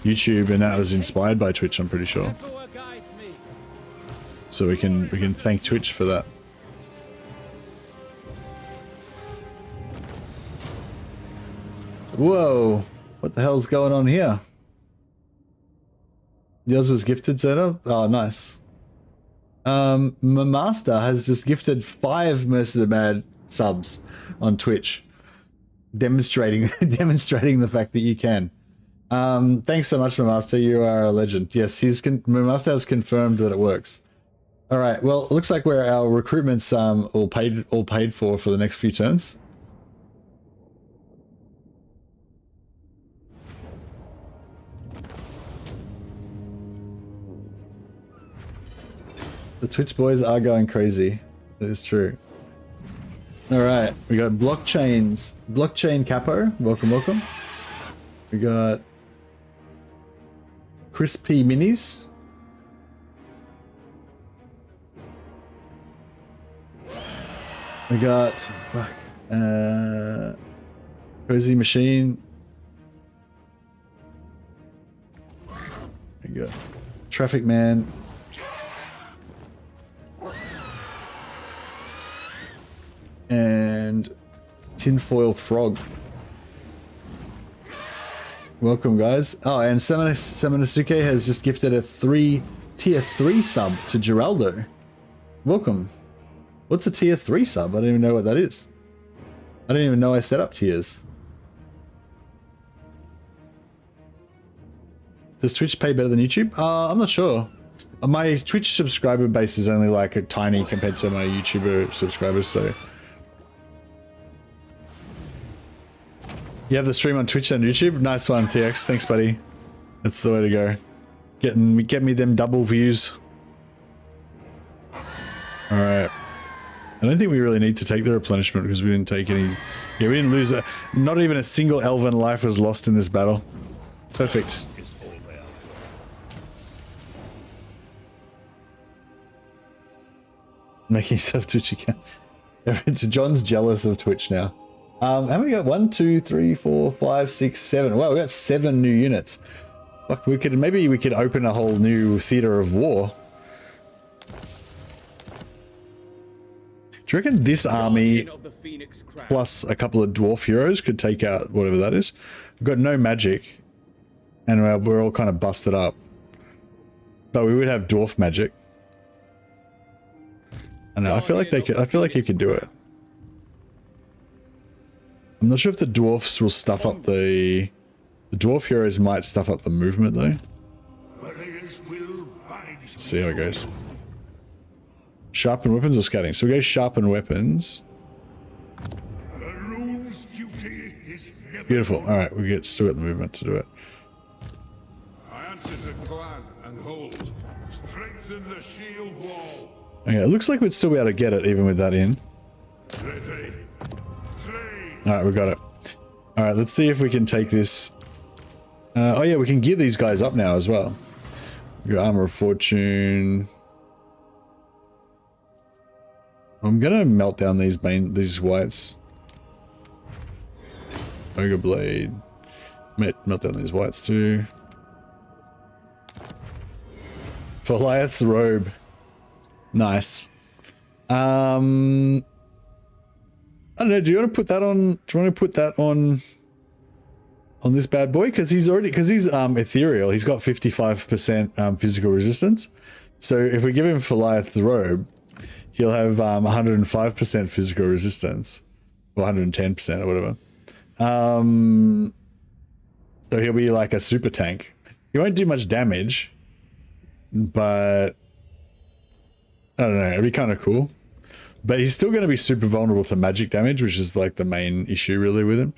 YouTube, and that was inspired by Twitch, I'm pretty sure. So we can thank Twitch for that. Whoa! What the hell's going on here? Yours was gifted, Zeta? Oh, nice. My master has just gifted 5 Mercy the Mad subs on Twitch, demonstrating the fact that you can. Thanks so much, my master. You are a legend. Yes, my master has confirmed that it works. All right. Well, it looks like our recruitment's all paid for the next few turns. The Twitch boys are going crazy. It is true. All right, we got blockchain capo. Welcome. We got crispy minis. We got cozy machine. We got traffic man. tinfoil frog. Welcome, guys. Oh, and Samanasuke has just gifted a tier 3 sub to Geraldo. Welcome. What's a tier 3 sub? I don't even know what that is. I don't even know I set up tiers. Does Twitch pay better than YouTube? I'm not sure. My Twitch subscriber base is only like a tiny compared to my YouTuber subscribers, so. You have the stream on Twitch and YouTube? Nice one, TX. Thanks, buddy. That's the way to go. Get me them double views. Alright. I don't think we really need to take the replenishment because we didn't take any... Yeah, we didn't lose a... Not even a single elven life was lost in this battle. Perfect. Making yourself Twitch account. John's jealous of Twitch now. How many got? 1, 2, 3, 4, 5, 6, 7. Wow, we got 7 new units. Look, maybe we could open a whole new theater of war. Do you reckon this army plus a couple of dwarf heroes could take out whatever that is? We've got no magic, and we're all kind of busted up. But we would have dwarf magic. I know. I feel like they could. I feel like you could do it. I'm not sure if the dwarfs will stuff up the dwarf heroes might stuff up the movement though. Let's see how it goes. Sharpen weapons or scouting? So we go sharpen weapons. Beautiful. All right, we get Stuart the movement to do it.
I answer to clan and hold. Strengthen the shield wall.
Okay, it looks like we'd still be able to get it even with that in. Alright, we got it. Alright, let's see if we can take this. Oh yeah, we can gear these guys up now as well. We got Armor of Fortune. I'm gonna melt down these whites. Ogre Blade. Melt down these whites too. Goliath's robe. Nice. I don't know. Do you want to put that on? Do you want to put that on this bad boy? Because he's ethereal. He's got 55% physical resistance. So if we give him Goliath's robe, he'll have 105% physical resistance, or 110% or whatever. So he'll be like a super tank. He won't do much damage, but I don't know. It'd be kind of cool. But he's still going to be super vulnerable to magic damage, which is like the main issue really with him.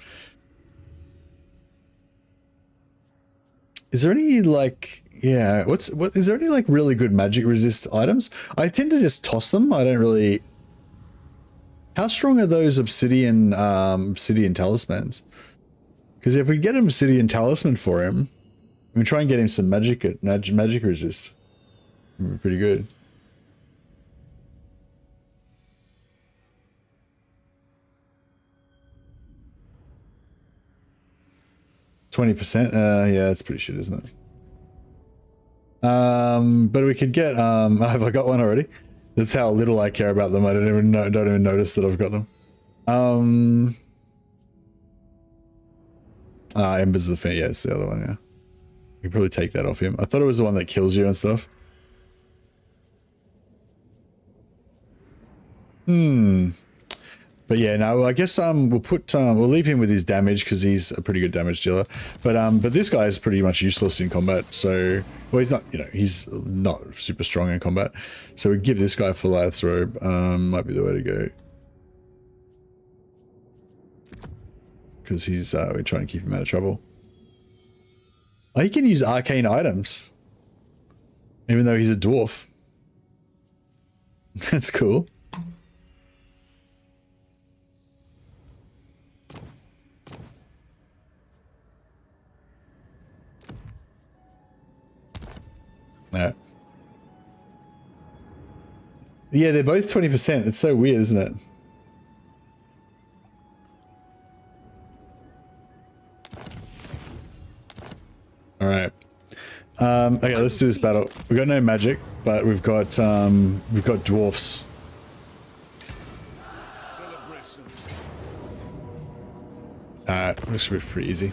Is there any like, yeah, is there any like really good magic resist items? I tend to just toss them. I don't really. How strong are those obsidian talismans? Because if we get an obsidian talisman for him, we can try and get him some magic resist. It'd be pretty good. %. Yeah, that's pretty shit, isn't it? But we could get have I got one already? That's how little I care about them. I don't even notice that I've got them. Embers of the Fan. Yeah, it's the other one. Yeah, you can probably take that off him. I thought it was the one that kills you and stuff. But yeah, no, I guess we'll leave him with his damage because he's a pretty good damage dealer. But this guy is pretty much useless in combat. So, well, he's not, he's not super strong in combat. So we give this guy Goliath's robe. Might be the way to go. Because he's we're trying to keep him out of trouble. Oh, he can use arcane items, even though he's a dwarf. That's cool. Yeah. Yeah, they're both 20%. It's so weird, isn't it? All right. Okay, let's do this battle. We've got no magic, but we've got dwarfs. This should be pretty easy.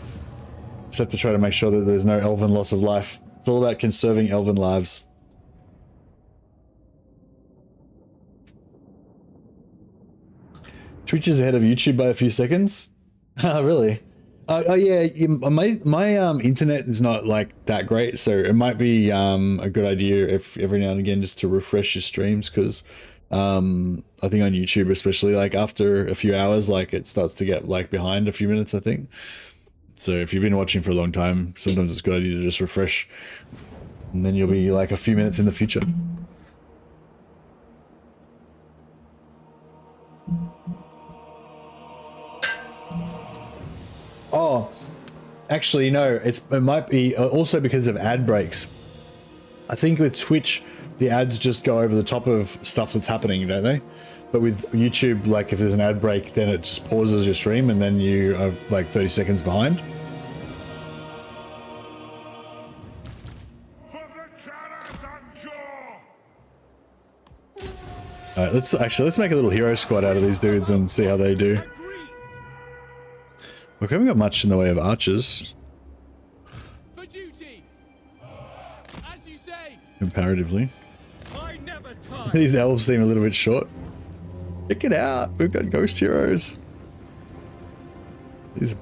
Just have to try to make sure that there's no elven loss of life. It's all about conserving elven lives. Twitch is ahead of YouTube by a few seconds. Oh, really? Oh yeah, my internet is not like that great, so it might be a good idea if every now and again just to refresh your streams, because I think on YouTube especially, like after a few hours, like it starts to get like behind a few minutes, I think. So if you've been watching for a long time, sometimes it's a good idea to just refresh, and then you'll be like a few minutes in the future. Oh, actually, no, it might be also because of ad breaks. I think with Twitch, the ads just go over the top of stuff that's happening, don't they? But with YouTube, like if there's an ad break, then it just pauses your stream and then you are like 30 seconds behind. Alright, let's make a little hero squad out of these dudes and see how they do. We haven't got much in the way of archers.
For duty. As you say.
Comparatively.
I never tire.
These elves seem a little bit short. Check it out. We've got ghost heroes.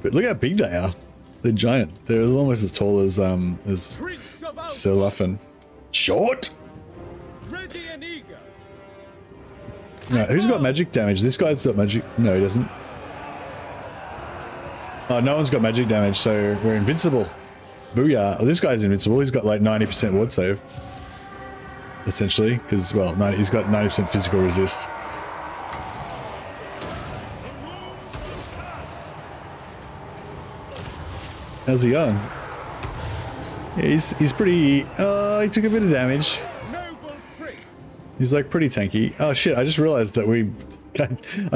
Look how big they are. They're giant. They're almost as tall as Sir Luffen. Short?
Ready and eager.
No, who's got magic damage? This guy's got magic. No, he doesn't. Oh, no one's got magic damage, so we're invincible. Booyah. Oh, this guy's invincible. He's got like 90% ward save. Essentially, because, well, he's got 90% physical resist. How's he going? Yeah, he's pretty... he took a bit of damage. He's like pretty tanky. Oh shit, I just realized that I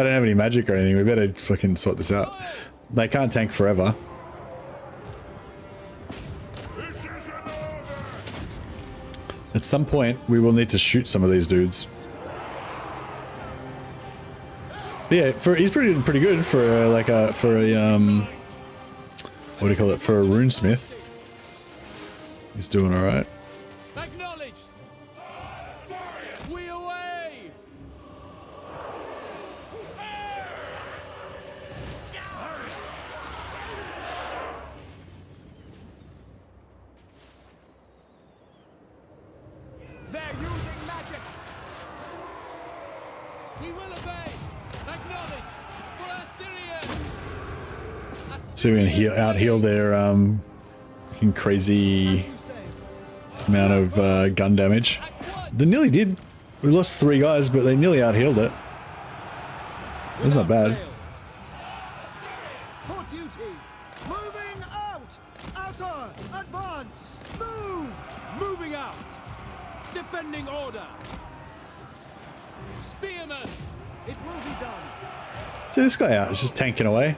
don't have any magic or anything. We better fucking sort this out. They can't tank forever. At some point, we will need to shoot some of these dudes. But yeah, he's pretty good for what do you call it? For a runesmith. He's doing all right.
Acknowledged. We away. They're using magic. We will obey. Acknowledged. For Assyrian.
So we can out-heal their fucking crazy amount of gun damage. They nearly did. We lost 3 guys, but they nearly out-healed it. That's not bad.
For duty. Moving out. Asa, advance. Move.
Moving out. Defending order. Spearman.
It will be done.
So this guy out is just tanking away.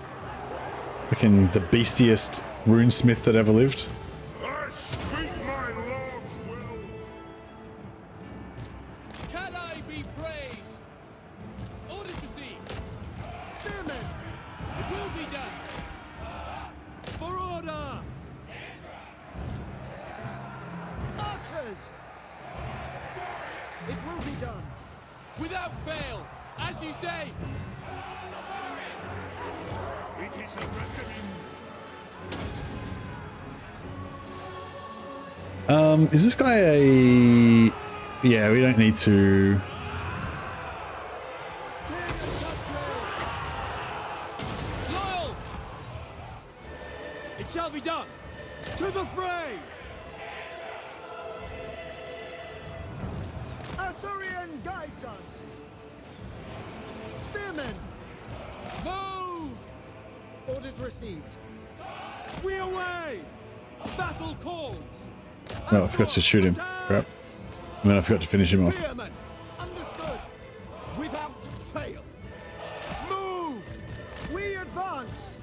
Fucking the beastiest runesmith that ever lived.
Can I be praised? Orders received.
Spearmen.
It will be done. For order.
Archers. It will be done.
Without fail. As you say.
It is a reckoning.
Is this guy a... Yeah, we don't need to...
Loyal. It shall be done. To the fray.
Assyrian guides us. Spearmen.
Move.
Orders received.
We away. Battle calls.
No, I forgot to shoot him. Crap. I mean, I forgot to finish him off.
Spearmen. Understood. Without fail. Move.
We advance.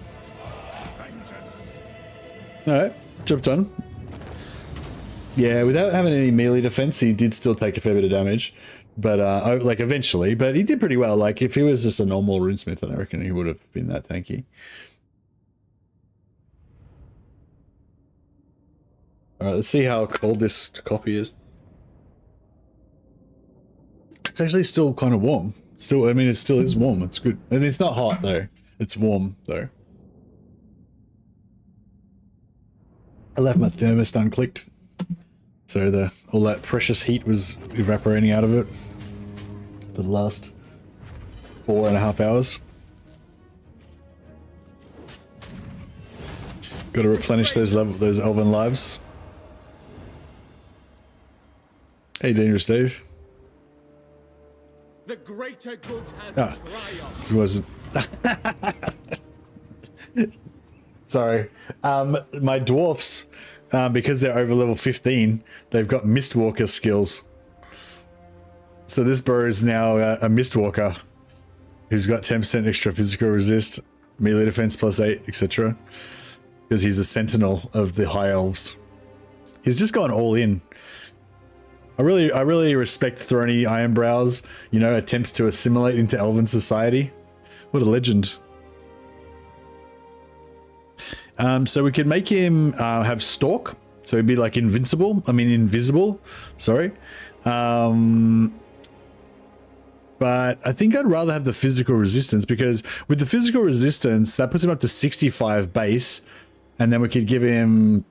Alright, job done. Yeah, without having any melee defense, he did still take a fair bit of damage. But, like, eventually. But he did pretty well. Like, if he was just a normal runesmith, then I reckon he would have been that tanky. Alright, let's see how cold this coffee is. It's actually still kind of warm. Still, I mean, it still is warm. It's good. And it's not hot though. It's warm though. I left my thermostat unclicked. So all that precious heat was evaporating out of it for the last 4.5 hours. Got to replenish those elven lives. Hey, Dangerous Dave.
The greater good has triumphed.
This wasn't. Sorry. My dwarfs, because they're over level 15, they've got Mistwalker skills. So this bro is now a Mistwalker who's got 10% extra physical resist, melee defense +8, etc. Because he's a sentinel of the High Elves. He's just gone all in. I really respect Throny Ironbrow's, you know, attempts to assimilate into Elven society. What a legend. So we could make him have Stalk, so he'd be like invisible, sorry. But I think I'd rather have the physical resistance, because with the physical resistance, that puts him up to 65 base, and then we could give him,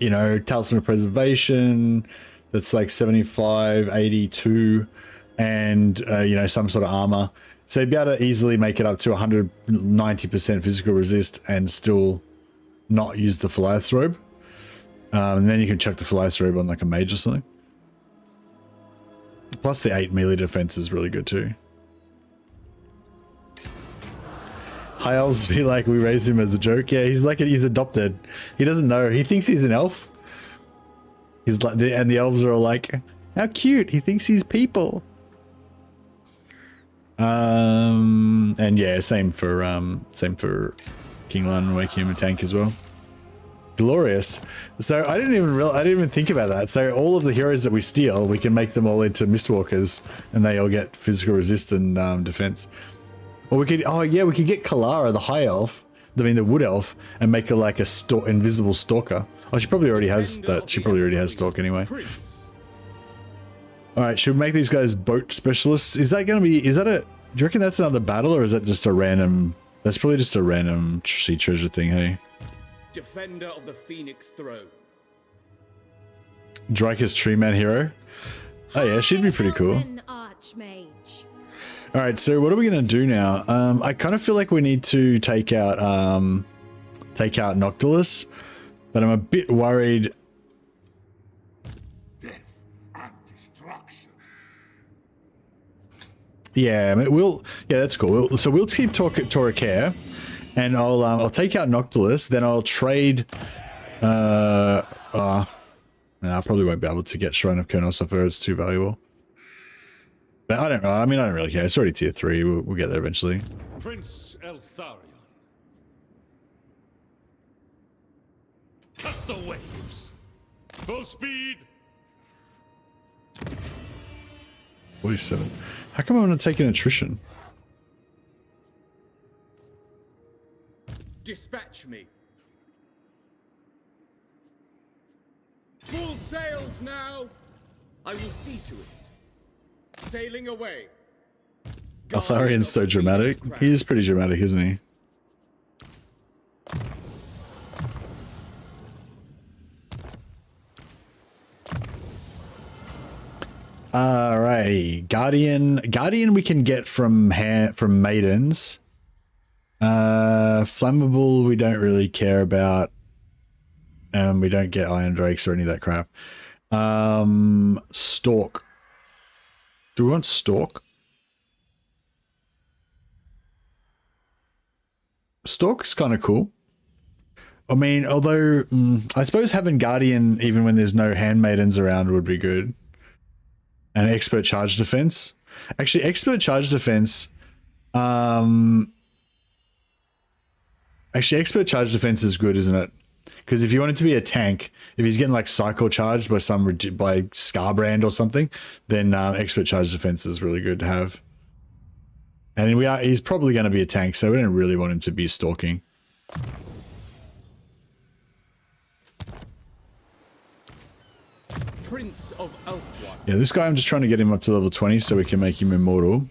you know, Talisman of Preservation, that's like 75, 82, and, you know, some sort of armor. So you'd be able to easily make it up to 190% physical resist and still not use the Philiath's robe. And then you can chuck the Philiath's robe on like a mage or something. Plus the 8 melee defense is really good too. High Elves be like, we raised him as a joke. Yeah, he's like, he's adopted. He doesn't know. He thinks he's an elf. He's like, and the elves are all like, how cute. He thinks he's people. And yeah, same for King Lion, Wake Him, a tank as well. Glorious. So I didn't even think about that. So all of the heroes that we steal, we can make them all into Mistwalkers, and they all get physical resist and defense. Or we could, oh yeah, we could get Kalara, the High Elf, the Wood Elf, and make her like a invisible stalker. Oh, she probably already has that. She probably already has Stalk anyway. All right, should we make these guys boat specialists? Is that going to be, do you reckon that's another battle, or is that just a random, that's probably just a random sea treasure thing, hey?
Defender of the Phoenix Throne.
Dryker's Tree Man hero. Oh yeah, she'd be pretty cool.
Archmage.
All right, so what are we going to do now? I kind of feel like we need to take out Noctilus, but I'm a bit worried. Yeah, I mean, yeah, that's cool. So we'll keep Toracare, and I'll take out Noctilus. Then I'll trade. No, I probably won't be able to get Shrine of Colonel Suffer. It's too valuable. But I don't know. I mean, I don't really care. It's already tier 3. We'll get there eventually.
Prince Eltharion. Cut the waves. Full speed.
47. How come I'm going to take an attrition?
Dispatch me. Full sails now. I will see to it. Sailing away.
Eltharion's so dramatic. He is pretty dramatic, isn't he? Alrighty, Guardian we can get from maidens. Flammable we don't really care about, and we don't get Iron Drakes or any of that crap. Stalk. Do we want Stalk? Stalk's kind of cool. I mean, although I suppose having Guardian even when there's no handmaidens around would be good. And expert charge defense. Actually, expert charge defense. Actually, expert charge defense is good, isn't it? Because if you want it to be a tank, if he's getting like cycle charged by Scarbrand or something, then expert charge defense is really good to have. And he's probably going to be a tank, so we don't really want him to be stalking.
Prince of Eltharion.
Yeah, this guy, I'm just trying to get him up to level 20 so we can make him immortal.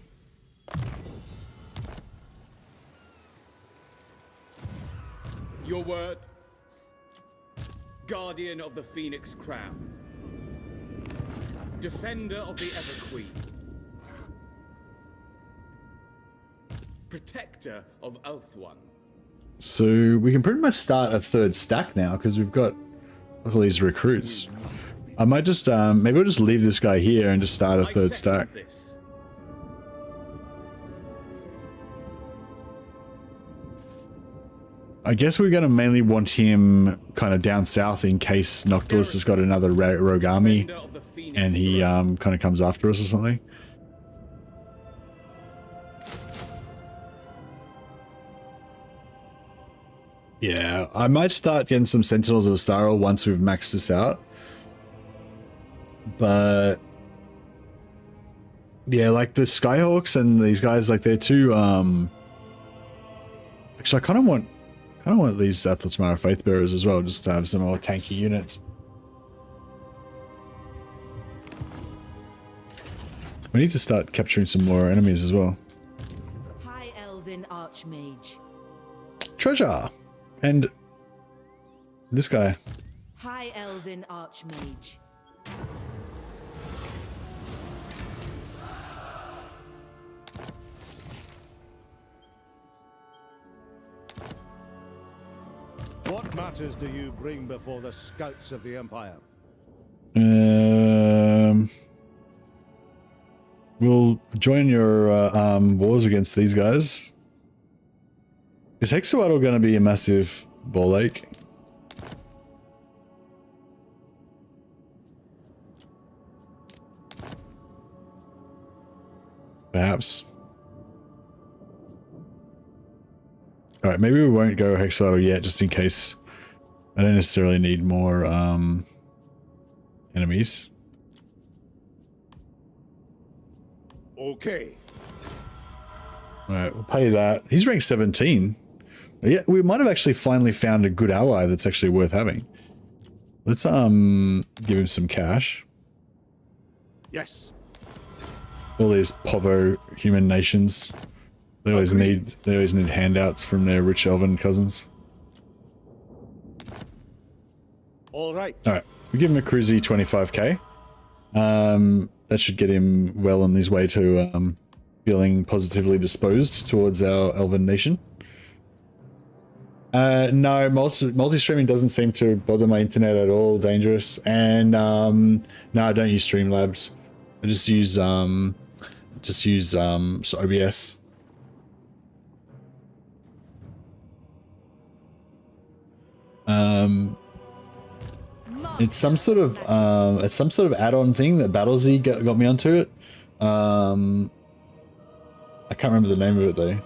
Your word. Guardian of the Phoenix Crown. Defender of the Everqueen. Protector of Eltharion.
So we can pretty much start a third stack now because we've got all these recruits. I might just, maybe we'll just leave this guy here and just start a third stack. I guess we're going to mainly want him kind of down south in case Noctilus has got another rogue army and he kind of comes after us or something. Yeah, I might start getting some Sentinels of Starl once we've maxed this out. But yeah, like the Skyhawks and these guys, like they're too actually I kind of want these Atlasmara Faithbearers as well, just to have some more tanky units. We need to start capturing some more enemies as well.
High Elven Archmage.
Treasure! And this guy.
High Elven Archmage.
What matters do you bring before the scouts of the Empire?
We'll join your wars against these guys. Is Hexawattle going to be a massive ball lake? Perhaps. Alright, maybe we won't go Hexawattle yet, just in case. I don't necessarily need more enemies.
Okay.
Alright, we'll pay that. He's ranked 17. Yeah, we might have actually finally found a good ally that's actually worth having. Let's give him some cash.
Yes.
All these Povo human nations. They always need handouts from their rich elven cousins.
All right.
All right, we give him a cruisy 25k. That should get him well on his way to feeling positively disposed towards our elven nation. No, multi-streaming doesn't seem to bother my internet at all. Dangerous. And no, I don't use Streamlabs. I just use OBS. It's some sort of add-on thing that Battlesy got me onto it. I can't remember the name of it though.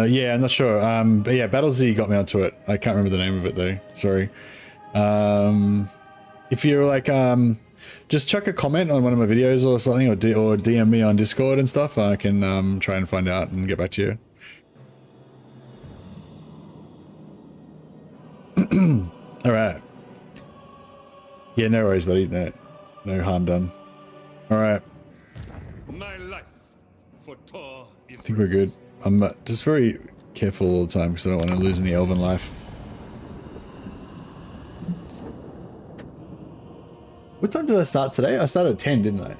Yeah, I'm not sure. But yeah, Battlesy got me onto it. I can't remember the name of it though. Sorry. If you're like, just chuck a comment on one of my videos or something, or DM me on Discord and stuff. I can try and find out and get back to you. All right. Yeah, no worries, buddy. No harm done. All right.
My life for Tor.
I think we're good. I'm just very careful all the time because I don't want to lose any elven life. What time did I start today? I started at 10, didn't I?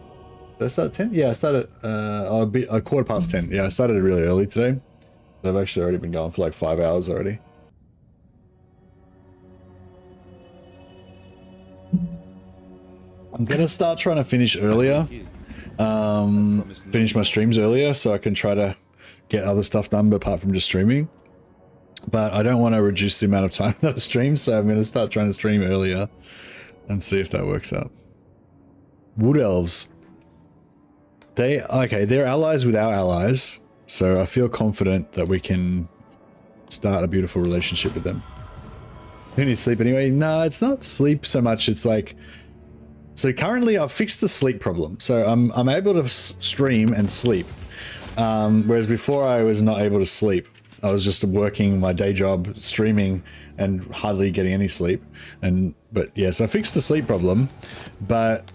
Did I start at 10? Yeah, I started a quarter past 10. Yeah, I started really early today. I've actually already been going for like 5 hours already. I'm gonna start trying to finish earlier. Finish my streams earlier so I can try to get other stuff done apart from just streaming. But I don't want to reduce the amount of time that I stream, so I'm going to start trying to stream earlier and see if that works out. Wood Elves. They're allies with our allies. So I feel confident that we can start a beautiful relationship with them. Who needs sleep anyway? No, it's not sleep so much. It's like, so currently I've fixed the sleep problem. So I'm able to stream and sleep. Whereas before I was not able to sleep. I was just working my day job, streaming, and hardly getting any sleep. But yeah, so I fixed the sleep problem, but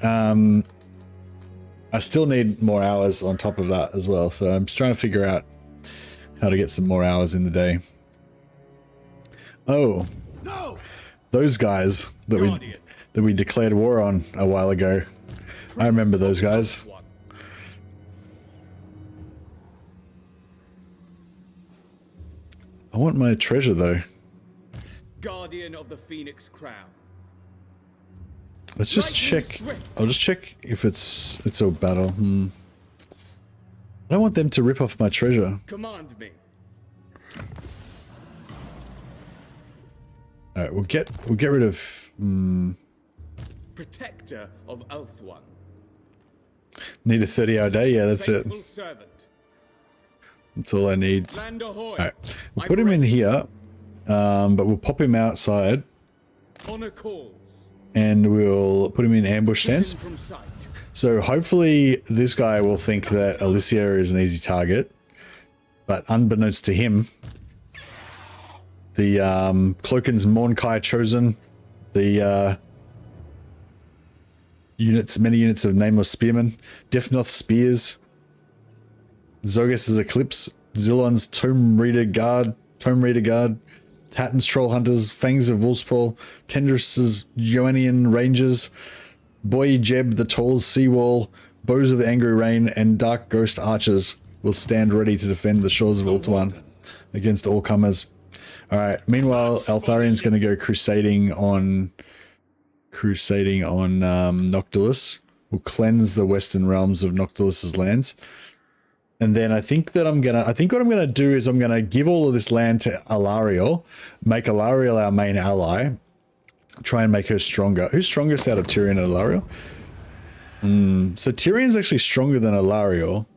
I still need more hours on top of that as well. So I'm just trying to figure out how to get some more hours in the day. Oh, no! Those guys that we declared war on a while ago. I remember those guys. I want my treasure though.
Guardian of the Phoenix Crown.
Let's just check. I'll just check if it's a battle. I don't want them to rip off my treasure.
Command me.
All right, we'll get rid of.
Protector of Eltharion.
Need a 30-hour day. Yeah, that's it.
Servant.
That's all I need.
All
right, we'll put him in here, but we'll pop him outside.
Honor calls.
And we'll put him in ambush stance. So hopefully this guy will think that Alicia is an easy target, but unbeknownst to him, the Cloaken's Mornkai Chosen, the many units of Nameless Spearmen, Defnoth Spears, Zogus' Eclipse, Zilon's Tomb Reader Guard, Hatton's Troll Hunters, Fangs of Wolfspaw, Tendriss's Joannian Rangers, Boy Jeb the Toll's Seawall, Bows of the Angry Rain, and Dark Ghost Archers will stand ready to defend the shores of Ultuan against all comers. Alright, meanwhile, Eltharion's going to go crusading on Noctilus. We'll cleanse the western realms of Noctilus's lands. And then I think what I'm gonna do is I'm gonna give all of this land to Eltharion, make Eltharion our main ally, try and make her stronger. Who's strongest out of Tyrion and Eltharion? So Tyrion's actually stronger than Eltharion.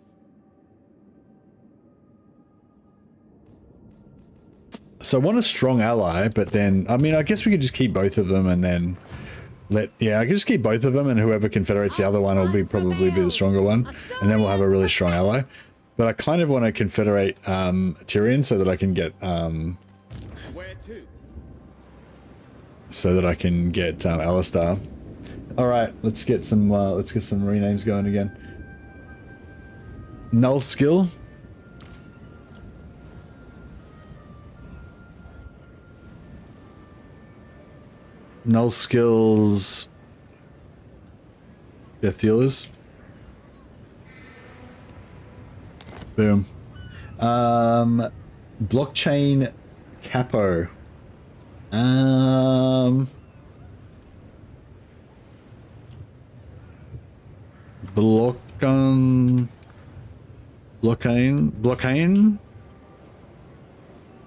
So I want a strong ally, but then, I mean, I guess we could just keep both of them and then I can just keep both of them, and whoever confederates the other one will probably be the stronger one, and then we'll have a really strong ally. But I kind of want to confederate Tyrion so that I can get Alistar. All right, let's get some renames going again. Null skill. Null skills. Death dealers. Boom. Blockchain capo.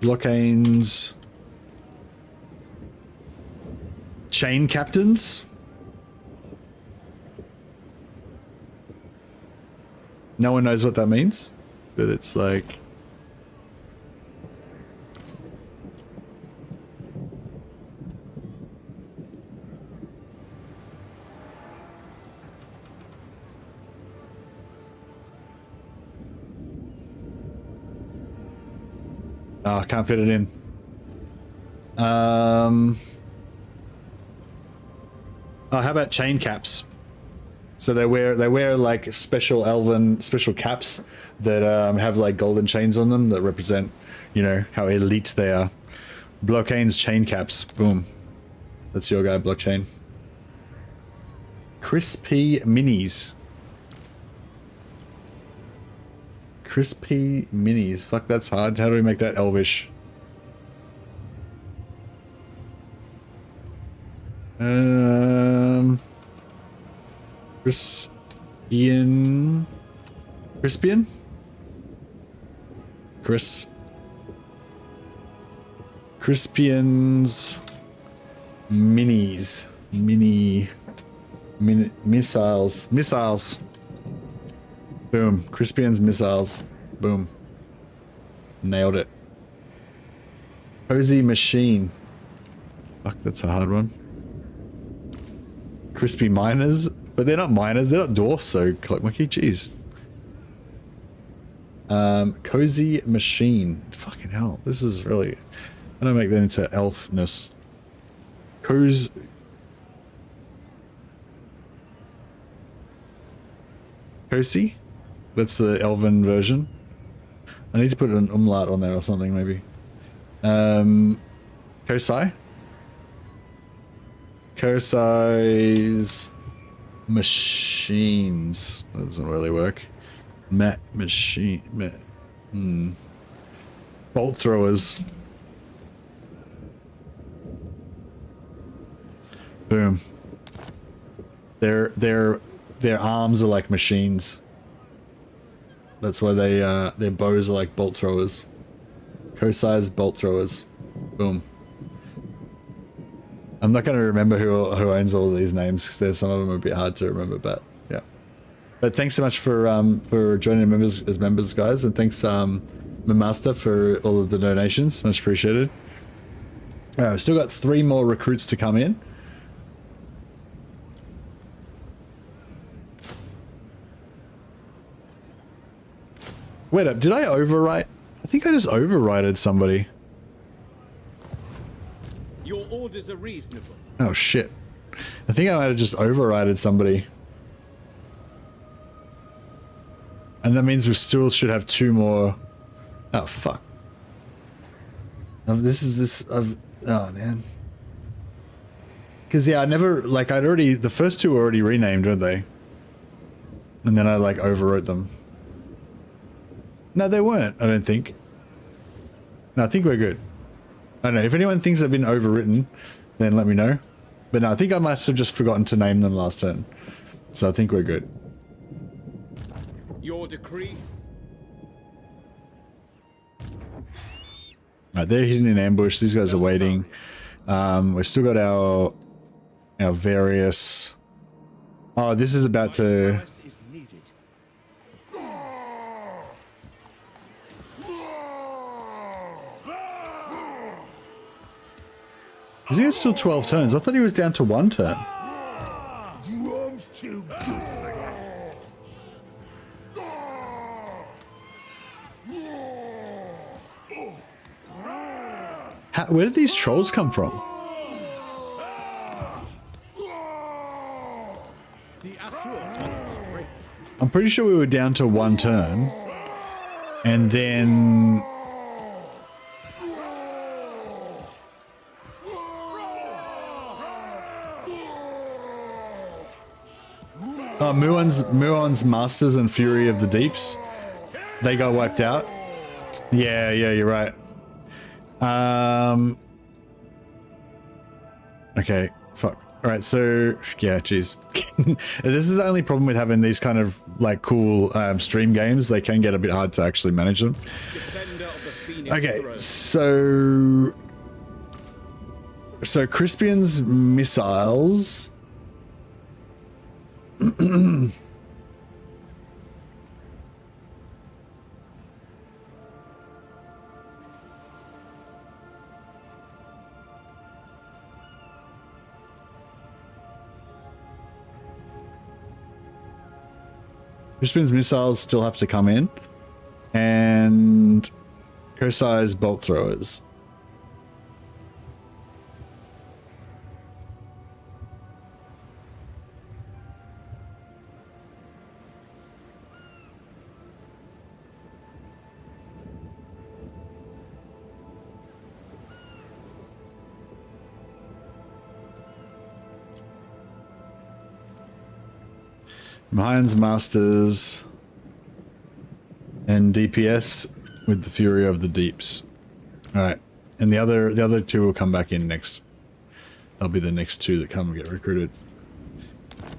Blockane's chain captains. No one knows what that means, but it's like I can't fit it in. Oh, how about chain caps? So they wear like special caps that have like golden chains on them that represent, you know, how elite they are. Blockane's chain caps. Boom. That's your guy, Blockchain. Crispy minis. Crispy minis. Fuck, that's hard. How do we make that Elvish? Crispian's minis. Missiles. Boom. Crispian's missiles. Boom. Nailed it. Cozy machine. Fuck, that's a hard one. Crispy miners, but they're not miners. They're not dwarfs though. Cloak Monkey, jeez. Cozy machine. Fucking hell, this is really. I don't make that into elfness. Cozy? That's the elven version. I need to put an umlaut on there or something, maybe. Kosai? Kosai's machines. That doesn't really work. Bolt throwers. Boom. Their arms are like machines. That's why their bows are like bolt throwers. Co-sized bolt throwers. Boom. I'm not going to remember who owns all of these names because there's some of them a bit hard to remember, but yeah. But thanks so much for joining as members, guys, and thanks Master for all of the donations. Much appreciated. All right, we've still got 3 more recruits to come in. Wait up, did I overwrite? I think I just overwrited somebody.
Your orders are reasonable.
Oh shit. I think I might have just overrided somebody. And that means we still should have 2 more. Oh fuck. Oh man. Cause yeah, I never, like the first 2 were already renamed, weren't they? And then I like overwrote them. No, they weren't, I don't think. No, I think we're good. I don't know, if anyone thinks they've been overwritten, then let me know. But no, I think I must have just forgotten to name them last turn. So I think we're good.
Your decree.
Right, they're hidden in ambush. These guys are waiting. We've still got our various... Oh, this is about to... Is he still 12 turns? I thought he was down to 1 turn.
Rome's too good for
that. Where did these trolls come from? I'm pretty sure we were down to 1 turn. And then... Oh, Muon's Masters and Fury of the Deeps. They got wiped out. Yeah, you're right. Okay, fuck. Alright, so, yeah, jeez. This is the only problem with having these kind of, like, cool stream games. They can get a bit hard to actually manage them. Okay, so Crispian's missiles... Crispin's missiles still have to come in, and Kosai's bolt throwers. Mine's Masters and DPS with the Fury of the Deeps. Alright. And the other 2 will come back in next. They'll be the next 2 that come and get recruited.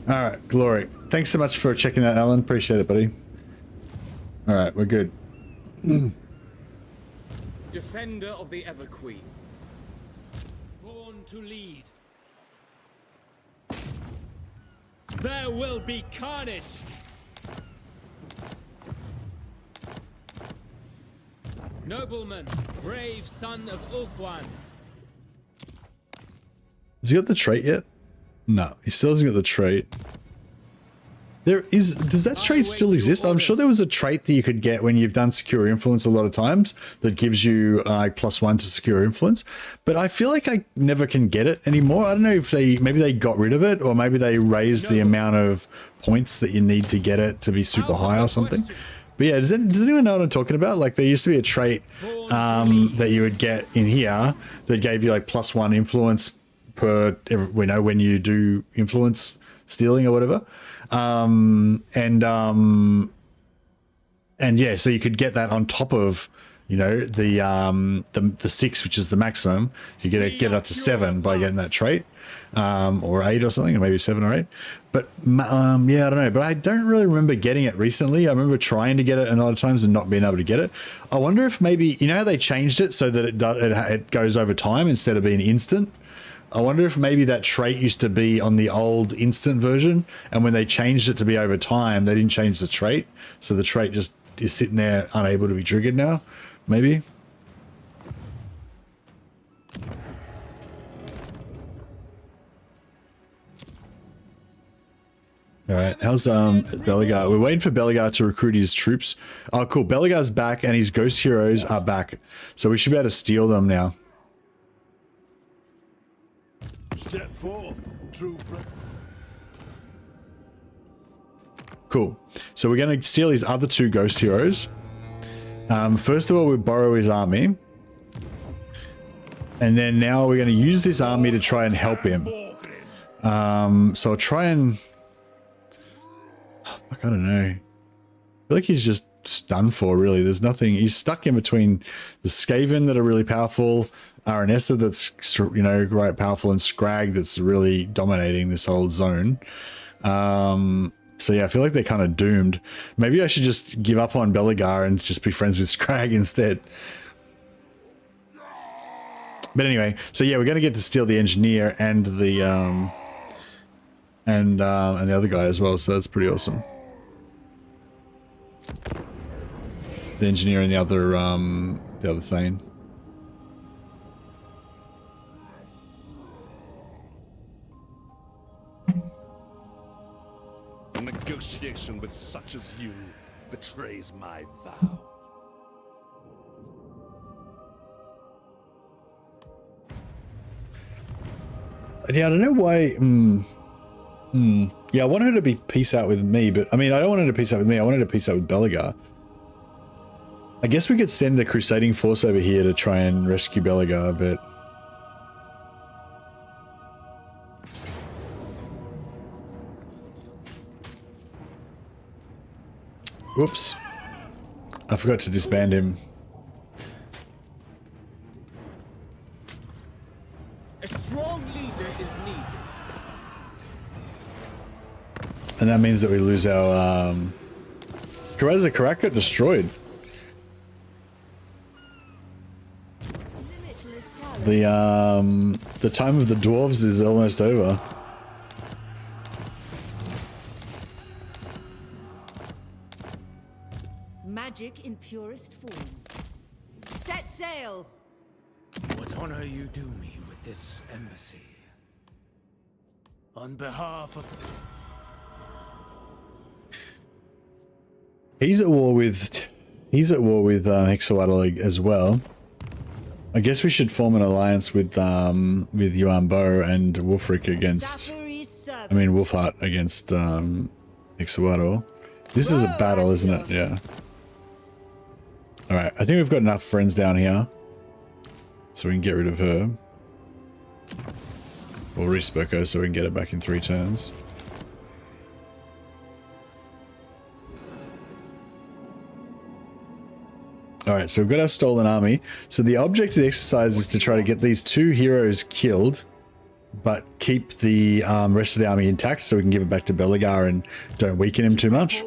Alright, glory. Thanks so much for checking that, Alan. Appreciate it, buddy. Alright, we're good.
Defender of the Ever Queen.
Born to lead. There will be carnage! Nobleman, brave son of Ulthuan.
Has he got the trait yet? No, he still hasn't got the trait. Does that trait still exist? I'm sure there was a trait that you could get when you've done secure influence a lot of times that gives you +1 to secure influence, but I feel like I never can get it anymore. I don't know if maybe they got rid of it, or maybe they raised the amount of points that you need to get it to be super high or something. But yeah, does anyone know what I'm talking about? Like, there used to be a trait that you would get in here that gave you like +1 influence per, when you do influence stealing or whatever. And yeah, so you could get that on top of, the 6, which is the maximum. You get up to 7 by getting that trait, or 8 or something, or maybe 7 or 8. But yeah, I don't know. But I don't really remember getting it recently. I remember trying to get it a lot of times and not being able to get it. I wonder if maybe, how they changed it so that it goes over time instead of being instant. I wonder if maybe that trait used to be on the old instant version, and when they changed it to be over time, they didn't change the trait, so the trait just is sitting there unable to be triggered now. Maybe. All right, how's Belegar? We're waiting for Belegar to recruit his troops. Oh, cool. Belegar's back, and his ghost heroes are back, so we should be able to steal them now.
Step forth, true friend.
Cool. So we're going to steal his other 2 ghost heroes. First of all, we borrow his army. And then now we're going to use this army to try and help him. So I'll try and... I don't know. I feel like he's just done for, really. There's nothing... He's stuck in between the Skaven that are really powerful, Aranessa that's, quite powerful, and Scrag that's really dominating this whole zone. So yeah, I feel like they're kind of doomed. Maybe I should just give up on Belegar and just be friends with Scrag instead. But anyway, so yeah, we're going to get to steal the engineer and the other guy as well, so that's pretty awesome. The engineer and the other thing.
A negotiation with such as you betrays my vow.
Yeah, I don't know why. Yeah, I want her to be peace out with me, but I mean, I don't want her to peace out with me. I want her to peace out with Belegar. I guess we could send a crusading force over here to try and rescue Belegar, but... Whoops. I forgot to disband him.
A strong leader is needed.
And that means that we lose our... Karaza Karak got destroyed. The time of the dwarves is almost over.
Magic in purest form. Set sail!
What honor you do me with this embassy. On behalf of...
He's at war with Hexawattle as well. I guess we should form an alliance with Yuan Bo and Wolfric against... I mean, Wolfheart against Hexawattle. This is a battle, isn't it? Yeah. Alright, I think we've got enough friends down here. So we can get rid of her. Or respec her so we can get it back in 3 turns. Alright, so we've got our stolen army. So the object of the exercise is to try to get these 2 heroes killed, but keep the rest of the army intact so we can give it back to Belegar and don't weaken him too much.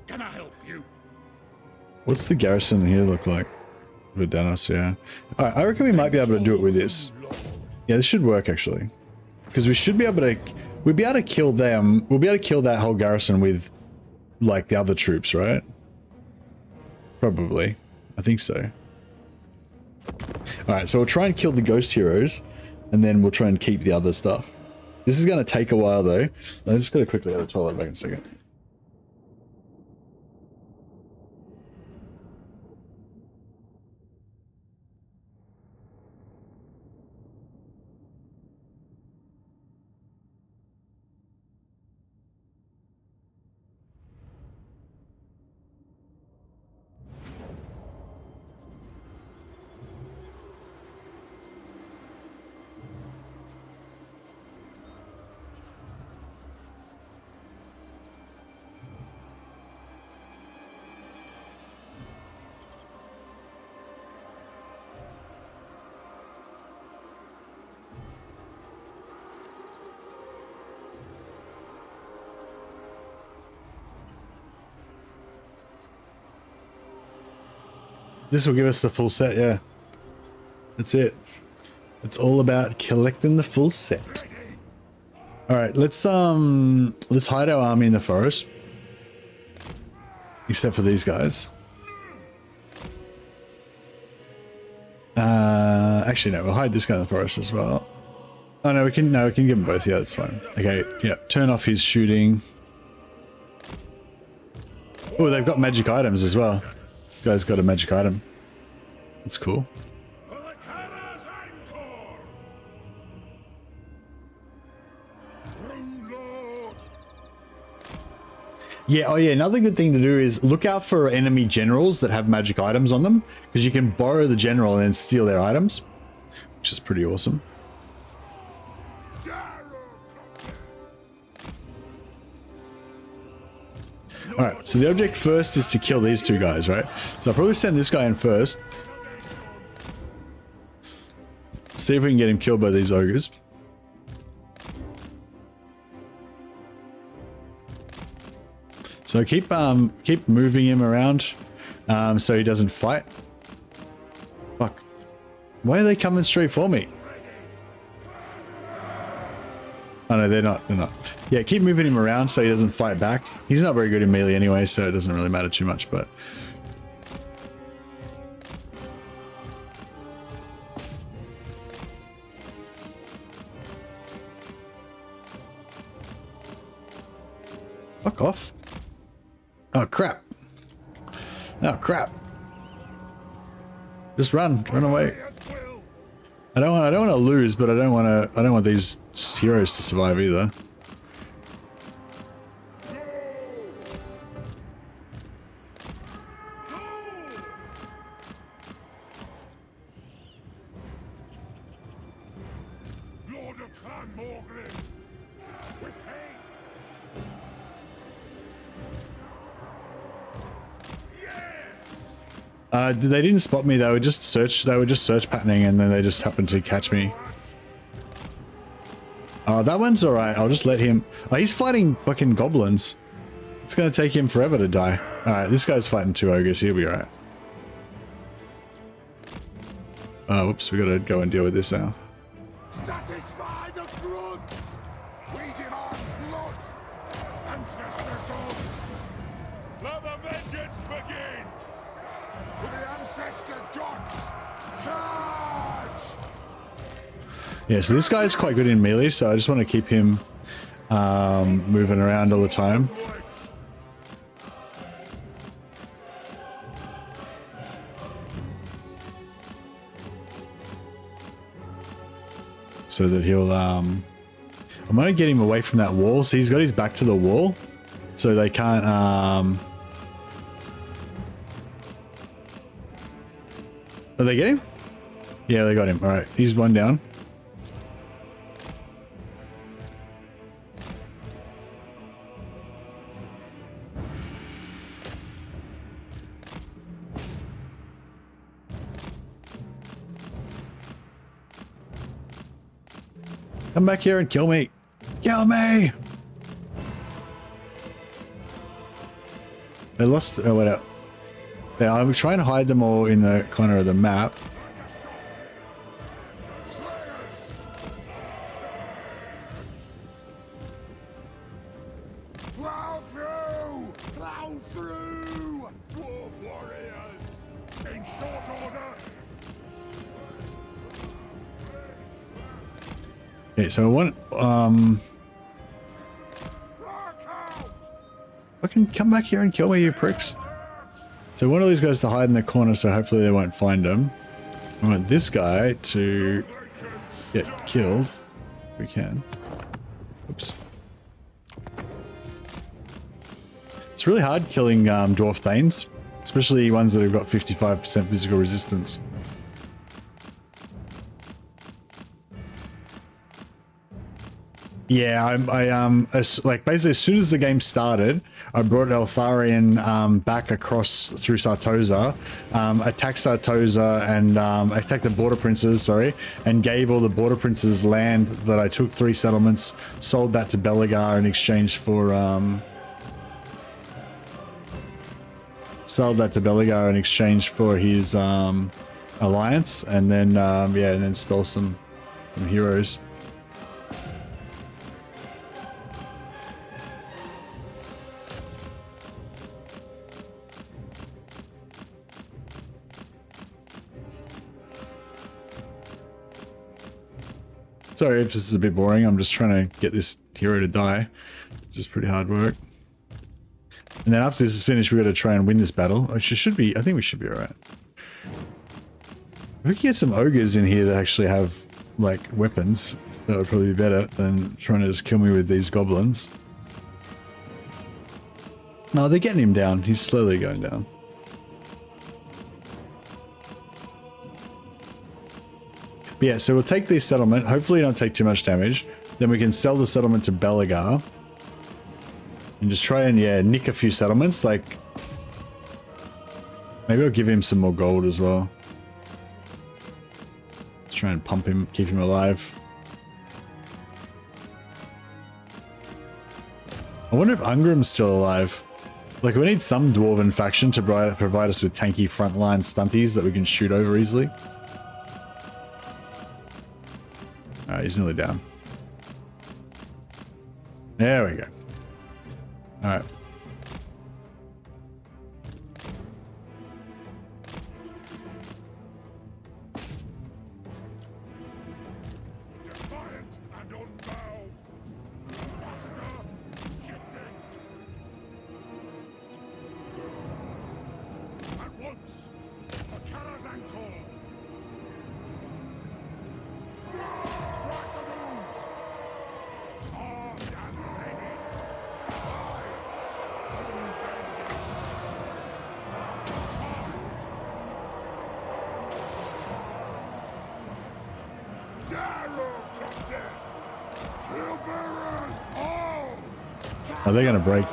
Can I help you?
What's the garrison here look like? Verdanos, yeah. Alright, I reckon we might be able to do it with this. Yeah, this should work actually. Because we should be able to... We'll be able to kill them. We'll be able to kill that whole garrison with, like, the other troops, right? Probably. I think so. Alright, so we'll try and kill the ghost heroes, and then we'll try and keep the other stuff. This is going to take a while, though. I'm just going to quickly go to the toilet back in a second. This will give us the full set, yeah. That's it. It's all about collecting the full set. Alright, let's hide our army in the forest. Except for these guys. Actually no, we'll hide this guy in the forest as well. Oh no, we can give them both, yeah, that's fine. Okay, yeah, turn off his shooting. Oh, they've got magic items as well. Guy's got a magic item. That's cool. Yeah, oh yeah, another good thing to do is look out for enemy generals that have magic items on them, because you can borrow the general and then steal their items, which is pretty awesome. Alright, so the object first is to kill these two guys, right? So I'll probably send this guy in first. See if we can get him killed by these ogres. So keep moving him around so he doesn't fight. Fuck. Why are they coming straight for me? Oh no, they're not. Yeah, keep moving him around so he doesn't fight back. He's not very good in melee anyway, so it doesn't really matter too much, but... Fuck off. Oh crap. Oh crap. Just run away. I don't want to lose, but I don't want these heroes to survive either. They didn't spot me. They were just search patterning, and then they just happened to catch me. Oh, that one's all right. I'll just let him. Oh, he's fighting fucking goblins. It's gonna take him forever to die. All right, this guy's fighting two ogres. He'll be all right. Oh, whoops. We gotta go and deal with this now.
Satisfy the grudge! We demand blood! Ancestor God! Let the vengeance begin! For the ancestor gods! Charge!
Yeah, so this guy's quite good in melee, so I just want to keep him moving around all the time. So that he'll I'm gonna get him away from that wall. So he's got his back to the wall, so they can't Oh, they get him? Yeah, they got him. All right, he's one down. Come back here and kill me. Kill me! They lost... Oh, wait up. Yeah, I'm trying to hide them all in the corner of the map.
Plow through! Plow through! Dwarf warriors! In short order!
Okay, so I want fucking come back here and kill me, you pricks. So I want all these guys to hide in the corner, so hopefully they won't find him. I want this guy to get killed if we can. Oops. It's really hard killing dwarf thanes, especially ones that have got 55% physical resistance. Yeah, like basically as soon as the game started, I brought Eltharion back across through Sartosa, attacked Sartosa and attacked the border princes, sorry, and gave all the border princes land that I took 3 settlements, sold that to Belegar in exchange for his alliance, and then yeah, and then stole some heroes. Sorry if this is a bit boring, I'm just trying to get this hero to die, which is pretty hard work. And then after this is finished, we've got to try and win this battle, which should be, I think we should be alright. If we could get some ogres in here that actually have, like, weapons, that would probably be better than trying to just kill me with these goblins. No, they're getting him down. He's slowly going down. But yeah, so we'll take this settlement. Hopefully don't take too much damage. Then we can sell the settlement to Belegar. And just try and, yeah, nick a few settlements. Like, maybe I'll give him some more gold as well. Let's try and pump him, keep him alive. I wonder if Ungrim's still alive. Like, we need some dwarven faction to provide us with tanky frontline stunties that we can shoot over easily. Alright, he's nearly down. There we go. Alright. Are they going to break?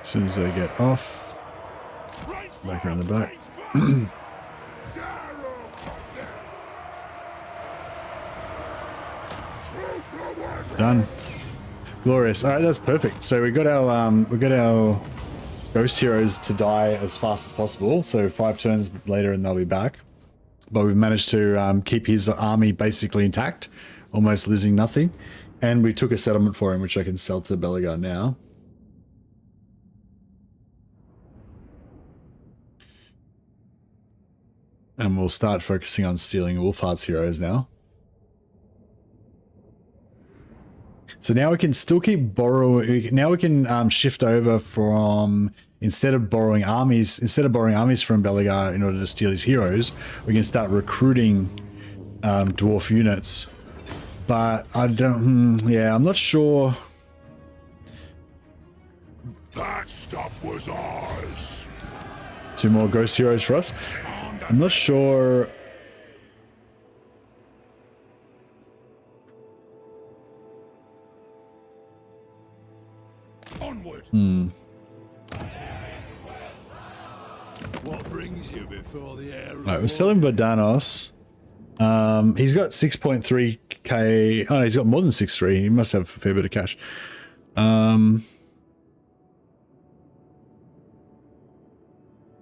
As soon as they get off, back around the back. Done. Glorious. All right, that's perfect. So we got our ghost heroes to die as fast as possible. So 5 turns later, and they'll be back. But we've managed to keep his army basically intact, almost losing nothing. And we took a settlement for him, which I can sell to Belegar now. And we'll start focusing on stealing Wolfheart's heroes now. So now we can still keep borrowing. Now we can shift over from, instead of borrowing armies from Belegar in order to steal his heroes, we can start recruiting dwarf units. But I don't, yeah, I'm not sure.
That stuff was ours.
2 more ghost heroes for us. I'm not sure.
Onward.
What brings you before the air?
Alright, we're selling Verdanos. He's got 6.3k. Oh, he's got more than 6.3. He must have a fair bit of cash.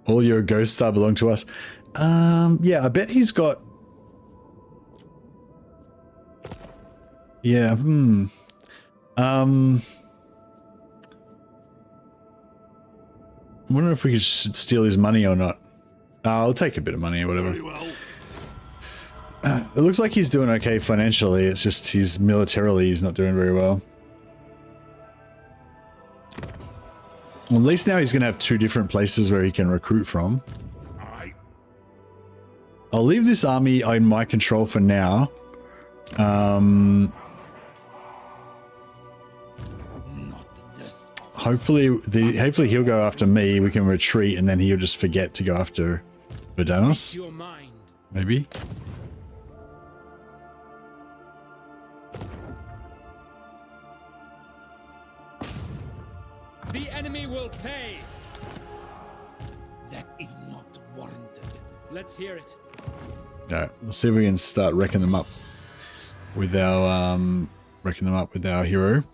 All your ghosts belong to us. Yeah, I bet he's got Yeah. I wonder if we should steal his money or not. I'll take a bit of money or whatever.
Very well.
It looks like he's doing okay financially. It's just he's militarily he's not doing very well. Well, at least now he's going to have 2 different places where he can recruit from.
Aye.
I'll leave this army in my control for now. Hopefully he'll go after me. We can retreat, and then he'll just forget to go after Verdanos. Maybe.
The enemy will pay.
That is not warranted.
Let's hear it.
Alright, we'll see if we can start wrecking them up with our hero.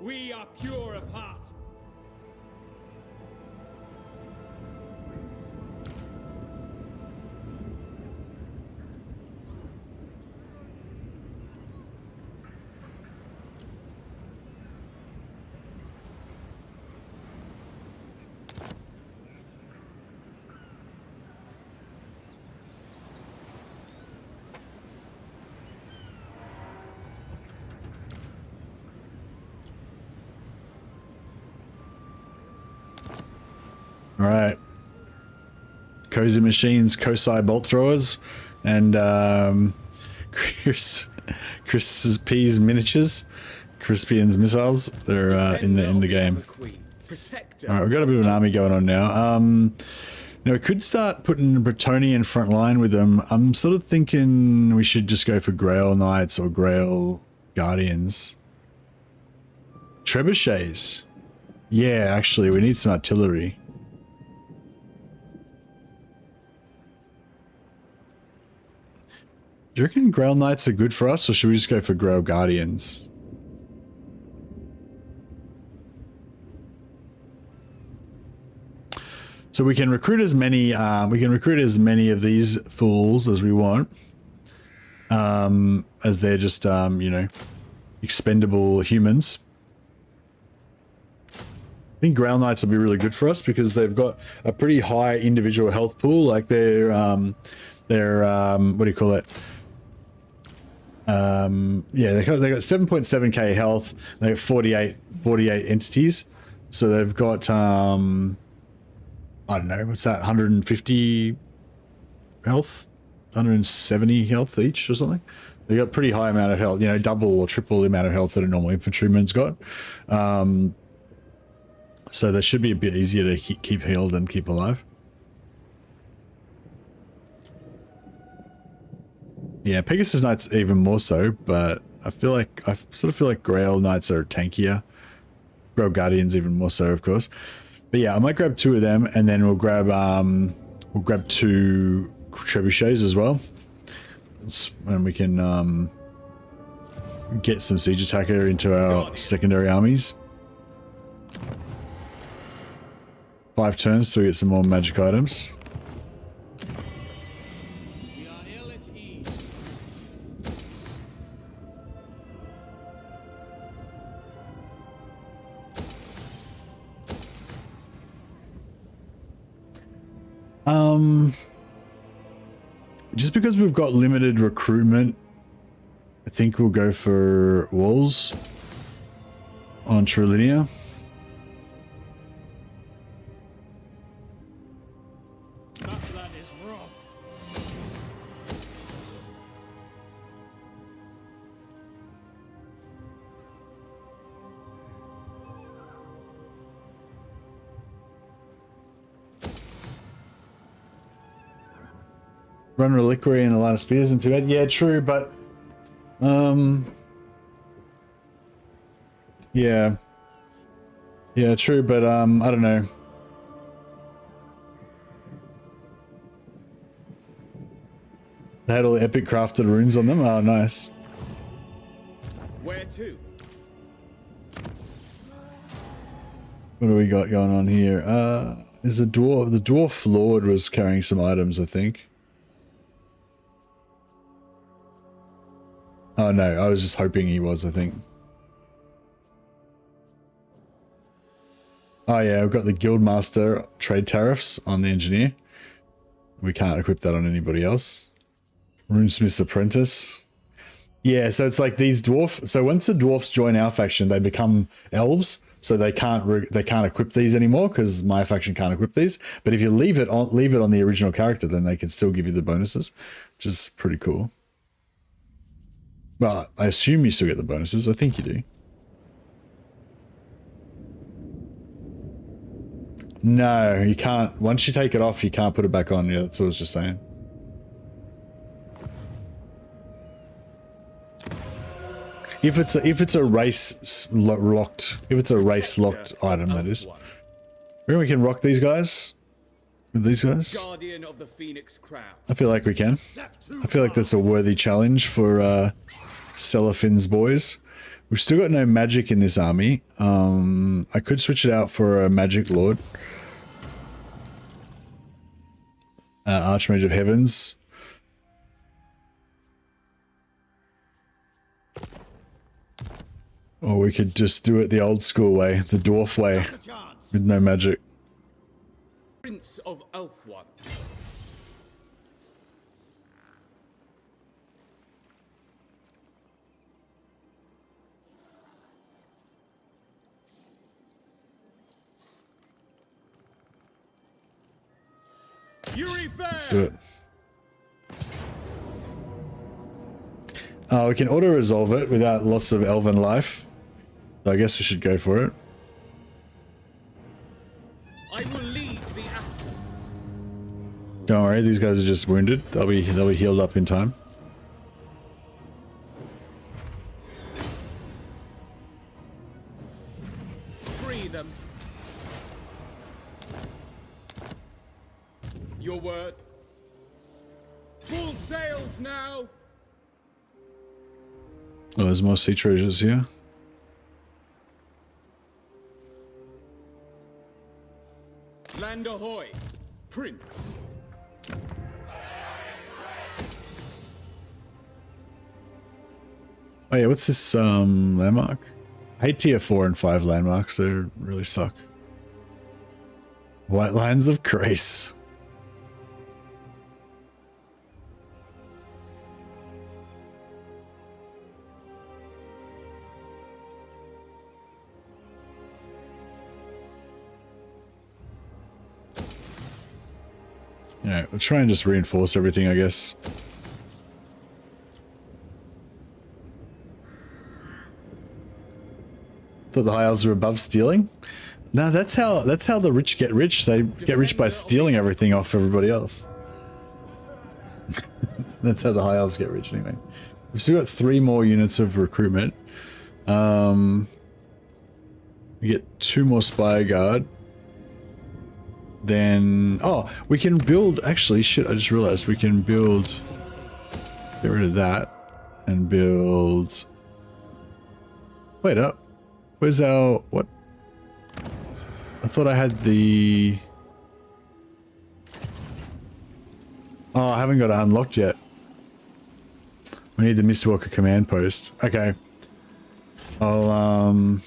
We are pure of heart.
All right. Cozy Machines, Kosai Bolt Throwers, and Chris P's Miniatures, Crispian's Missiles. They're in the game. All right, we've got a bit of an army going on now. Now we could start putting Bretonnian front line with them. I'm sort of thinking we should just go for Grail Knights or Grail Guardians. Trebuchets. Yeah, actually, we need some artillery. Do you reckon Grail Knights are good for us, or should we just go for Grail Guardians? So we can recruit as many. We can recruit as many of these fools as we want, as they're just you know, expendable humans. I think Grail Knights will be really good for us because they've got a pretty high individual health pool. Like they're what do you call it? Yeah, they got 7.7k health. They have 48 entities, so they've got I don't know, what's that, 150 health, 170 health each or something. They got a pretty high amount of health, you know, double or triple the amount of health that a normal infantryman's got. So they should be a bit easier to keep healed and keep alive. Yeah, Pegasus Knights even more so, but I sort of feel like Grail Knights are tankier. Grail Guardians even more so, of course. But yeah, I might grab 2 of them, and then we'll grab 2 trebuchets as well, and we can get some siege attacker into our secondary armies. 5 turns till we get some more magic items.
We are ill at ease.
Just because we've got limited recruitment, I think we'll go for walls on Trilinia.
That is rough.
Run Reliquary and a lot of spears into it. Yeah, true, but yeah, true, but I don't know. They had all the epic crafted runes on them. Oh, nice.
Where to?
What do we got going on here? Is the dwarf lord was carrying some items, I think. Oh no, I was just hoping he was, I think. Oh yeah, we've got the guildmaster trade tariffs on the engineer. We can't equip that on anybody else. Runesmith's apprentice. Yeah, so it's like these so once the dwarfs join our faction, they become elves. So they can't equip these anymore because my faction can't equip these. But if you leave it on the original character, then they can still give you the bonuses, which is pretty cool. Well, I assume you still get the bonuses. I think you do. No, you can't. Once you take it off, you can't put it back on. Yeah, that's what I was just saying. If it's a race locked item, that is. Remember we can rock these guys? With these guys?
Guardian of the Phoenix Crown.
I feel like we can. I feel like that's a worthy challenge for Celophin's boys. We've still got no magic in this army. I could switch it out for a magic lord. Archmage of Heavens. Or we could just do it the old school way, the dwarf way, with no magic.
Prince of Eltharion.
Let's do it. We can auto-resolve it without lots of elven life. So I guess we should go for it.
I will lead the assault.
Don't worry, these guys are just wounded. They'll be healed up in time.
Free them. Your word. Full sails now.
Oh, there's more sea treasures here.
Land ahoy, Prince.
Oh yeah, what's this landmark? I hate tier 4 and 5 landmarks. They really suck. White Lines of Grace. Alright, we'll try and just reinforce everything, I guess. Thought the High Elves were above stealing? No, that's how the rich get rich. They get rich by stealing everything off everybody else. That's how the High Elves get rich anyway. We've still got 3 more units of recruitment. We get 2 more Spire Guard. Then, oh, we can build, actually, shit, I just realized we can build, get rid of that, and build, wait up, where's our, what? I thought I had the, oh, I haven't got it unlocked yet. We need the Mistwalker command post. Okay. I'll,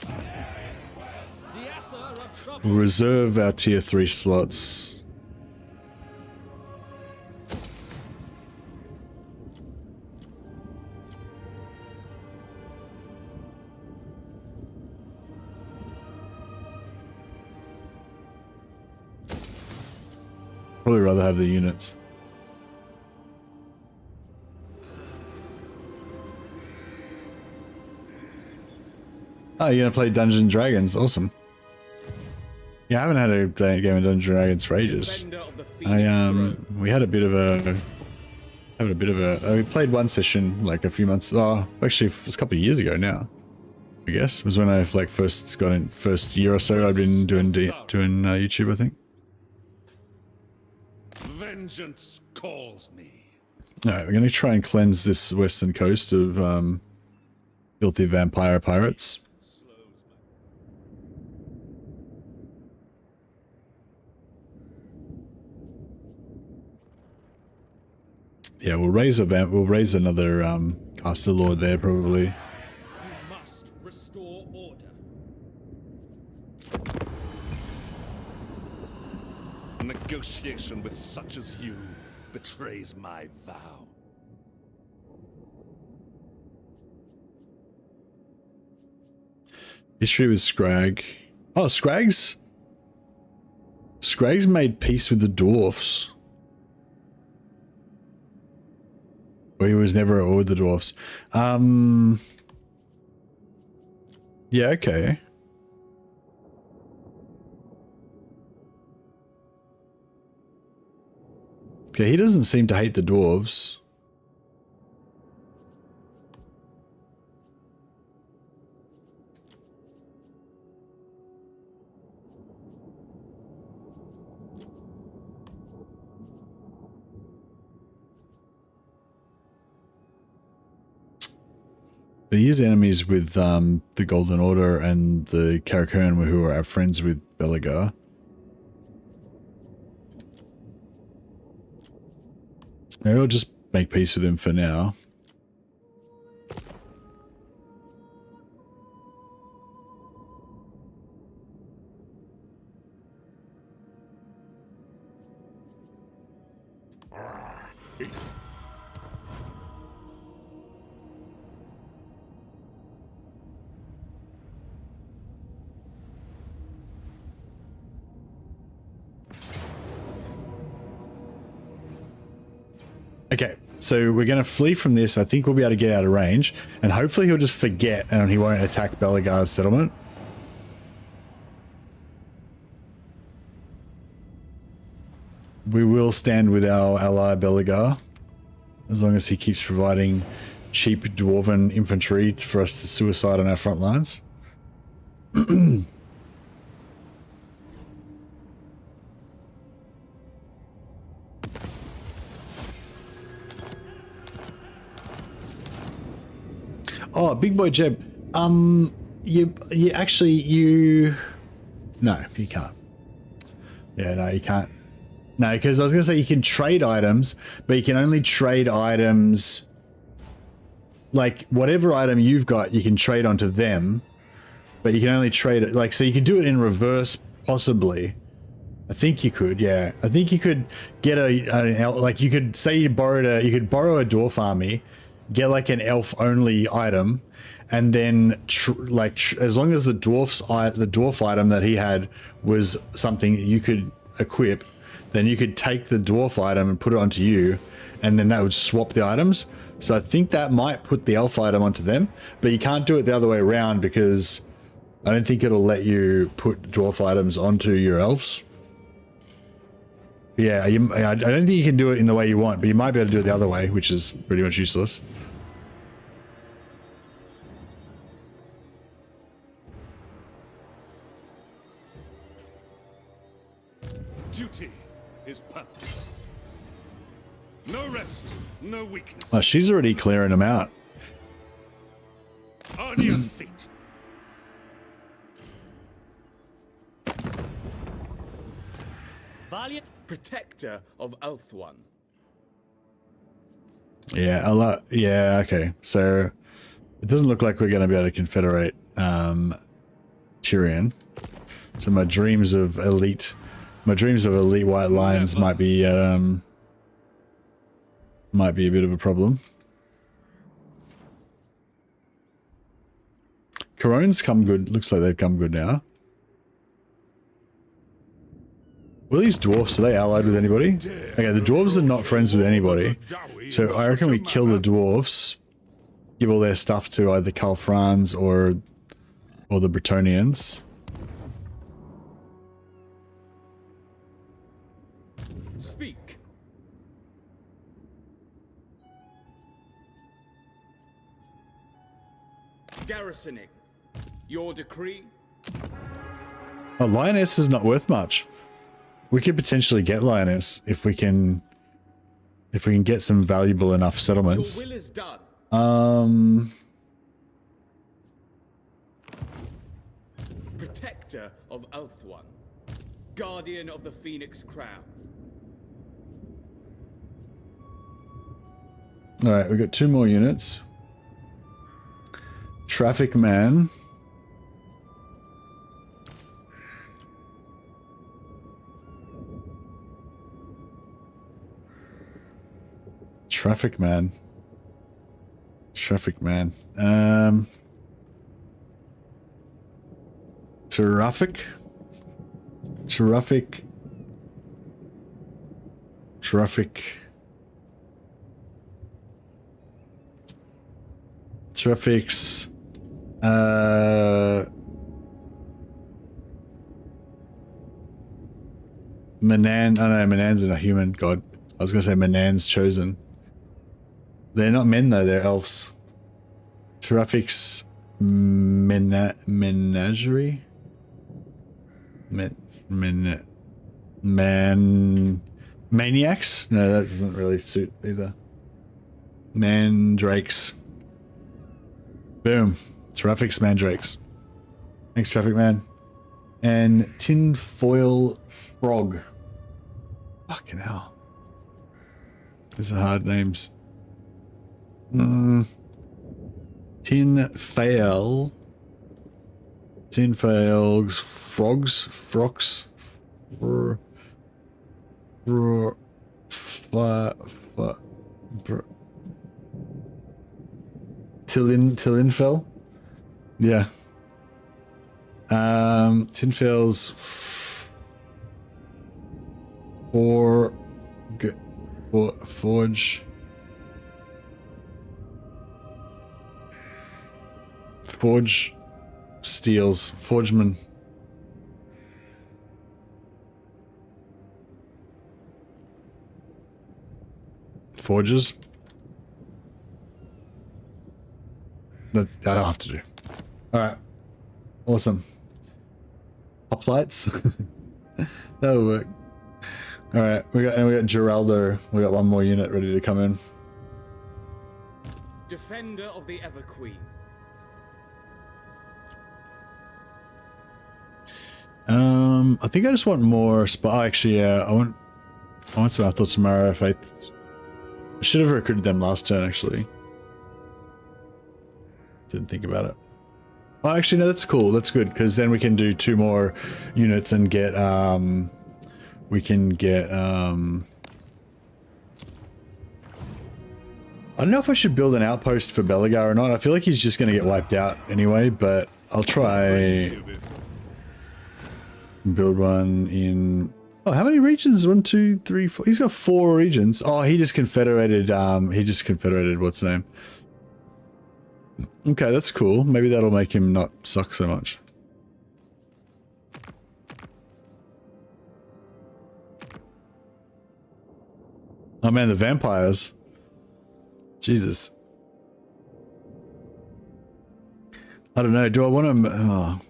we'll reserve our tier 3 slots. Probably rather have the units. Oh, you're gonna play Dungeons and Dragons? Awesome. Yeah, I haven't had a game of Dungeons and Dragons for ages. We had a bit of a, we played one session like a few months. Oh, actually, it was a couple of years ago now. I guess it was when I like first got in, first year or so. I've been doing YouTube, I think.
Vengeance calls me.
All right, we're gonna try and cleanse this western coast of filthy vampire pirates. Yeah, we'll raise another caster lord there probably.
You must restore order.
Negotiation with such as you betrays my vow.
History with Scrag. Oh, Scrag's made peace with the dwarfs. Or he was never at war with the dwarfs. Yeah, okay. Okay, he doesn't seem to hate the dwarves. But he is enemies with the Golden Order and the Karakern, who are friends with Belegar. Maybe I'll just make peace with him for now. Okay, so we're going to flee from this. I think we'll be able to get out of range, and hopefully he'll just forget and he won't attack Belegar's settlement. We will stand with our ally Belegar, as long as he keeps providing cheap dwarven infantry for us to suicide on our front lines. Oh, Big Boy Jeb. No, you can't. Yeah, no, you can't. No, because I was going to say you can trade items, but you can only trade items, like whatever item you've got, you can trade onto them, but you can only trade it, like, so you could do it in reverse, possibly. I think you could, yeah. I think you could get like you could say you could borrow a dwarf army, get like an elf only item, and then as long as the dwarf item that he had was something you could equip, then you could take the dwarf item and put it onto you, and then that would swap the items. So I think that might put the elf item onto them, but you can't do it the other way around because I don't think it'll let you put dwarf items onto your elves. Yeah, I don't think you can do it in the way you want, but you might be able to do it the other way, which is pretty much useless.
Duty is purpose. No rest, no weakness.
Oh, she's already clearing them out.
On your feet.
Valiant protector of Eltharion.
Yeah, yeah, okay. So it doesn't look like we're going to be able to confederate Tyrion. So my dreams of elite white lions might be a bit of a problem. Corone's come good. Looks like they've come good now. Well, these dwarfs, are they allied with anybody? Okay, the dwarves are not friends with anybody. So I reckon we kill the dwarfs, give all their stuff to either Calfrans or the Bretonnians.
Speak. Garrisoning. Your decree.
Oh, Lioness is not worth much. We could potentially get Lioness if we can get some valuable enough settlements.
Your will is done. Protector of Eltharion. Guardian of the Phoenix Crown.
All right, we've got 2 more units. Traffic man. Traffic man. Traffic man. Traffic. Traffic. Traffic. Traffics. Manan. Oh no, Manan's not a human. God. I was going to say Manan's chosen. They're not men though, they're elves. Traffic's menagerie? Maniacs? No, that doesn't really suit either. Mandrakes. Boom. Traffic's mandrakes. Thanks, Traffic Man. And tinfoil frog. Fucking hell. These are hard names. Tinfail. Tinfails. Frogs. Frogs. Tilinfell? Yeah. Tinfails forge. Forge steels. Forgeman. Forges. That I don't have to do. Alright. Awesome. Hoplites. That'll work. Alright, we got Geraldo. We got 1 more unit ready to come in.
Defender of the Ever Queen.
I think I just want more actually, yeah, I want some Athel Tamara. I should have recruited them last turn, actually. Didn't think about it. Oh, actually, no, that's cool. That's good, because then we can do 2 more units and get, we can get, I don't know if I should build an outpost for Belagar or not. I feel like he's just going to get wiped out anyway, but I'll try build one in... Oh, how many regions? 1, 2, 3, 4. He's got 4 regions. Oh, he just confederated, what's the name? Okay, that's cool. Maybe that'll make him not suck so much. Oh man, the vampires. Jesus. I don't know. Do I want to... Oh.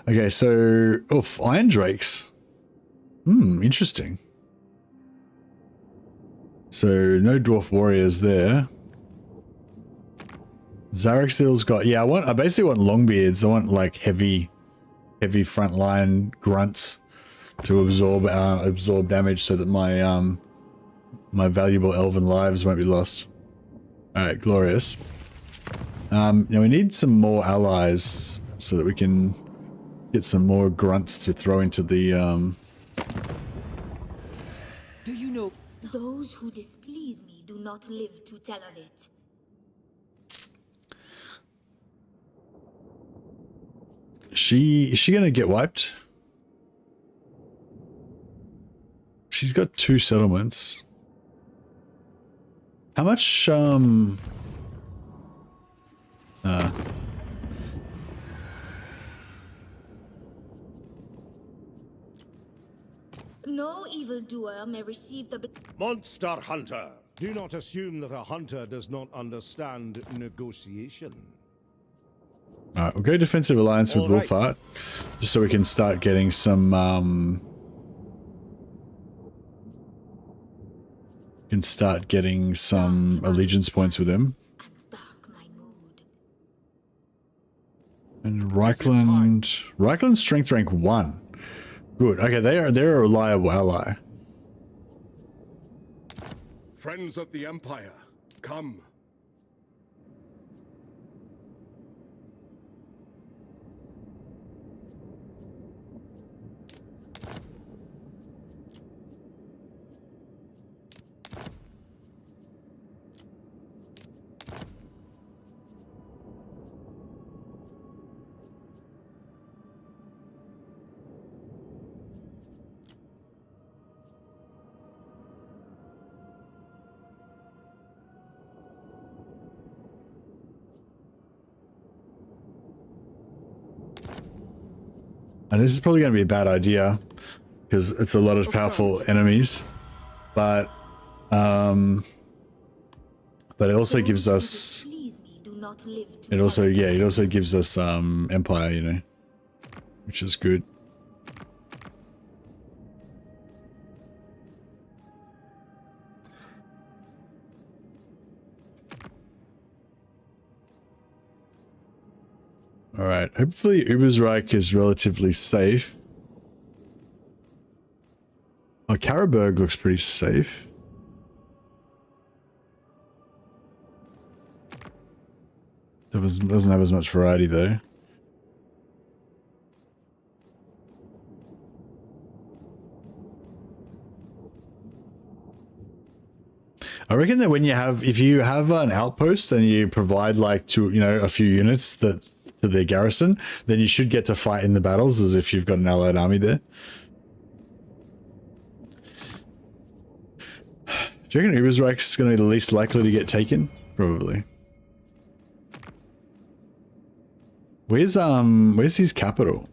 Okay, so... Oh, Iron Drakes. Interesting. So, no Dwarf Warriors there. Zareksil's got... Yeah, I basically want Longbeards. I want, like, heavy frontline grunts to absorb damage so that my, my valuable elven lives won't be lost. Alright, glorious. Now we need some more allies so that we can get some more grunts to throw into the,
Do you know? Those who displease me do not live to tell of it.
Is she gonna get wiped? She's got 2 settlements. How much,
No evildoer may receive the...
Monster Hunter! Do not assume that a hunter does not understand negotiation.
Alright, we'll go defensive alliance with Wolfart, just so we can start getting some, allegiance points with him. And Reichland's strength rank 1. Good. Okay, they're a reliable ally.
Friends of the Empire, Come.
And this is probably going to be a bad idea because it's a lot of powerful enemies, but it also gives us, it also gives us Empire, you know, which is good. All right, hopefully Ubersreich is relatively safe. Oh, Karaberg looks pretty safe. Doesn't have as much variety though. I reckon that when if you have an outpost and you provide like a few units to their garrison, then you should get to fight in the battles as if you've got an allied army there. Do you reckon Ubersreich's going to be the least likely to get taken? Probably. Where's his capital?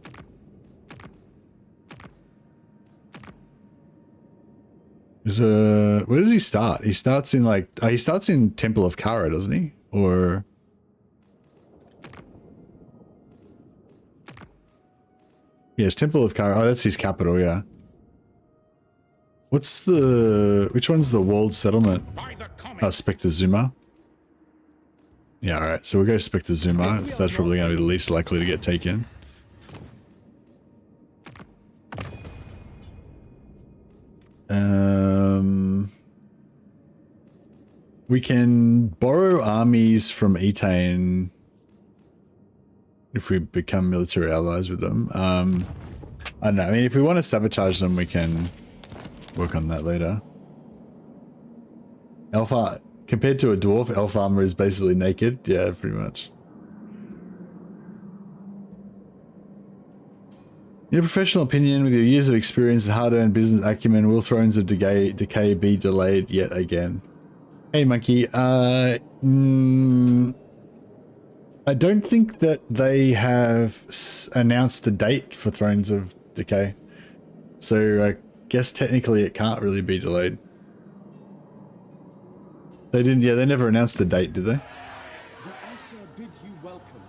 Where does he start? He starts in he starts in Temple of Kara, doesn't he? Or yes, Temple of Kara. Oh, that's his capital, yeah. Which one's the walled settlement? Spectre Zuma. Yeah, alright, so we'll go Spectre Zuma. That's probably going to be the least likely to get taken. We can borrow armies from Etain if we become military allies with them. I don't know, I mean, if we want to sabotage them, we can work on that later. Alpha, compared to a dwarf, elf armor is basically naked. Yeah, pretty much. In your professional opinion, with your years of experience and hard-earned business acumen, will Thrones of Decay be delayed yet again? Hey, Monkey. I don't think that they have announced a date for Thrones of Decay. So I guess technically it can't really be delayed. They didn't, yeah, they never announced the date, did they?
The Aesir bids you welcome.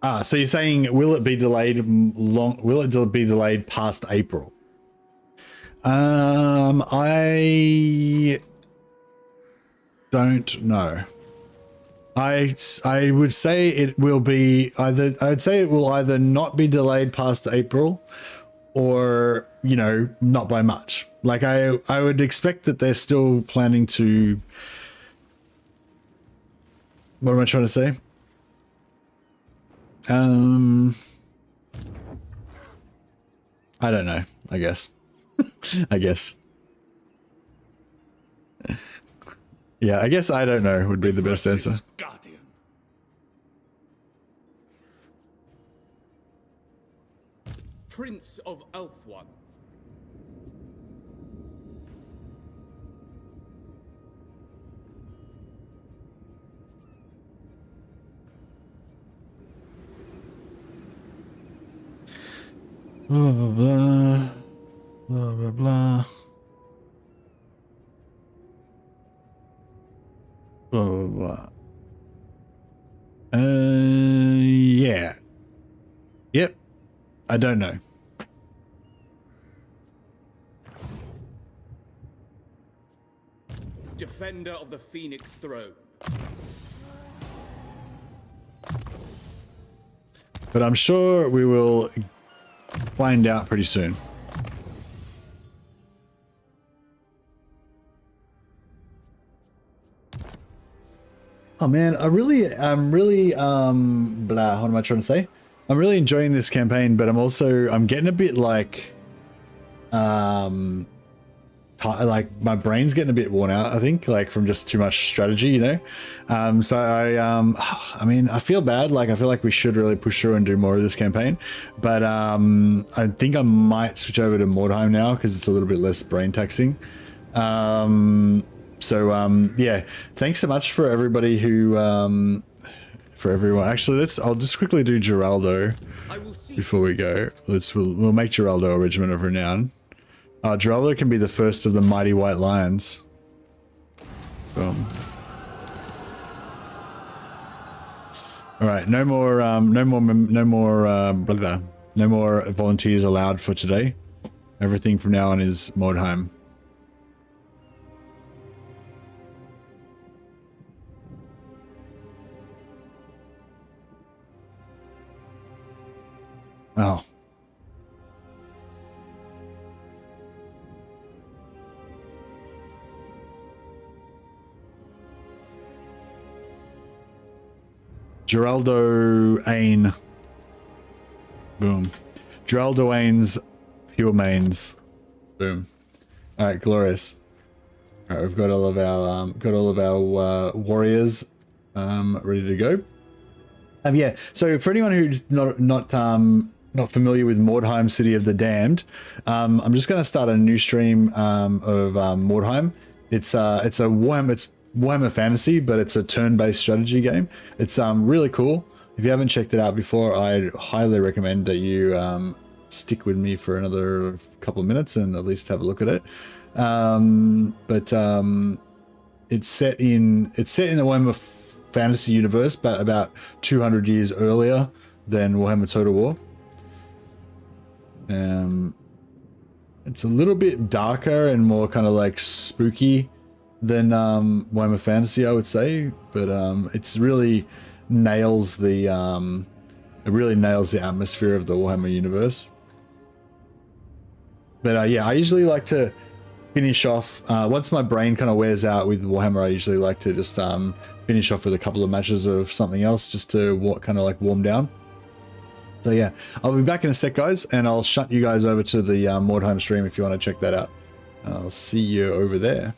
Ah, so you're saying, will it be delayed will it be delayed past April? I don't know. I would say it will be either, I'd say it will either not be delayed past April or, you know, not by much. Like I would expect that they're still planning to, what am I trying to say? I don't know, I guess. I guess. Yeah, I guess I don't know would be the best answer.
Guardian.
Prince of Eltharion.
Blah, blah, blah. Blah, blah, blah. Blah, blah, blah. Yeah. Yep. I don't know.
Defender of the Phoenix Throne.
But I'm sure we will find out pretty soon. Oh man, I'm really, blah, what am I trying to say? I'm really enjoying this campaign, but I'm getting a bit like my brain's getting a bit worn out, I think, like from just too much strategy, you know? So I mean, I feel bad. Like, I feel like we should really push through and do more of this campaign, but I think I might switch over to Mordheim now because it's a little bit less brain taxing. Yeah, thanks so much for everybody who, for everyone. Actually, I'll just quickly do Geraldo before we go. We'll make Geraldo a regiment of renown. Geraldo can be the first of the mighty white lions. Boom. All right, no more volunteers allowed for today. Everything from now on is Mordheim. Oh. Geraldo Ain. Boom. Geraldo Ain's pure mains. Boom. All right, glorious. All right, we've got all of our warriors ready to go. Yeah. So for anyone who's not familiar with Mordheim, City of the Damned, I'm just going to start a new stream of Mordheim. It's Warhammer Fantasy, but it's a turn-based strategy game. It's really cool. If you haven't checked it out before, I highly recommend that you stick with me for another couple of minutes and at least have a look at it. It's set in the Warhammer Fantasy universe, but about 200 years earlier than Warhammer Total War. It's a little bit darker and more kind of like spooky than Warhammer Fantasy, I would say, but it's really nails the atmosphere of the Warhammer universe. But yeah, I usually like to finish off once my brain kind of wears out with Warhammer. I usually like to just finish off with a couple of matches of something else just to kind of like warm down. So yeah, I'll be back in a sec, guys, and I'll shut you guys over to the Mordheim stream if you want to check that out. I'll see you over there.